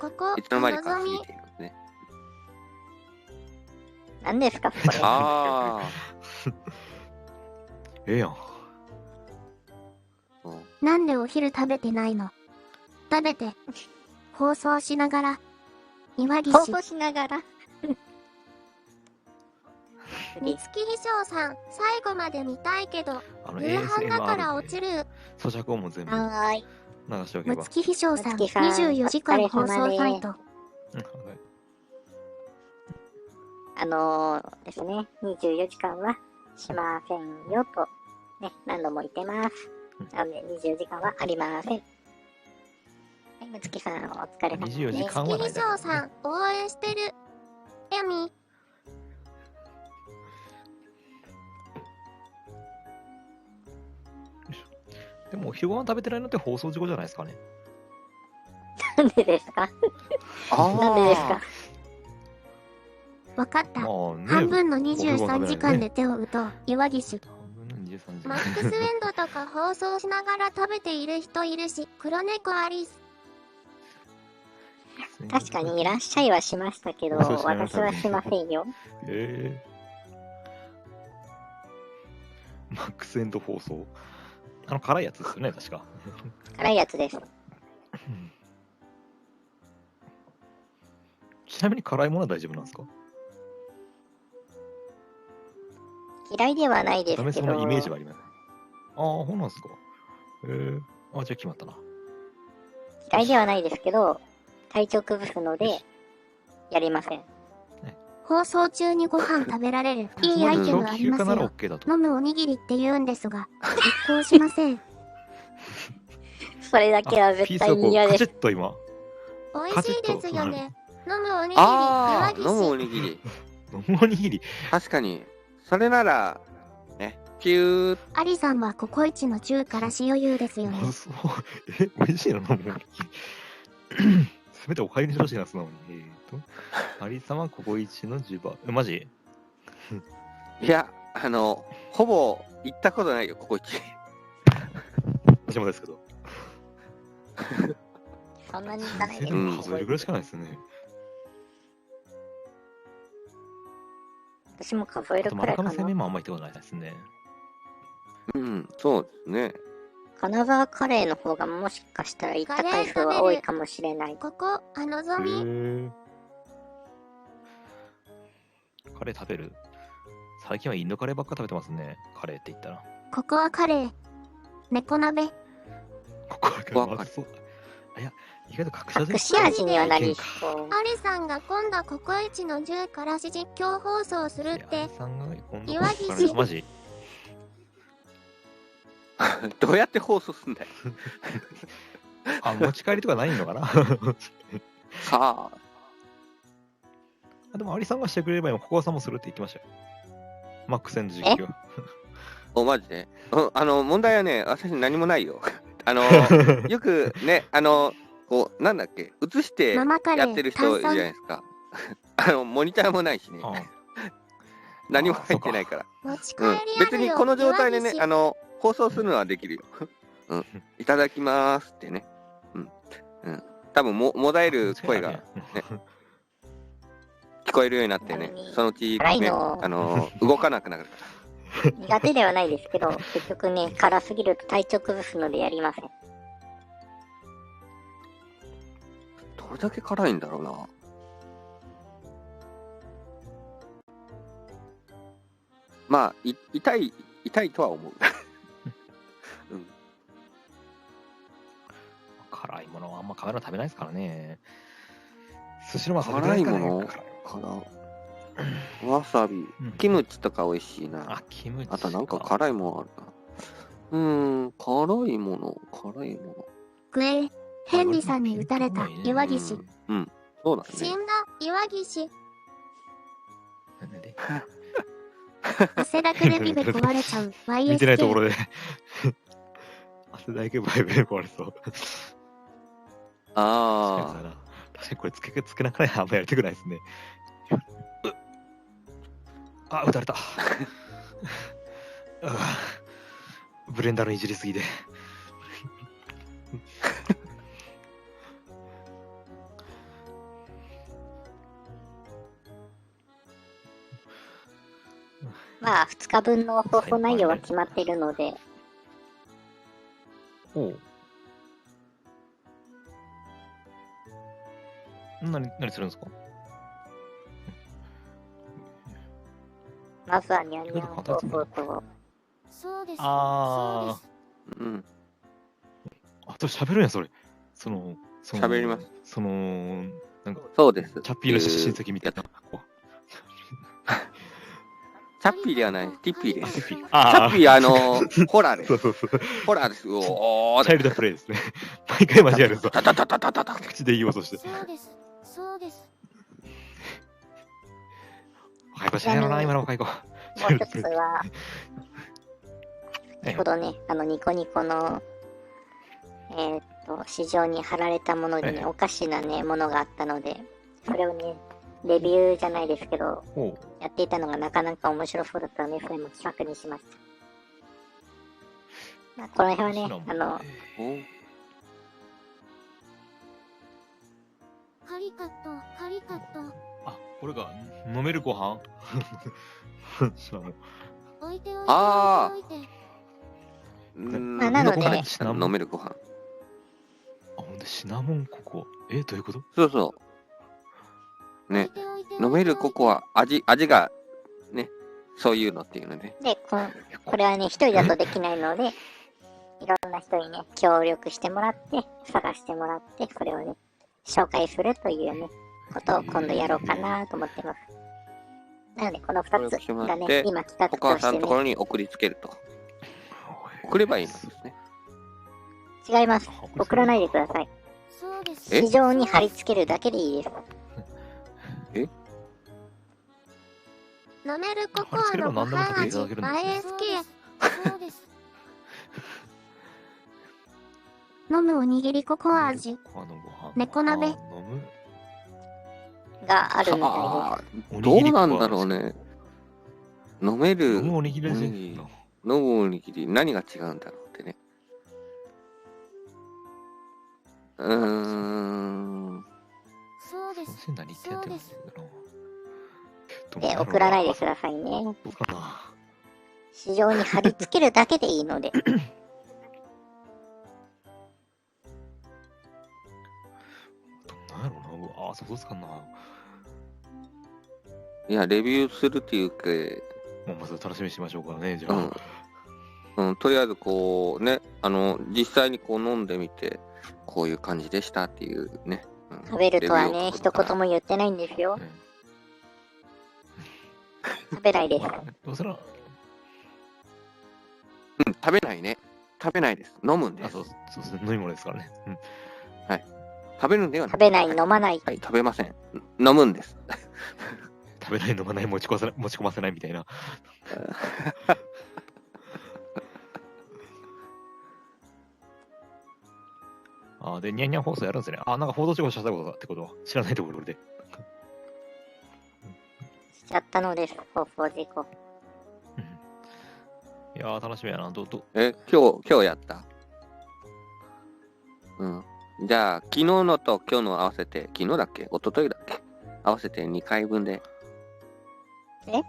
[SPEAKER 1] ここ、
[SPEAKER 4] いつの間にか過
[SPEAKER 1] のぞみ。
[SPEAKER 4] ぎているね。
[SPEAKER 2] 継何ですか、それ。
[SPEAKER 4] あ
[SPEAKER 5] ええやん。
[SPEAKER 4] あ、うん
[SPEAKER 1] なんでお昼食べてないの？食べて。放送しながら。岩岸。
[SPEAKER 2] 放送しながら。
[SPEAKER 1] 三月秘書さん、最後まで見たいけど、夕飯だから落ちる。
[SPEAKER 5] 咀嚼音も全部
[SPEAKER 2] はーい。
[SPEAKER 5] 流しておけば。
[SPEAKER 1] むつき秘書さん、
[SPEAKER 2] むつきさん
[SPEAKER 1] 24時間放送サイト。
[SPEAKER 5] うんはい
[SPEAKER 2] ですね、24時間はしませんよと、ね、何度も言ってます。なので、24時間はありません。はい、むつきさん、お疲れ様です。
[SPEAKER 5] 24時間
[SPEAKER 1] むつき秘書さん、応援してる。エミ。
[SPEAKER 5] でも、お昼ご飯食べてないのって放送事故じゃないですかね。
[SPEAKER 2] なんでですか？
[SPEAKER 4] あ
[SPEAKER 2] なんでですか？
[SPEAKER 1] わかった。
[SPEAKER 5] まあね、
[SPEAKER 1] 半分の23時間で手を打とう。岩岸。
[SPEAKER 5] 半分の23時
[SPEAKER 1] マックスウェンドとか放送しながら食べている人いるし、黒猫アリス。
[SPEAKER 2] 確かにいらっしゃいはしましたけど、
[SPEAKER 5] そうしながら
[SPEAKER 2] 私はしませんよ。
[SPEAKER 5] マックスエンド放送。辛いやつですよね、確か。
[SPEAKER 2] 辛いやつです。
[SPEAKER 5] ちなみに辛いものは大丈夫なんですか？
[SPEAKER 2] 嫌いではないです
[SPEAKER 5] ダメ
[SPEAKER 2] けど、
[SPEAKER 5] そうなイメージはあります。ああ、そうなんですか。じゃあ決まったな。
[SPEAKER 2] 嫌いではないですけど、体調崩すので、やりません。
[SPEAKER 1] 放送中にご飯食べられる。いいアイテムあります
[SPEAKER 5] 長期休暇なら
[SPEAKER 1] よ。
[SPEAKER 5] OK だと。
[SPEAKER 1] 飲むおにぎりって言うんですが、実行しません。
[SPEAKER 2] それだけは絶対に嫌です
[SPEAKER 5] カチッ。と今。
[SPEAKER 1] 美味しいですよね。飲むおにぎり、
[SPEAKER 4] あー、
[SPEAKER 1] 岩
[SPEAKER 4] 飲むお
[SPEAKER 1] 岸。
[SPEAKER 4] にぎり。
[SPEAKER 5] 飲むおにぎり。
[SPEAKER 4] 確かに。それなら、ね、ピュー。
[SPEAKER 1] アリさんはココイチの中から塩湯ですよね
[SPEAKER 5] ま。ずそう。美味しいの飲むおにぎり。せめてお帰りにしてほしいな、素直に。アリ様ココイチのジュバ。マジ？
[SPEAKER 4] いや、ほぼ行ったことないよ、ここ一。
[SPEAKER 5] 私もですけど。
[SPEAKER 2] そんなにいかないです。
[SPEAKER 5] 全部数えるぐらいしかないですね。
[SPEAKER 2] 私も数え
[SPEAKER 5] あと、マラカ
[SPEAKER 2] るくらいかな。
[SPEAKER 5] の製麺もあんまり行ったことないですね。
[SPEAKER 4] うん、そうですね。
[SPEAKER 2] 金沢カレーの方がもしかしたら行った回数は多いかもしれない。
[SPEAKER 1] ここ、のぞみ。
[SPEAKER 5] カレー食べる？最近はインドカレーばっか食べてますね。カレーって言ったら。
[SPEAKER 1] ここはカレー。猫鍋。
[SPEAKER 5] ここはカレ
[SPEAKER 4] わかる
[SPEAKER 5] ーまずそう。いや、意外と隠し味
[SPEAKER 2] 隠し味にはなりそう。
[SPEAKER 1] アリさんが今度ココイチの10からし実況放送するって。
[SPEAKER 5] さんが今度
[SPEAKER 1] 岩岸
[SPEAKER 5] マジ？
[SPEAKER 4] どうやって放送すんだよ。
[SPEAKER 5] あ、持ち帰りとかないのかな？
[SPEAKER 4] はあ。
[SPEAKER 5] でも、アリさんがしてくれれば今、ココアさんもするって言ってましたよ。マックスエンド実況。
[SPEAKER 4] お、マジで。問題はね、私何もないよ。よくね、こう、なんだっけ、映して
[SPEAKER 1] 生カレ
[SPEAKER 4] やってる
[SPEAKER 1] ー、
[SPEAKER 4] 人いるじゃ
[SPEAKER 1] 炭酸。
[SPEAKER 4] ないですか。モニターもないしね。
[SPEAKER 5] あ
[SPEAKER 4] 何も入ってないから。
[SPEAKER 1] 持ち帰
[SPEAKER 4] うん。
[SPEAKER 1] りあるよ。
[SPEAKER 4] 別にこの状態でね、
[SPEAKER 1] 岩岸
[SPEAKER 4] 放送するのはできるよ。いただきますってね。多分もだえる声が聞こえるようになってね、そのうち、ね、
[SPEAKER 2] 辛い
[SPEAKER 4] 動かなくなるから。
[SPEAKER 2] 苦手ではないですけど、結局ね、辛すぎると体調崩すのでやりません。
[SPEAKER 4] どれだけ辛いんだろうな。まあ、痛いとは思う。
[SPEAKER 5] 辛いものはあんまカメラ食べないですからね。寿司のは
[SPEAKER 4] 辛いものかな。わさび、キムチとか美味しいな。
[SPEAKER 5] あ、キムチ。
[SPEAKER 4] あとなんか辛いものあるな。辛いもの。
[SPEAKER 1] グエ、ヘンリさんに撃たれた岩岸。
[SPEAKER 4] そうだね。
[SPEAKER 1] 死んだ岩岸。
[SPEAKER 5] なんで
[SPEAKER 1] 汗だくでビベ壊れちゃう YSK。
[SPEAKER 5] 見てないところで。汗だけバイブで壊れそう。
[SPEAKER 4] ああ。
[SPEAKER 5] 確かにこれつけながらあんまやりたくないですね。あ、撃たれた。ブレンダーのいじりすぎで。
[SPEAKER 2] まあ、2日分の放送内容は決まっているので、
[SPEAKER 5] おう。何するんですか？
[SPEAKER 2] まずはニャンニャン放送と、
[SPEAKER 3] そうです。
[SPEAKER 5] あ
[SPEAKER 3] そうです。
[SPEAKER 5] あと喋るんや、それ。
[SPEAKER 4] 喋ります。
[SPEAKER 5] なんか、
[SPEAKER 4] そうです。
[SPEAKER 5] チャッピーの親戚みたいな。
[SPEAKER 4] チャッピーではない、ティッピーです。チャ
[SPEAKER 5] あ
[SPEAKER 4] ッピー、ホラーです。
[SPEAKER 5] そう。
[SPEAKER 4] ホラーです。
[SPEAKER 5] チャイルドプレイですね。毎回交わるぞ。
[SPEAKER 4] タタタタタタタ。
[SPEAKER 5] 口で言おうとして。
[SPEAKER 3] そうです。そうです。
[SPEAKER 5] 若い子しないのな、今の若い子。
[SPEAKER 2] もう一つは、先ほどね、ニコニコの、市場に貼られたものでね、おかしなね、ものがあったので、それをね、レビューじゃないですけど、やっていたのがなかなか面白そうだったので、それも企画にしました。まあ、この辺はね、
[SPEAKER 3] カリカット。
[SPEAKER 5] あ、これが飲めるご飯
[SPEAKER 3] 置いて。
[SPEAKER 2] まあ、なので、
[SPEAKER 4] 飲めるご飯。
[SPEAKER 5] あ、ほんでシナモンココア。どういうこと？
[SPEAKER 4] そうそう。ね、飲めるココア、味が、ね、そういうのっていうのね。
[SPEAKER 2] で、これはね、一人だとできないので、いろんな人にね、協力してもらって、探してもらって、それをね、紹介するというね、ことを今度やろうかなと思ってます。なので、この2つがね、今企画
[SPEAKER 4] お母
[SPEAKER 2] としてね、
[SPEAKER 4] さんのところに送りつけると。送ればいいのですね。
[SPEAKER 2] 違います。送らないでください。
[SPEAKER 3] そうです。
[SPEAKER 2] 市場に貼り付けるだけでいいです。
[SPEAKER 1] 飲めるココアのご飯味 YSK。
[SPEAKER 3] そうです。
[SPEAKER 1] 飲むおにぎりココア味。猫鍋
[SPEAKER 2] があるみたいです。
[SPEAKER 4] どうなんだろうね。飲める
[SPEAKER 5] 飲むおにぎり。
[SPEAKER 4] 飲むおにぎり、何が違うんだろうってね。
[SPEAKER 3] そうです。そうです。
[SPEAKER 2] で、送らないでくださいね。市場に貼り付けるだけでいいので。
[SPEAKER 5] なんやろうな。そうですかな。
[SPEAKER 4] いや、レビューするっていうか、
[SPEAKER 5] もうまず楽しみにしましょうかね、じゃあ。
[SPEAKER 4] とりあえずこうね、実際にこう飲んでみて、こういう感じでしたっていうね。
[SPEAKER 2] 食べるとはね、一言も言ってないんですよ。食べないです。
[SPEAKER 5] どうせな。
[SPEAKER 4] 食べないね。食べないです。飲むんです。
[SPEAKER 5] そう飲み物ですからね。
[SPEAKER 4] はい。食べるんではない。
[SPEAKER 2] 食べない、飲まない。
[SPEAKER 4] はい、食べません。飲むんです。
[SPEAKER 5] 食べない、飲まない、持ち込ませないみたいな。で、ニャンニャン放送やるんですね。なんか報道事故したことだってことは知らないところで。
[SPEAKER 2] しちゃったのです、放送事故。
[SPEAKER 5] いやー、楽しみやな。
[SPEAKER 4] 今日やった？うん。じゃあ、昨日のと今日の合わせて、昨日だっけ一昨日だっけ合わせて2回分で。
[SPEAKER 2] 明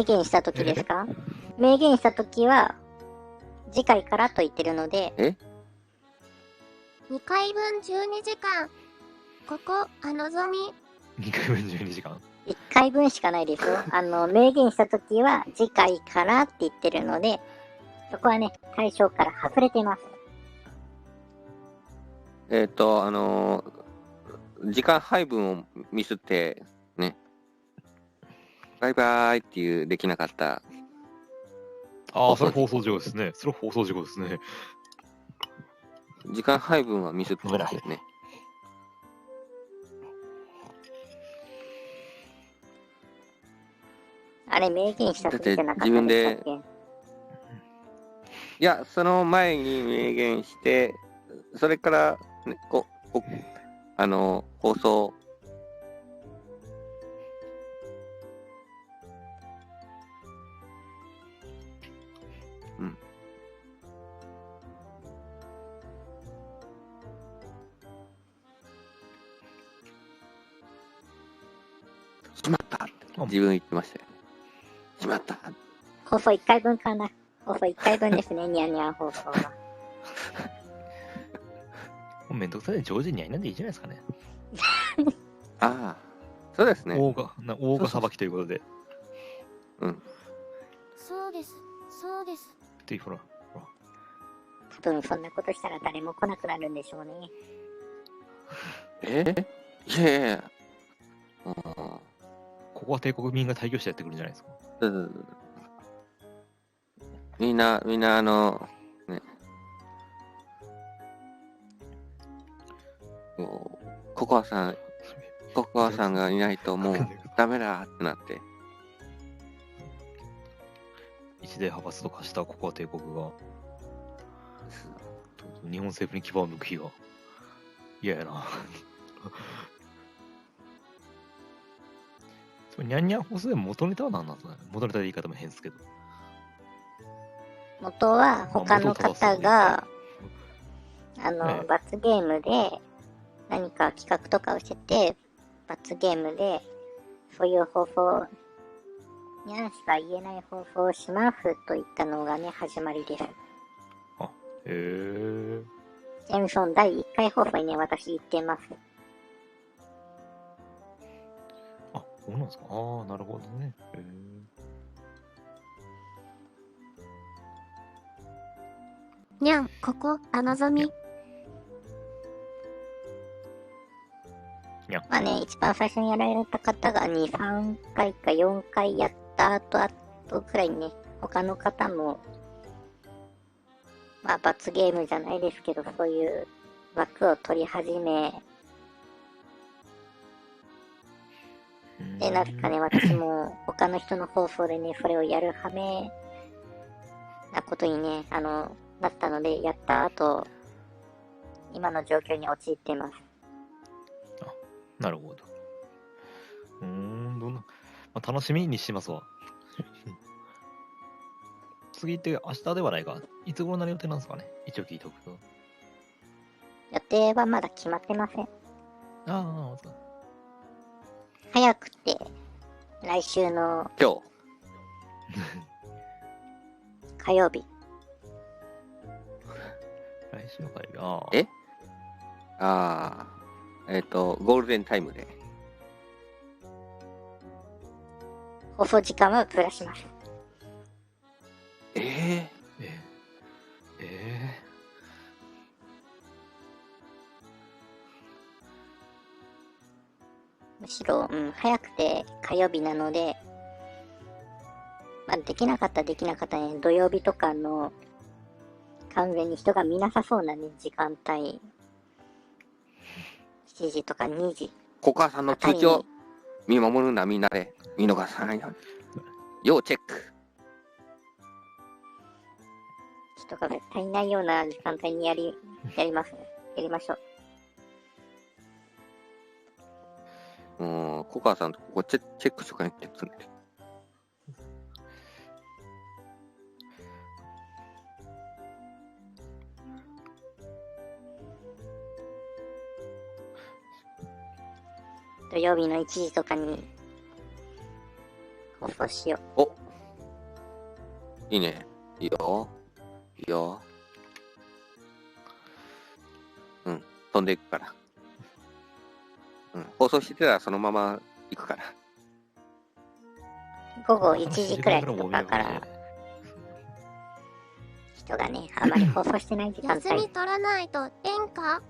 [SPEAKER 2] 言したときですか？明言したときは、次回からと言ってるので、
[SPEAKER 4] え
[SPEAKER 1] 2回分12時間。ここ、のぞみ。
[SPEAKER 5] 2回分12時間。
[SPEAKER 2] 1回分しかないですよ。明言したときは、次回からって言ってるので、そこはね、対象から外れてます。
[SPEAKER 4] 時間配分をミスって、ね、バイバイっていうできなかった。
[SPEAKER 5] ああ、それ放送事故ですね。それ放送事故ですね。
[SPEAKER 4] 時間配分はミスってますよね。
[SPEAKER 2] あれ、明言したときじゃなかった
[SPEAKER 4] だって
[SPEAKER 2] でしたっけ？
[SPEAKER 4] いや、その前に明言して、それから、ね、放送、うん。しまったって自分言ってましたよね。しまった。
[SPEAKER 2] 放送1回分かな。放送1回分ですね、ニャンニャン放送は。
[SPEAKER 5] もうめんどくさいで上手にやりなんでいいじゃないですかね。
[SPEAKER 4] ああ、そうですね。
[SPEAKER 5] 大賀さばきということで。
[SPEAKER 4] うん。
[SPEAKER 1] そうです。そうです。
[SPEAKER 5] ってほら。
[SPEAKER 2] 多分そんなことしたら誰も来なくなるんでしょうね。
[SPEAKER 4] いやいやいや。
[SPEAKER 5] ここは帝国民が大挙してやってくるんじゃないですか。
[SPEAKER 4] みんなね。ココアさんがいないともうダメだってなって。
[SPEAKER 5] 一大派閥と化したココア帝国が、日本政府に牙を向く日が、嫌やな。ニャンニャン放送で元ネタは何なんですかね。元ネタで言い方も変ですけど。
[SPEAKER 2] 元は他の方が、罰ゲームで何か企画とかをしてて、罰ゲームでそういう放送、ニャンしか言えない放送をしますといったのがね、始まりです。
[SPEAKER 5] あ、へー。
[SPEAKER 2] ジェームソン第1回放送にね、私言ってます。
[SPEAKER 5] あ、そうなんですか。ああ、なるほどね。へー。
[SPEAKER 1] にゃん、ここ、のぞみ。
[SPEAKER 2] まあね、一番最初にやられた方が2、3回か4回やった後くらいにね、他の方も、まあ罰ゲームじゃないですけど、そういう枠を取り始め、で、なぜかね、私も他の人の放送でね、それをやる羽目なことにね、なったので、やった後、今の状況に陥っています。
[SPEAKER 5] なるほど。どんな、まあ、楽しみにしてますわ。次って明日ではないか。いつ頃なる予定なんですかね。一応聞いておくと。
[SPEAKER 2] 予定はまだ決まってません。
[SPEAKER 5] ああ、
[SPEAKER 2] 早くて、来週の
[SPEAKER 4] 今日。
[SPEAKER 2] 火曜日。
[SPEAKER 5] 来週の火曜日。ああ。
[SPEAKER 4] えああ。ゴールデンタイムで。
[SPEAKER 2] 放送時間はずらします。むしろ、早くて火曜日なので、まあ、できなかったね、土曜日とかの完全に人が見なさそうなね、時間帯。7時とか2時。
[SPEAKER 4] ココアさんの通知を見守るんだ、みんなで。見逃さないように。要チェック。
[SPEAKER 2] 人が絶対いないような時間帯にやりますね。やりましょ
[SPEAKER 4] う。ココアさんとここチェックしとかなきゃつんで。
[SPEAKER 2] 土曜日の1時とかに放送しよ
[SPEAKER 4] お、いいね。いいよ。いいよ。うん、飛んでいくから。うん、放送してたらそのまま行くから。
[SPEAKER 2] う。午後1時くらいとかから人がね、あまり放送してない時間
[SPEAKER 1] 休み
[SPEAKER 2] 帯。
[SPEAKER 1] 取らないと演歌。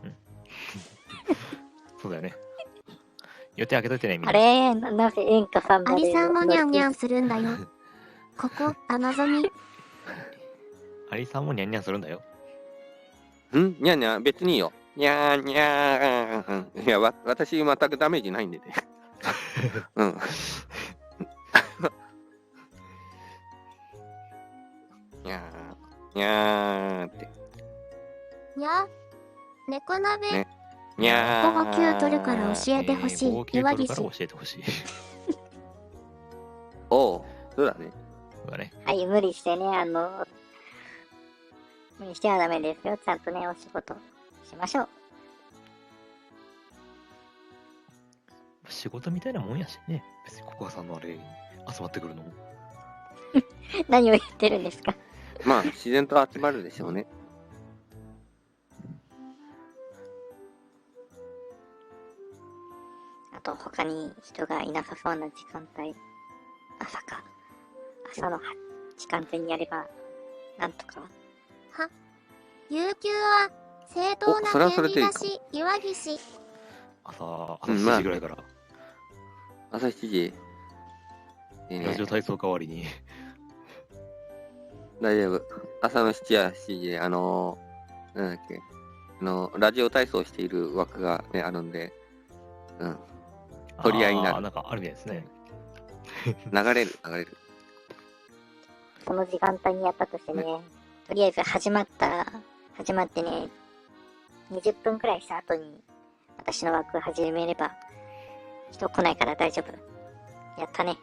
[SPEAKER 5] そうだよね。予定開けといてね、みん
[SPEAKER 2] あ
[SPEAKER 5] な。
[SPEAKER 2] れなぜ演歌さんまで
[SPEAKER 1] アリさんもニャンニャ
[SPEAKER 2] ン。
[SPEAKER 1] ンするんだよ。ここ、あのぞみ。
[SPEAKER 5] アリさんもニャンニャンするんだよ。
[SPEAKER 4] んにゃんにゃん、別にいいよ。にゃーにゃー。いや、私全くダメージないんでね。うん。にゃー、にゃーって。
[SPEAKER 1] や、猫鍋。
[SPEAKER 4] ねにゃー。
[SPEAKER 1] 午後休取るから教えてほしい。
[SPEAKER 5] 合計
[SPEAKER 1] 岩
[SPEAKER 5] 取るから
[SPEAKER 1] 岸。
[SPEAKER 5] 教えてほしい。
[SPEAKER 4] おう、そうだね。
[SPEAKER 5] そうだね。
[SPEAKER 2] はい、無理してね、無理してはダメですよ。ちゃんとね、お仕事しましょう。
[SPEAKER 5] 仕事みたいなもんやしね。別にココアさんのあれ、集まってくるのも。
[SPEAKER 2] 何を言ってるんですか。
[SPEAKER 4] まあ、自然と集まるでしょうね。
[SPEAKER 2] あと、他に人がいなさそうな時間帯。朝の時間帯にやれば、なんとか。
[SPEAKER 1] 有給は正当
[SPEAKER 4] おそれは
[SPEAKER 1] な
[SPEAKER 4] それでいいかも
[SPEAKER 1] 権利だし、岩岸。
[SPEAKER 5] 朝
[SPEAKER 4] うんまあ
[SPEAKER 5] 7時ぐらいから、
[SPEAKER 4] 朝7時。いいね
[SPEAKER 5] ラジオ。体操代わりに。
[SPEAKER 4] 大丈夫。朝の7や7時、なんだっけ。ラジオ体操している枠がね、あるんで、うん。取り合いになる
[SPEAKER 5] なんかあるみたいですね。
[SPEAKER 4] 流れる。
[SPEAKER 2] その時間帯にやったとしてね、とりあえず始まってね、20分くらいした後に、私の枠始めれば、人来ないから大丈夫。やったね。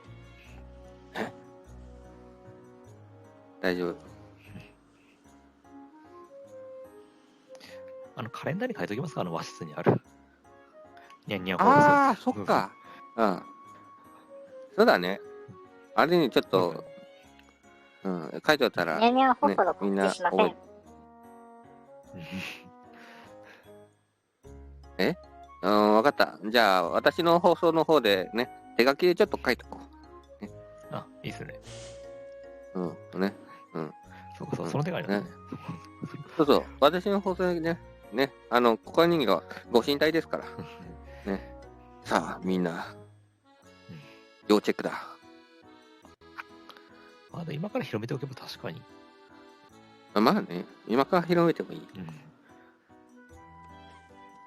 [SPEAKER 4] 大丈夫。
[SPEAKER 5] カレンダーに書いておきますか、和室にある。ニャンニャン放
[SPEAKER 4] ああ、
[SPEAKER 5] 送
[SPEAKER 4] そっか。うん。そうだね。あれにちょっと、うん、書いておったら、
[SPEAKER 2] ニャンニャン放送の
[SPEAKER 4] みんな
[SPEAKER 2] 告知しませ
[SPEAKER 4] 覚
[SPEAKER 2] ん。
[SPEAKER 4] わかった。じゃあ、私の放送の方でね、手書きでちょっと書いとこ
[SPEAKER 5] あ、いいっすね。
[SPEAKER 4] う。うん、ね。
[SPEAKER 5] そうそう、その手があるよね。
[SPEAKER 4] そうそう。私の放送でね、ここにはご神体ですから。ね。さあ、みんな、要チェックだ。
[SPEAKER 5] で今から広めておけば確かに。
[SPEAKER 4] まあね、今から広めてもいい。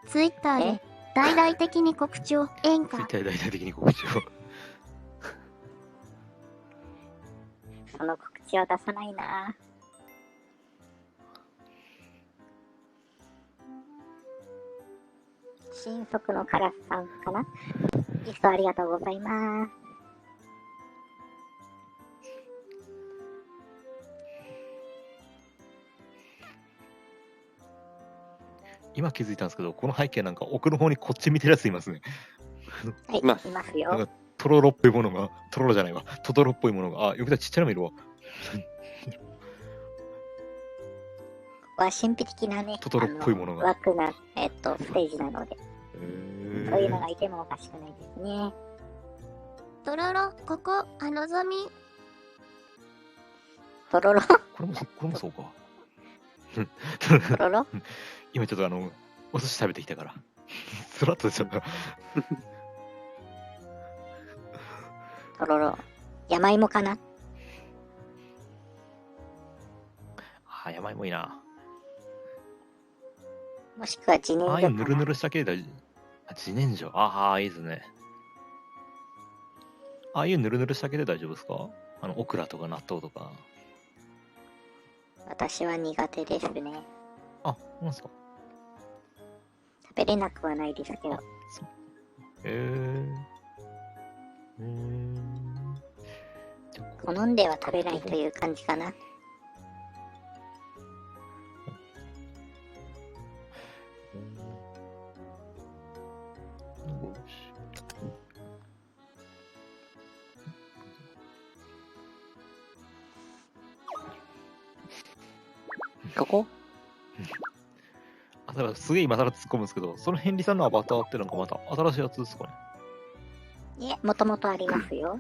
[SPEAKER 1] ツイッターで大々的に告知を演歌。
[SPEAKER 5] ツイッターで大々的に告知を。
[SPEAKER 2] その告知を出さないな。新速のカラスさんかな。ギフトありがとうございます。
[SPEAKER 5] 今気づいたんですけど、この背景なんか奥の方にこっち見てるやついますね。
[SPEAKER 2] はい、
[SPEAKER 4] います
[SPEAKER 2] います
[SPEAKER 5] なん
[SPEAKER 2] よ。
[SPEAKER 5] かトロロっぽいものが、トロロじゃないわ、トトロっぽいものが、よくたちっちゃいのもいるわ。
[SPEAKER 2] は神秘的なね、
[SPEAKER 5] トトロっぽいものが
[SPEAKER 2] 枠な、ステージなので、そういうのがいてもおかしくないですね。
[SPEAKER 1] とろろ、ここ、あのぞみ。
[SPEAKER 2] とろろ、
[SPEAKER 5] これもそうか。
[SPEAKER 2] とろろ、
[SPEAKER 5] 今ちょっとお寿司食べてきたから。スラッとでしょ。
[SPEAKER 2] とろろ。山芋かな。
[SPEAKER 5] 山芋いいな。
[SPEAKER 2] もしくは自然
[SPEAKER 5] ああいう
[SPEAKER 2] 薯かな。
[SPEAKER 5] ぬるぬるした系で自然薯。いいですね。ああいうぬるぬるした系で大丈夫ですか？オクラとか納豆とか。
[SPEAKER 2] 私は苦手ですね。
[SPEAKER 5] なんすか？
[SPEAKER 2] 食べれなくはないですけど。
[SPEAKER 5] そう。じゃあ
[SPEAKER 2] 好んでは食べないという感じかな。
[SPEAKER 4] そこ
[SPEAKER 5] あ、だからすげえ今更突っ込むんですけど、そのヘンリさんのアバターってなんかまた新しいやつですかね。
[SPEAKER 2] いえ、もともとありますよ。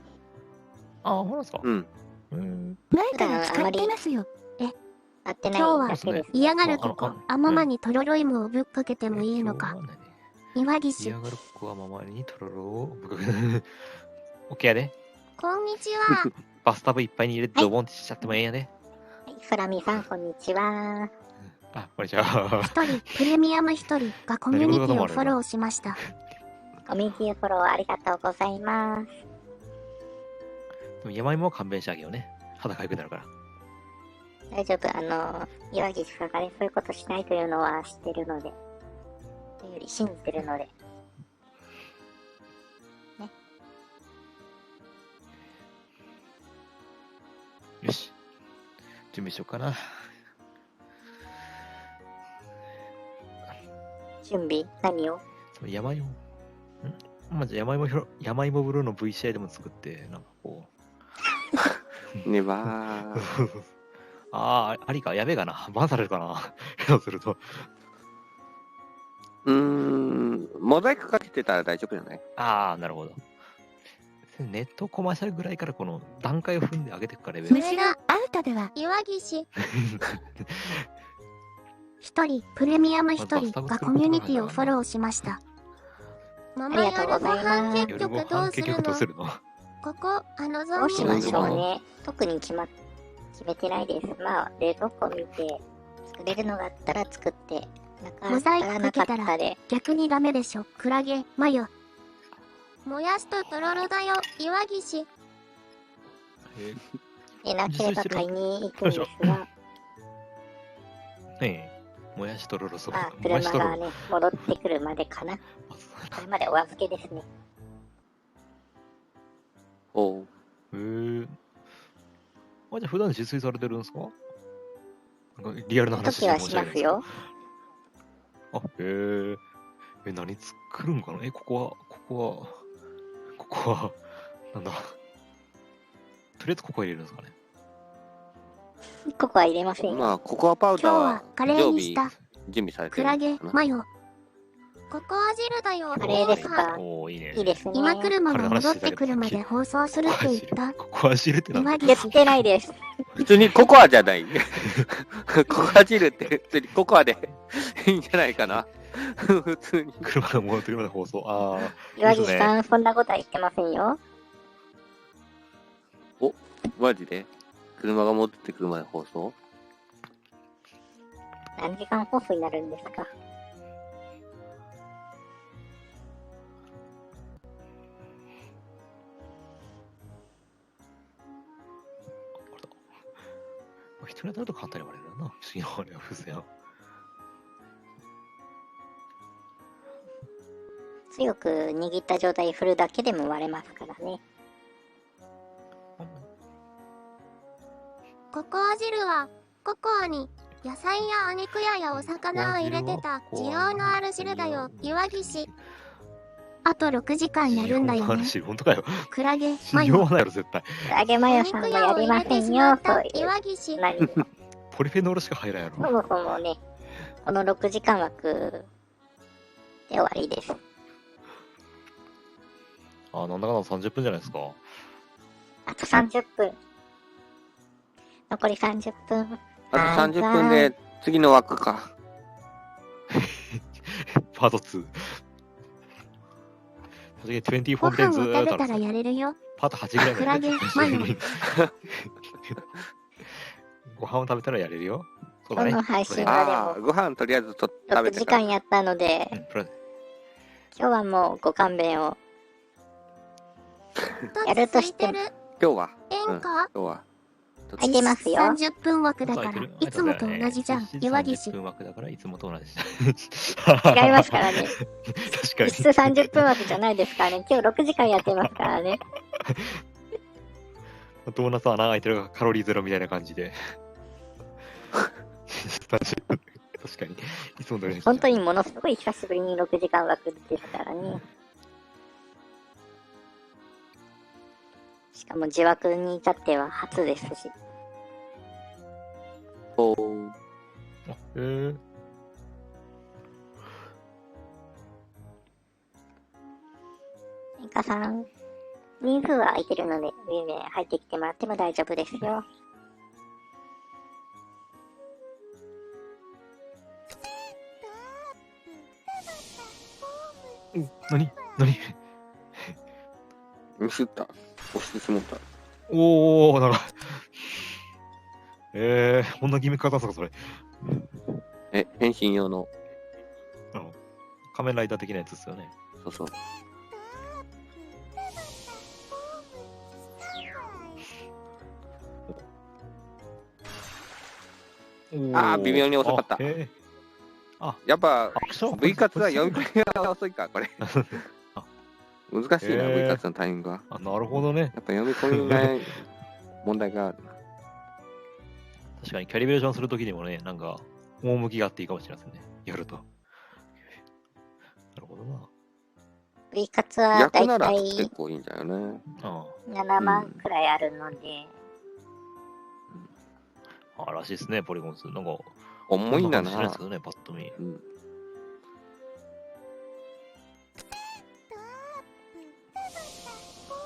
[SPEAKER 5] ああ、そうなんですか。
[SPEAKER 4] うん。
[SPEAKER 3] 前から使ってますよ。
[SPEAKER 2] 合ってない
[SPEAKER 1] 今日は
[SPEAKER 2] だけです。
[SPEAKER 1] 嫌がるここ
[SPEAKER 5] あの、
[SPEAKER 1] あままにとろろ芋をぶっかけてもいいのか。岩岸、
[SPEAKER 5] 嫌がる子はままにとろろをぶっかける。オッケーやで。
[SPEAKER 1] こんにちは。
[SPEAKER 5] バスタブいっぱいに入れてドボンってしちゃってもええんやで。
[SPEAKER 2] はい、フラミさん、こんにちは。
[SPEAKER 5] あ、こんにちは。
[SPEAKER 1] 一人、プレミアム一人がコミュニティをフォローしました。
[SPEAKER 2] コミュニティフォローありがとうございます。
[SPEAKER 5] でも山芋は勘弁してあげようね。肌かゆくなるから。
[SPEAKER 2] 大丈夫、岩岸さんがね、そういうことしないというのは知ってるので。というより信じてるので。
[SPEAKER 5] よし。準備しようかな。
[SPEAKER 2] 準備何を
[SPEAKER 5] その山芋。まず山芋ブルーの V 試合でも作って、なんかこう。
[SPEAKER 4] ねばー。
[SPEAKER 5] ああ、ありか。やべえかな。バンされるかな。そうすると。
[SPEAKER 4] モザイクかけてたら大丈夫じゃない？
[SPEAKER 5] ああ、なるほど。ネットコマーシャルぐらいからこの段階を踏んで上げていくからレベル。
[SPEAKER 3] むしろアウトでは
[SPEAKER 1] 岩岸。一人、プレミアム一人がコミュニティをフォローしました。ママ夜ご飯結
[SPEAKER 5] 夜ご
[SPEAKER 1] 局どうす
[SPEAKER 5] 飯結局どうす
[SPEAKER 1] る
[SPEAKER 5] るの？
[SPEAKER 1] ここ、
[SPEAKER 2] ど
[SPEAKER 1] ゾンビ
[SPEAKER 2] うしましょう
[SPEAKER 4] う
[SPEAKER 2] ね。特に決めてないです。まあ、冷蔵庫見て、作れるのがあったら作って、なかったらなかったで。
[SPEAKER 1] 逆にダメでしょ。クラゲ、マヨ。もやしととろろだよ、岩岸。
[SPEAKER 2] なければ買いに行くんですが、
[SPEAKER 5] もやしとろろそば。
[SPEAKER 2] まあ、
[SPEAKER 5] もやしとろろ。
[SPEAKER 2] 車がね、戻ってくるまでかな。これまでお預けですね。
[SPEAKER 4] おう。
[SPEAKER 5] へえ。あ、じゃあ普段自炊されてるんですか？なんかリアルな話
[SPEAKER 2] 時はしますよ。
[SPEAKER 5] あ、へえ。何作るんかな？ここは、なんだ。とりあえずここ入れるんですかね。
[SPEAKER 2] ここは入れませんよ。
[SPEAKER 4] まあ、ココアパウダー
[SPEAKER 1] 今日は
[SPEAKER 4] は
[SPEAKER 1] カレーにした。
[SPEAKER 4] 準備されて
[SPEAKER 1] クラゲ
[SPEAKER 4] るんか、な。
[SPEAKER 1] マヨ。ココア汁だよ、
[SPEAKER 2] カレーですか
[SPEAKER 5] おー、いいね。
[SPEAKER 2] いいですね。
[SPEAKER 1] 今車が戻ってくるまで放送するって言った。
[SPEAKER 5] ここは汁ってなんだ。
[SPEAKER 1] 岩
[SPEAKER 2] 言っ
[SPEAKER 1] 岸。
[SPEAKER 2] てないです。
[SPEAKER 4] 普通にココアじゃない。ココア汁って普通にココアでいいんじゃないかな。普通に。
[SPEAKER 5] 車が戻ってくるまで放送。ああ。
[SPEAKER 2] 岩岸さん、そんなことは言ってませんよ。
[SPEAKER 4] マジで車が戻ってくるまで放送？
[SPEAKER 2] 何時間放送になるんですか？
[SPEAKER 5] 一人当たると簡単に割れるな。不思議なあれは風船。
[SPEAKER 2] 強く握った状態で振るだけでも割れますからね。
[SPEAKER 1] ココア汁は、ココアに野菜やお肉やお魚を入れてた需要のある汁だよ、岩岸。あと6時間やるんだよね。
[SPEAKER 5] 話、本当かよ。
[SPEAKER 1] クラゲ、マヨ。
[SPEAKER 5] 信用はないやろ、絶対。
[SPEAKER 2] 揚げマヨさんもやりませんよ、そういう。
[SPEAKER 1] 岩岸。
[SPEAKER 2] 何
[SPEAKER 5] ポリフェノールしか入らんやろ。
[SPEAKER 2] そもそもね、この6時間枠で終わりです。
[SPEAKER 5] あ、なんだかんだ30分じゃないですか。
[SPEAKER 2] あと30分。残り30分。
[SPEAKER 4] あと30分で次の枠か。
[SPEAKER 5] パート2。確かに24
[SPEAKER 1] ご
[SPEAKER 5] みたいにず
[SPEAKER 1] 飯を食べたら
[SPEAKER 5] ーっとあるんですよ。
[SPEAKER 1] やれるよ。
[SPEAKER 5] パート8ぐらい
[SPEAKER 1] クラゲ、マヨ。
[SPEAKER 5] ご飯を食べたらやれるよ。そうだね。
[SPEAKER 2] この配信
[SPEAKER 5] は
[SPEAKER 2] は
[SPEAKER 4] ああ、ご飯とりあえず食べ
[SPEAKER 2] 6時
[SPEAKER 4] てから。
[SPEAKER 2] 間やったので、今日はもうご勘弁を。やるとしても
[SPEAKER 4] 今日は
[SPEAKER 1] 演歌
[SPEAKER 4] 今日は。
[SPEAKER 2] 空いてますよ。
[SPEAKER 1] 30分枠だから、いつもと同じじゃん、岩岸
[SPEAKER 5] 30。分枠だからいつもと同じ。
[SPEAKER 2] 違いますからね。
[SPEAKER 5] 確かに。
[SPEAKER 2] 実質30分枠じゃないですからね。今日6時間やってますからね。
[SPEAKER 5] ドーナツ穴開いてるがカロリーゼロみたいな感じで。確かに。いつも通り。
[SPEAKER 2] 本当にものすごい久しぶりに6時間枠ですからね。しかも自枠に至っては初ですし。
[SPEAKER 4] おー
[SPEAKER 2] イカさん、人数は空いてるので、全然入ってきてもらっても大丈夫ですよ。
[SPEAKER 5] 何
[SPEAKER 4] ミスった。押してしまった。
[SPEAKER 5] おー、なんか。こんなギミックあったんですか、それ。
[SPEAKER 4] 変身用の。
[SPEAKER 5] 仮面ライダー的なやつですよね。
[SPEAKER 4] そうそう。微妙に遅かった。やっぱ V カツは読み込みが遅いか、これ。難しいな、V カツのタイミングが。
[SPEAKER 5] なるほどね。
[SPEAKER 4] やっぱ読み込みが問題があるな。
[SPEAKER 5] 確かにキャリブレーションするときにもね、なんか、趣があっていいかもしれませんね。やると。なるほどな。
[SPEAKER 2] V カツはだ
[SPEAKER 4] 役
[SPEAKER 2] いたい
[SPEAKER 4] なら結構いいんだよね。
[SPEAKER 2] 7万くらいあるので、
[SPEAKER 5] らしいですね、ポリゴンス。なんか、
[SPEAKER 4] 重いんだな
[SPEAKER 5] そんな感じしないですけどね、パッと見。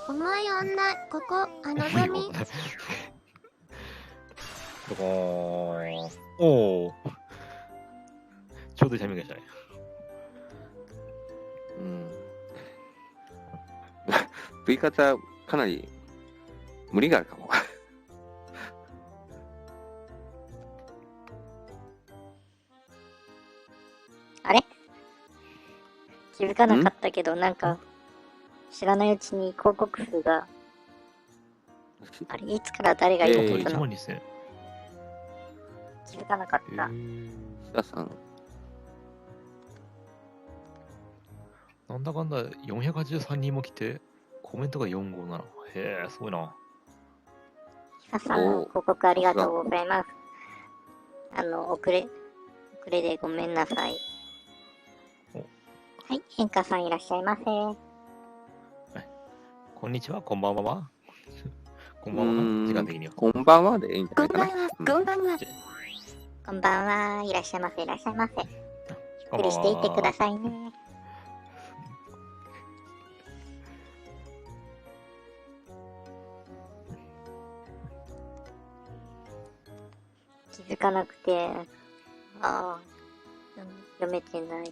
[SPEAKER 1] 重い女、ここ、のぞみ。
[SPEAKER 5] おー。ちょうどいいタイミングでしたね。
[SPEAKER 4] V カツはかなり無理があるかも。
[SPEAKER 2] あれ気づかなかったけど、なんか、知らないうちに広告数が、あれ、いつから誰が言ってた
[SPEAKER 5] 1
[SPEAKER 2] の、
[SPEAKER 5] 万2000。
[SPEAKER 2] 気づかなかった。
[SPEAKER 4] 下さん。
[SPEAKER 5] なんだかんだ483人も来て、コメントが457。へえ、すごいな。
[SPEAKER 2] 久さん、広告ありがとうございます。遅れでごめんなさい。はい、変化さんいらっしゃいませ。
[SPEAKER 5] こんにちは、こんばんは。こんばんはな、時間的には。
[SPEAKER 4] こんばんはでいいんじゃないかな。
[SPEAKER 3] こんばんは、こんばんは。
[SPEAKER 2] こんばんは、いらっしゃいませ、いらっしゃいませ。ゆっくりしていってくださいね。気づかなくて、読めてない。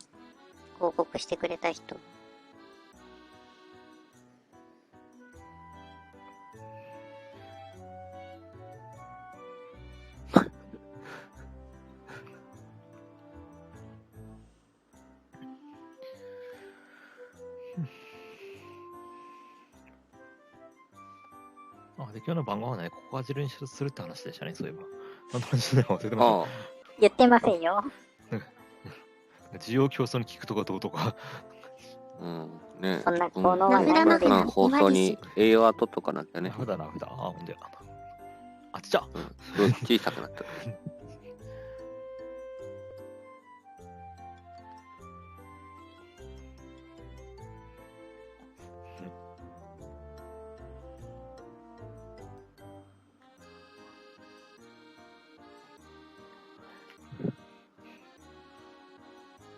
[SPEAKER 2] 広告してくれた人。
[SPEAKER 5] で、今日の晩ご飯はね、ここは汁にするって話でしたね、そういえば。何の話だよ、忘れてました。
[SPEAKER 2] 言ってませんよ。
[SPEAKER 5] 需要競争に聞くとかどうとか。
[SPEAKER 4] ね、
[SPEAKER 2] そんな効能はないので。
[SPEAKER 4] 放送に栄養は取っとかなきゃね。
[SPEAKER 5] ラフだ。ほんで。あっちゃ。
[SPEAKER 4] すごい小さくなった。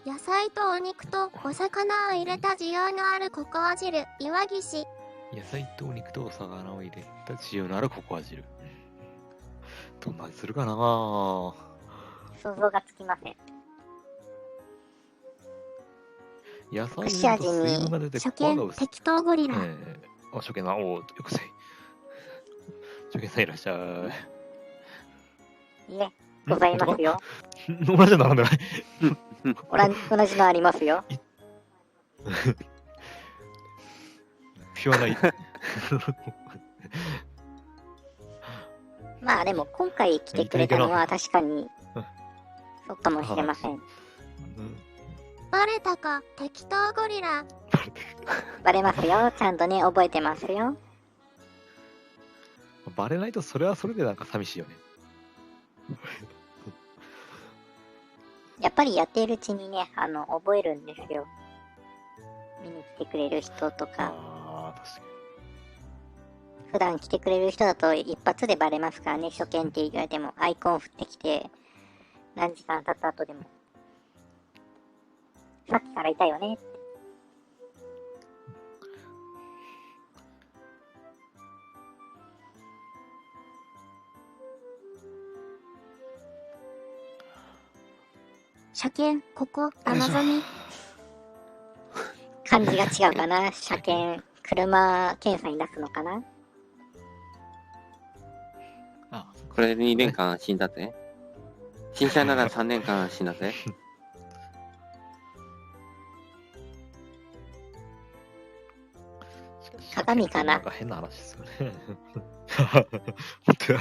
[SPEAKER 1] 野菜とお肉とお魚を入れた需要のあるココア汁、岩岸。
[SPEAKER 5] 野菜とお肉とお魚を入れた需要のあるココア汁。どんな味するかな。
[SPEAKER 2] 想像がつきません。
[SPEAKER 5] 野菜に入れると水分が出てココアが薄い。
[SPEAKER 1] 適当ゴリラ。
[SPEAKER 5] 初見な、よくせい。初見さんいらっしゃい。
[SPEAKER 2] いえ、ございますよ。
[SPEAKER 5] 同じの並んでない。
[SPEAKER 2] 同じのありますよ。
[SPEAKER 5] ピュアない。
[SPEAKER 2] まあでも今回来てくれたのは確かにそうかもしれません。
[SPEAKER 1] バレたか、適当ゴリラ。
[SPEAKER 2] バレますよ。ちゃんとね、覚えてますよ。
[SPEAKER 5] バレないとそれはそれでなんか寂しいよね。
[SPEAKER 2] やっぱりやっているうちにね、覚えるんですよ。見に来てくれる人とか。
[SPEAKER 5] 確かに。
[SPEAKER 2] 普段来てくれる人だと一発でバレますからね、初見って言われてもアイコン振ってきて、何時間経った後でも。さっきからいたよねって。
[SPEAKER 1] 車検、ここ、あのぞみ。
[SPEAKER 2] 漢字が違うかな。車検、車検査に出すのかな。
[SPEAKER 5] あ、
[SPEAKER 4] これで2年間安心だぜ。新車なら3年間安心だぜ。
[SPEAKER 2] 鏡かな
[SPEAKER 5] なんか変な話ですよね。本当や。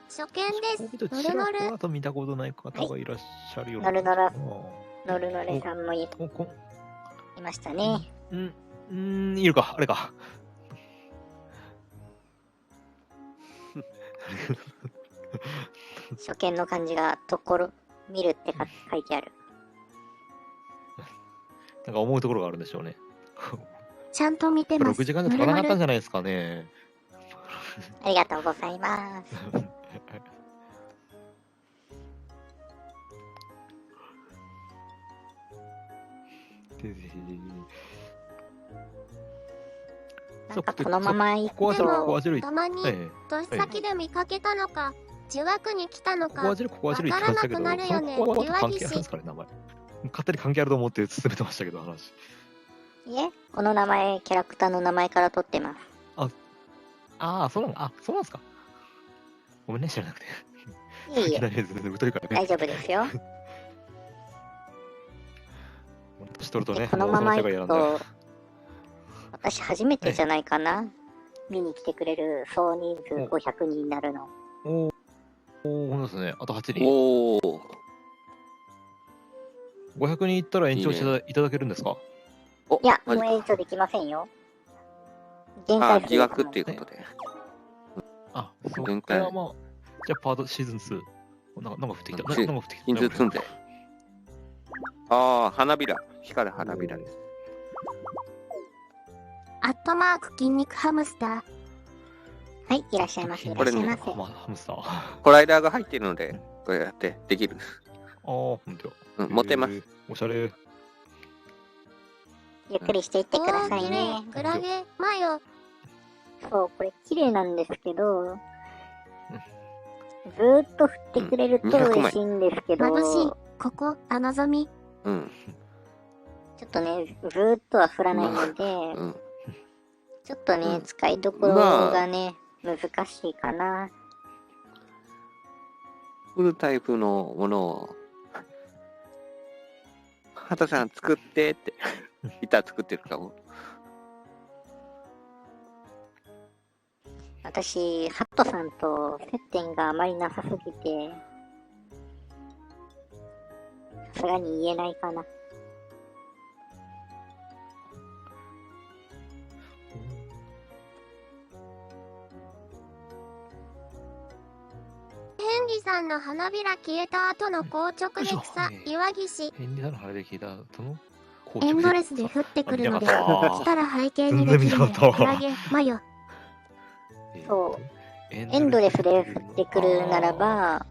[SPEAKER 1] 初見です。
[SPEAKER 5] ちら
[SPEAKER 1] のるのる。
[SPEAKER 5] ほらと見たことない方がいらっしゃるよう
[SPEAKER 2] のるのる
[SPEAKER 5] あ
[SPEAKER 2] のるのれさんもい
[SPEAKER 5] ーおこ
[SPEAKER 2] ましたね。
[SPEAKER 5] いるか、あれか。
[SPEAKER 2] 初見の漢字がところ見るって書いてある。
[SPEAKER 5] なんか思うところがあるんでしょうね。
[SPEAKER 1] ちゃんと見てます。
[SPEAKER 5] 6時間じゃ足らなかったんじゃないですかね。
[SPEAKER 2] ありがとうございます。なんかこのまま行
[SPEAKER 5] ここは
[SPEAKER 2] く
[SPEAKER 1] でも
[SPEAKER 5] ここはずるい。
[SPEAKER 1] たまに
[SPEAKER 5] え
[SPEAKER 1] 年先で見かけたのか、受話に来たのか
[SPEAKER 5] ここは、ずるい、ここはずるいって言ってましたけど、
[SPEAKER 1] わからなくなるよね
[SPEAKER 5] そのここは
[SPEAKER 1] 岩岸
[SPEAKER 5] 関係あるんですかね、名前。勝手に関係あると思って進めてましたけど、話。
[SPEAKER 2] いえ、この名前、キャラクターの名前から取ってます。
[SPEAKER 5] ああ、そうなんあ、そうなんですか。ごめんね、知らなくて。
[SPEAKER 2] いえい
[SPEAKER 5] いきな
[SPEAKER 2] え、
[SPEAKER 5] り全然疎いからね。
[SPEAKER 2] 大丈夫ですよ。
[SPEAKER 5] 年取るとね、
[SPEAKER 2] でこのまま行く
[SPEAKER 5] もうその世界なん
[SPEAKER 2] と、私初めてじゃないかな。見に来てくれる総人数500人になるの。
[SPEAKER 5] でおー、ほんとですね。あと8人。
[SPEAKER 4] おー。
[SPEAKER 5] 500人いったら延長して
[SPEAKER 4] いいね
[SPEAKER 5] いただけるんですか？
[SPEAKER 4] お
[SPEAKER 2] いや、も
[SPEAKER 4] マジか
[SPEAKER 2] う延長できませんよ。限
[SPEAKER 4] あ、
[SPEAKER 2] 界
[SPEAKER 4] 自学っていうことで。
[SPEAKER 5] あ、そ
[SPEAKER 4] 限界
[SPEAKER 5] っからまあ、じゃあパートシーズン2。なんか降ってきた。なん
[SPEAKER 4] シー
[SPEAKER 5] か降ってきた。
[SPEAKER 4] 真珠積んで。ああ、花びら。光る花びらです。
[SPEAKER 1] アットマーク筋肉ハムスター。
[SPEAKER 2] はい、いらっしゃいませ。いら
[SPEAKER 4] これね
[SPEAKER 2] っしゃいませ。
[SPEAKER 5] まあ、ハムスター。あ
[SPEAKER 4] コライダーが入っているので、これやってできる。
[SPEAKER 5] あ、ほんとや。
[SPEAKER 4] 持てます。
[SPEAKER 5] おしゃれ。
[SPEAKER 2] ゆっくりしていってください
[SPEAKER 1] 綺
[SPEAKER 2] ね
[SPEAKER 1] 麗。。クラゲ、マヨ。
[SPEAKER 2] そう、これ綺麗なんですけど、ずーっと振ってくれると
[SPEAKER 4] 200
[SPEAKER 2] 嬉しいんですけど、
[SPEAKER 1] 眩しい
[SPEAKER 2] ち。
[SPEAKER 1] ここ、あのぞみ。
[SPEAKER 4] うん。
[SPEAKER 2] ょっとね、ずーっとは振らないので、
[SPEAKER 4] うん。
[SPEAKER 2] ちょっとね、
[SPEAKER 4] うん
[SPEAKER 2] 使いどころがね、難しいかな。
[SPEAKER 4] フルタイプのものを、畑さん作ってって言ったら作ってるかも。
[SPEAKER 2] 私、ハットさんと接点があまりなさすぎて、さすがに言えないかな。
[SPEAKER 1] ヘンリさんの花びら消えた後の硬直で
[SPEAKER 5] よい
[SPEAKER 1] 草
[SPEAKER 5] しょ、
[SPEAKER 1] 岩岸。
[SPEAKER 5] ヘンリーさんの晴れで聞いた後の
[SPEAKER 1] エンドレスで降ってくるので、
[SPEAKER 5] あ見なかった
[SPEAKER 1] したら背景にできるね。
[SPEAKER 5] 全然見なかった
[SPEAKER 1] クラゲ、マヨ。
[SPEAKER 2] そうエンドレスで降ってくるならば、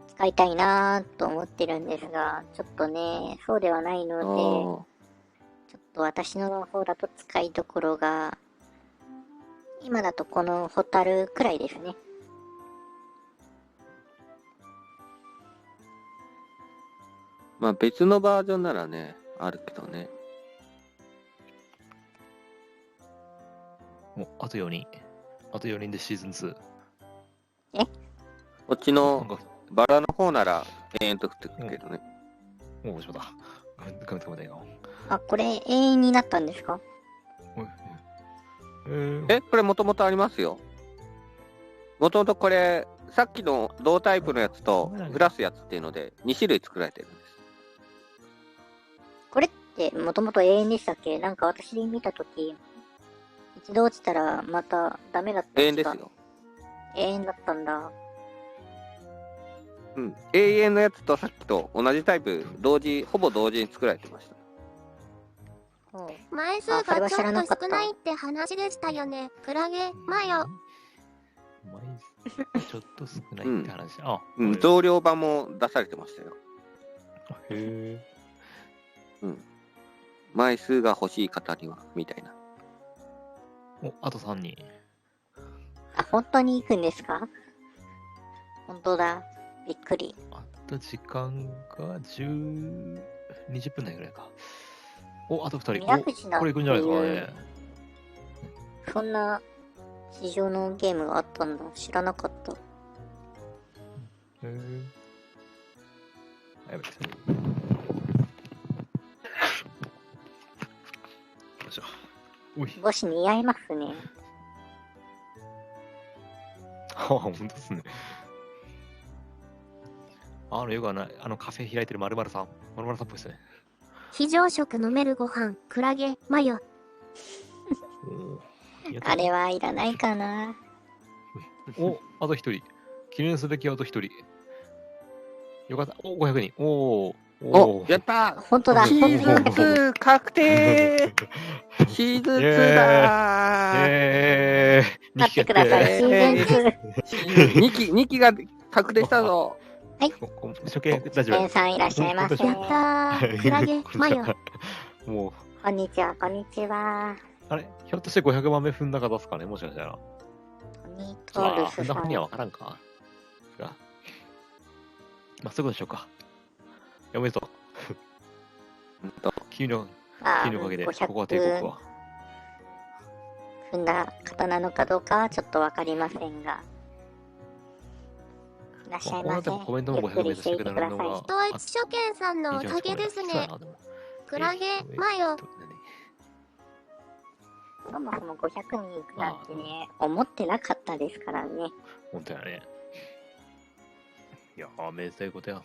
[SPEAKER 2] 使いたいなぁと思ってるんですが、ちょっとね、そうではないので、ちょっと私の方だと使いどころが、今だとこのホタルくらいですね。
[SPEAKER 4] まあ別のバージョンならね、あるけどね。
[SPEAKER 5] もうあと4人。あと4人でシーズン2。
[SPEAKER 4] こっち
[SPEAKER 5] なん
[SPEAKER 4] の
[SPEAKER 5] か、
[SPEAKER 4] バラの方なら延々と降ってくるけどね。
[SPEAKER 5] もうそうだ。ごめんよ。
[SPEAKER 2] あ、これ永遠になったんですか？
[SPEAKER 4] これもともとありますよ。もともとこれ、さっきの同タイプのやつとグラスやつっていうので2種類作られてるんです。
[SPEAKER 2] これってもともと永遠でしたっけ？なんか私見たとき、一度落ちたらまたダメだったんか？
[SPEAKER 4] 永遠ですよ。
[SPEAKER 2] 永遠だったんだ。
[SPEAKER 4] うん。永遠のやつとさっきと同じタイプ、ほぼ同時に作られてました。
[SPEAKER 2] ほう
[SPEAKER 1] 枚数
[SPEAKER 2] あそれは
[SPEAKER 1] がちょっ
[SPEAKER 2] 知らなかった
[SPEAKER 1] と少ないって話でしたよね。クラゲ、マヨ。
[SPEAKER 5] 枚数ちょっと少ないって話。あ、
[SPEAKER 4] うん、
[SPEAKER 5] これ
[SPEAKER 4] 増量版も出されてましたよ。
[SPEAKER 5] へ
[SPEAKER 4] 枚数が欲しい方には、みたいな。
[SPEAKER 5] え。お、あと3人。
[SPEAKER 2] あ、本当に行くんですか？本当だ。びっくり。
[SPEAKER 5] あと時間が20分台ぐらいか。お、あと2人。
[SPEAKER 2] 宮藤の
[SPEAKER 5] お、これいくんじゃないですかね。
[SPEAKER 2] そんな地上のゲームがあったんだ。知らなかった。
[SPEAKER 5] へえ。あ、やばい。よいしょ。おい。
[SPEAKER 2] 帽子似合いますね。
[SPEAKER 5] あ、ほんとですね。よくカフェ開いてる〇〇さん。〇〇さんっぽいですね。
[SPEAKER 1] 非常食飲めるご飯、クラゲ、マヨ。
[SPEAKER 2] あれはいらないかな。
[SPEAKER 5] お、あと一人。記念すべきあと一人。よかった。お、500人。お
[SPEAKER 4] お、やったー
[SPEAKER 2] 本当だ。
[SPEAKER 4] シーズン2確定シーズン2だー
[SPEAKER 2] 待ってください。シーズン2。
[SPEAKER 4] 2期が確定したぞ。
[SPEAKER 5] 初見、大丈夫。
[SPEAKER 2] ベンさんいらっしゃいませ。
[SPEAKER 1] やったー、クラゲ、マヨ。
[SPEAKER 5] もう、
[SPEAKER 2] こんにちは、こんにちは。
[SPEAKER 5] あれひょっとして500番目踏んだ方ですかねもしかしたら。
[SPEAKER 2] ニートルスさん
[SPEAKER 5] 踏んだ方には分からんか。がまあ、そういうことでしょうか。おめでとう。君のおかげで、ここは帝国は。
[SPEAKER 2] 踏んだ方なのかどうかはちょっとわかりませんが。いらっしゃいませ。
[SPEAKER 5] コメントも
[SPEAKER 2] ゆっくりしていてください。
[SPEAKER 1] 統一書見さんのおかげですね。クラゲ、マヨ。
[SPEAKER 2] そもそも500人いくなんてね、思ってなかったですからね。
[SPEAKER 5] 本当やね。いやー、めでたいことや。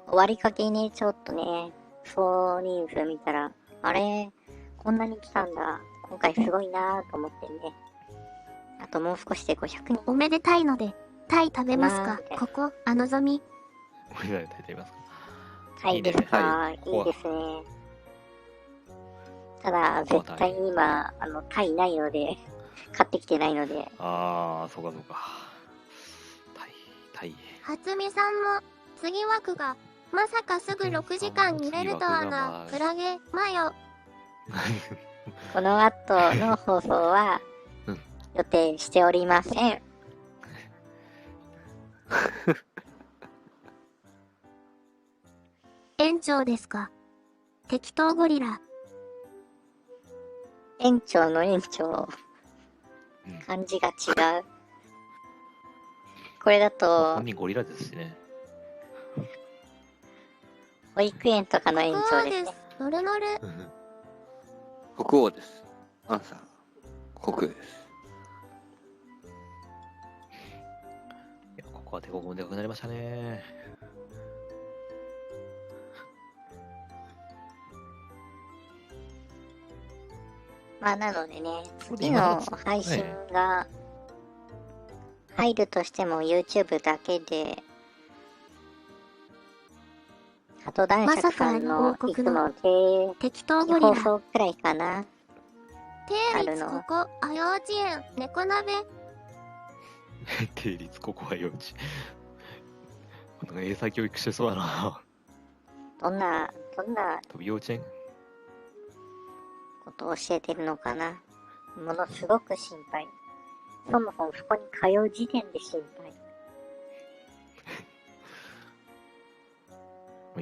[SPEAKER 2] 終わりかけにちょっとね、総人数見たら、あれ、こんなに来たんだ。今回すごいなぁと思ってね。あともう少しで500人。
[SPEAKER 1] おめでたいので、タイ食べますか？ここ、のぞみ。
[SPEAKER 5] おめでたいと言いますか。
[SPEAKER 2] タイですか？いいですね。ただ、絶対に今、タイないので、買ってきてないので。
[SPEAKER 5] あー、そうかそうか。タイ。
[SPEAKER 1] 初見さんも、次枠が、まさかすぐ6時間見れるとはな、クラゲ、マヨ。
[SPEAKER 2] この後の放送は、予定しておりません。
[SPEAKER 1] 園長ですか？適当ゴリラ。
[SPEAKER 2] 園長の園長、漢字が違う。これだと
[SPEAKER 5] 本、人ゴリラですしね。
[SPEAKER 2] 保育園とかの園長ですね。
[SPEAKER 1] ノルノル。
[SPEAKER 4] 国王です。アンサー、国王です。
[SPEAKER 5] いや、ここは帝国もでかくなりましたね。
[SPEAKER 2] まあなのでね、次の配信が入るとしても YouTube だけで、あと男爵さんのいつも
[SPEAKER 1] 適当ゴリラ。
[SPEAKER 2] 放送くらいかな。
[SPEAKER 1] 定立ここ、幼稚園、猫鍋。
[SPEAKER 5] 定立ここは幼稚。なんか英才教育してそうだな。
[SPEAKER 2] どんな
[SPEAKER 5] 多分幼稚園。
[SPEAKER 2] ことを教えてるのかな。ものすごく心配。そもそもそこに通う時点で心配。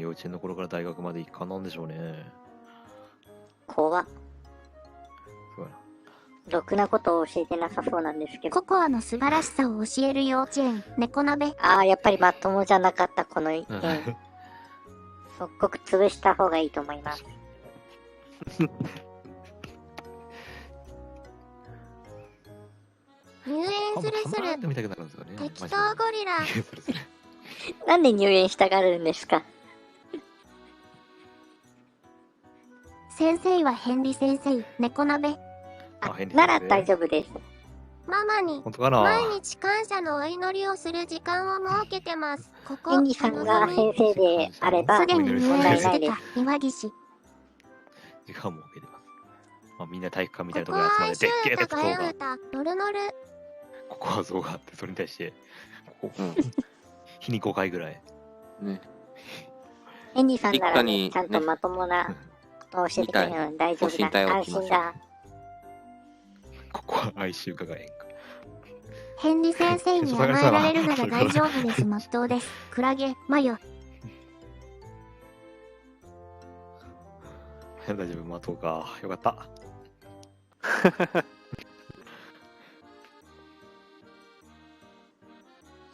[SPEAKER 5] 幼稚園の頃から大学まで一貫なんでしょうね。
[SPEAKER 2] 怖っ。
[SPEAKER 5] すごいな。
[SPEAKER 2] ろくなことを教えてなさそうなんですけど。
[SPEAKER 1] ココアの素晴らしさを教える幼稚園、猫鍋。
[SPEAKER 2] ああ、やっぱりまともじゃなかった、この意見。即刻潰した方がいいと思います。
[SPEAKER 1] 入園するする。
[SPEAKER 5] 見たくなるんですよね。
[SPEAKER 1] 適当ゴリラ。
[SPEAKER 2] なんで入園したがるんですか？
[SPEAKER 1] 先生はヘンリ先生、猫鍋。
[SPEAKER 2] なら大丈夫です。
[SPEAKER 1] ママに
[SPEAKER 5] 本当かな。
[SPEAKER 1] 毎日感謝のお祈りをする時間を設けてます。ここ、
[SPEAKER 2] ヘンリさんが先生であれば
[SPEAKER 1] すでに入
[SPEAKER 2] 問
[SPEAKER 1] 園して
[SPEAKER 2] 題ないです。
[SPEAKER 1] た岩岸。
[SPEAKER 5] 時間も受けてます。まあ、みんな体育館みたい
[SPEAKER 1] こ
[SPEAKER 5] なところに集ま
[SPEAKER 1] こは
[SPEAKER 5] って、でっけえ
[SPEAKER 1] シュータがエ
[SPEAKER 5] 像が、
[SPEAKER 1] ウタ、ノルノル。
[SPEAKER 5] ここは像があって、それに対して、ここ、
[SPEAKER 4] うん。
[SPEAKER 5] 日に5回ぐらい。
[SPEAKER 4] ね。
[SPEAKER 2] ヘンリーさんならね、
[SPEAKER 4] 一家に
[SPEAKER 2] ちゃんとまともなことを教えてくれるので大丈夫
[SPEAKER 4] ご神体
[SPEAKER 2] だ。
[SPEAKER 4] を置きましょう
[SPEAKER 2] 安心だ。
[SPEAKER 5] ここは哀愁伺えんか。
[SPEAKER 1] ヘンリ先生に甘えられるなら大丈夫です。まっとうです。クラゲ、マヨ。
[SPEAKER 5] 大丈夫、待とうか。よかった。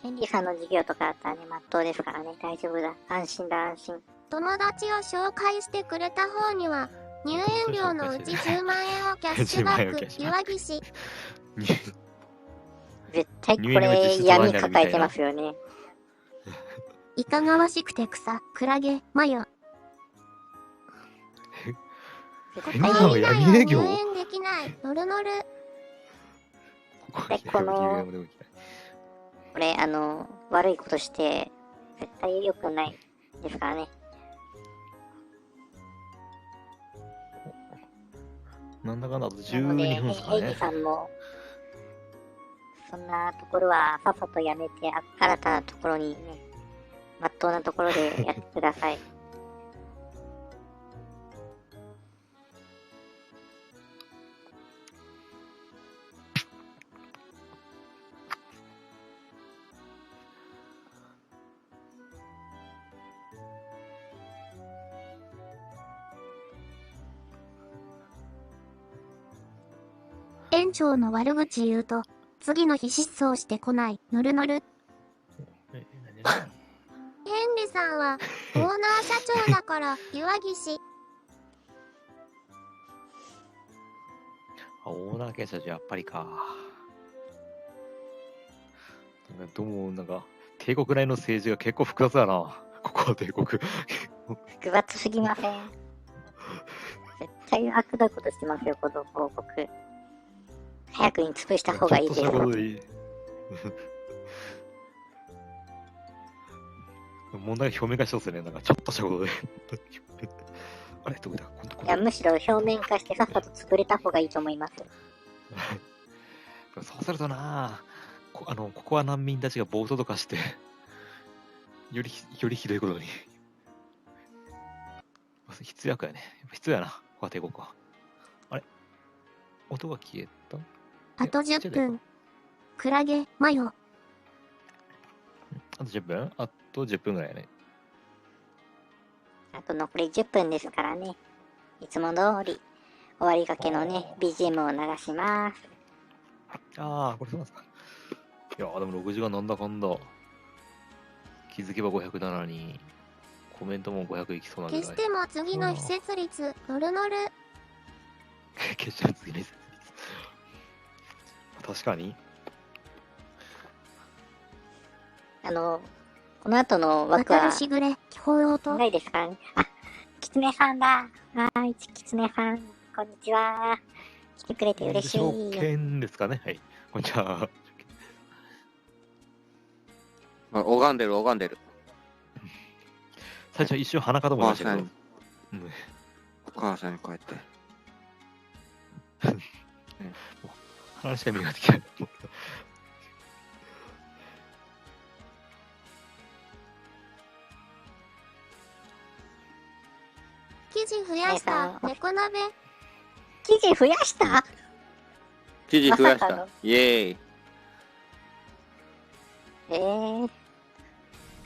[SPEAKER 2] ヘンリーさんの授業とかだったらね、まっとうですからね、大丈夫だ。安心だ、安心。
[SPEAKER 1] 友達を紹介してくれた方には、入園料のうち10万円をキャッシュバック、岩岸。
[SPEAKER 2] 絶対これ闇抱えてますよね。
[SPEAKER 1] いかがわしくて草、クラゲ、マヨ。
[SPEAKER 5] 今の闇営業
[SPEAKER 1] 入園できない、ノルノル。
[SPEAKER 2] これ、悪いことして、絶対良くないですからね。
[SPEAKER 5] なんだかんだと
[SPEAKER 2] なので、
[SPEAKER 5] 12分ですか
[SPEAKER 2] ヘイジ
[SPEAKER 5] ね。
[SPEAKER 2] さんも、そんなところはさっさとやめて、新たなところにね、まっとうなところでやってください。
[SPEAKER 1] 園長の悪口言うと、次の日失踪してこない、ノルノル。ヘンリさんは、オーナー社長だから、岩岸。
[SPEAKER 5] オーナー系社長やっぱりか。なんかどうも、なんか、帝国内の政治が結構複雑だな。ここは帝国。
[SPEAKER 2] 複雑すぎません。絶対悪なことしてますよ、この報告。早くに潰した方がいいです。
[SPEAKER 5] ちょっとしたことでいい。問題が表面化してますよね。なんかちょっとしたことで。あれどこだ
[SPEAKER 2] いや、むしろ表面化してさっさと潰れた方がいいと思います。
[SPEAKER 5] そうするとなここは難民たちが暴走とかして、よりひどいことに。必要やね。やっぱ必要やな。ここは帝国は。あれ音が消えた
[SPEAKER 1] あと10分。クラゲ、マヨ。
[SPEAKER 5] あと10分あと10分ぐらいやね。
[SPEAKER 2] あと残り10分ですからね。いつも通り、終わりがけのね、BGM を流します。
[SPEAKER 5] ああ、これそうなんですか。いやーでも6時間なんだかんだ。気づけば507に、コメントも500いきそうなぐらい。
[SPEAKER 1] 消しても次の非設立、ノルノル。
[SPEAKER 5] 消しちゃう次の非設立。確かに。
[SPEAKER 2] この後の枠は
[SPEAKER 1] 渡るしぐれ、気泡音。
[SPEAKER 2] ないですからね。あ、キツネさんだ。はい、キツネさん。こんにちは。来てくれて嬉しい。
[SPEAKER 5] 証券ですかね。はい。こんにちは。
[SPEAKER 4] 拝んでる、拝んでる。
[SPEAKER 5] 最初一瞬鼻かと思いましたけど。
[SPEAKER 4] お母さんにこうやって。
[SPEAKER 5] 鼻しか見えなくてきた。
[SPEAKER 1] 生地増やした、猫鍋。
[SPEAKER 2] 生地増やした
[SPEAKER 4] 生地増やし
[SPEAKER 2] まさかの
[SPEAKER 4] た。イエーイ。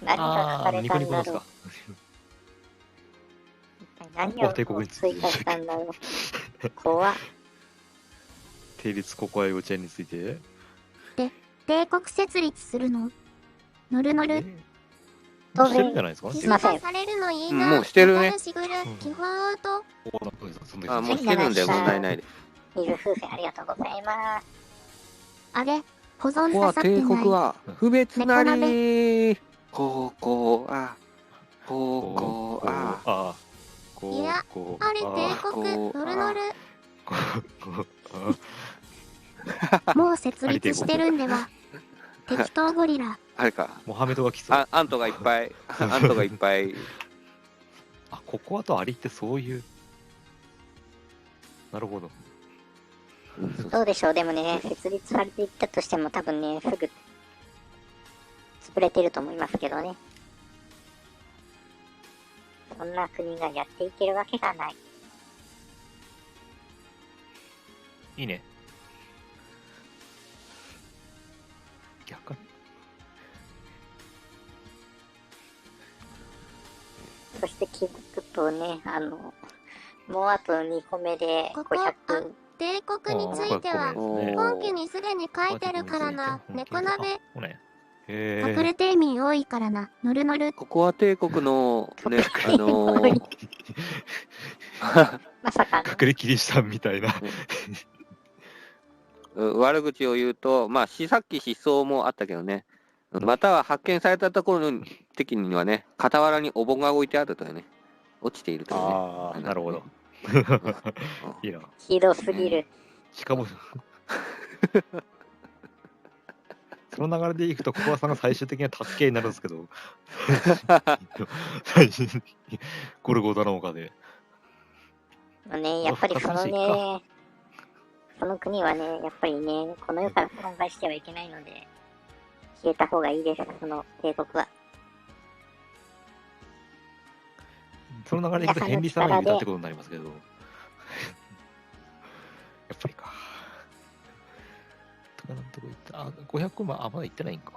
[SPEAKER 2] 何が書かれ
[SPEAKER 5] ニ
[SPEAKER 2] たんだろう。
[SPEAKER 5] コニコですか。
[SPEAKER 2] 何を追加したんだろう。怖っ。
[SPEAKER 5] 定立ここは幼稚園について。
[SPEAKER 1] で、帝国設立するのノルノル。
[SPEAKER 2] 当
[SPEAKER 5] してるんじゃないですか。
[SPEAKER 2] すいません
[SPEAKER 1] されるのいいな。
[SPEAKER 4] もうしてるね
[SPEAKER 1] 渡るしぐれ、気泡音。
[SPEAKER 4] あ、もうしてるんで問題ないです。
[SPEAKER 2] 水風船ありがとうございます。
[SPEAKER 1] あれ、保存
[SPEAKER 4] ここは
[SPEAKER 1] ささってない。
[SPEAKER 4] 帝国は不別なり。ここは、ここは。
[SPEAKER 1] いや、あれ帝国、ノルノル。もう設立してるんでは。適当ゴリラ。
[SPEAKER 4] あれか。
[SPEAKER 5] モハメドが来そう。
[SPEAKER 4] アントがいっぱい。アントがいっぱい。
[SPEAKER 5] あ、ここはとアリってそういう。なるほど。
[SPEAKER 2] どうでしょう。でもね、設立されていったとしても多分ね、すぐ潰れてると思いますけどね。そんな国がやっていけるわけがない。
[SPEAKER 5] いいね。逆か。
[SPEAKER 2] そして気づくとね、もうあと2個目で
[SPEAKER 1] ここ
[SPEAKER 2] 500。
[SPEAKER 1] 帝国については、本記にすでに書いてるからな。猫鍋。隠れて民多いからな。ノルノル。
[SPEAKER 4] ここは帝国のね、
[SPEAKER 2] まさか、ね、
[SPEAKER 5] 隠れキリシタンみたいな
[SPEAKER 4] 悪口を言うと、まあ、さっき失踪もあったけどね、または発見されたところの時にはね、傍らにお盆が置いてあるというね、落ちているというね。
[SPEAKER 5] ああ、なるほど。いいな。
[SPEAKER 2] ひどすぎる。
[SPEAKER 5] しかも、その流れでいくと、小川さんが最終的には助けになるんですけど、ゴルゴダの丘で。
[SPEAKER 2] ね、やっぱりそのね、その国はね、やっぱりね、この世から存在してはいけないので、消えた方がいいです、その帝国は。
[SPEAKER 5] その流れでいくとヘンリーさんがいたってことになりますけど、やっぱりか。とかなんとこ行った。あ、500万、まだ行ってないんか。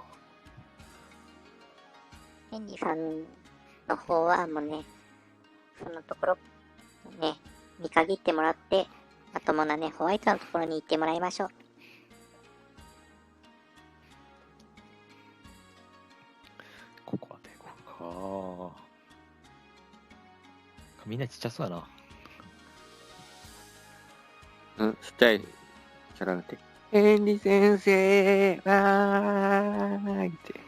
[SPEAKER 2] ヘンリーさんの方はもうね、そのところ、ね、見限ってもらって、まともなね、ホワイトのところに行ってもらいましょう。
[SPEAKER 5] ここは帝国か。みんなちっちゃそうやな。
[SPEAKER 4] うん、ちっちゃいキャラがて、ヘンリー先生、わーいって。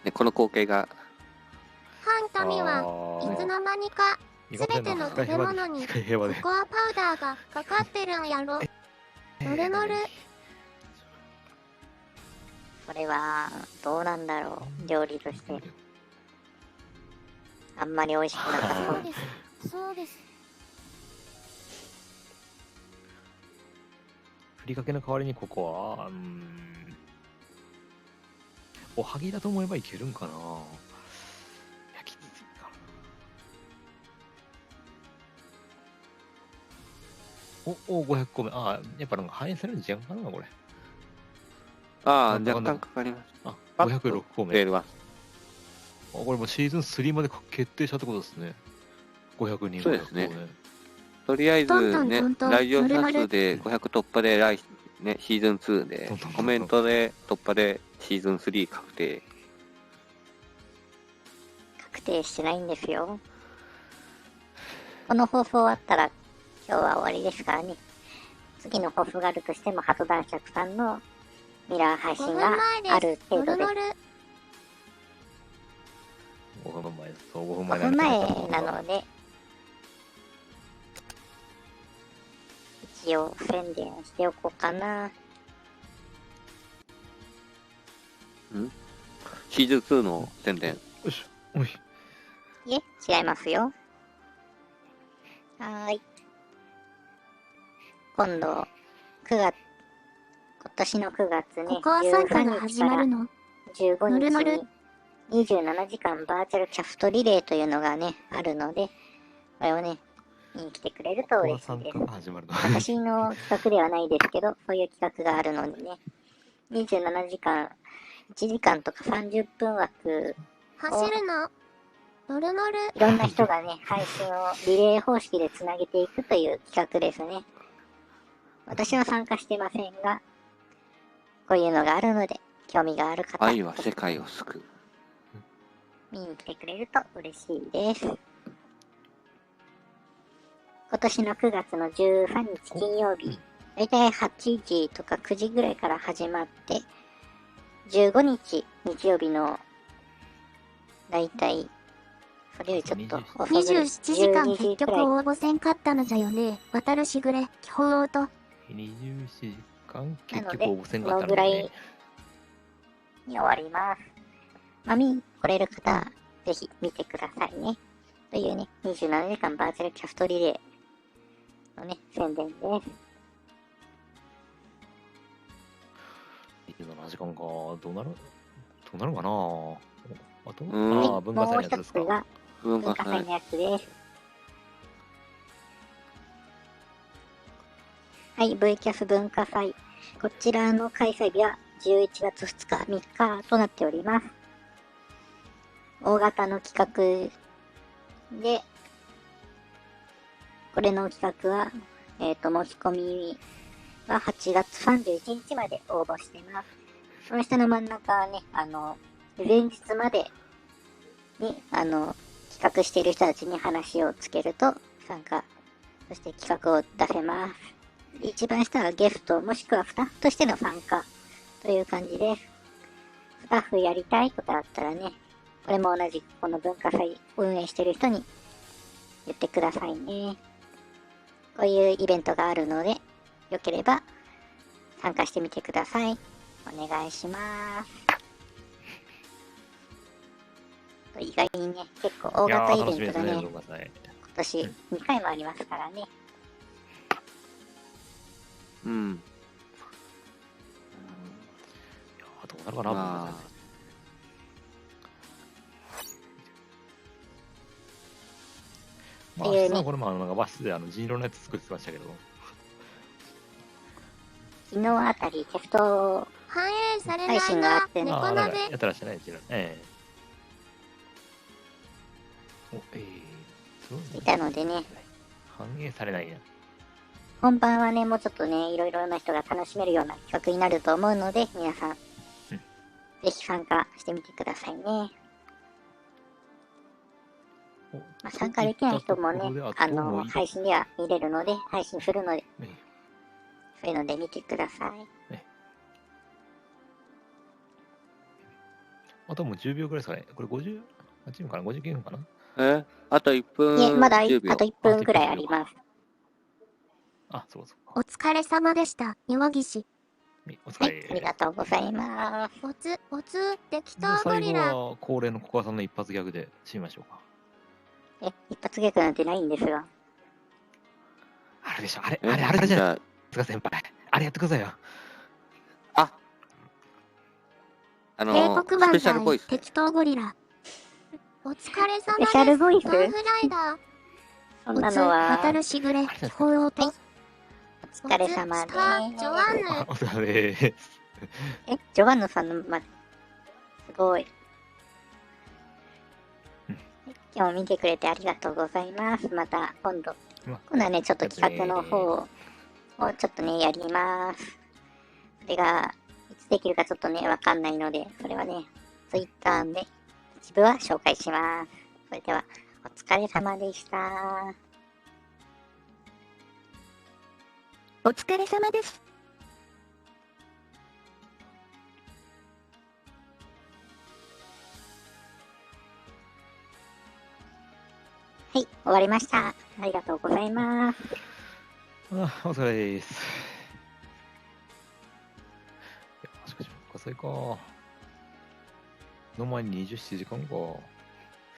[SPEAKER 4] ね、この光景が。
[SPEAKER 1] 反民はいつの間にか、すべての食べ物にココアパウダーがかかってるんやろ。ノルノル。
[SPEAKER 2] それは、どうなんだろう、料理として。あんまり美味しくなかった。
[SPEAKER 1] そうです。そうです。
[SPEAKER 5] ふりかけの代わりにここは、おはぎだと思えばいけるんかな。いや、きついかな。500個目。ああ、やっぱなんか反映される時間かな、これ。
[SPEAKER 4] ああ、若干かかります。
[SPEAKER 5] あ、506個目。
[SPEAKER 4] は
[SPEAKER 5] これもシーズン3まで決定したってことですね。500人。
[SPEAKER 4] そうですね。とりあえずね、来場者数で500突破でね、シーズン2で、コメントで突破でシーズン3確定。
[SPEAKER 2] 確定してないんですよ。この放送終わったら今日は終わりですからね。次の放送があるとしても、鳩男爵さんのミラー配信がある程度です。
[SPEAKER 5] 5分前です。そう、5
[SPEAKER 2] 5分前なので、一応宣伝しておこうかな。
[SPEAKER 4] シーズン2の宣伝。
[SPEAKER 5] よし。おい。
[SPEAKER 2] いえ、違いますよ。はーい。今度、今年の9月ね、
[SPEAKER 1] ココアサンタが始まるの。
[SPEAKER 2] 15日に27時間バーチャルキャストリレーというのがね、あるので、これをね、見に来てくれると嬉しいです。私の企画ではないですけど、そういう企画があるのでね、27時間、1時間とか30分枠
[SPEAKER 1] 走るの。ノルノル。
[SPEAKER 2] いろんな人がね、配信をリレー方式でつなげていくという企画ですね。私は参加してませんが、こういうのがあるので、興味がある方、
[SPEAKER 4] 愛は世界を救う。
[SPEAKER 2] 見に来てくれると嬉しいです。今年の9月の13日金曜日、だいたい8時とか9時ぐらいから始まって、15日日曜日のだいたいそれよりちょっと遅い
[SPEAKER 1] 27時間結局応募せんかったのじゃよね。渡るしぐれ、気泡と。
[SPEAKER 5] 27時間結局応募せん
[SPEAKER 2] かったので、そのぐらいに終わります。見来れる方、ぜひ見てくださいね。というね、27時間バーチャルキャストリレーのね、宣伝です。
[SPEAKER 5] 時間か。どうなるかな。あと、
[SPEAKER 4] ん
[SPEAKER 5] 文化祭のやつ
[SPEAKER 2] もう一
[SPEAKER 5] ですか。
[SPEAKER 2] つが
[SPEAKER 4] 文化祭
[SPEAKER 2] 文化祭の。やつです。はい、V キャス文化祭。こちらの開催日は11月2日、3日となっております。大型の企画で、これの企画は、申し込みは8月31日まで応募しています。その下の真ん中はね、前日までに、企画している人たちに話をつけると参加、そして企画を出せます。一番下はゲスト、もしくはスタッフとしての参加という感じです。スタッフやりたいとかだったらね、これも同じこの文化祭を運営している人に言ってくださいね。こういうイベントがあるので、よければ参加してみてください。お願いします。意外にね、結構大型イベントがね、今年2回もありますからね。
[SPEAKER 4] うん。
[SPEAKER 5] いやどうなるかな、
[SPEAKER 4] まあ
[SPEAKER 5] まあ、実はこれもなんか和室で人狼のやつ作ってましたけど。
[SPEAKER 2] 昨日あたりテスト
[SPEAKER 1] 反映されな
[SPEAKER 2] 配
[SPEAKER 1] いな
[SPEAKER 2] 信があってね。
[SPEAKER 5] なんか
[SPEAKER 1] 猫鍋。
[SPEAKER 5] やってらっしゃるね、
[SPEAKER 2] いたのでね、
[SPEAKER 5] 反映されないな。
[SPEAKER 2] 本番はね、もうちょっとね、いろいろな人が楽しめるような企画になると思うので、皆さん、ぜひ参加してみてくださいね。まあ、参加できない人もね、配信では見れるので、配信するので、そういうので見てください。
[SPEAKER 5] あともう10秒ぐらいですかね。これ58分かな ?59 分かな。
[SPEAKER 4] あと1分
[SPEAKER 2] いえ、まだあと
[SPEAKER 4] 10秒。
[SPEAKER 2] 1分くらいあります。
[SPEAKER 5] あ、そうそう。
[SPEAKER 1] お疲れ様でした、岩岸。
[SPEAKER 2] はい、
[SPEAKER 5] お疲れ。
[SPEAKER 2] ありがとうございます。
[SPEAKER 1] おつ、適
[SPEAKER 5] じゃあ最後
[SPEAKER 1] 当ゴリラ。
[SPEAKER 5] は恒例のココアさんの一発ギャグで締めましょうか。
[SPEAKER 2] 一発ギャグなんてないんですが。
[SPEAKER 5] あれでしょ、あれじゃ
[SPEAKER 4] じ
[SPEAKER 5] ない
[SPEAKER 4] ゃ
[SPEAKER 5] ですか、先輩。あれやってくださいよ。
[SPEAKER 4] あ、
[SPEAKER 1] 帝国
[SPEAKER 4] スペシャル
[SPEAKER 1] 版
[SPEAKER 4] ボイス。
[SPEAKER 1] 適当ゴリラ。お疲れ様
[SPEAKER 2] スペ
[SPEAKER 1] です。
[SPEAKER 2] シャルボイス
[SPEAKER 1] ダンフライダー。
[SPEAKER 2] そんな
[SPEAKER 1] おつ、
[SPEAKER 2] のは、
[SPEAKER 1] 渡るしぐれ、気候音。
[SPEAKER 2] お疲れ様で
[SPEAKER 1] スカ、ジョアンヌ。
[SPEAKER 5] お疲れです。
[SPEAKER 2] ジョバンヌさんの、すごい。今日も見てくれてありがとうございます。また今度はね、ちょっと企画の方をちょっとね、やります。それが、いつできるかちょっとね、わかんないので、それはね、Twitter で一部は紹介します。それでは、お疲れ様でした。
[SPEAKER 3] お疲れ様です。
[SPEAKER 2] はい、終わりました。ありがとうございます。
[SPEAKER 5] お疲れです。いや、しかし、火災か。の前に27時間か。